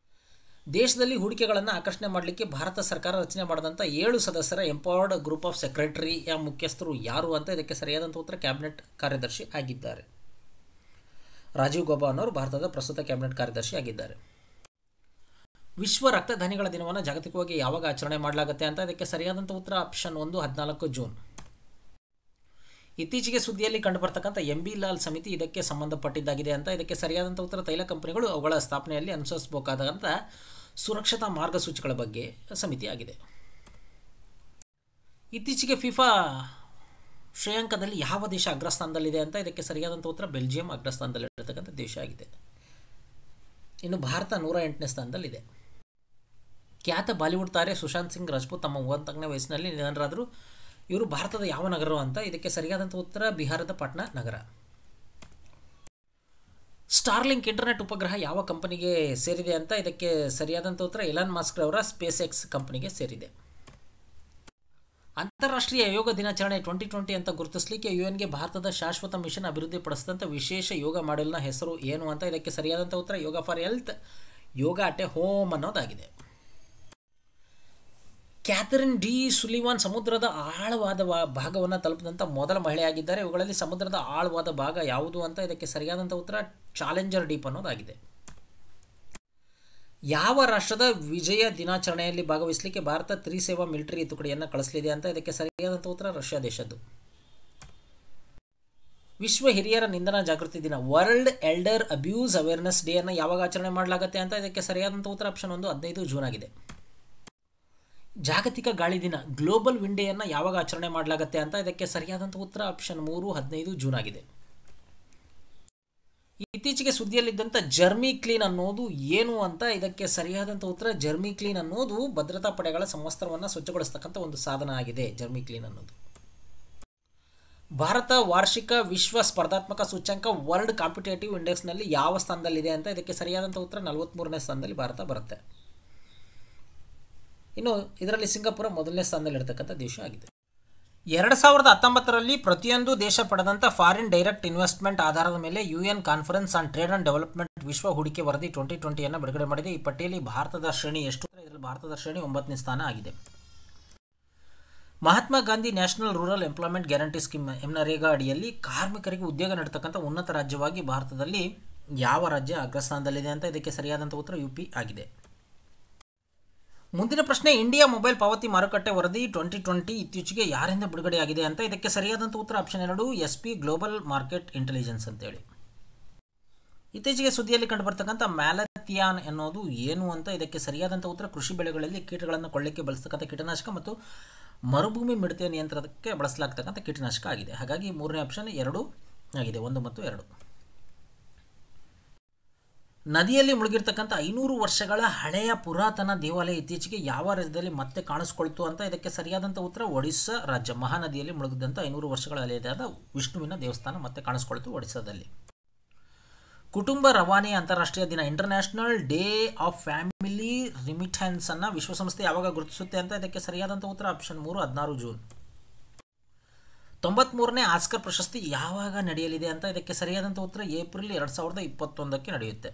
ದೇಶದಲ್ಲಿ ಹೂಡಿಕೆಗಳನ್ನು ಆಕರ್ಷಣೆ ಮಾಡಲಿಕ್ಕೆ ಭಾರತ ಸರ್ಕಾರ ರಚನೆ ಮಾಡಿದಂಥ 7 ಸದಸ್ಯರ ಎಂಪವರ್ಡ್ ಗ್ರೂಪ್ ಆಫ್ ಸೆಕ್ರೆಟರಿಯ ಮುಖ್ಯಸ್ಥರು ಯಾರು ಅಂತ ಇದಕ್ಕೆ ಸರಿಯಾದಂಥ ಉತ್ತರ ಕ್ಯಾಬಿನೆಟ್ ಕಾರ್ಯದರ್ಶಿ ಆಗಿದ್ದಾರೆ. ರಾಜೀವ್ ಗೌಬಾ ಅನ್ನೋರು ಭಾರತದ ಪ್ರಸ್ತುತ ಕ್ಯಾಬಿನೆಟ್ ಕಾರ್ಯದರ್ಶಿ ಆಗಿದ್ದಾರೆ. ವಿಶ್ವ ರಕ್ತದಾನಿಗಳ ದಿನವನ್ನು ಜಾಗತಿಕವಾಗಿ ಯಾವಾಗ ಆಚರಣೆ ಮಾಡಲಾಗುತ್ತೆ ಅಂತ ಇದಕ್ಕೆ ಸರಿಯಾದಂಥ ಉತ್ತರ ಆಪ್ಷನ್ 1 14 ಜೂನ್. ಇತ್ತೀಚೆಗೆ ಸುದ್ದಿಯಲ್ಲಿ ಕಂಡುಬರ್ತಕ್ಕಂಥ MB ಲಾಲ್ ಸಮಿತಿ ಇದಕ್ಕೆ ಸಂಬಂಧಪಟ್ಟಿದ್ದಾಗಿದೆ ಅಂತ ಇದಕ್ಕೆ ಸರಿಯಾದಂಥ ಉತ್ತರ ತೈಲ ಕಂಪನಿಗಳು ಅವುಗಳ ಸ್ಥಾಪನೆಯಲ್ಲಿ ಅನುಸರಿಸಬೇಕಾದಂಥ ಸುರಕ್ಷತಾ ಮಾರ್ಗಸೂಚಿಗಳ ಬಗ್ಗೆ ಸಮಿತಿ ಆಗಿದೆ. ಇತ್ತೀಚೆಗೆ ಫಿಫಾ ಶ್ರೇಯಾಂಕದಲ್ಲಿ ಯಾವ ದೇಶ ಅಗ್ರಸ್ಥಾನದಲ್ಲಿದೆ ಅಂತ ಇದಕ್ಕೆ ಸರಿಯಾದಂಥ ಉತ್ತರ ಬೆಲ್ಜಿಯಂ ಅಗ್ರಸ್ಥಾನದಲ್ಲಿರತಕ್ಕಂಥ ದೇಶ ಆಗಿದೆ. ಇನ್ನು ಭಾರತ 108ನೇ ಸ್ಥಾನದಲ್ಲಿದೆ. ಖ್ಯಾತ ಬಾಲಿವುಡ್ ತಾರೆ ಸುಶಾಂತ್ ಸಿಂಗ್ ರಾಜ್ಪೂತ್ ತಮ್ಮ 30ನೇ ವಯಸ್ಸಿನಲ್ಲಿ ನಿಧನರಾದರು. ಇವರು ಭಾರತದ ಯಾವ ನಗರ ಅಂತ ಇದಕ್ಕೆ ಸರಿಯಾದಂಥ ಉತ್ತರ ಬಿಹಾರದ ಪಾಟ್ನಾ ನಗರ. ಸ್ಟಾರ್ಲಿಂಕ್ ಇಂಟರ್ನೆಟ್ ಉಪಗ್ರಹ ಯಾವ ಕಂಪನಿಗೆ ಸೇರಿದೆ ಅಂತ ಇದಕ್ಕೆ ಸರಿಯಾದಂಥ ಉತ್ತರ ಎಲಾನ್ ಮಸ್ಕ್ ಅವರ ಸ್ಪೇಸ್ ಎಕ್ಸ್ ಕಂಪನಿಗೆ ಸೇರಿದೆ. ಅಂತಾರಾಷ್ಟ್ರೀಯ ಯೋಗ ದಿನಾಚರಣೆ 2020 ಅಂತ ಗುರುತಿಸಲಿಕ್ಕೆ UN ಭಾರತದ ಶಾಶ್ವತ ಮಿಷನ್ ಅಭಿವೃದ್ಧಿಪಡಿಸಿದಂಥ ವಿಶೇಷ ಯೋಗ ಮಾಡೆಲ್ನ ಹೆಸರು ಏನು ಅಂತ ಇದಕ್ಕೆ ಸರಿಯಾದಂಥ ಉತ್ತರ yoga for health yoga at a home ಅನ್ನೋದಾಗಿದೆ. ಕ್ಯಾಥರಿನ್ ಡಿ ಸುಲಿವಾನ್ ಸಮುದ್ರದ ಆಳವಾದ ಭಾಗವನ್ನು ತಲುಪಿದಂಥ ಮೊದಲ ಮಹಿಳೆಯಾಗಿದ್ದಾರೆ. ಇವುಗಳಲ್ಲಿ ಸಮುದ್ರದ ಆಳವಾದ ಭಾಗ ಯಾವುದು ಅಂತ ಇದಕ್ಕೆ ಸರಿಯಾದಂಥ ಉತ್ತರ ಚಾಲೆಂಜರ್ ಡೀಪ್ ಅನ್ನೋದಾಗಿದೆ. ಯಾವ ರಾಷ್ಟ್ರದ ವಿಜಯ ದಿನಾಚರಣೆಯಲ್ಲಿ ಭಾಗವಹಿಸಲಿಕ್ಕೆ ಭಾರತ ತ್ರಿಸೇವಾ ಮಿಲಿಟರಿ ತುಕಡಿಯನ್ನು ಕಳಿಸಲಿದೆ ಅಂತ ಇದಕ್ಕೆ ಸರಿಯಾದಂಥ ಉತ್ತರ ರಷ್ಯಾ ದೇಶದ್ದು. ವಿಶ್ವ ಹಿರಿಯರ ನಿಂದನಾ ಜಾಗೃತಿ ದಿನ world elder abuse awareness day ಅನ್ನು ಯಾವಾಗ ಆಚರಣೆ ಮಾಡಲಾಗುತ್ತೆ ಅಂತ ಇದಕ್ಕೆ ಸರಿಯಾದಂಥ ಉತ್ತರ ಆಪ್ಷನ್ 1 15 ಜೂನ್ ಆಗಿದೆ. ಜಾಗತಿಕ ಗಾಳಿ ದಿನ ಗ್ಲೋಬಲ್ ವಿಂಡ್ ಡೇ ಅನ್ನು ಯಾವಾಗ ಆಚರಣೆ ಮಾಡಲಾಗುತ್ತೆ ಅಂತ ಇದಕ್ಕೆ ಸರಿಯಾದಂಥ ಉತ್ತರ ಆಪ್ಷನ್ 3 15 ಜೂನ್ ಆಗಿದೆ. ಇತ್ತೀಚೆಗೆ ಸುದ್ದಿಯಲ್ಲಿದ್ದಂಥ ಜರ್ಮಿ ಕ್ಲೀನ್ ಅನ್ನೋದು ಏನು ಅಂತ ಇದಕ್ಕೆ ಸರಿಯಾದಂಥ ಉತ್ತರ ಜರ್ಮಿ ಕ್ಲೀನ್ ಅನ್ನೋದು ಭದ್ರತಾ ಪಡೆಗಳ ಸಮವಸ್ತ್ರವನ್ನು ಸ್ವಚ್ಛಗೊಳಿಸ್ತಕ್ಕಂಥ ಒಂದು ಸಾಧನ ಆಗಿದೆ. ಜರ್ಮಿ ಕ್ಲೀನ್ ಅನ್ನೋದು ಭಾರತ ವಾರ್ಷಿಕ ವಿಶ್ವ ಸ್ಪರ್ಧಾತ್ಮಕ ಸೂಚ್ಯಂಕ ವರ್ಲ್ಡ್ ಕಾಂಪಿಟೇಟಿವ್ ಇಂಡೆಕ್ಸ್ನಲ್ಲಿ ಯಾವ ಸ್ಥಾನದಲ್ಲಿದೆ ಅಂತ ಇದಕ್ಕೆ ಸರಿಯಾದಂಥ ಉತ್ತರ 43ನೇ ಸ್ಥಾನದಲ್ಲಿ ಭಾರತ ಬರುತ್ತೆ. ಇನ್ನು ಇದರಲ್ಲಿ ಸಿಂಗಾಪುರ ಮೊದಲನೇ ಸ್ಥಾನದಲ್ಲಿರ್ತಕ್ಕಂಥ ದೇಶ ಆಗಿದೆ. 2019ರಲ್ಲಿ ಪ್ರತಿಯೊಂದು ದೇಶ ಪಡೆದಂಥ ಫಾರಿನ್ ಡೈರೆಕ್ಟ್ ಇನ್ವೆಸ್ಟ್ಮೆಂಟ್ ಆಧಾರದ ಮೇಲೆ UN conference on Trade and development ವಿಶ್ವ ಹೂಡಿಕೆ ವರದಿ 2020 ಬಿಡುಗಡೆ ಮಾಡಿದೆ. ಈ ಪಟ್ಟಿಯಲ್ಲಿ ಭಾರತದ ಶ್ರೇಣಿ ಎಷ್ಟು? ಇದರಲ್ಲಿ ಭಾರತದ ಶ್ರೇಣಿ 9ನೇ ಸ್ಥಾನ ಆಗಿದೆ. Mahatma Gandhi national rural employment guarantee scheme MNREGA ಅಡಿಯಲ್ಲಿ ಕಾರ್ಮಿಕರಿಗೆ ಉದ್ಯೋಗ ನೀಡತಕ್ಕಂಥ ಉನ್ನತ ರಾಜ್ಯವಾಗಿ ಭಾರತದಲ್ಲಿ ಯಾವ ರಾಜ್ಯ ಅಗ್ರಸ್ಥಾನದಲ್ಲಿದೆ ಅಂತ ಇದಕ್ಕೆ ಸರಿಯಾದಂಥ ಉತ್ತರ UP ಆಗಿದೆ. ಮುಂದಿನ ಪ್ರಶ್ನೆ, ಇಂಡಿಯಾ ಮೊಬೈಲ್ ಪಾವತಿ ಮಾರುಕಟ್ಟೆ ವರದಿ 2020 ಇತ್ತೀಚೆಗೆ ಯಾರಿಂದ ಬಿಡುಗಡೆಯಾಗಿದೆ ಅಂತ ಇದಕ್ಕೆ ಸರಿಯಾದಂಥ ಉತ್ತರ option 2 SP global market intelligence ಅಂತೇಳಿ. ಇತ್ತೀಚೆಗೆ ಸುದ್ದಿಯಲ್ಲಿ ಕಂಡುಬರ್ತಕ್ಕಂಥ ಮ್ಯಾಲಥಿಯಾನ್ ಅನ್ನೋದು ಏನು ಅಂತ ಇದಕ್ಕೆ ಸರಿಯಾದಂಥ ಉತ್ತರ ಕೃಷಿ ಬೆಳೆಗಳಲ್ಲಿ ಕೀಟಗಳನ್ನು ಕೊಳ್ಳಕ್ಕೆ ಬಳಸ್ತಕ್ಕಂಥ ಕೀಟನಾಶಕ ಮತ್ತು ಮರುಭೂಮಿ ಮಿಡತೆಯ ನಿಯಂತ್ರಣಕ್ಕೆ ಬಳಸಲಾಗ್ತಕ್ಕಂಥ ಕೀಟನಾಶಕ ಆಗಿದೆ. ಹಾಗಾಗಿ 3ನೇ ಆಪ್ಷನ್ 2 ಆಗಿದೆ, 1 ಮತ್ತು 2. ನದಿಯಲ್ಲಿ ಮುಳುಗಿರ್ತಕ್ಕಂಥ 500 ವರ್ಷಗಳ ಹಳೆಯ ಪುರಾತನ ದೇವಾಲಯ ಇತ್ತೀಚೆಗೆ ಯಾವ ರಾಜ್ಯದಲ್ಲಿ ಮತ್ತೆ ಕಾಣಿಸ್ಕೊಳ್ತು ಅಂತ ಇದಕ್ಕೆ ಸರಿಯಾದಂಥ ಉತ್ತರ ಒಡಿಸ್ಸಾ ರಾಜ್ಯ. ಮಹಾನದಿಯಲ್ಲಿ ಮುಳುಗಿದಂಥ 500 ವರ್ಷಗಳ ಹಳೆಯದಾದ ವಿಷ್ಣುವಿನ ದೇವಸ್ಥಾನ ಮತ್ತೆ ಕಾಣಿಸ್ಕೊಳ್ತು ಒಡಿಸ್ಸಾದಲ್ಲಿ. ಕುಟುಂಬ ರವಾನೆ ಅಂತಾರಾಷ್ಟ್ರೀಯ ದಿನ ಇಂಟರ್ನ್ಯಾಷನಲ್ ಡೇ ಆಫ್ ಫ್ಯಾಮಿಲಿ ರಿಮಿಟೆನ್ಸ್ ಅನ್ನು ವಿಶ್ವಸಂಸ್ಥೆ ಯಾವಾಗ ಗುರುತಿಸುತ್ತೆ ಅಂತ ಇದಕ್ಕೆ ಸರಿಯಾದಂಥ ಉತ್ತರ ಆಪ್ಷನ್ 3 16 ಜೂನ್. 93ನೇ ಆಸ್ಕರ್ ಪ್ರಶಸ್ತಿ ಯಾವಾಗ ನಡೆಯಲಿದೆ ಅಂತ ಇದಕ್ಕೆ ಸರಿಯಾದಂಥ ಉತ್ತರ ಏಪ್ರಿಲ್ 2021 ನಡೆಯುತ್ತೆ.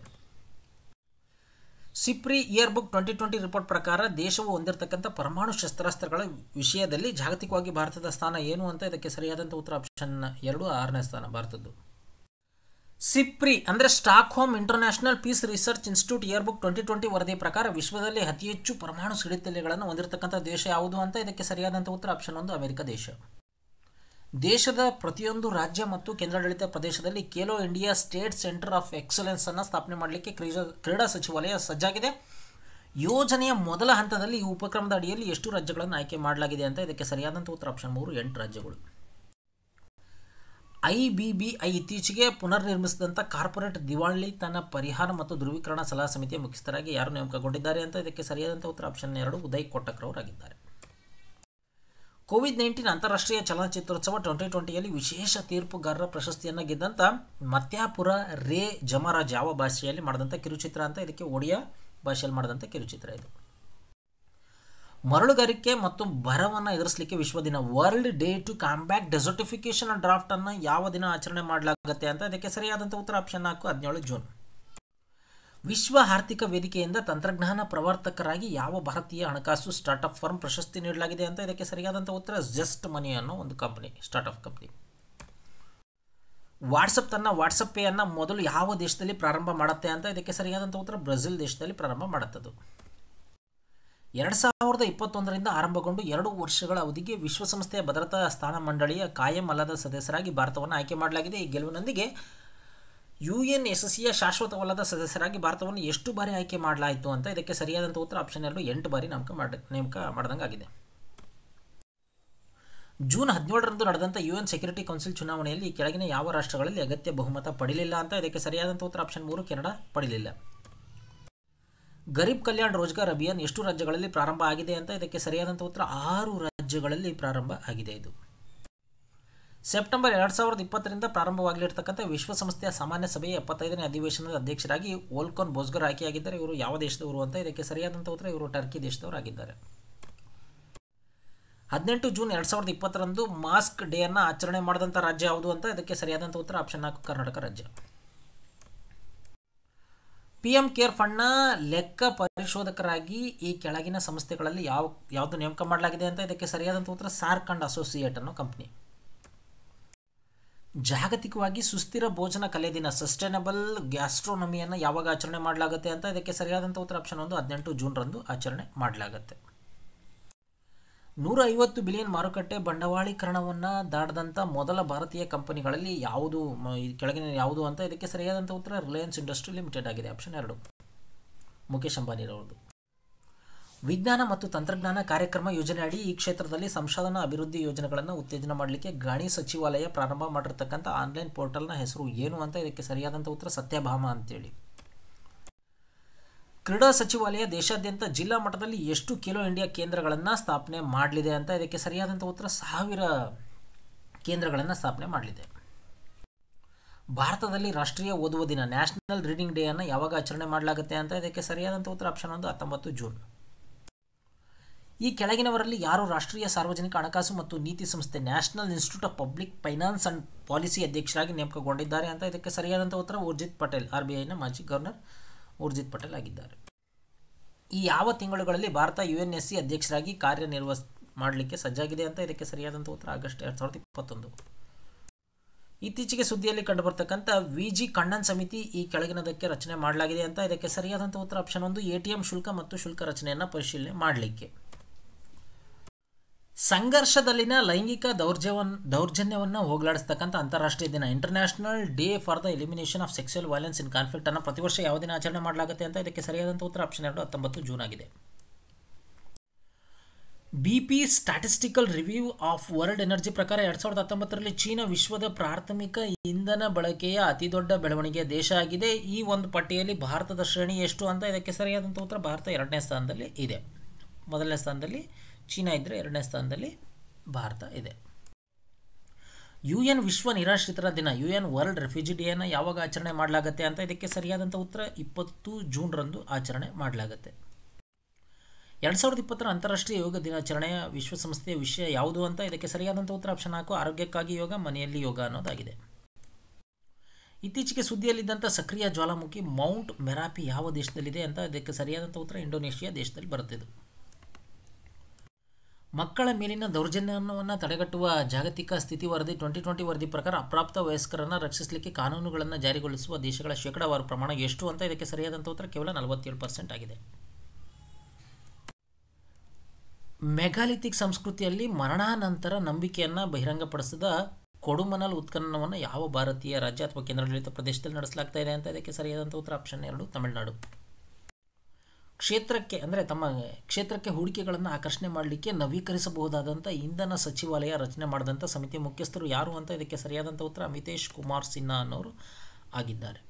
ಸಿಪ್ರಿ ಇಯರ್ ಬುಕ್ 2020 ರಿಪೋರ್ಟ್ ಪ್ರಕಾರ ದೇಶವು ಹೊಂದಿರತಕ್ಕಂಥ ಪರಮಾಣು ಶಸ್ತ್ರಾಸ್ತ್ರಗಳ ವಿಷಯದಲ್ಲಿ ಜಾಗತಿಕವಾಗಿ ಭಾರತದ ಸ್ಥಾನ ಏನು ಅಂತ ಇದಕ್ಕೆ ಸರಿಯಾದಂಥ ಉತ್ತರ ಆಪ್ಷನ್ 2 6ನೇ ಸ್ಥಾನ ಭಾರತದ್ದು. ಸಿಪ್ರಿ ಅಂದರೆ stock home international piece research institute year book 2020 ವರದಿ ಪ್ರಕಾರ ವಿಶ್ವದಲ್ಲಿ ಅತಿ ಹೆಚ್ಚು ಪರಮಾಣು ಸಿಡಿತಲೆಗಳನ್ನು ಹೊಂದಿರತಕ್ಕಂಥ ದೇಶ ಯಾವುದು ಅಂತ ಇದಕ್ಕೆ ಸರಿಯಾದಂಥ ಉತ್ತರ ಆಪ್ಷನ್ 1 ಅಮೆರಿಕ ದೇಶ. ದೇಶದ ಪ್ರತಿಯೊಂದು ರಾಜ್ಯ ಮತ್ತು ಕೇಂದ್ರಾಡಳಿತ ಪ್ರದೇಶದಲ್ಲಿ Khelo India state centre of excellence ಅನ್ನು ಸ್ಥಾಪನೆ ಮಾಡಲಿಕ್ಕೆ ಕ್ರೀಡಾ ಸಚಿವಾಲಯ ಸಜ್ಜಾಗಿದೆ. ಯೋಜನೆಯ ಮೊದಲ ಹಂತದಲ್ಲಿ ಈ ಉಪಕ್ರಮದ ಅಡಿಯಲ್ಲಿ ಎಷ್ಟು ರಾಜ್ಯಗಳನ್ನು ಆಯ್ಕೆ ಮಾಡಲಾಗಿದೆ ಅಂತ ಇದಕ್ಕೆ ಸರಿಯಾದಂಥ ಉತ್ತರ ಆಪ್ಷನ್ 3 8 ರಾಜ್ಯಗಳು. IBBI ಇತ್ತೀಚೆಗೆ ಪುನರ್ನಿರ್ಮಿಸಿದಂಥ ಕಾರ್ಪೊರೇಟ್ ದಿವಾಳಿತನ ಪರಿಹಾರ ಮತ್ತು ಧ್ರುವೀಕರಣ ಸಲಹಾ ಸಮಿತಿಯ ಮುಖ್ಯಸ್ಥರಾಗಿ ಯಾರು ನೇಮಕಗೊಂಡಿದ್ದಾರೆ ಅಂತ ಇದಕ್ಕೆ ಸರಿಯಾದಂಥ ಉತ್ತರ ಆಪ್ಷನ್ 2 ಉದಯ್ ಕೊಟ್ಟಕ್ರವರಾಗಿದ್ದಾರೆ. ಕೋವಿಡ್-19 ಅಂತಾರಾಷ್ಟ್ರೀಯ ಚಲನಚಿತ್ರೋತ್ಸವ 2020ಯಲ್ಲಿ ವಿಶೇಷ ತೀರ್ಪುಗಾರರ ಪ್ರಶಸ್ತಿಯನ್ನು ಗೆದ್ದಂಥ ಮತ್ಯಾಪುರ ರೇ ಜಮರಾಜ್ ಯಾವ ಭಾಷೆಯಲ್ಲಿ ಮಾಡಿದಂಥ ಕಿರುಚಿತ್ರ ಅಂತ ಇದಕ್ಕೆ ಒಡಿಯಾ ಭಾಷೆಯಲ್ಲಿ ಮಾಡಿದಂಥ ಕಿರುಚಿತ್ರ ಇದು. ಮರಳುಗಾರಿಕೆ ಮತ್ತು ಬರವನ್ನು ಎದುರಿಸಲಿಕ್ಕೆ ವಿಶ್ವ ದಿನ world day to combat desertification drought ಅನ್ನು ಯಾವ ದಿನ ಆಚರಣೆ ಮಾಡಲಾಗುತ್ತೆ ಅಂತ ಇದಕ್ಕೆ ಸರಿಯಾದಂಥ ಉತ್ತರ ಆಪ್ಷನ್ 4 17 ಜೂನ್. ವಿಶ್ವ ಆರ್ಥಿಕ ವೇದಿಕೆಯಿಂದ ತಂತ್ರಜ್ಞಾನ ಪ್ರವರ್ತಕರಾಗಿ ಯಾವ ಭಾರತೀಯ ಹಣಕಾಸು ಸ್ಟಾರ್ಟ್ಅಪ್ ಫರ್ಮ್ ಪ್ರಶಸ್ತಿ ನೀಡಲಾಗಿದೆ ಅಂತ ಇದಕ್ಕೆ ಸರಿಯಾದಂಥ ಉತ್ತರ ಜಸ್ಟ್ ಮನಿ ಅನ್ನೋ ಒಂದು ಕಂಪನಿ ಸ್ಟಾರ್ಟ್ಅಪ್ ಕಂಪನಿ. ವಾಟ್ಸಪ್ ತನ್ನ ವಾಟ್ಸಪ್ ಪೇ ಅನ್ನು ಮೊದಲು ಯಾವ ದೇಶದಲ್ಲಿ ಪ್ರಾರಂಭ ಮಾಡುತ್ತೆ ಅಂತ ಇದಕ್ಕೆ ಸರಿಯಾದಂಥ ಉತ್ತರ ಬ್ರೆಜಿಲ್ ದೇಶದಲ್ಲಿ ಪ್ರಾರಂಭ ಮಾಡುತ್ತದೆ. 2021ರಿಂದ ಆರಂಭಗೊಂಡು 2 ವರ್ಷಗಳ ಅವಧಿಗೆ ವಿಶ್ವಸಂಸ್ಥೆಯ ಭದ್ರತಾ ಸ್ಥಾನ ಮಂಡಳಿಯ ಕಾಯಂ ಅಲ್ಲದ ಸದಸ್ಯರಾಗಿ ಭಾರತವನ್ನು ಆಯ್ಕೆ ಮಾಡಲಾಗಿದೆ. ಈ ಗೆಲುವಿನೊಂದಿಗೆ UNSCಯ ಶಾಶ್ವತವಲ್ಲದ ಸದಸ್ಯರಾಗಿ ಭಾರತವನ್ನು ಎಷ್ಟು ಬಾರಿ ಆಯ್ಕೆ ಮಾಡಲಾಯಿತು ಅಂತ ಇದಕ್ಕೆ ಸರಿಯಾದಂಥ ಉತ್ತರ ಆಪ್ಷನ್ 2 8 ಬಾರಿ ನೇಮಕ ಮಾಡಿದಂಗಾಗಿದೆ. ಜೂನ್ 17ರಂದು ನಡೆದಂಥ UN ಸೆಕ್ಯೂರಿಟಿ ಕೌನ್ಸಿಲ್ ಚುನಾವಣೆಯಲ್ಲಿ ಈ ಕೆಳಗಿನ ಯಾವ ರಾಷ್ಟ್ರಗಳಲ್ಲಿ ಅಗತ್ಯ ಬಹುಮತ ಪಡೆಯಲಿಲ್ಲ ಅಂತ ಇದಕ್ಕೆ ಸರಿಯಾದಂಥ ಉತ್ತರ ಆಪ್ಷನ್ 3 ಕೆನಡಾ ಪಡೆಯಲಿಲ್ಲ. ಗರೀಬ್ ಕಲ್ಯಾಣ್ ರೋಜ್ಗಾರ್ ಅಭಿಯಾನ್ ಎಷ್ಟು ರಾಜ್ಯಗಳಲ್ಲಿ ಪ್ರಾರಂಭ ಆಗಿದೆ ಅಂತ ಇದಕ್ಕೆ ಸರಿಯಾದಂಥ ಉತ್ತರ 6 ರಾಜ್ಯಗಳಲ್ಲಿ ಪ್ರಾರಂಭ ಆಗಿದೆ. ಇದು ಸೆಪ್ಟೆಂಬರ್ 2020ರಿಂದ ಪ್ರಾರಂಭವಾಗಲಿರ್ತಕ್ಕಂಥ ವಿಶ್ವಸಂಸ್ಥೆಯ ಸಾಮಾನ್ಯ ಸಭೆಯ 75ನೇ ಅಧಿವೇಶನದ ಅಧ್ಯಕ್ಷರಾಗಿ ವೋಲ್ಕೋನ್ ಬೋಸ್ಗರ್ ಆಯ್ಕೆಯಾಗಿದ್ದಾರೆ. ಇವರು ಯಾವ ದೇಶದವರು ಅಂತ ಇದಕ್ಕೆ ಸರಿಯಾದಂಥ ಉತ್ತರ ಇವರು ಟರ್ಕಿ ದೇಶದವರಾಗಿದ್ದಾರೆ. 18 ಜೂನ್ 2020ರಂದು ಮಾಸ್ಕ್ ಡೇ ಅನ್ನು ಆಚರಣೆ ಮಾಡಿದಂಥ ರಾಜ್ಯ ಯಾವುದು ಅಂತ ಇದಕ್ಕೆ ಸರಿಯಾದಂಥ ಉತ್ತರ ಆಪ್ಷನ್ 4 ಕರ್ನಾಟಕ ರಾಜ್ಯ. PM ಕೇರ್ ಫಂಡ್ನ ಲೆಕ್ಕ ಪರಿಶೋಧಕರಾಗಿ ಈ ಕೆಳಗಿನ ಸಂಸ್ಥೆಗಳಲ್ಲಿ ಯಾವುದು ನೇಮಕ ಮಾಡಲಾಗಿದೆ ಅಂತ ಇದಕ್ಕೆ ಸರಿಯಾದಂಥ ಉತ್ತರ ಸಾರ್ಕ್ ಅಂಡ್ ಅಸೋಸಿಯೇಟ್ ಅನ್ನೋ ಕಂಪನಿ. ಜಾಗತಿಕವಾಗಿ ಸುಸ್ಥಿರ ಭೋಜನ ಕಲೆ ದಿನ ಸಸ್ಟೈನಬಲ್ ಗ್ಯಾಸ್ಟ್ರೋನಮಿಯನ್ನು ಯಾವಾಗ ಆಚರಣೆ ಮಾಡಲಾಗುತ್ತೆ ಅಂತ ಇದಕ್ಕೆ ಸರಿಯಾದಂಥ ಉತ್ತರ ಆಪ್ಷನ್ 1 18 ಜೂನ್ರಂದು ಆಚರಣೆ ಮಾಡಲಾಗುತ್ತೆ. 150 ಬಿಲಿಯನ್ ಮಾರುಕಟ್ಟೆ ಬಂಡವಾಳೀಕರಣವನ್ನು ದಾಟದಂಥ ಮೊದಲ ಭಾರತೀಯ ಕಂಪನಿಗಳಲ್ಲಿ ಯಾವುದು ಕೆಳಗಿನ ಯಾವುದು ಅಂತ ಇದಕ್ಕೆ ಸರಿಯಾದಂಥ ಉತ್ತರ ರಿಲಯನ್ಸ್ ಇಂಡಸ್ಟ್ರಿ ಲಿಮಿಟೆಡ್ ಆಗಿದೆ ಆಪ್ಷನ್ 2 ಮುಖೇಶ್ ಅಂಬಾನಿರವರು. ವಿಜ್ಞಾನ ಮತ್ತು ತಂತ್ರಜ್ಞಾನ ಕಾರ್ಯಕ್ರಮ ಯೋಜನೆ ಅಡಿ ಈ ಕ್ಷೇತ್ರದಲ್ಲಿ ಸಂಶೋಧನಾ ಅಭಿವೃದ್ಧಿ ಯೋಜನೆಗಳನ್ನು ಉತ್ತೇಜನ ಮಾಡಲಿಕ್ಕೆ ಗಣಿ ಸಚಿವಾಲಯ ಪ್ರಾರಂಭ ಮಾಡಿರ್ತಕ್ಕಂಥ ಆನ್ಲೈನ್ ಪೋರ್ಟಲ್ನ ಹೆಸರು ಏನು ಅಂತ ಇದಕ್ಕೆ ಸರಿಯಾದಂಥ ಉತ್ತರ ಸತ್ಯಭಾಮ ಅಂತೇಳಿ. ಕ್ರೀಡಾ ಸಚಿವಾಲಯ ದೇಶಾದ್ಯಂತ ಜಿಲ್ಲಾ ಮಟ್ಟದಲ್ಲಿ ಎಷ್ಟು ಖೇಲೋ ಇಂಡಿಯಾ ಕೇಂದ್ರಗಳನ್ನು ಸ್ಥಾಪನೆ ಮಾಡಲಿದೆ ಅಂತ ಇದಕ್ಕೆ ಸರಿಯಾದಂಥ ಉತ್ತರ 1000 ಕೇಂದ್ರಗಳನ್ನು ಸ್ಥಾಪನೆ ಮಾಡಲಿದೆ. ಭಾರತದಲ್ಲಿ ರಾಷ್ಟ್ರೀಯ ಓದುವ ದಿನ ನ್ಯಾಷನಲ್ ರೀಡಿಂಗ್ ಡೇ ಅನ್ನು ಯಾವಾಗ ಆಚರಣೆ ಮಾಡಲಾಗುತ್ತೆ ಅಂತ ಇದಕ್ಕೆ ಸರಿಯಾದಂಥ ಉತ್ತರ ಆಪ್ಷನ್ 1 19 ಜೂನ್. ಈ ಕೆಳಗಿನವರಲ್ಲಿ ಯಾರು ರಾಷ್ಟ್ರೀಯ ಸಾರ್ವಜನಿಕ ಹಣಕಾಸು ಮತ್ತು ನೀತಿ ಸಂಸ್ಥೆ national institute of public finance and policy ಅಧ್ಯಕ್ಷರಾಗಿ ನೇಮಕಗೊಂಡಿದ್ದಾರೆ ಅಂತ ಇದಕ್ಕೆ ಸರಿಯಾದಂಥ ಉತ್ತರ ಊರ್ಜಿತ್ ಪಟೇಲ್ RBIನ ಮಾಜಿ ಗವರ್ನರ್ ಊರ್ಜಿತ್ ಪಟೇಲ್ ಆಗಿದ್ದಾರೆ. ಈ ಯಾವ ತಿಂಗಳುಗಳಲ್ಲಿ ಭಾರತ UNSC ಅಧ್ಯಕ್ಷರಾಗಿ ಮಾಡಲಿಕ್ಕೆ ಸಜ್ಜಾಗಿದೆ ಅಂತ ಇದಕ್ಕೆ ಸರಿಯಾದಂಥ ಉತ್ತರ ಆಗಸ್ಟ್ 2021. ಇತ್ತೀಚೆಗೆ ಸುದ್ದಿಯಲ್ಲಿ ಕಂಡುಬರ್ತಕ್ಕಂಥ VG ಖಂಡನ್ ಸಮಿತಿ ಈ ಕೆಳಗಿನದಕ್ಕೆ ರಚನೆ ಮಾಡಲಾಗಿದೆ ಅಂತ ಇದಕ್ಕೆ ಸರಿಯಾದಂಥ ಉತ್ತರ ಆಪ್ಷನ್ 1 ATM ಶುಲ್ಕ ಮತ್ತು ಶುಲ್ಕ ರಚನೆಯನ್ನು ಪರಿಶೀಲನೆ ಮಾಡಲಿಕ್ಕೆ. ಸಂಘರ್ಷದಲ್ಲಿನ ಲೈಂಗಿಕ ದೌರ್ಜನ್ಯವನ್ನು ಹೋಗಲಾಡಿಸ್ತಕ್ಕಂಥ ಅಂತಾರಾಷ್ಟ್ರೀಯ ದಿನ international day for the elimination of sexual violence in conflict ಅನ್ನು ಪ್ರತಿ ವರ್ಷ ಯಾವ ದಿನ ಆಚರಣೆ ಮಾಡಲಾಗುತ್ತೆ ಅಂತ ಇದಕ್ಕೆ ಸರಿಯಾದಂಥ ಉತ್ತರ ಆಪ್ಷನ್ 2 19 ಜೂನ್ ಆಗಿದೆ. BP statistical review of world energy ಪ್ರಕಾರ 2019ರಲ್ಲಿ ಚೀನಾ ವಿಶ್ವದ ಪ್ರಾಥಮಿಕ ಇಂಧನ ಬಳಕೆಯ ಅತಿದೊಡ್ಡ ಬೆಳವಣಿಗೆಯ ದೇಶ ಆಗಿದೆ. ಈ ಒಂದು ಪಟ್ಟಿಯಲ್ಲಿ ಭಾರತದ ಶ್ರೇಣಿ ಎಷ್ಟು ಅಂತ ಇದಕ್ಕೆ ಸರಿಯಾದಂಥ ಉತ್ತರ ಭಾರತ 2ನೇ ಸ್ಥಾನದಲ್ಲಿ ಇದೆ. 1ನೇ ಸ್ಥಾನದಲ್ಲಿ ಚೀನಾ ಇದ್ದರೆ 2ನೇ ಸ್ಥಾನದಲ್ಲಿ ಭಾರತ ಇದೆ. UN ವಿಶ್ವ ನಿರಾಶ್ರಿತರ ದಿನ UN ವರ್ಲ್ಡ್ ರೆಫ್ಯೂಜಿ ಡೇಯನ್ನು ಯಾವಾಗ ಆಚರಣೆ ಮಾಡಲಾಗುತ್ತೆ ಅಂತ ಇದಕ್ಕೆ ಸರಿಯಾದಂಥ ಉತ್ತರ 20 ಜೂನ್ರಂದು ಆಚರಣೆ ಮಾಡಲಾಗುತ್ತೆ. 2020ರ ಅಂತಾರಾಷ್ಟ್ರೀಯ ಯೋಗ ದಿನಾಚರಣೆಯ ವಿಶ್ವಸಂಸ್ಥೆಯ ವಿಷಯ ಯಾವುದು ಅಂತ ಇದಕ್ಕೆ ಸರಿಯಾದಂಥ ಉತ್ತರ ಆಪ್ಷನ್ 4 ಆರೋಗ್ಯಕ್ಕಾಗಿ ಯೋಗ ಮನೆಯಲ್ಲಿ ಯೋಗ ಅನ್ನೋದಾಗಿದೆ. ಇತ್ತೀಚೆಗೆ ಸುದ್ದಿಯಲ್ಲಿದ್ದಂಥ ಸಕ್ರಿಯ ಜ್ವಾಲಾಮುಖಿ ಮೌಂಟ್ ಮೆರಾಪಿ ಯಾವ ದೇಶದಲ್ಲಿದೆ ಅಂತ ಇದಕ್ಕೆ ಸರಿಯಾದಂಥ ಉತ್ತರ ಇಂಡೋನೇಷಿಯಾ ದೇಶದಲ್ಲಿ ಬರುತ್ತಿದ್ದು. ಮಕ್ಕಳ ಮೇಲಿನ ದೌರ್ಜನ್ಯವನ್ನು ತಡೆಗಟ್ಟುವ ಜಾಗತಿಕ ಸ್ಥಿತಿ ವರದಿ 2020 ವರದಿ ಪ್ರಕಾರ ಅಪ್ರಾಪ್ತ ವಯಸ್ಕರನ್ನು ರಕ್ಷಿಸಲಿಕ್ಕೆ ಕಾನೂನುಗಳನ್ನು ಜಾರಿಗೊಳಿಸುವ ದೇಶಗಳ ಶೇಕಡಾವಾರು ಪ್ರಮಾಣ ಎಷ್ಟು ಅಂತ ಇದಕ್ಕೆ ಸರಿಯಾದಂಥ ಉತ್ತರ ಕೇವಲ 47% ಆಗಿದೆ. ಮೆಗಾಲಿಥಿಕ್ ಸಂಸ್ಕೃತಿಯಲ್ಲಿ ಮರಣಾನಂತರ ನಂಬಿಕೆಯನ್ನು ಬಹಿರಂಗಪಡಿಸಿದ ಕೊಡುಮನಲ್ ಉತ್ಖನನವನ್ನು ಯಾವ ಭಾರತೀಯ ರಾಜ್ಯ ಅಥವಾ ಕೇಂದ್ರಾಡಳಿತ ಪ್ರದೇಶದಲ್ಲಿ ನಡೆಸಲಾಗ್ತಾ ಇದೆ ಅಂತ ಇದಕ್ಕೆ ಸರಿಯಾದಂಥ ಉತ್ತರ ಆಪ್ಷನ್ 2 ತಮಿಳುನಾಡು. ತಮ್ಮ ಕ್ಷೇತ್ರಕ್ಕೆ ಹೂಡಿಕೆಗಳನ್ನು ಆಕರ್ಷಣೆ ಮಾಡಲಿಕ್ಕೆ ನವೀಕರಿಸಬಹುದಾದಂಥ ಇಂಧನ ಸಚಿವಾಲಯ ರಚನೆ ಮಾಡಿದಂಥ ಸಮಿತಿಯ ಮುಖ್ಯಸ್ಥರು ಯಾರು ಅಂತ ಇದಕ್ಕೆ ಸರಿಯಾದಂಥ ಉತ್ತರ ಅಮಿತೇಶ್ ಕುಮಾರ್ ಸಿನ್ಹಾ ಅನ್ನೋರು ಆಗಿದ್ದಾರೆ.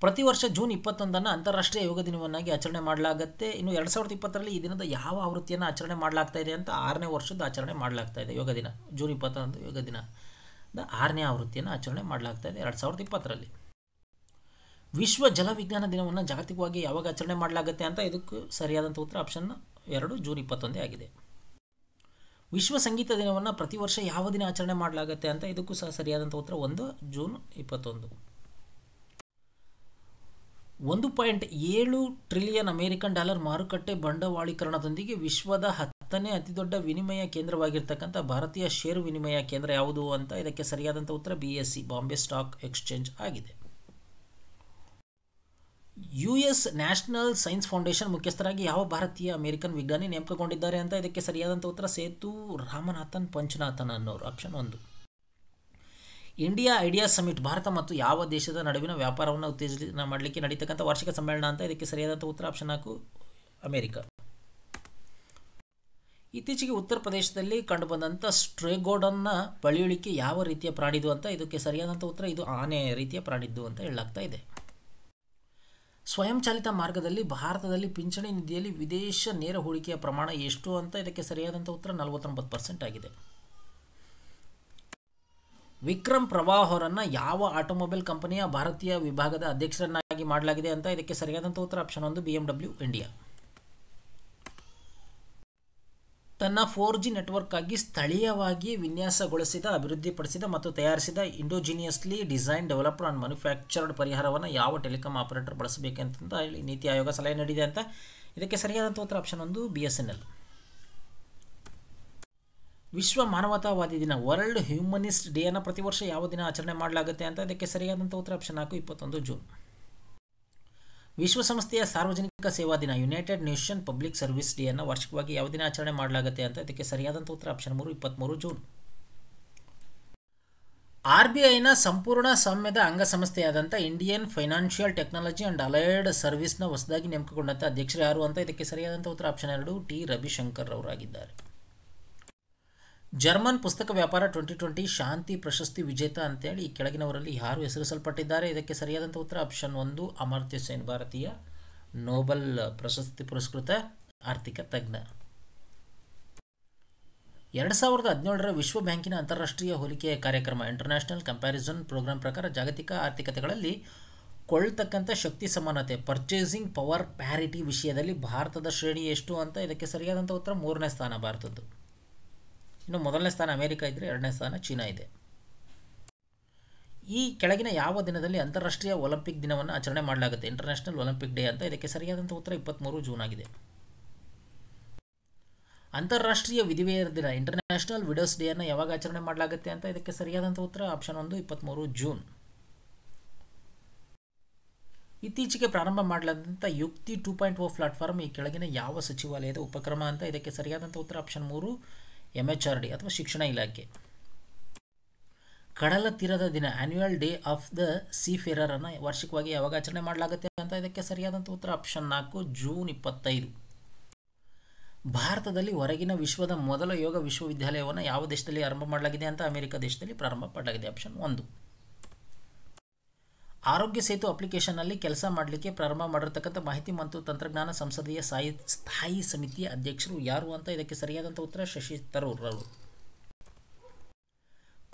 ಪ್ರತಿ ವರ್ಷ ಜೂನ್ 21 ಅಂತಾರಾಷ್ಟ್ರೀಯ ಯೋಗ ದಿನವನ್ನಾಗಿ ಆಚರಣೆ ಮಾಡಲಾಗುತ್ತೆ. ಇನ್ನು 2020ರಲ್ಲಿ ಈ ದಿನದ ಯಾವ ಆವೃತ್ತಿಯನ್ನು ಆಚರಣೆ ಮಾಡಲಾಗ್ತಾ ಇದೆ ಅಂತ 6ನೇ ವರ್ಷದ ಆಚರಣೆ ಮಾಡಲಾಗ್ತಾ ಇದೆ. ಯೋಗ ದಿನ ಜೂನ್ 21 ಯೋಗ ದಿನದ 6ನೇ ಆವೃತ್ತಿಯನ್ನು ಆಚರಣೆ ಮಾಡಲಾಗ್ತಾ ಇದೆ 2020ರಲ್ಲಿ. ವಿಶ್ವ ಜಲ ವಿಜ್ಞಾನ ದಿನವನ್ನು ಜಾಗತಿಕವಾಗಿ ಯಾವಾಗ ಆಚರಣೆ ಮಾಡಲಾಗುತ್ತೆ ಅಂತ ಇದಕ್ಕೂ ಸರಿಯಾದಂಥ ಉತ್ತರ ಆಪ್ಷನ್ 2 ಜೂನ್ 21 ಆಗಿದೆ. ವಿಶ್ವ ಸಂಗೀತ ದಿನವನ್ನು ಪ್ರತಿ ವರ್ಷ ಯಾವ ದಿನ ಆಚರಣೆ ಮಾಡಲಾಗುತ್ತೆ ಅಂತ ಇದಕ್ಕೂ ಸಹ ಸರಿಯಾದಂಥ ಉತ್ತರ 1 ಜೂನ್ 21. 1.7 ಟ್ರಿಲಿಯನ್ ಅಮೆರಿಕನ್ ಡಾಲರ್ ಮಾರುಕಟ್ಟೆ ಬಂಡವಾಳೀಕರಣದೊಂದಿಗೆ ವಿಶ್ವದ 10ನೇ ಅತಿದೊಡ್ಡ ವಿನಿಮಯ ಕೇಂದ್ರವಾಗಿರ್ತಕ್ಕಂಥ ಭಾರತೀಯ ಷೇರು ವಿನಿಮಯ ಕೇಂದ್ರ ಯಾವುದು ಅಂತ ಇದಕ್ಕೆ ಸರಿಯಾದಂಥ ಉತ್ತರ BSE ಬಾಂಬೆ ಸ್ಟಾಕ್ ಎಕ್ಸ್ಚೇಂಜ್ ಆಗಿದೆ. US ನ್ಯಾಷನಲ್ ಸೈನ್ಸ್ ಫೌಂಡೇಶನ್ ಮುಖ್ಯಸ್ಥರಾಗಿ ಯಾವ ಭಾರತೀಯ ಅಮೆರಿಕನ್ ವಿಜ್ಞಾನಿ ನೇಮಕಗೊಂಡಿದ್ದಾರೆ ಅಂತ ಇದಕ್ಕೆ ಸರಿಯಾದಂಥ ಉತ್ತರ ಸೇತು ರಾಮನಾಥನ್ ಪಂಚನಾಥನ್ ಅನ್ನೋರು option 1. India idea summit Bharat ಮತ್ತು ಯಾವ ದೇಶದ ನಡುವಿನ ವ್ಯಾಪಾರವನ್ನು ಉತ್ತೇಜನ ಮಾಡಲಿಕ್ಕೆ ನಡೀತಕ್ಕಂಥ ವಾರ್ಷಿಕ ಸಮ್ಮೇಳನ ಅಂತ ಇದಕ್ಕೆ ಸರಿಯಾದಂಥ ಉತ್ತರ ಆಪ್ಷನ್ 4 ಅಮೆರಿಕ. ಇತ್ತೀಚೆಗೆ ಉತ್ತರ ಪ್ರದೇಶದಲ್ಲಿ ಕಂಡುಬಂದಂಥ ಸ್ಟ್ರೇಗೋಡನ್ನ ಪಳೆಯುಳಿಕೆ ಯಾವ ರೀತಿಯ ಪ್ರಾಣಿದು ಅಂತ ಇದಕ್ಕೆ ಸರಿಯಾದಂಥ ಉತ್ತರ ಇದು ಆನೆ ರೀತಿಯ ಪ್ರಾಣಿದ್ದು ಅಂತ ಹೇಳಲಾಗ್ತಾ ಇದೆ. ಸ್ವಯಂಚಾಲಿತ ಮಾರ್ಗದಲ್ಲಿ ಭಾರತದಲ್ಲಿ ಪಿಂಚಣಿ ನಿಧಿಯಲ್ಲಿ ವಿದೇಶ ನೇರ ಹೂಡಿಕೆಯ ಪ್ರಮಾಣ ಎಷ್ಟು ಅಂತ ಇದಕ್ಕೆ ಸರಿಯಾದಂಥ ಉತ್ತರ 49% ಆಗಿದೆ. ವಿಕ್ರಮ್ ಪ್ರವಾಹರನ್ನು ಯಾವ ಆಟೋಮೊಬೈಲ್ ಕಂಪನಿಯ ಭಾರತೀಯ ವಿಭಾಗದ ಅಧ್ಯಕ್ಷರನ್ನಾಗಿ ಮಾಡಲಾಗಿದೆ ಅಂತ ಇದಕ್ಕೆ ಸರಿಯಾದಂಥ ಉತ್ತರ ಆಪ್ಷನ್ 1 BMW ಇಂಡಿಯಾ. ತನ್ನ 4G ನೆಟ್ವರ್ಕ್ ಆಗಿ ಸ್ಥಳೀಯವಾಗಿ ವಿನ್ಯಾಸಗೊಳಿಸಿದ ಅಭಿವೃದ್ಧಿಪಡಿಸಿದ ಮತ್ತು ತಯಾರಿಸಿದ ಇಂಡೋಜಿನಿಯಸ್ಲಿ ಡಿಸೈನ್ ಡೆವಲಪ್ಡ್ ಆ್ಯಂಡ್ ಮ್ಯಾನುಫ್ಯಾಕ್ಚರ್ಡ್ ಪರಿಹಾರವನ್ನು ಯಾವ ಟೆಲಿಕಾಂ ಆಪರೇಟರ್ ಬಳಸಬೇಕಂತ ಹೇಳಿ ನೀತಿ ಆಯೋಗ ಸಲಹೆ ನೀಡಿದೆ ಅಂತ ಇದಕ್ಕೆ ಸರಿಯಾದಂಥ ಉತ್ತರ ಆಪ್ಷನ್ 1 BSNL. ವಿಶ್ವ ಮಾನವತಾವಾದಿ ದಿನ ವರ್ಲ್ಡ್ ಹ್ಯೂಮನಿಸ್ಟ್ ಡೇಯನ್ನು ಪ್ರತಿ ವರ್ಷ ಯಾವ ದಿನ ಆಚರಣೆ ಮಾಡಲಾಗುತ್ತೆ ಅಂತ ಇದಕ್ಕೆ ಸರಿಯಾದಂಥ ಉತ್ತರ ಆಪ್ಷನ್ 4 21 ಜೂನ್. ವಿಶ್ವಸಂಸ್ಥೆಯ ಸಾರ್ವಜನಿಕ ಸೇವಾ ದಿನ ಯುನೈಟೆಡ್ ನೇಷನ್ ಪಬ್ಲಿಕ್ ಸರ್ವಿಸ್ ಡೇಯನ್ನು ವಾರ್ಷಿಕವಾಗಿ ಯಾವ ದಿನ ಆಚರಣೆ ಮಾಡಲಾಗುತ್ತೆ ಅಂತ ಇದಕ್ಕೆ ಸರಿಯಾದಂಥ ಉತ್ತರ ಆಪ್ಷನ್ 3 23 ಜೂನ್. RBIನ ಸಂಪೂರ್ಣ ಸ್ವಾಮ್ಯದ ಅಂಗಸಂಸ್ಥೆಯಾದಂಥ Indian Financial Technology and Allied ಸರ್ವಿಸ್ನ ಹೊಸದಾಗಿ ನೇಮಕಗೊಂಡಂಥ ಅಧ್ಯಕ್ಷರು ಯಾರು ಅಂತ ಇದಕ್ಕೆ ಸರಿಯಾದಂಥ ಉತ್ತರ ಆಪ್ಷನ್ 2 ಟಿ ರವಿಶಂಕರ್ ಅವರಾಗಿದ್ದಾರೆ. ಜರ್ಮನ್ ಪುಸ್ತಕ ವ್ಯಾಪಾರ 2020 ಶಾಂತಿ ಪ್ರಶಸ್ತಿ ವಿಜೇತ ಅಂತೇಳಿ ಈ ಕೆಳಗಿನವರಲ್ಲಿ ಯಾರು ಹೆಸರಿಸಲ್ಪಟ್ಟಿದ್ದಾರೆ ಇದಕ್ಕೆ ಸರಿಯಾದಂಥ ಉತ್ತರ ಆಪ್ಷನ್ 1 ಅಮರ್ತ್ಯ ಸೇನ್ ಭಾರತೀಯ ನೋಬೆಲ್ ಪ್ರಶಸ್ತಿ ಪುರಸ್ಕೃತ ಆರ್ಥಿಕ ತಜ್ಞ. 2017ರ ವಿಶ್ವ ಬ್ಯಾಂಕಿನ ಅಂತಾರಾಷ್ಟ್ರೀಯ ಹೋಲಿಕೆಯ ಕಾರ್ಯಕ್ರಮ ಇಂಟರ್ನ್ಯಾಷನಲ್ ಕಂಪ್ಯಾರಿಸನ್ ಪ್ರೋಗ್ರಾಂ ಪ್ರಕಾರ ಜಾಗತಿಕ ಆರ್ಥಿಕತೆಗಳಲ್ಲಿ ಕೊಳ್ಳತಕ್ಕಂಥ ಶಕ್ತಿ ಸಮಾನತೆ ಪರ್ಚೇಸಿಂಗ್ ಪವರ್ ಪ್ಯಾರಿಟಿ ವಿಷಯದಲ್ಲಿ ಭಾರತದ ಶ್ರೇಣಿ ಎಷ್ಟು ಅಂತ ಇದಕ್ಕೆ ಸರಿಯಾದಂಥ ಉತ್ತರ 3ನೇ ಸ್ಥಾನ ಭಾರತದ್ದು. ಇನ್ನು 1ನೇ ಸ್ಥಾನ ಅಮೆರಿಕ ಇದ್ದರೆ 2ನೇ ಸ್ಥಾನ ಚೀನಾ ಇದೆ. ಈ ಕೆಳಗಿನ ಯಾವ ದಿನದಲ್ಲಿ ಅಂತಾರಾಷ್ಟ್ರೀಯ ಒಲಿಂಪಿಕ್ ದಿನವನ್ನು ಆಚರಣೆ ಮಾಡಲಾಗುತ್ತೆ ಇಂಟರ್ನ್ಯಾಷನಲ್ ಒಲಿಂಪಿಕ್ ಡೇ ಅಂತ ಇದಕ್ಕೆ ಸರಿಯಾದಂಥ ಉತ್ತರ 23 ಜೂನ್ ಆಗಿದೆ. ಅಂತಾರಾಷ್ಟ್ರೀಯ ವಿಧವೆಯರ ದಿನ ಇಂಟರ್ನ್ಯಾಷನಲ್ ವಿಡೋಸ್ ಡೇಯನ್ನು ಯಾವಾಗ ಆಚರಣೆ ಮಾಡಲಾಗುತ್ತೆ ಅಂತ ಇದಕ್ಕೆ ಸರಿಯಾದಂಥ ಉತ್ತರ ಆಪ್ಷನ್ 1 23 ಜೂನ್. ಇತ್ತೀಚೆಗೆ ಪ್ರಾರಂಭ ಮಾಡಲಾದಂಥ ಯುಕ್ತಿ 2.0 ಪ್ಲಾಟ್ಫಾರ್ಮ್ ಈ ಕೆಳಗಿನ ಯಾವ ಸಚಿವಾಲಯದ ಉಪಕ್ರಮ ಅಂತ ಇದಕ್ಕೆ ಸರಿಯಾದಂಥ ಉತ್ತರ ಆಪ್ಷನ್ 3 MHRD ಅಥವಾ ಶಿಕ್ಷಣ ಇಲಾಖೆ. ಕಡಲ ತೀರದ ದಿನ ಆನ್ಯುವಲ್ ಡೇ ಆಫ್ ದ ಸೀಫೇರರ್ ಅನ್ನು ವಾರ್ಷಿಕವಾಗಿ ಯಾವಾಗ ಆಚರಣೆ ಮಾಡಲಾಗುತ್ತೆ ಅಂತ ಇದಕ್ಕೆ ಸರಿಯಾದಂಥ ಉತ್ತರ ಆಪ್ಷನ್ 4 ಜೂನ್ 25. ಭಾರತದಲ್ಲಿ ಹೊರಗಿನ ವಿಶ್ವದ ಮೊದಲ ಯೋಗ ವಿಶ್ವವಿದ್ಯಾಲಯವನ್ನು ಯಾವ ದೇಶದಲ್ಲಿ ಆರಂಭ ಮಾಡಲಾಗಿದೆ ಅಂತ ಅಮೆರಿಕ ದೇಶದಲ್ಲಿ ಪ್ರಾರಂಭ ಮಾಡಲಾಗಿದೆ ಆಪ್ಷನ್ 1. ಆರೋಗ್ಯ ಸೇತು ಅಪ್ಲಿಕೇಶನ್ನಲ್ಲಿ ಕೆಲಸ ಮಾಡಲಿಕ್ಕೆ ಪ್ರಾರಂಭ ಮಾಡಿರ್ತಕ್ಕಂಥ ಮಾಹಿತಿ ಮತ್ತು ತಂತ್ರಜ್ಞಾನ ಸಂಸದೀಯ ಸ್ಥಾಯಿ ಸಮಿತಿಯ ಅಧ್ಯಕ್ಷರು ಯಾರು ಅಂತ ಇದಕ್ಕೆ ಸರಿಯಾದಂಥ ಉತ್ತರ ಶಶಿ ತರೂರ್ ಅವರು.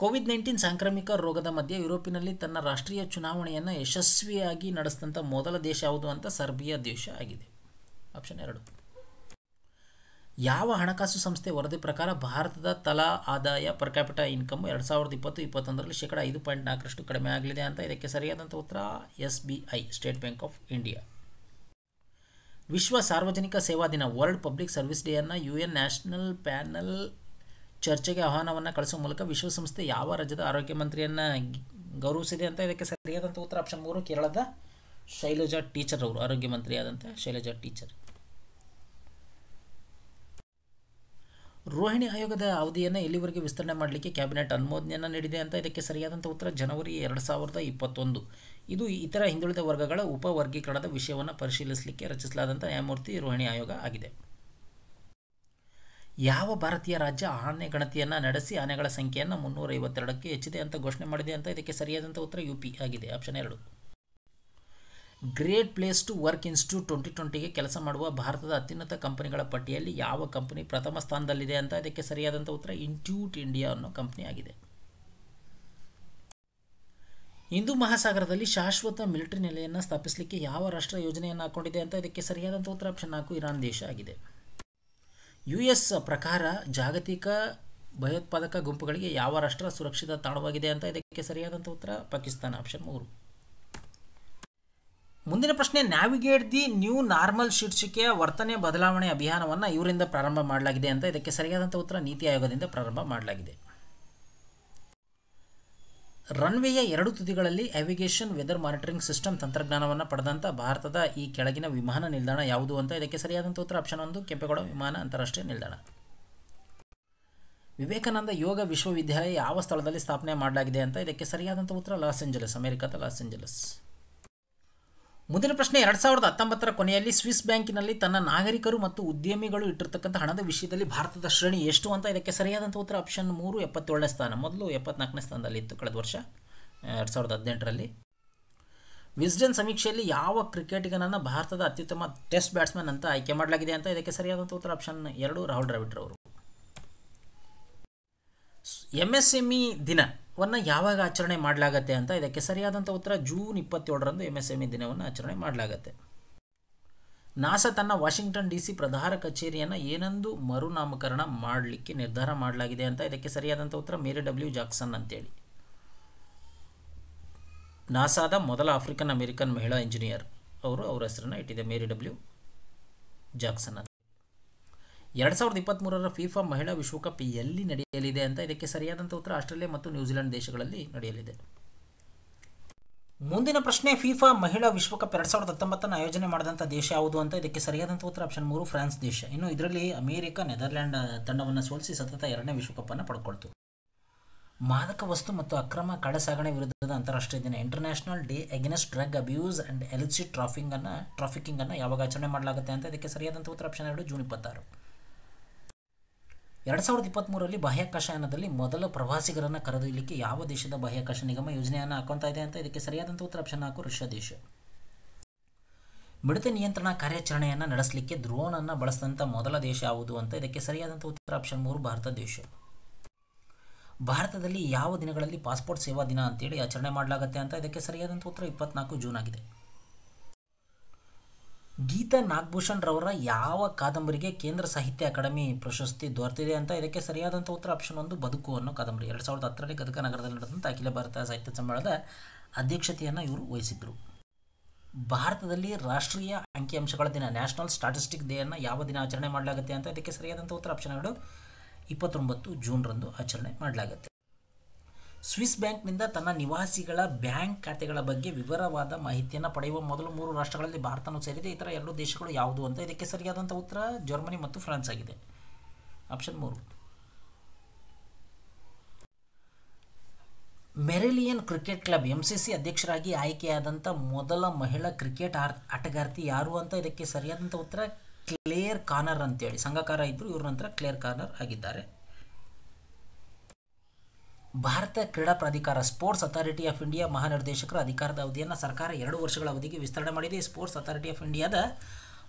COVID-19 ಸಾಂಕ್ರಾಮಿಕ ರೋಗದ ಮಧ್ಯೆ ಯುರೋಪಿನಲ್ಲಿ ತನ್ನ ರಾಷ್ಟ್ರೀಯ ಚುನಾವಣೆಯನ್ನು ಯಶಸ್ವಿಯಾಗಿ ನಡೆಸಿದಂಥ ಮೊದಲ ದೇಶ ಯಾವುದು ಅಂತ ಸರ್ಬಿಯಾ ದೇಶ ಆಗಿದೆ ಆಪ್ಷನ್ 2. ಯಾವ ಹಣಕಾಸು ಸಂಸ್ಥೆ ವರದಿ ಪ್ರಕಾರ ಭಾರತದ ತಲಾ ಆದಾಯ ಪರ್ ಕ್ಯಾಪಿಟಲ್ ಇನ್ಕಮ್ 2020-21ರಲ್ಲಿ ಶೇಕಡ 5.4ರಷ್ಟು ಕಡಿಮೆ ಆಗಲಿದೆ ಅಂತ? ಇದಕ್ಕೆ ಸರಿಯಾದಂಥ ಉತ್ತರ SBI, State Bank of India. ವಿಶ್ವ ಸಾರ್ವಜನಿಕ ಸೇವಾ ದಿನ, ವರ್ಲ್ಡ್ ಪಬ್ಲಿಕ್ ಸರ್ವಿಸ್ ಡೇಯನ್ನು UN ನ್ಯಾಷನಲ್ ಪ್ಯಾನಲ್ ಚರ್ಚೆಗೆ ಆಹ್ವಾನವನ್ನು ಕಳಿಸುವ ಮೂಲಕ ವಿಶ್ವಸಂಸ್ಥೆ ಯಾವ ರಾಜ್ಯದ ಆರೋಗ್ಯ ಮಂತ್ರಿಯನ್ನು ಗೌರವಿಸಿದೆ ಅಂತ? ಇದಕ್ಕೆ ಸರಿಯಾದಂಥ ಉತ್ತರ ಆಪ್ಷನ್ 3, ಕೇರಳದ ಶೈಲಜಾ ಟೀಚರ್ ಅವರು, ಆರೋಗ್ಯ ಮಂತ್ರಿಯಾದಂಥ ಶೈಲಜಾ ಟೀಚರ್. ರೋಹಿಣಿ ಆಯೋಗದ ಅವಧಿಯನ್ನು ಎಲ್ಲಿವರೆಗೆ ವಿಸ್ತರಣೆ ಮಾಡಲಿಕ್ಕೆ ಕ್ಯಾಬಿನೆಟ್ ಅನುಮೋದನೆಯನ್ನು ನೀಡಿದೆ ಅಂತ? ಇದಕ್ಕೆ ಸರಿಯಾದಂಥ ಉತ್ತರ ಜನವರಿ 2021. ಇದು ಇತರ ಹಿಂದುಳಿದ ವರ್ಗಗಳ ಉಪವರ್ಗೀಕರಣದ ವಿಷಯವನ್ನು ಪರಿಶೀಲಿಸಲಿಕ್ಕೆ ರಚಿಸಲಾದಂಥ ನ್ಯಾಯಮೂರ್ತಿ ರೋಹಿಣಿ ಆಯೋಗ ಆಗಿದೆ. ಯಾವ ಭಾರತೀಯ ರಾಜ್ಯ ಆನೆ ಗಣತಿಯನ್ನು ನಡೆಸಿ ಆನೆಗಳ ಸಂಖ್ಯೆಯನ್ನು 352ಕ್ಕೆ ಹೆಚ್ಚಿದೆ ಅಂತ ಘೋಷಣೆ ಮಾಡಿದೆ ಅಂತ? ಇದಕ್ಕೆ ಸರಿಯಾದಂಥ ಉತ್ತರ UP ಆಗಿದೆ, option 2. Great Place to Work Institute 2020ಗೆ ಕೆಲಸ ಮಾಡುವ ಭಾರತದ ಅತ್ಯುನ್ನತ ಕಂಪನಿಗಳ ಪಟ್ಟಿಯಲ್ಲಿ ಯಾವ ಕಂಪನಿ ಪ್ರಥಮ ಸ್ಥಾನದಲ್ಲಿದೆ ಅಂತ? ಇದಕ್ಕೆ ಸರಿಯಾದಂಥ ಉತ್ತರ ಇನ್ಸ್ಟಿಟ್ಯೂಟ್ ಇಂಡಿಯಾ ಅನ್ನೋ ಕಂಪನಿ ಆಗಿದೆ. ಹಿಂದೂ ಮಹಾಸಾಗರದಲ್ಲಿ ಶಾಶ್ವತ ಮಿಲಿಟರಿ ನೆಲೆಯನ್ನು ಸ್ಥಾಪಿಸಲಿಕ್ಕೆ ಯಾವ ರಾಷ್ಟ್ರ ಯೋಜನೆಯನ್ನು ಹಾಕೊಂಡಿದೆ ಅಂತ? ಇದಕ್ಕೆ ಸರಿಯಾದಂಥ ಉತ್ತರ ಆಪ್ಷನ್ 4, ಇರಾನ್ ದೇಶ ಆಗಿದೆ. US ಪ್ರಕಾರ ಜಾಗತಿಕ ಭಯೋತ್ಪಾದಕ ಗುಂಪುಗಳಿಗೆ ಯಾವ ರಾಷ್ಟ್ರ ಸುರಕ್ಷಿತ ತಾಣವಾಗಿದೆ ಅಂತ? ಇದಕ್ಕೆ ಸರಿಯಾದಂಥ ಉತ್ತರ ಪಾಕಿಸ್ತಾನ, ಆಪ್ಷನ್ 3. ಮುಂದಿನ ಪ್ರಶ್ನೆ, ನ್ಯಾವಿಗೇಟ್ ದಿ ನ್ಯೂ ನಾರ್ಮಲ್ ಶೀರ್ಷಿಕೆಯ ವರ್ತನೆ ಬದಲಾವಣೆ ಅಭಿಯಾನವನ್ನು ಇವರಿಂದ ಪ್ರಾರಂಭ ಮಾಡಲಾಗಿದೆ ಅಂತ? ಇದಕ್ಕೆ ಸರಿಯಾದಂಥ ಉತ್ತರ ನೀತಿ ಆಯೋಗದಿಂದ ಪ್ರಾರಂಭ ಮಾಡಲಾಗಿದೆ. ರನ್ವೇಯ 2 ತುದಿಗಳಲ್ಲಿ ಏವಿಗೇಷನ್ ವೆದರ್ ಮಾನಿಟರಿಂಗ್ ಸಿಸ್ಟಮ್ ತಂತ್ರಜ್ಞಾನವನ್ನು ಪಡೆದಂಥ ಭಾರತದ ಈ ಕೆಳಗಿನ ವಿಮಾನ ನಿಲ್ದಾಣ ಯಾವುದು ಅಂತ? ಇದಕ್ಕೆ ಸರಿಯಾದಂಥ ಉತ್ತರ ಆಪ್ಷನ್ 1, ಕೆಂಪೇಗೌಡ ವಿಮಾನ ಅಂತಾರಾಷ್ಟ್ರೀಯ ನಿಲ್ದಾಣ. ವಿವೇಕಾನಂದ ಯೋಗ ವಿಶ್ವವಿದ್ಯಾಲಯ ಯಾವ ಸ್ಥಳದಲ್ಲಿ ಸ್ಥಾಪನೆ ಮಾಡಲಾಗಿದೆ ಅಂತ? ಇದಕ್ಕೆ ಸರಿಯಾದಂಥ ಉತ್ತರ ಲಾಸ್ ಏಂಜಲಸ್, ಅಮೆರಿಕದ ಲಾಸ್ ಏಂಜಲಸ್. ಮುಂದಿನ ಪ್ರಶ್ನೆ, 2019ರ ಕೊನೆಯಲ್ಲಿ ಸ್ವಿಸ್ ಬ್ಯಾಂಕಿನಲ್ಲಿ ತನ್ನ ನಾಗರಿಕರು ಮತ್ತು ಉದ್ಯಮಿಗಳು ಇಟ್ಟಿರ್ತಕ್ಕಂಥ ಹಣದ ವಿಷಯದಲ್ಲಿ ಭಾರತದ ಶ್ರೇಣಿ ಎಷ್ಟು ಅಂತ? ಇದಕ್ಕೆ ಸರಿಯಾದಂಥ ಉತ್ತರ ಆಪ್ಷನ್ 3, 77ನೇ ಸ್ಥಾನ. ಮೊದಲು 74ನೇ ಸ್ಥಾನದಲ್ಲಿತ್ತು ಕಳೆದ ವರ್ಷ 2018ರಲ್ಲಿ. ವಿಸ್ಡನ್ ಸಮೀಕ್ಷೆಯಲ್ಲಿ ಯಾವ ಕ್ರಿಕೆಟಿಗನನ್ನು ಭಾರತದ ಅತ್ಯುತ್ತಮ ಟೆಸ್ಟ್ ಬ್ಯಾಟ್ಸ್ಮನ್ ಅಂತ ಆಯ್ಕೆ ಮಾಡಲಾಗಿದೆ ಅಂತ? ಇದಕ್ಕೆ ಸರಿಯಾದಂಥ ಉತ್ತರ ಆಪ್ಷನ್ 2, ರಾಹುಲ್ ದ್ರಾವಿಡ್ ಅವರು. MSME ದಿನವನ್ನು ಯಾವಾಗ ಆಚರಣೆ ಮಾಡಲಾಗತ್ತೆ ಅಂತ? ಇದಕ್ಕೆ ಸರಿಯಾದಂಥ ಉತ್ತರ ಜೂನ್ 27ರಂದು MSME ದಿನವನ್ನು ಆಚರಣೆ ಮಾಡಲಾಗತ್ತೆ. ನಾಸಾ ತನ್ನ ವಾಷಿಂಗ್ಟನ್ DC ಪ್ರಧಾನ ಕಚೇರಿಯನ್ನು ಏನೆಂದು ಮರುನಾಮಕರಣ ಮಾಡಲಿಕ್ಕೆ ನಿರ್ಧಾರ ಮಾಡಲಾಗಿದೆ ಅಂತ? ಇದಕ್ಕೆ ಸರಿಯಾದಂಥ ಉತ್ತರ ಮೇರಿ W. ಜಾಕ್ಸನ್ ಅಂತೇಳಿ. ನಾಸಾದ ಮೊದಲ ಆಫ್ರಿಕನ್ ಅಮೆರಿಕನ್ ಮಹಿಳಾ ಇಂಜಿನಿಯರ್ ಅವರ ಹೆಸರನ್ನು ಇಟ್ಟಿದೆ, ಮೇರಿ W. ಜಾಕ್ಸನ್ ಅಂತ. 2023ರ ಫಿಫಾ ಮಹಿಳಾ ವಿಶ್ವಕಪ್ ಎಲ್ಲಿ ನಡೆಯಲಿದೆ ಅಂತ? ಇದಕ್ಕೆ ಸರಿಯಾದಂಥ ಉತ್ತರ ಆಸ್ಟ್ರೇಲಿಯಾ ಮತ್ತು ನ್ಯೂಜಿಲೆಂಡ್ ದೇಶಗಳಲ್ಲಿ ನಡೆಯಲಿದೆ. ಮುಂದಿನ ಪ್ರಶ್ನೆ, ಫಿಫಾ ಮಹಿಳಾ ವಿಶ್ವಕಪ್ 2019 ಆಯೋಜನೆ ಮಾಡಿದಂಥ ದೇಶ ಯಾವುದು ಅಂತ? ಇದಕ್ಕೆ ಸರಿಯಾದಂಥ ಉತ್ತರ ಆಪ್ಷನ್ 3, ಫ್ರಾನ್ಸ್ ದೇಶ. ಇನ್ನು ಇದರಲ್ಲಿ ಅಮೆರಿಕ ನೆದರ್ಲ್ಯಾಂಡ್ ತಂಡವನ್ನು ಸೋಲಿಸಿ ಸತತ 2ನೇ ವಿಶ್ವಕಪ್ಪನ್ನು ಪಡ್ಕೊಳ್ತು. ಮಾದಕ ವಸ್ತು ಮತ್ತು ಅಕ್ರಮ ಕಳ್ಳಸಾಗಣೆ ವಿರುದ್ಧದ ಅಂತಾರಾಷ್ಟ್ರೀಯ ದಿನ, international Day against Drug Abuse and Illicit ಟ್ರಾಫಿಕಿಂಗನ್ನು ಯಾವಾಗ ಆಚರಣೆ ಮಾಡಲಾಗುತ್ತೆ ಅಂತ? ಇದಕ್ಕೆ ಸರಿಯಾದಂಥ ಉತ್ತರ ಆಪ್ಷನ್ 2, ಜೂನ್ 26. 2023ರಲ್ಲಿ ಬಾಹ್ಯಾಕಾಶಯಾನದಲ್ಲಿ ಮೊದಲ ಪ್ರವಾಸಿಗರನ್ನು ಕರೆದೊಯ್ಯಲಿಕ್ಕೆ ಯಾವ ದೇಶದ ಬಾಹ್ಯಾಕಾಶ ನಿಗಮ ಯೋಜನೆಯನ್ನು ಹಾಕೊಳ್ತಾ ಇದೆ ಅಂತ? ಇದಕ್ಕೆ ಸರಿಯಾದಂಥ ಉತ್ತರ ಆಪ್ಷನ್ 4, ರಷ್ಯಾ ದೇಶ. ಮಿಡತೆ ನಿಯಂತ್ರಣ ಕಾರ್ಯಾಚರಣೆಯನ್ನು ನಡೆಸಲಿಕ್ಕೆ ಡ್ರೋನನ್ನು ಬಳಸಿದಂಥ ಮೊದಲ ದೇಶ ಯಾವುದು ಅಂತ? ಇದಕ್ಕೆ ಸರಿಯಾದಂಥ ಉತ್ತರ ಆಪ್ಷನ್ 3, ಭಾರತ ದೇಶ. ಭಾರತದಲ್ಲಿ ಯಾವ ದಿನಗಳಲ್ಲಿ ಪಾಸ್ಪೋರ್ಟ್ ಸೇವಾ ದಿನ ಅಂತೇಳಿ ಆಚರಣೆ ಮಾಡಲಾಗುತ್ತೆ ಅಂತ? ಇದಕ್ಕೆ ಸರಿಯಾದಂಥ ಉತ್ತರ 24 ಜೂನ್ ಆಗಿದೆ. ಗೀತಾ ನಾಗಭೂಷಣ್ ರವರ ಯಾವ ಕಾದಂಬರಿಗೆ ಕೇಂದ್ರ ಸಾಹಿತ್ಯ ಅಕಾಡೆಮಿ ಪ್ರಶಸ್ತಿ ದೊರೆತಿದೆ ಅಂತ? ಇದಕ್ಕೆ ಸರಿಯಾದಂಥ ಉತ್ತರ ಆಪ್ಷನ್ 1, ಬದುಕು ಅನ್ನೋ ಕಾದಂಬರಿ. 2010ರಲ್ಲಿ ಗದಗ ನಗರದಲ್ಲಿ ನಡೆದಂಥ ಅಖಿಲ ಭಾರತ ಸಾಹಿತ್ಯ ಸಮ್ಮೇಳನದ ಅಧ್ಯಕ್ಷತೆಯನ್ನು ಇವರು ವಹಿಸಿದ್ರು. ಭಾರತದಲ್ಲಿ ರಾಷ್ಟ್ರೀಯ ಅಂಕಿಅಂಶಗಳ ದಿನ, ನ್ಯಾಷನಲ್ ಸ್ಟಾಟಿಸ್ಟಿಕ್ ಡೇಯನ್ನು ಯಾವ ದಿನ ಆಚರಣೆ ಮಾಡಲಾಗುತ್ತೆ ಅಂತ? ಇದಕ್ಕೆ ಸರಿಯಾದಂಥ ಉತ್ತರ ಆಪ್ಷನ್ 2, 29 ಜೂನ್ರಂದು ಆಚರಣೆ ಮಾಡಲಾಗುತ್ತೆ. ಸ್ವಿಸ್ ಬ್ಯಾಂಕ್ನಿಂದ ತನ್ನ ನಿವಾಸಿಗಳ ಬ್ಯಾಂಕ್ ಖಾತೆಗಳ ಬಗ್ಗೆ ವಿವರವಾದ ಮಾಹಿತಿಯನ್ನು ಪಡೆಯುವ ಮೊದಲು 3 ರಾಷ್ಟ್ರಗಳಲ್ಲಿ ಭಾರತನೂ ಸೇರಿದೆ. ಇತರ 2 ದೇಶಗಳು ಯಾವುದು ಅಂತ? ಇದಕ್ಕೆ ಸರಿಯಾದಂಥ ಉತ್ತರ ಜರ್ಮನಿ ಮತ್ತು ಫ್ರಾನ್ಸ್ ಆಗಿದೆ, ಆಪ್ಷನ್ 3. ಮೆರಿಲಿಯನ್ ಕ್ರಿಕೆಟ್ ಕ್ಲಬ್ MCC ಅಧ್ಯಕ್ಷರಾಗಿ ಆಯ್ಕೆಯಾದಂಥ ಮೊದಲ ಮಹಿಳಾ ಕ್ರಿಕೆಟ್ ಆಟಗಾರ್ತಿ ಯಾರು ಅಂತ? ಇದಕ್ಕೆ ಸರಿಯಾದಂಥ ಉತ್ತರ ಕ್ಲೇರ್ ಕಾನರ್ ಅಂತೇಳಿ. ಸಂಘಕಾರ ಇದ್ದರು, ಇವ್ರ ನಂತರ ಕ್ಲೇರ್ ಕಾನರ್ ಆಗಿದ್ದಾರೆ. ಭಾರತ ಕ್ರೀಡಾ ಪ್ರಾಧಿಕಾರ ಸ್ಪೋರ್ಟ್ಸ್ ಅಥಾರಿಟಿ ಆಫ್ ಇಂಡಿಯಾ ಮಹಾನಿರ್ದೇಶಕರ ಅಧಿಕಾರದ ಅವಧಿಯನ್ನು ಸರ್ಕಾರ 2 ವರ್ಷಗಳ ಅವಧಿಗೆ ವಿಸ್ತರಣೆ ಮಾಡಿದೆ. ಸ್ಪೋರ್ಟ್ಸ್ ಅಥಾರಿಟಿ ಆಫ್ ಇಂಡಿಯಾದ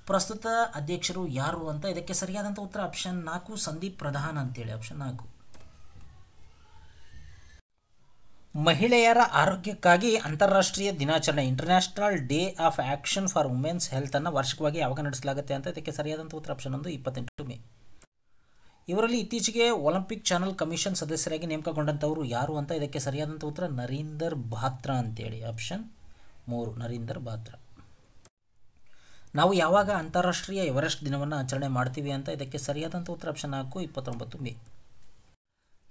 ಪ್ರಸ್ತುತ ಅಧ್ಯಕ್ಷರು ಯಾರು ಅಂತ? ಇದಕ್ಕೆ ಸರಿಯಾದಂಥ ಉತ್ತರ ಆಪ್ಷನ್ 4, ಸಂದೀಪ್ ಪ್ರಧಾನ್ ಅಂತೇಳಿ, ಆಪ್ಷನ್ 4. ಮಹಿಳೆಯರ ಆರೋಗ್ಯಕ್ಕಾಗಿ ಅಂತಾರಾಷ್ಟ್ರೀಯ ದಿನಾಚರಣೆ, international day of action for women's health ಅನ್ನು ವಾರ್ಷಿಕವಾಗಿ ಯಾವಾಗ ನಡೆಸಲಾಗುತ್ತೆ ಅಂತ? ಇದಕ್ಕೆ ಸರಿಯಾದಂಥ ಉತ್ತರ ಆಪ್ಷನ್ 1, 28 ಮೇ. ಇವರಲ್ಲಿ ಇತ್ತೀಚೆಗೆ ಒಲಿಂಪಿಕ್ ಚಾನಲ್ ಕಮಿಷನ್ ಸದಸ್ಯರಾಗಿ ನೇಮಕಗೊಂಡಂಥವರು ಯಾರು ಅಂತ ಇದಕ್ಕೆ ಸರಿಯಾದಂಥ ಉತ್ತರ ನರೀಂದರ್ ಬಾತ್ರಾ ಅಂತೇಳಿ. ಆಪ್ಷನ್ 3 ನರೀಂದರ್ ಬಾತ್ರಾ. ನಾವು ಯಾವಾಗ ಅಂತಾರಾಷ್ಟ್ರೀಯ ಎವರೆಸ್ಟ್ ದಿನವನ್ನು ಆಚರಣೆ ಮಾಡ್ತೀವಿ ಅಂತ ಇದಕ್ಕೆ ಸರಿಯಾದಂಥ ಉತ್ತರ ಆಪ್ಷನ್ 4 29 ಮೇ.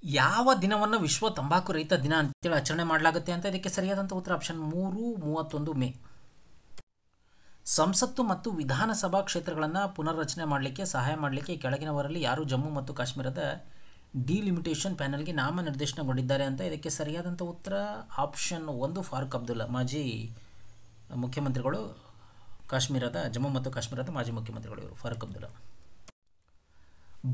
ಯಾವ ದಿನವನ್ನು ವಿಶ್ವ ತಂಬಾಕು ರಹಿತ ದಿನ ಅಂತೇಳಿ ಆಚರಣೆ ಮಾಡಲಾಗುತ್ತೆ ಅಂತ ಇದಕ್ಕೆ ಸರಿಯಾದಂಥ ಉತ್ತರ ಆಪ್ಷನ್ 3 31 ಮೇ. ಸಂಸತ್ತು ಮತ್ತು ವಿಧಾನಸಭಾ ಕ್ಷೇತ್ರಗಳನ್ನು ಪುನರ್ರಚನೆ ಮಾಡಲಿಕ್ಕೆ ಸಹಾಯ ಮಾಡಲಿಕ್ಕೆ ಕೆಳಗಿನವರಲ್ಲಿ ಯಾರು ಜಮ್ಮು ಮತ್ತು ಕಾಶ್ಮೀರದ ಡಿಲಿಮಿಟೇಷನ್ ಪ್ಯಾನಲ್ಗೆ ನಾಮನಿರ್ದೇಶನಗೊಂಡಿದ್ದಾರೆ ಅಂತ ಇದಕ್ಕೆ ಸರಿಯಾದಂಥ ಉತ್ತರ ಆಪ್ಷನ್ 1 ಫಾರೂಕ್ ಅಬ್ದುಲ್ಲಾ. ಮಾಜಿ ಮುಖ್ಯಮಂತ್ರಿಗಳು, ಜಮ್ಮು ಮತ್ತು ಕಾಶ್ಮೀರದ ಮಾಜಿ ಮುಖ್ಯಮಂತ್ರಿಗಳು ಇವರು ಫಾರೂಕ್ ಅಬ್ದುಲ್ಲಾ.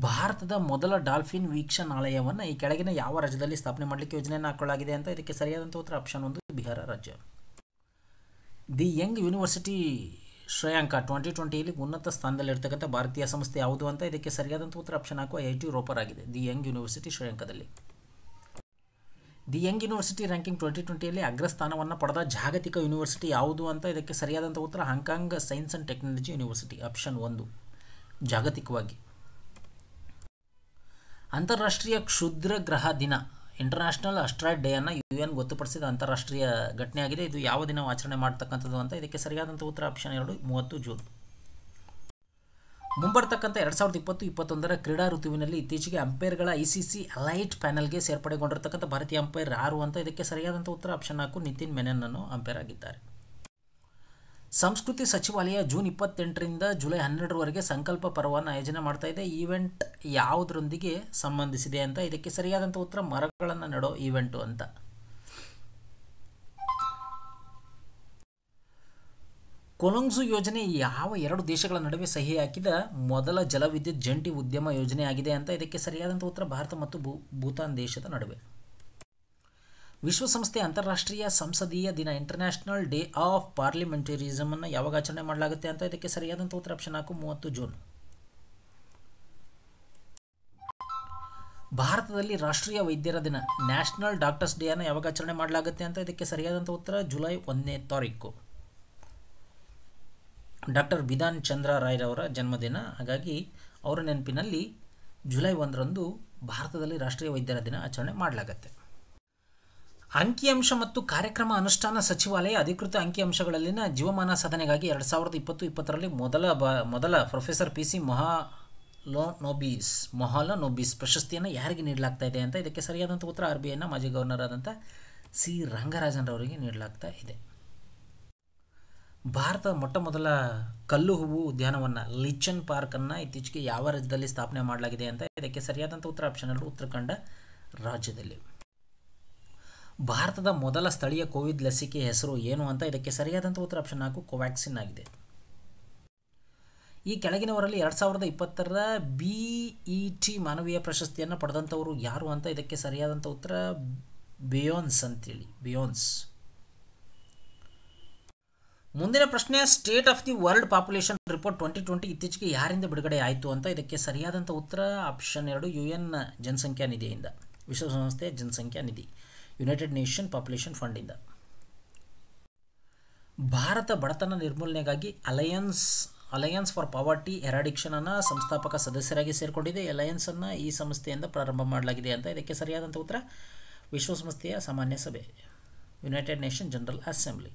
ಭಾರತದ ಮೊದಲ ಡಾಲ್ಫಿನ್ ವೀಕ್ಷಣಾಲಯವನ್ನು ಈ ಕೆಳಗಿನ ಯಾವ ರಾಜ್ಯದಲ್ಲಿ ಸ್ಥಾಪನೆ ಮಾಡಲಿಕ್ಕೆ ಯೋಜನೆಯನ್ನು ಹಾಕೊಳ್ಳಲಾಗಿದೆ ಅಂತ ಇದಕ್ಕೆ ಸರಿಯಾದಂಥ ಉತ್ತರ ಆಪ್ಷನ್ 1 ಬಿಹಾರ ರಾಜ್ಯ. ದಿ ಯಂಗ್ ಯೂನಿವರ್ಸಿಟಿ ಶ್ರೇಯಾಂಕ 2020ಯಲ್ಲಿ ಉನ್ನತ ಸ್ಥಾನದಲ್ಲಿರ್ತಕ್ಕಂಥ ಭಾರತೀಯ ಸಂಸ್ಥೆ ಯಾವುದು ಅಂತ ಇದಕ್ಕೆ ಸರಿಯಾದಂಥ ಉತ್ತರ ಆಪ್ಷನ್ 4 IIT ರೋಪರ್ ಆಗಿದೆ. ದಿ ಯಂಗ್ ಯೂನಿವರ್ಸಿಟಿ ಶ್ರೇಯಾಂಕದಲ್ಲಿ. ದಿ ಯಂಗ್ ಯೂನಿವರ್ಸಿಟಿ ರ್ಯಾಂಕಿಂಗ್ 2020ಯಲ್ಲಿ ಅಗ್ರಸ್ಥಾನವನ್ನು ಪಡೆದ ಜಾಗತಿಕ ಯೂನಿವರ್ಸಿಟಿ ಯಾವುದು ಅಂತ ಇದಕ್ಕೆ ಸರಿಯಾದಂಥ ಉತ್ತರ Hong Kong science and technology university. Option 1 ಜಾಗತಿಕವಾಗಿ. ಅಂತಾರಾಷ್ಟ್ರೀಯ ಕ್ಷುದ್ರ ಗ್ರಹ ದಿನ ಇಂಟರ್ನ್ಯಾಷನಲ್ ಅಸ್ಟ್ರಾಯ್ಡ್ ಡೇ ಅನ್ನು UN ಗೊತ್ತುಪಡಿಸಿದ ಅಂತಾರಾಷ್ಟ್ರೀಯ ಘಟನೆಯಾಗಿದೆ. ಇದು ಯಾವ ದಿನ ಆಚರಣೆ ಮಾಡ್ತಕ್ಕಂಥದ್ದು ಅಂತ ಇದಕ್ಕೆ ಸರಿಯಾದಂಥ ಉತ್ತರ ಆಪ್ಷನ್ 2 30 ಜೂನ್. ಮುಂಬರ್ತಕ್ಕಂಥ 2020-21ರ ಕ್ರೀಡಾ ಋತುವಿನಲ್ಲಿ ಇತ್ತೀಚೆಗೆ ಅಂಪೈರ್ಗಳ ICC ಅಲೈಟ್ ಪ್ಯಾನಲ್ಗೆ ಸೇರ್ಪಡೆಗೊಂಡಿರ್ತಕ್ಕಂಥ ಭಾರತೀಯ ಅಂಪೈರ್ ಯಾರು ಅಂತ ಇದಕ್ಕೆ ಸರಿಯಾದಂಥ ಉತ್ತರ ಆಪ್ಷನ್ 4 ನಿತಿನ್ ಮೆನನ್ ಅನ್ನು ಅಂಪೈರ್ ಆಗಿದ್ದಾರೆ. ಸಂಸ್ಕೃತಿ ಸಚಿವಾಲಯ ಜೂನ್ 28ರಿಂದ ಜುಲೈ 12ರವರೆಗೆ ಸಂಕಲ್ಪ ಪರ್ವವನ್ನು ಆಯೋಜನೆ ಮಾಡ್ತಾ ಇದೆ. ಈವೆಂಟ್ ಯಾವುದರೊಂದಿಗೆ ಸಂಬಂಧಿಸಿದೆ ಅಂತ ಇದಕ್ಕೆ ಸರಿಯಾದಂಥ ಉತ್ತರ ಮರಗಳನ್ನು ನೆಡೋ ಈವೆಂಟು ಅಂತ. ಕೊಲೊಂಗ್ಸು ಯೋಜನೆ ಯಾವ 2 ದೇಶಗಳ ನಡುವೆ ಸಹಿ ಹಾಕಿದ ಮೊದಲ ಜಲವಿದ್ಯುತ್ ಜಂಟಿ ಉದ್ಯಮ ಯೋಜನೆಯಾಗಿದೆ ಅಂತ ಇದಕ್ಕೆ ಸರಿಯಾದಂಥ ಉತ್ತರ ಭಾರತ ಮತ್ತು ಭೂತಾನ್ ದೇಶದ ನಡುವೆ. ವಿಶ್ವಸಂಸ್ಥೆ ಅಂತಾರಾಷ್ಟ್ರೀಯ ಸಂಸದೀಯ ದಿನ ಇಂಟರ್ನ್ಯಾಷನಲ್ ಡೇ ಆಫ್ ಪಾರ್ಲಿಮೆಂಟರಿಸಮ್ ಅನ್ನು ಯಾವಾಗ ಆಚರಣೆ ಮಾಡಲಾಗುತ್ತೆ ಅಂತ ಇದಕ್ಕೆ ಸರಿಯಾದಂಥ ಉತ್ತರ ಆಪ್ಷನ್ 4 30 ಜೂನ್. ಭಾರತದಲ್ಲಿ ರಾಷ್ಟ್ರೀಯ ವೈದ್ಯರ ದಿನ ನ್ಯಾಷನಲ್ ಡಾಕ್ಟರ್ಸ್ ಡೇ ಅನ್ನು ಯಾವಾಗ ಆಚರಣೆ ಮಾಡಲಾಗುತ್ತೆ ಅಂತ ಇದಕ್ಕೆ ಸರಿಯಾದಂಥ ಉತ್ತರ ಜುಲೈ 1ನೇ ತಾರೀಕು. ಡಾಕ್ಟರ್ ಬಿಧಾನ್ ಚಂದ್ರ ರಾಯ್ರವರ ಜನ್ಮದಿನ, ಹಾಗಾಗಿ ಅವರ ನೆನಪಿನಲ್ಲಿ ಜುಲೈ 1ರಂದು ಭಾರತದಲ್ಲಿ ರಾಷ್ಟ್ರೀಯ ವೈದ್ಯರ ದಿನ ಆಚರಣೆ ಮಾಡಲಾಗುತ್ತೆ. ಅಂಕಿಅಂಶ ಮತ್ತು ಕಾರ್ಯಕ್ರಮ ಅನುಷ್ಠಾನ ಸಚಿವಾಲಯ ಅಧಿಕೃತ ಅಂಕಿಅಂಶಗಳಲ್ಲಿನ ಜೀವಮಾನ ಸಾಧನೆಗಾಗಿ 2020-20ರಲ್ಲಿ ಮೊದಲ ಪ್ರೊಫೆಸರ್ PC ಮೊಹಾಲನೋಬಿಸ್ ಪ್ರಶಸ್ತಿಯನ್ನು ಯಾರಿಗೆ ನೀಡಲಾಗ್ತಾ ಇದೆ ಅಂತ ಇದಕ್ಕೆ ಸರಿಯಾದಂಥ ಉತ್ತರ RBIನ ಮಾಜಿ ಗವರ್ನರ್ ಆದಂಥ C ರಂಗರಾಜನ್ ಅವರಿಗೆ ನೀಡಲಾಗ್ತಾ ಇದೆ. ಭಾರತದ ಮೊಟ್ಟಮೊದಲ ಕಲ್ಲು ಹೂವು ಉದ್ಯಾನವನ ಲಿಚನ್ ಪಾರ್ಕನ್ನು ಇತ್ತೀಚೆಗೆ ಯಾವ ರಾಜ್ಯದಲ್ಲಿ ಸ್ಥಾಪನೆ ಮಾಡಲಾಗಿದೆ ಅಂತ ಇದಕ್ಕೆ ಸರಿಯಾದಂಥ ಉತ್ತರ ಆಪ್ಷನ್ 2 ಉತ್ತರಾಖಂಡ ರಾಜ್ಯದಲ್ಲಿ. ಭಾರತದ ಮೊದಲ ಸ್ಥಳೀಯ ಕೋವಿಡ್ ಲಸಿಕೆ ಹೆಸರು ಏನು ಅಂತ ಇದಕ್ಕೆ ಸರಿಯಾದಂಥ ಉತ್ತರ ಆಪ್ಷನ್ 4 ಕೋವ್ಯಾಕ್ಸಿನ್ ಆಗಿದೆ. ಈ ಕೆಳಗಿನವರಲ್ಲಿ 2020ರ BET ಮಾನವೀಯ ಪ್ರಶಸ್ತಿಯನ್ನು ಪಡೆದಂಥವರು ಯಾರು ಅಂತ ಇದಕ್ಕೆ ಸರಿಯಾದಂಥ ಉತ್ತರ ಬಿಯೋನ್ಸ್ ಅಂತೇಳಿ. ಬಿಯೋನ್ಸ್. ಮುಂದಿನ ಪ್ರಶ್ನೆ, state of the world population report 2020 ಇತ್ತೀಚೆಗೆ ಯಾರಿಂದ ಬಿಡುಗಡೆ ಆಯಿತು ಅಂತ ಇದಕ್ಕೆ ಸರಿಯಾದಂಥ ಉತ್ತರ ಆಪ್ಷನ್ 2 UN ಜನಸಂಖ್ಯಾ ನಿಧಿಯಿಂದ, ವಿಶ್ವಸಂಸ್ಥೆಯ ಜನಸಂಖ್ಯಾ ನಿಧಿ, ಯುನೈಟೆಡ್ ನೇಷನ್ ಪಾಪ್ಯುಲೇಷನ್ ಫಂಡಿಂದ. ಭಾರತ ಬಡತನ ನಿರ್ಮೂಲನೆಗಾಗಿ ಅಲಯನ್ಸ್ ಫಾರ್ ಪಾವರ್ಟಿ ಎರಾಡಿಕ್ಷನ್ ಅನ್ನು ಸಂಸ್ಥಾಪಕ ಸದಸ್ಯರಾಗಿ ಸೇರಿಕೊಂಡಿದೆ. ಅಲಯನ್ಸನ್ನು ಈ ಸಂಸ್ಥೆಯಿಂದ ಪ್ರಾರಂಭ ಮಾಡಲಾಗಿದೆ ಅಂತ ಇದಕ್ಕೆ ಸರಿಯಾದಂಥ ಉತ್ತರ ವಿಶ್ವಸಂಸ್ಥೆಯ ಸಾಮಾನ್ಯ ಸಭೆ, ಯುನೈಟೆಡ್ ನೇಷನ್ ಜನರಲ್ ಅಸೆಂಬ್ಲಿ.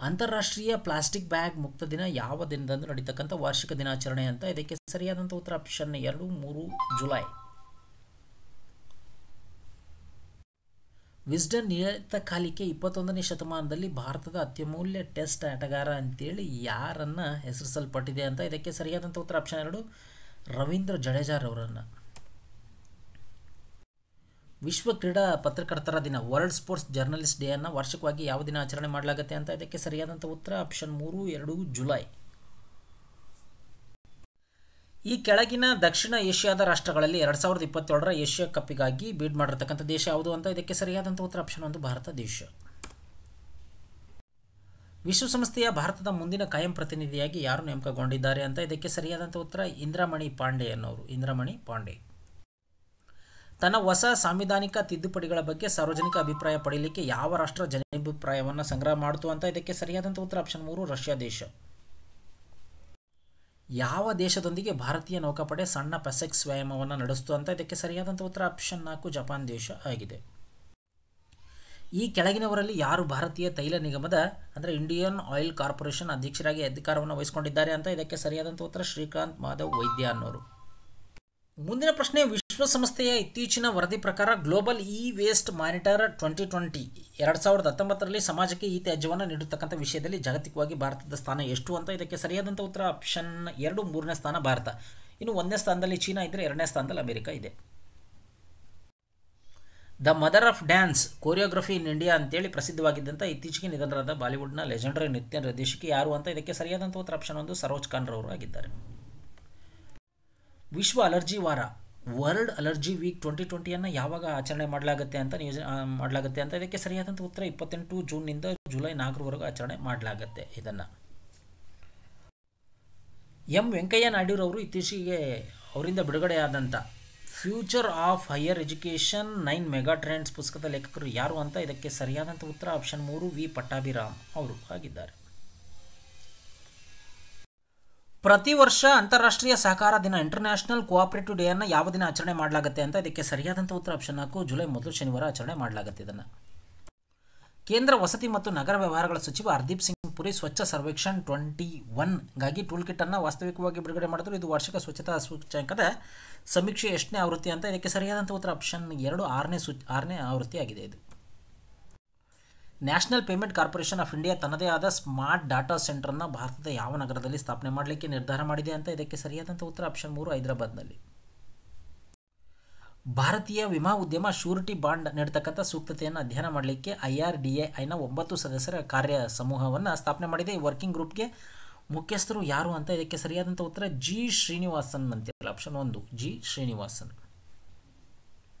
ಅಂತಾರಾಷ್ಟ್ರೀಯ ಪ್ಲಾಸ್ಟಿಕ್ ಬ್ಯಾಗ್ ಮುಕ್ತ ದಿನ ಯಾವ ದಿನದಂದು ನಡೀತಕ್ಕಂಥ ವಾರ್ಷಿಕ ದಿನಾಚರಣೆ ಅಂತ ಇದಕ್ಕೆ ಸರಿಯಾದಂಥ ಉತ್ತರ ಆಪ್ಷನ್ 2 3 ಜುಲೈ. ವಿಸ್ಡನ್ ನಿಯತಕಾಲಿಕೆ 21ನೇ ಶತಮಾನದಲ್ಲಿ ಭಾರತದ ಅತ್ಯಮೂಲ್ಯ ಟೆಸ್ಟ್ ಆಟಗಾರ ಅಂತೇಳಿ ಯಾರನ್ನು ಹೆಸರಿಸಲ್ಪಟ್ಟಿದೆ ಅಂತ ಇದಕ್ಕೆ ಸರಿಯಾದಂಥ ಉತ್ತರ ಆಪ್ಷನ್ 2 ರವೀಂದ್ರ ಜಡೇಜಾರವರನ್ನು. ವಿಶ್ವ ಕ್ರೀಡಾ ಪತ್ರಕರ್ತರ ದಿನ ವರ್ಲ್ಡ್ ಸ್ಪೋರ್ಟ್ಸ್ ಜರ್ನಲಿಸ್ಟ್ ಡೇ ಅನ್ನು ವಾರ್ಷಿಕವಾಗಿ ಯಾವ ದಿನ ಆಚರಣೆ ಮಾಡಲಾಗುತ್ತೆ ಅಂತ ಇದಕ್ಕೆ ಸರಿಯಾದಂಥ ಉತ್ತರ ಆಪ್ಷನ್ 3 2 ಜುಲೈ. ಈ ಕೆಳಗಿನ ದಕ್ಷಿಣ ಏಷ್ಯಾದ ರಾಷ್ಟ್ರಗಳಲ್ಲಿ 2027ರ ಏಷ್ಯಾ ಕಪ್ಪಿಗಾಗಿ ಬೀಡ್ ಮಾಡಿರ್ತಕ್ಕಂಥ ದೇಶ ಯಾವುದು ಅಂತ ಇದಕ್ಕೆ ಸರಿಯಾದಂಥ ಉತ್ತರ ಆಪ್ಷನ್ 1 ಭಾರತ ದೇಶ. ವಿಶ್ವಸಂಸ್ಥೆಯ ಭಾರತದ ಮುಂದಿನ ಕಾಯಂ ಪ್ರತಿನಿಧಿಯಾಗಿ ಯಾರು ನೇಮಕಗೊಂಡಿದ್ದಾರೆ ಅಂತ ಇದಕ್ಕೆ ಸರಿಯಾದಂಥ ಉತ್ತರ ಇಂದ್ರಾಮಣಿ ಪಾಂಡೆ ಅನ್ನೋರು. ಇಂದ್ರಾಮಣಿ ಪಾಂಡೆ. ತನ್ನ ಹೊಸ ಸಾಂವಿಧಾನಿಕ ತಿದ್ದುಪಡಿಗಳ ಬಗ್ಗೆ ಸಾರ್ವಜನಿಕ ಅಭಿಪ್ರಾಯ ಪಡೆಯಲಿಕ್ಕೆ ಯಾವ ರಾಷ್ಟ್ರ ಜನಾಭಿಪ್ರಾಯವನ್ನು ಸಂಗ್ರಹ ಮಾಡಿತು ಅಂತ ಇದಕ್ಕೆ ಸರಿಯಾದಂಥ ಉತ್ತರ ಆಪ್ಷನ್ 3 ರಷ್ಯಾ ದೇಶ. ಯಾವ ದೇಶದೊಂದಿಗೆ ಭಾರತೀಯ ನೌಕಾಪಡೆ ಸಣ್ಣ ಪೆಸೆಕ್ಸ್ ವ್ಯಾಯಾಮವನ್ನು ನಡೆಸ್ತು ಅಂತ ಇದಕ್ಕೆ ಸರಿಯಾದಂಥ ಉತ್ತರ ಆಪ್ಷನ್ 4 ಜಪಾನ್ ದೇಶ ಆಗಿದೆ. ಈ ಕೆಳಗಿನವರಲ್ಲಿ ಯಾರು ಭಾರತೀಯ ತೈಲ ನಿಗಮದ ಅಂದರೆ ಇಂಡಿಯನ್ ಆಯಿಲ್ ಕಾರ್ಪೊರೇಷನ್ ಅಧ್ಯಕ್ಷರಾಗಿ ಅಧಿಕಾರವನ್ನು ವಹಿಸಿಕೊಂಡಿದ್ದಾರೆ ಅಂತ ಇದಕ್ಕೆ ಸರಿಯಾದಂಥ ಉತ್ತರ ಶ್ರೀಕಾಂತ್ ಮಾಧವ್ ವೈದ್ಯ ಅನ್ನೋರು. ಮುಂದಿನ ಪ್ರಶ್ನೆ, ವಿಶ್ವಸಂಸ್ಥೆಯ ಇತ್ತೀಚಿನ ವರದಿ ಪ್ರಕಾರ ಗ್ಲೋಬಲ್ ಇ ವೇಸ್ಟ್ ಮಾನಿಟರ್ 2019ರಲ್ಲಿ ಸಮಾಜಕ್ಕೆ ಈ ತ್ಯಾಜ್ಯವನ್ನು ನೀಡತಕ್ಕಂಥ ವಿಷಯದಲ್ಲಿ ಜಾಗತಿಕವಾಗಿ ಭಾರತದ ಸ್ಥಾನ ಎಷ್ಟು ಅಂತ ಇದಕ್ಕೆ ಸರಿಯಾದಂಥ ಉತ್ತರ ಆಪ್ಷನ್ 2 3ನೇ ಸ್ಥಾನ ಭಾರತ. ಇನ್ನು 1ನೇ ಸ್ಥಾನದಲ್ಲಿ ಚೀನಾ ಇದ್ದರೆ 2ನೇ ಸ್ಥಾನದಲ್ಲಿ ಅಮೆರಿಕ ಇದೆ. The mother of dance choreography in India ಅಂತೇಳಿ ಪ್ರಸಿದ್ಧವಾಗಿದ್ದಂಥ ಇತ್ತೀಚೆಗೆ ನಿಧನರಾದ ಬಾಲಿವುಡ್ನ ಲೆಜೆಂಡರಿ ನೃತ್ಯ ನಿರ್ದೇಶಕಿ ಯಾರು ಅಂತ ಇದಕ್ಕೆ ಸರಿಯಾದಂಥ ಉತ್ತರ ಆಪ್ಷನ್ 1 ಸರೋಜ್ ಖಾನ್ ರವರು ಆಗಿದ್ದಾರೆ. ವಿಶ್ವ ಅಲರ್ಜಿ ವಾರ ವರ್ಲ್ಡ್ ಅಲರ್ಜಿ ವೀಕ್ 2020 ಯಾವಾಗ ಆಚರಣೆ ಮಾಡಲಾಗುತ್ತೆ ಅಂತ ಇದಕ್ಕೆ ಸರಿಯಾದಂಥ ಉತ್ತರ 28 ಜೂನ್ನಿಂದ ಜುಲೈ 4ರವರೆಗೂ ಆಚರಣೆ ಮಾಡಲಾಗುತ್ತೆ. ಇದನ್ನು ಎಂ ವೆಂಕಯ್ಯ ನಾಯ್ಡುರವರು ಇತ್ತೀಚೆಗೆ ಅವರಿಂದ ಬಿಡುಗಡೆಯಾದಂಥ Future of Higher Education 9 mega trends ಪುಸ್ತಕದ ಲೇಖಕರು ಯಾರು ಅಂತ ಇದಕ್ಕೆ ಸರಿಯಾದಂಥ ಉತ್ತರ ಆಪ್ಷನ್ 3 ವಿ ಪಟ್ಟಾಭಿರಾಮ್ ಅವರು ಆಗಿದ್ದಾರೆ. ಪ್ರತಿ ವರ್ಷ ಅಂತಾರಾಷ್ಟ್ರೀಯ ಸಹಕಾರ ದಿನ ಇಂಟರ್ನ್ಯಾಷನಲ್ ಕೋಆಪರೇಟಿವ್ ಡೇ ಅನ್ನು ಯಾವ ದಿನ ಆಚರಣೆ ಮಾಡಲಾಗುತ್ತೆ ಅಂತ ಇದಕ್ಕೆ ಸರಿಯಾದಂಥ ಉತ್ತರ ಆಪ್ಷನ್ 4 ಜುಲೈ 1 ಶನಿವಾರ ಆಚರಣೆ ಮಾಡಲಾಗುತ್ತೆ. ಇದನ್ನು ಕೇಂದ್ರ ವಸತಿ ಮತ್ತು ನಗರ ವ್ಯವಹಾರಗಳ ಸಚಿವ ಹರ್ದೀಪ್ ಸಿಂಗ್ ಪುರಿ ಸ್ವಚ್ಛ ಸರ್ವೇಕ್ಷಣ್ 21ಗಾಗಿ ಟೂಲ್ ಕಿಟ್ ಅನ್ನು ವಾಸ್ತವಿಕವಾಗಿ ಬಿಡುಗಡೆ ಮಾಡಿದ್ರು. ಇದು ವಾರ್ಷಿಕ ಸ್ವಚ್ಛತಾ ಸೂಚ್ಯಂಕದ ಸಮೀಕ್ಷೆ ಎಷ್ಟನೇ ಆವೃತ್ತಿ ಅಂತ ಇದಕ್ಕೆ ಸರಿಯಾದಂಥ ಉತ್ತರ ಆಪ್ಷನ್ 2 6ನೇ ಆವೃತ್ತಿ ಆಗಿದೆ. ಇದು national payment corporation of India ತನ್ನದೇ ಆದ ಸ್ಮಾರ್ಟ್ ಡಾಟಾ ಸೆಂಟರ್ನ ಭಾರತದ ಯಾವ ನಗರದಲ್ಲಿ ಸ್ಥಾಪನೆ ಮಾಡಲಿಕ್ಕೆ ನಿರ್ಧಾರ ಮಾಡಿದೆ ಅಂತ ಇದಕ್ಕೆ ಸರಿಯಾದಂಥ ಉತ್ತರ ಆಪ್ಷನ್ 3 ಹೈದರಾಬಾದ್ನಲ್ಲಿ. ಭಾರತೀಯ ವಿಮಾ ಉದ್ಯಮ ಶ್ಯೂರಿಟಿ ಬಾಂಡ್ ನೀಡತಕ್ಕಂಥ ಸೂಕ್ತತೆಯನ್ನು ಅಧ್ಯಯನ ಮಾಡಲಿಕ್ಕೆ IRDAIನ 9 ಸದಸ್ಯರ ಕಾರ್ಯ ಸಮೂಹವನ್ನು ಸ್ಥಾಪನೆ ಮಾಡಿದೆ. ಈ ವರ್ಕಿಂಗ್ ಗ್ರೂಪ್ಗೆ ಮುಖ್ಯಸ್ಥರು ಯಾರು ಅಂತ ಇದಕ್ಕೆ ಸರಿಯಾದಂಥ ಉತ್ತರ ಜಿ ಶ್ರೀನಿವಾಸನ್ ಅಂತೇಳಿ ಆಪ್ಷನ್ 1 ಜಿ ಶ್ರೀನಿವಾಸನ್.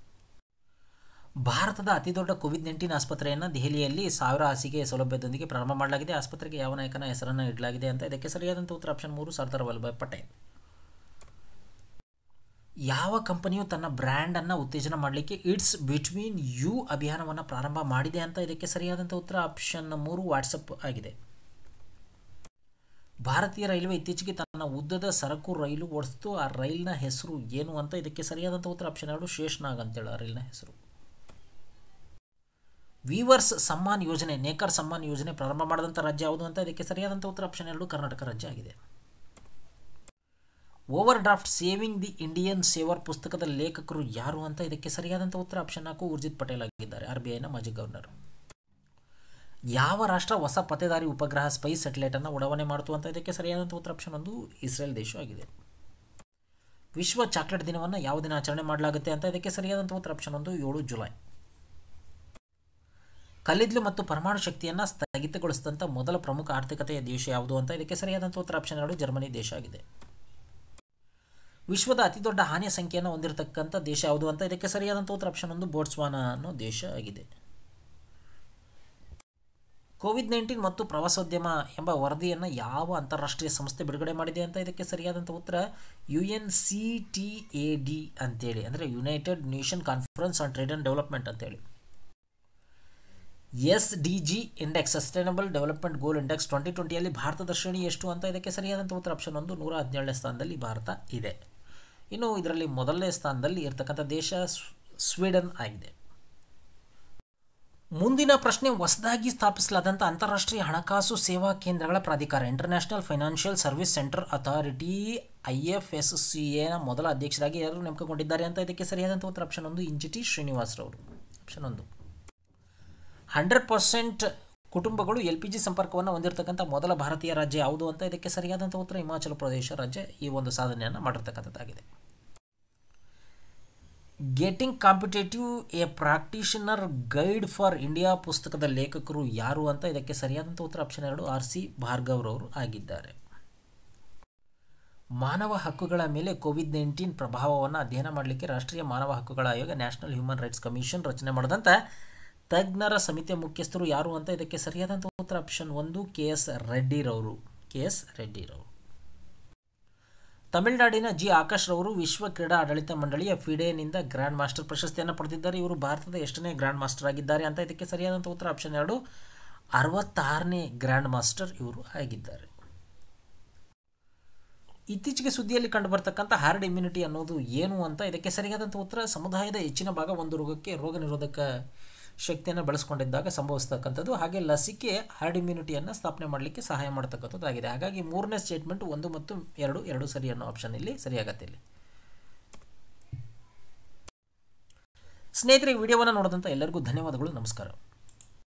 ಭಾರತದ ಅತಿದೊಡ್ಡ ಕೋವಿಡ್-19 ಆಸ್ಪತ್ರೆಯನ್ನು ದೆಹಲಿಯಲ್ಲಿ 1000 ಹಾಸಿಗೆ ಸೌಲಭ್ಯದೊಂದಿಗೆ ಪ್ರಾರಂಭ ಮಾಡಲಾಗಿದೆ. ಆಸ್ಪತ್ರೆಗೆ ಯಾವ ನಾಯಕನ ಹೆಸರನ್ನು ಇಡಲಾಗಿದೆ ಅಂತ ಇದಕ್ಕೆ ಸರಿಯಾದಂಥ ಉತ್ತರ ಆಪ್ಷನ್ 3 ಸರ್ದಾರ್ ವಲ್ಲಭಾಯ್ ಪಟೇಲ್. ಯಾವ ಕಂಪನಿಯು ತನ್ನ ಬ್ರ್ಯಾಂಡನ್ನು ಉತ್ತೇಜನ ಮಾಡಲಿಕ್ಕೆ ಇಟ್ಸ್ ಬಿಟ್ವೀನ್ ಯು ಅಭಿಯಾನವನ್ನು ಪ್ರಾರಂಭ ಮಾಡಿದೆ ಅಂತ ಇದಕ್ಕೆ ಸರಿಯಾದಂಥ ಉತ್ತರ ಆಪ್ಷನ್ 3 ವಾಟ್ಸಪ್ ಆಗಿದೆ. ಭಾರತೀಯ ರೈಲ್ವೆ ಇತ್ತೀಚೆಗೆ ತನ್ನ ಉದ್ದದ ಸರಕು ರೈಲು ಓಡಿಸಿತು. ಆ ರೈಲಿನ ಹೆಸರು ಏನು ಅಂತ ಇದಕ್ಕೆ ಸರಿಯಾದಂಥ ಉತ್ತರ ಆಪ್ಷನ್ 2 ಶೇಷ್ನಾಗ್ ಅಂತೇಳಿ ಆ ರೈಲಿನ ಹೆಸರು. ವೀವರ್ಸ್ ಸಮ್ಮಾನ್ ಯೋಜನೆ ನೇಕಾರ್ ಸಮ್ಮಾನ್ ಯೋಜನೆ ಪ್ರಾರಂಭ ಮಾಡಿದಂಥ ರಾಜ್ಯ ಯಾವುದು ಅಂತ ಇದಕ್ಕೆ ಸರಿಯಾದಂಥ ಉತ್ತರ ಆಪ್ಷನ್ 2 ಕರ್ನಾಟಕ ರಾಜ್ಯ ಆಗಿದೆ. Over draft saving the Indian saver ಪುಸ್ತಕದ ಲೇಖಕರು ಯಾರು ಅಂತ ಇದಕ್ಕೆ ಸರಿಯಾದಂಥ ಉತ್ತರ ಆಪ್ಷನ್ 4 ಊರ್ಜಿತ್ ಪಟೇಲ್ ಆಗಿದ್ದಾರೆ, RBIನ ಮಾಜಿ ಗವರ್ನರ್. ಯಾವ ರಾಷ್ಟ್ರ ಹೊಸ ಪತ್ತೇದಾರಿ ಉಪಗ್ರಹ ಸ್ಪೈಸ್ ಸ್ಯಾಟಲೈಟನ್ನು ಉಡಾವಣೆ ಮಾಡಿತು ಅಂತ ಇದಕ್ಕೆ ಸರಿಯಾದಂಥ ಉತ್ತರ ಆಪ್ಷನ್ 1 ಇಸ್ರೇಲ್ ದೇಶ ಆಗಿದೆ. ವಿಶ್ವ ಚಾಕ್ಲೇಟ್ ದಿನವನ್ನು ಯಾವ ದಿನ ಆಚರಣೆ ಮಾಡಲಾಗುತ್ತೆ ಅಂತ ಇದಕ್ಕೆ ಸರಿಯಾದಂಥ ಉತ್ತರ ಆಪ್ಷನ್ 1 7 ಜುಲೈ. ಕಲ್ಲಿದ್ದಲು ಮತ್ತು ಪರಮಾಣು ಶಕ್ತಿಯನ್ನು ಸ್ಥಗಿತಗೊಳಿಸಿದಂಥ ಮೊದಲ ಪ್ರಮುಖ ಆರ್ಥಿಕತೆಯ ದೇಶ ಯಾವುದು ಅಂತ ಇದಕ್ಕೆ ಸರಿಯಾದಂಥ ಉತ್ತರ ಆಪ್ಷನ್ 2 ಜರ್ಮನಿ ದೇಶ ಆಗಿದೆ. ವಿಶ್ವದ ಅತಿದೊಡ್ಡ ಹಾನಿಯ ಸಂಖ್ಯೆಯನ್ನು ಹೊಂದಿರತಕ್ಕಂಥ ದೇಶ ಯಾವುದು ಅಂತ ಇದಕ್ಕೆ ಸರಿಯಾದಂಥ ಉತ್ತರ ಆಪ್ಷನ್ 1 ಬೋಟ್ಸ್ವಾನಾ ಅನ್ನೋ ದೇಶ ಆಗಿದೆ. ಕೋವಿಡ್-19 ಮತ್ತು ಪ್ರವಾಸೋದ್ಯಮ ಎಂಬ ವರದಿಯನ್ನು ಯಾವ ಅಂತಾರಾಷ್ಟ್ರೀಯ ಸಂಸ್ಥೆ ಬಿಡುಗಡೆ ಮಾಡಿದೆ ಅಂತ ಇದಕ್ಕೆ ಸರಿಯಾದಂಥ ಉತ್ತರ UNCTAD ಅಂತೇಳಿ, ಅಂದರೆ United Nation Conference on Trade and Development ಅಂತೇಳಿ. SDG index sustainable development goal index 2020ಯಲ್ಲಿ ಭಾರತದ ಶ್ರೇಣಿ ಎಷ್ಟು ಅಂತ ಇದಕ್ಕೆ ಸರಿಯಾದಂಥ ಉತ್ತರ ಆಪ್ಷನ್ 1 117ನೇ ಸ್ಥಾನದಲ್ಲಿ ಭಾರತ ಇದೆ. ಇನ್ನು ಇದರಲ್ಲಿ ಮೊದಲನೇ ಸ್ಥಾನದಲ್ಲಿ ಇರತಕ್ಕಂಥ ದೇಶ ಸ್ವೀಡನ್ ಆಗಿದೆ. ಮುಂದಿನ ಪ್ರಶ್ನೆ, ಹೊಸದಾಗಿ ಸ್ಥಾಪಿಸಲಾದಂಥ ಅಂತಾರಾಷ್ಟ್ರೀಯ ಹಣಕಾಸು ಸೇವಾ ಕೇಂದ್ರಗಳ ಪ್ರಾಧಿಕಾರ International Financial Service Centre Authority IFSCAನ ಮೊದಲ ಅಧ್ಯಕ್ಷರಾಗಿ ಯಾರು ನೇಮಕಗೊಂಡಿದ್ದಾರೆ ಅಂತ ಇದಕ್ಕೆ ಸರಿಯಾದಂಥ ಉತ್ತರ ಆಪ್ಷನ್ 1 ಇಂಜಿಟಿ ಶ್ರೀನಿವಾಸರವರು ಆಪ್ಷನ್ 1. 100% ಕುಟುಂಬಗಳು LPG ಸಂಪರ್ಕವನ್ನು ಹೊಂದಿರತಕ್ಕಂಥ ಮೊದಲ ಭಾರತೀಯ ರಾಜ್ಯ ಯಾವುದು ಅಂತ ಇದಕ್ಕೆ ಸರಿಯಾದಂಥ ಉತ್ತರ ಹಿಮಾಚಲ ಪ್ರದೇಶ ರಾಜ್ಯ ಈ ಒಂದು ಸಾಧನೆಯನ್ನು ಮಾಡಿರ್ತಕ್ಕಂಥದ್ದಾಗಿದೆ. Getting competitive a practitioner guide for India ಪುಸ್ತಕದ ಲೇಖಕರು ಯಾರು ಅಂತ ಇದಕ್ಕೆ ಸರಿಯಾದಂಥ ಉತ್ತರ ಆಪ್ಷನ್ 2 RC ಭಾರ್ಗವ್ರವರು ಆಗಿದ್ದಾರೆ. ಮಾನವ ಹಕ್ಕುಗಳ ಮೇಲೆ ಕೋವಿಡ್-19 ಪ್ರಭಾವವನ್ನು ಅಧ್ಯಯನ ಮಾಡಲಿಕ್ಕೆ ರಾಷ್ಟ್ರೀಯ ಮಾನವ ಹಕ್ಕುಗಳ ಆಯೋಗ ನ್ಯಾಷನಲ್ ಹ್ಯೂಮನ್ ರೈಟ್ಸ್ ಕಮಿಷನ್ ರಚನೆ ಮಾಡಿದಂಥ ತಜ್ಞರ ಸಮಿತಿಯ ಮುಖ್ಯಸ್ಥರು ಯಾರು ಅಂತ ಇದಕ್ಕೆ ಸರಿಯಾದಂಥ ಉತ್ತರ ಆಪ್ಷನ್ 1 KS ರೆಡ್ಡಿರವರು. ತಮಿಳುನಾಡಿನ G ಆಕಾಶ್ ರವರು ವಿಶ್ವ ಕ್ರೀಡಾ ಆಡಳಿತ ಮಂಡಳಿಯ ಫಿಡೆನಿಂದ ಗ್ರ್ಯಾಂಡ್ ಮಾಸ್ಟರ್ ಪ್ರಶಸ್ತಿಯನ್ನು ಪಡೆದಿದ್ದಾರೆ. ಇವರು ಭಾರತದ ಎಷ್ಟನೇ ಗ್ರ್ಯಾಂಡ್ ಮಾಸ್ಟರ್ ಆಗಿದ್ದಾರೆ ಅಂತ ಇದಕ್ಕೆ ಸರಿಯಾದಂಥ ಉತ್ತರ ಆಪ್ಷನ್ 2 66ನೇ ಗ್ರ್ಯಾಂಡ್ ಮಾಸ್ಟರ್ ಇವರು ಆಗಿದ್ದಾರೆ. ಇತ್ತೀಚೆಗೆ ಸುದ್ದಿಯಲ್ಲಿ ಕಂಡುಬರ್ತಕ್ಕಂಥ ಹಾರ್ಡ್ ಇಮ್ಯುನಿಟಿ ಅನ್ನೋದು ಏನು ಅಂತ ಇದಕ್ಕೆ ಸರಿಯಾದಂಥ ಉತ್ತರ ಸಮುದಾಯದ ಹೆಚ್ಚಿನ ಭಾಗ ಒಂದು ರೋಗಕ್ಕೆ ರೋಗ ನಿರೋಧಕ ಶಕ್ತಿಯನ್ನು ಬೆಳೆಸ್ಕೊಂಡಿದ್ದಾಗ ಸಂಭವಿಸ್ತಕ್ಕಂಥದ್ದು. ಹಾಗೆ ಲಸಿಕೆ ಹಾರ್ಡ್ ಇಮ್ಯುನಿಟಿಯನ್ನು ಸ್ಥಾಪನೆ ಮಾಡಲಿಕ್ಕೆ ಸಹಾಯ ಮಾಡ್ತಕ್ಕಂಥದ್ದಾಗಿದೆ. ಹಾಗಾಗಿ ಮೂರನೇ ಸ್ಟೇಟ್ಮೆಂಟ್ 1 ಮತ್ತು 2 ಸರಿ ಅನ್ನೋ ಆಪ್ಷನ್ ಇಲ್ಲಿ ಸರಿಯಾಗತ್ತೆ. ಇಲ್ಲಿ ಸ್ನೇಹಿತರೆ, ವಿಡಿಯೋವನ್ನು ನೋಡಿದಂಥ ಎಲ್ಲರಿಗೂ ಧನ್ಯವಾದಗಳು. ನಮಸ್ಕಾರ.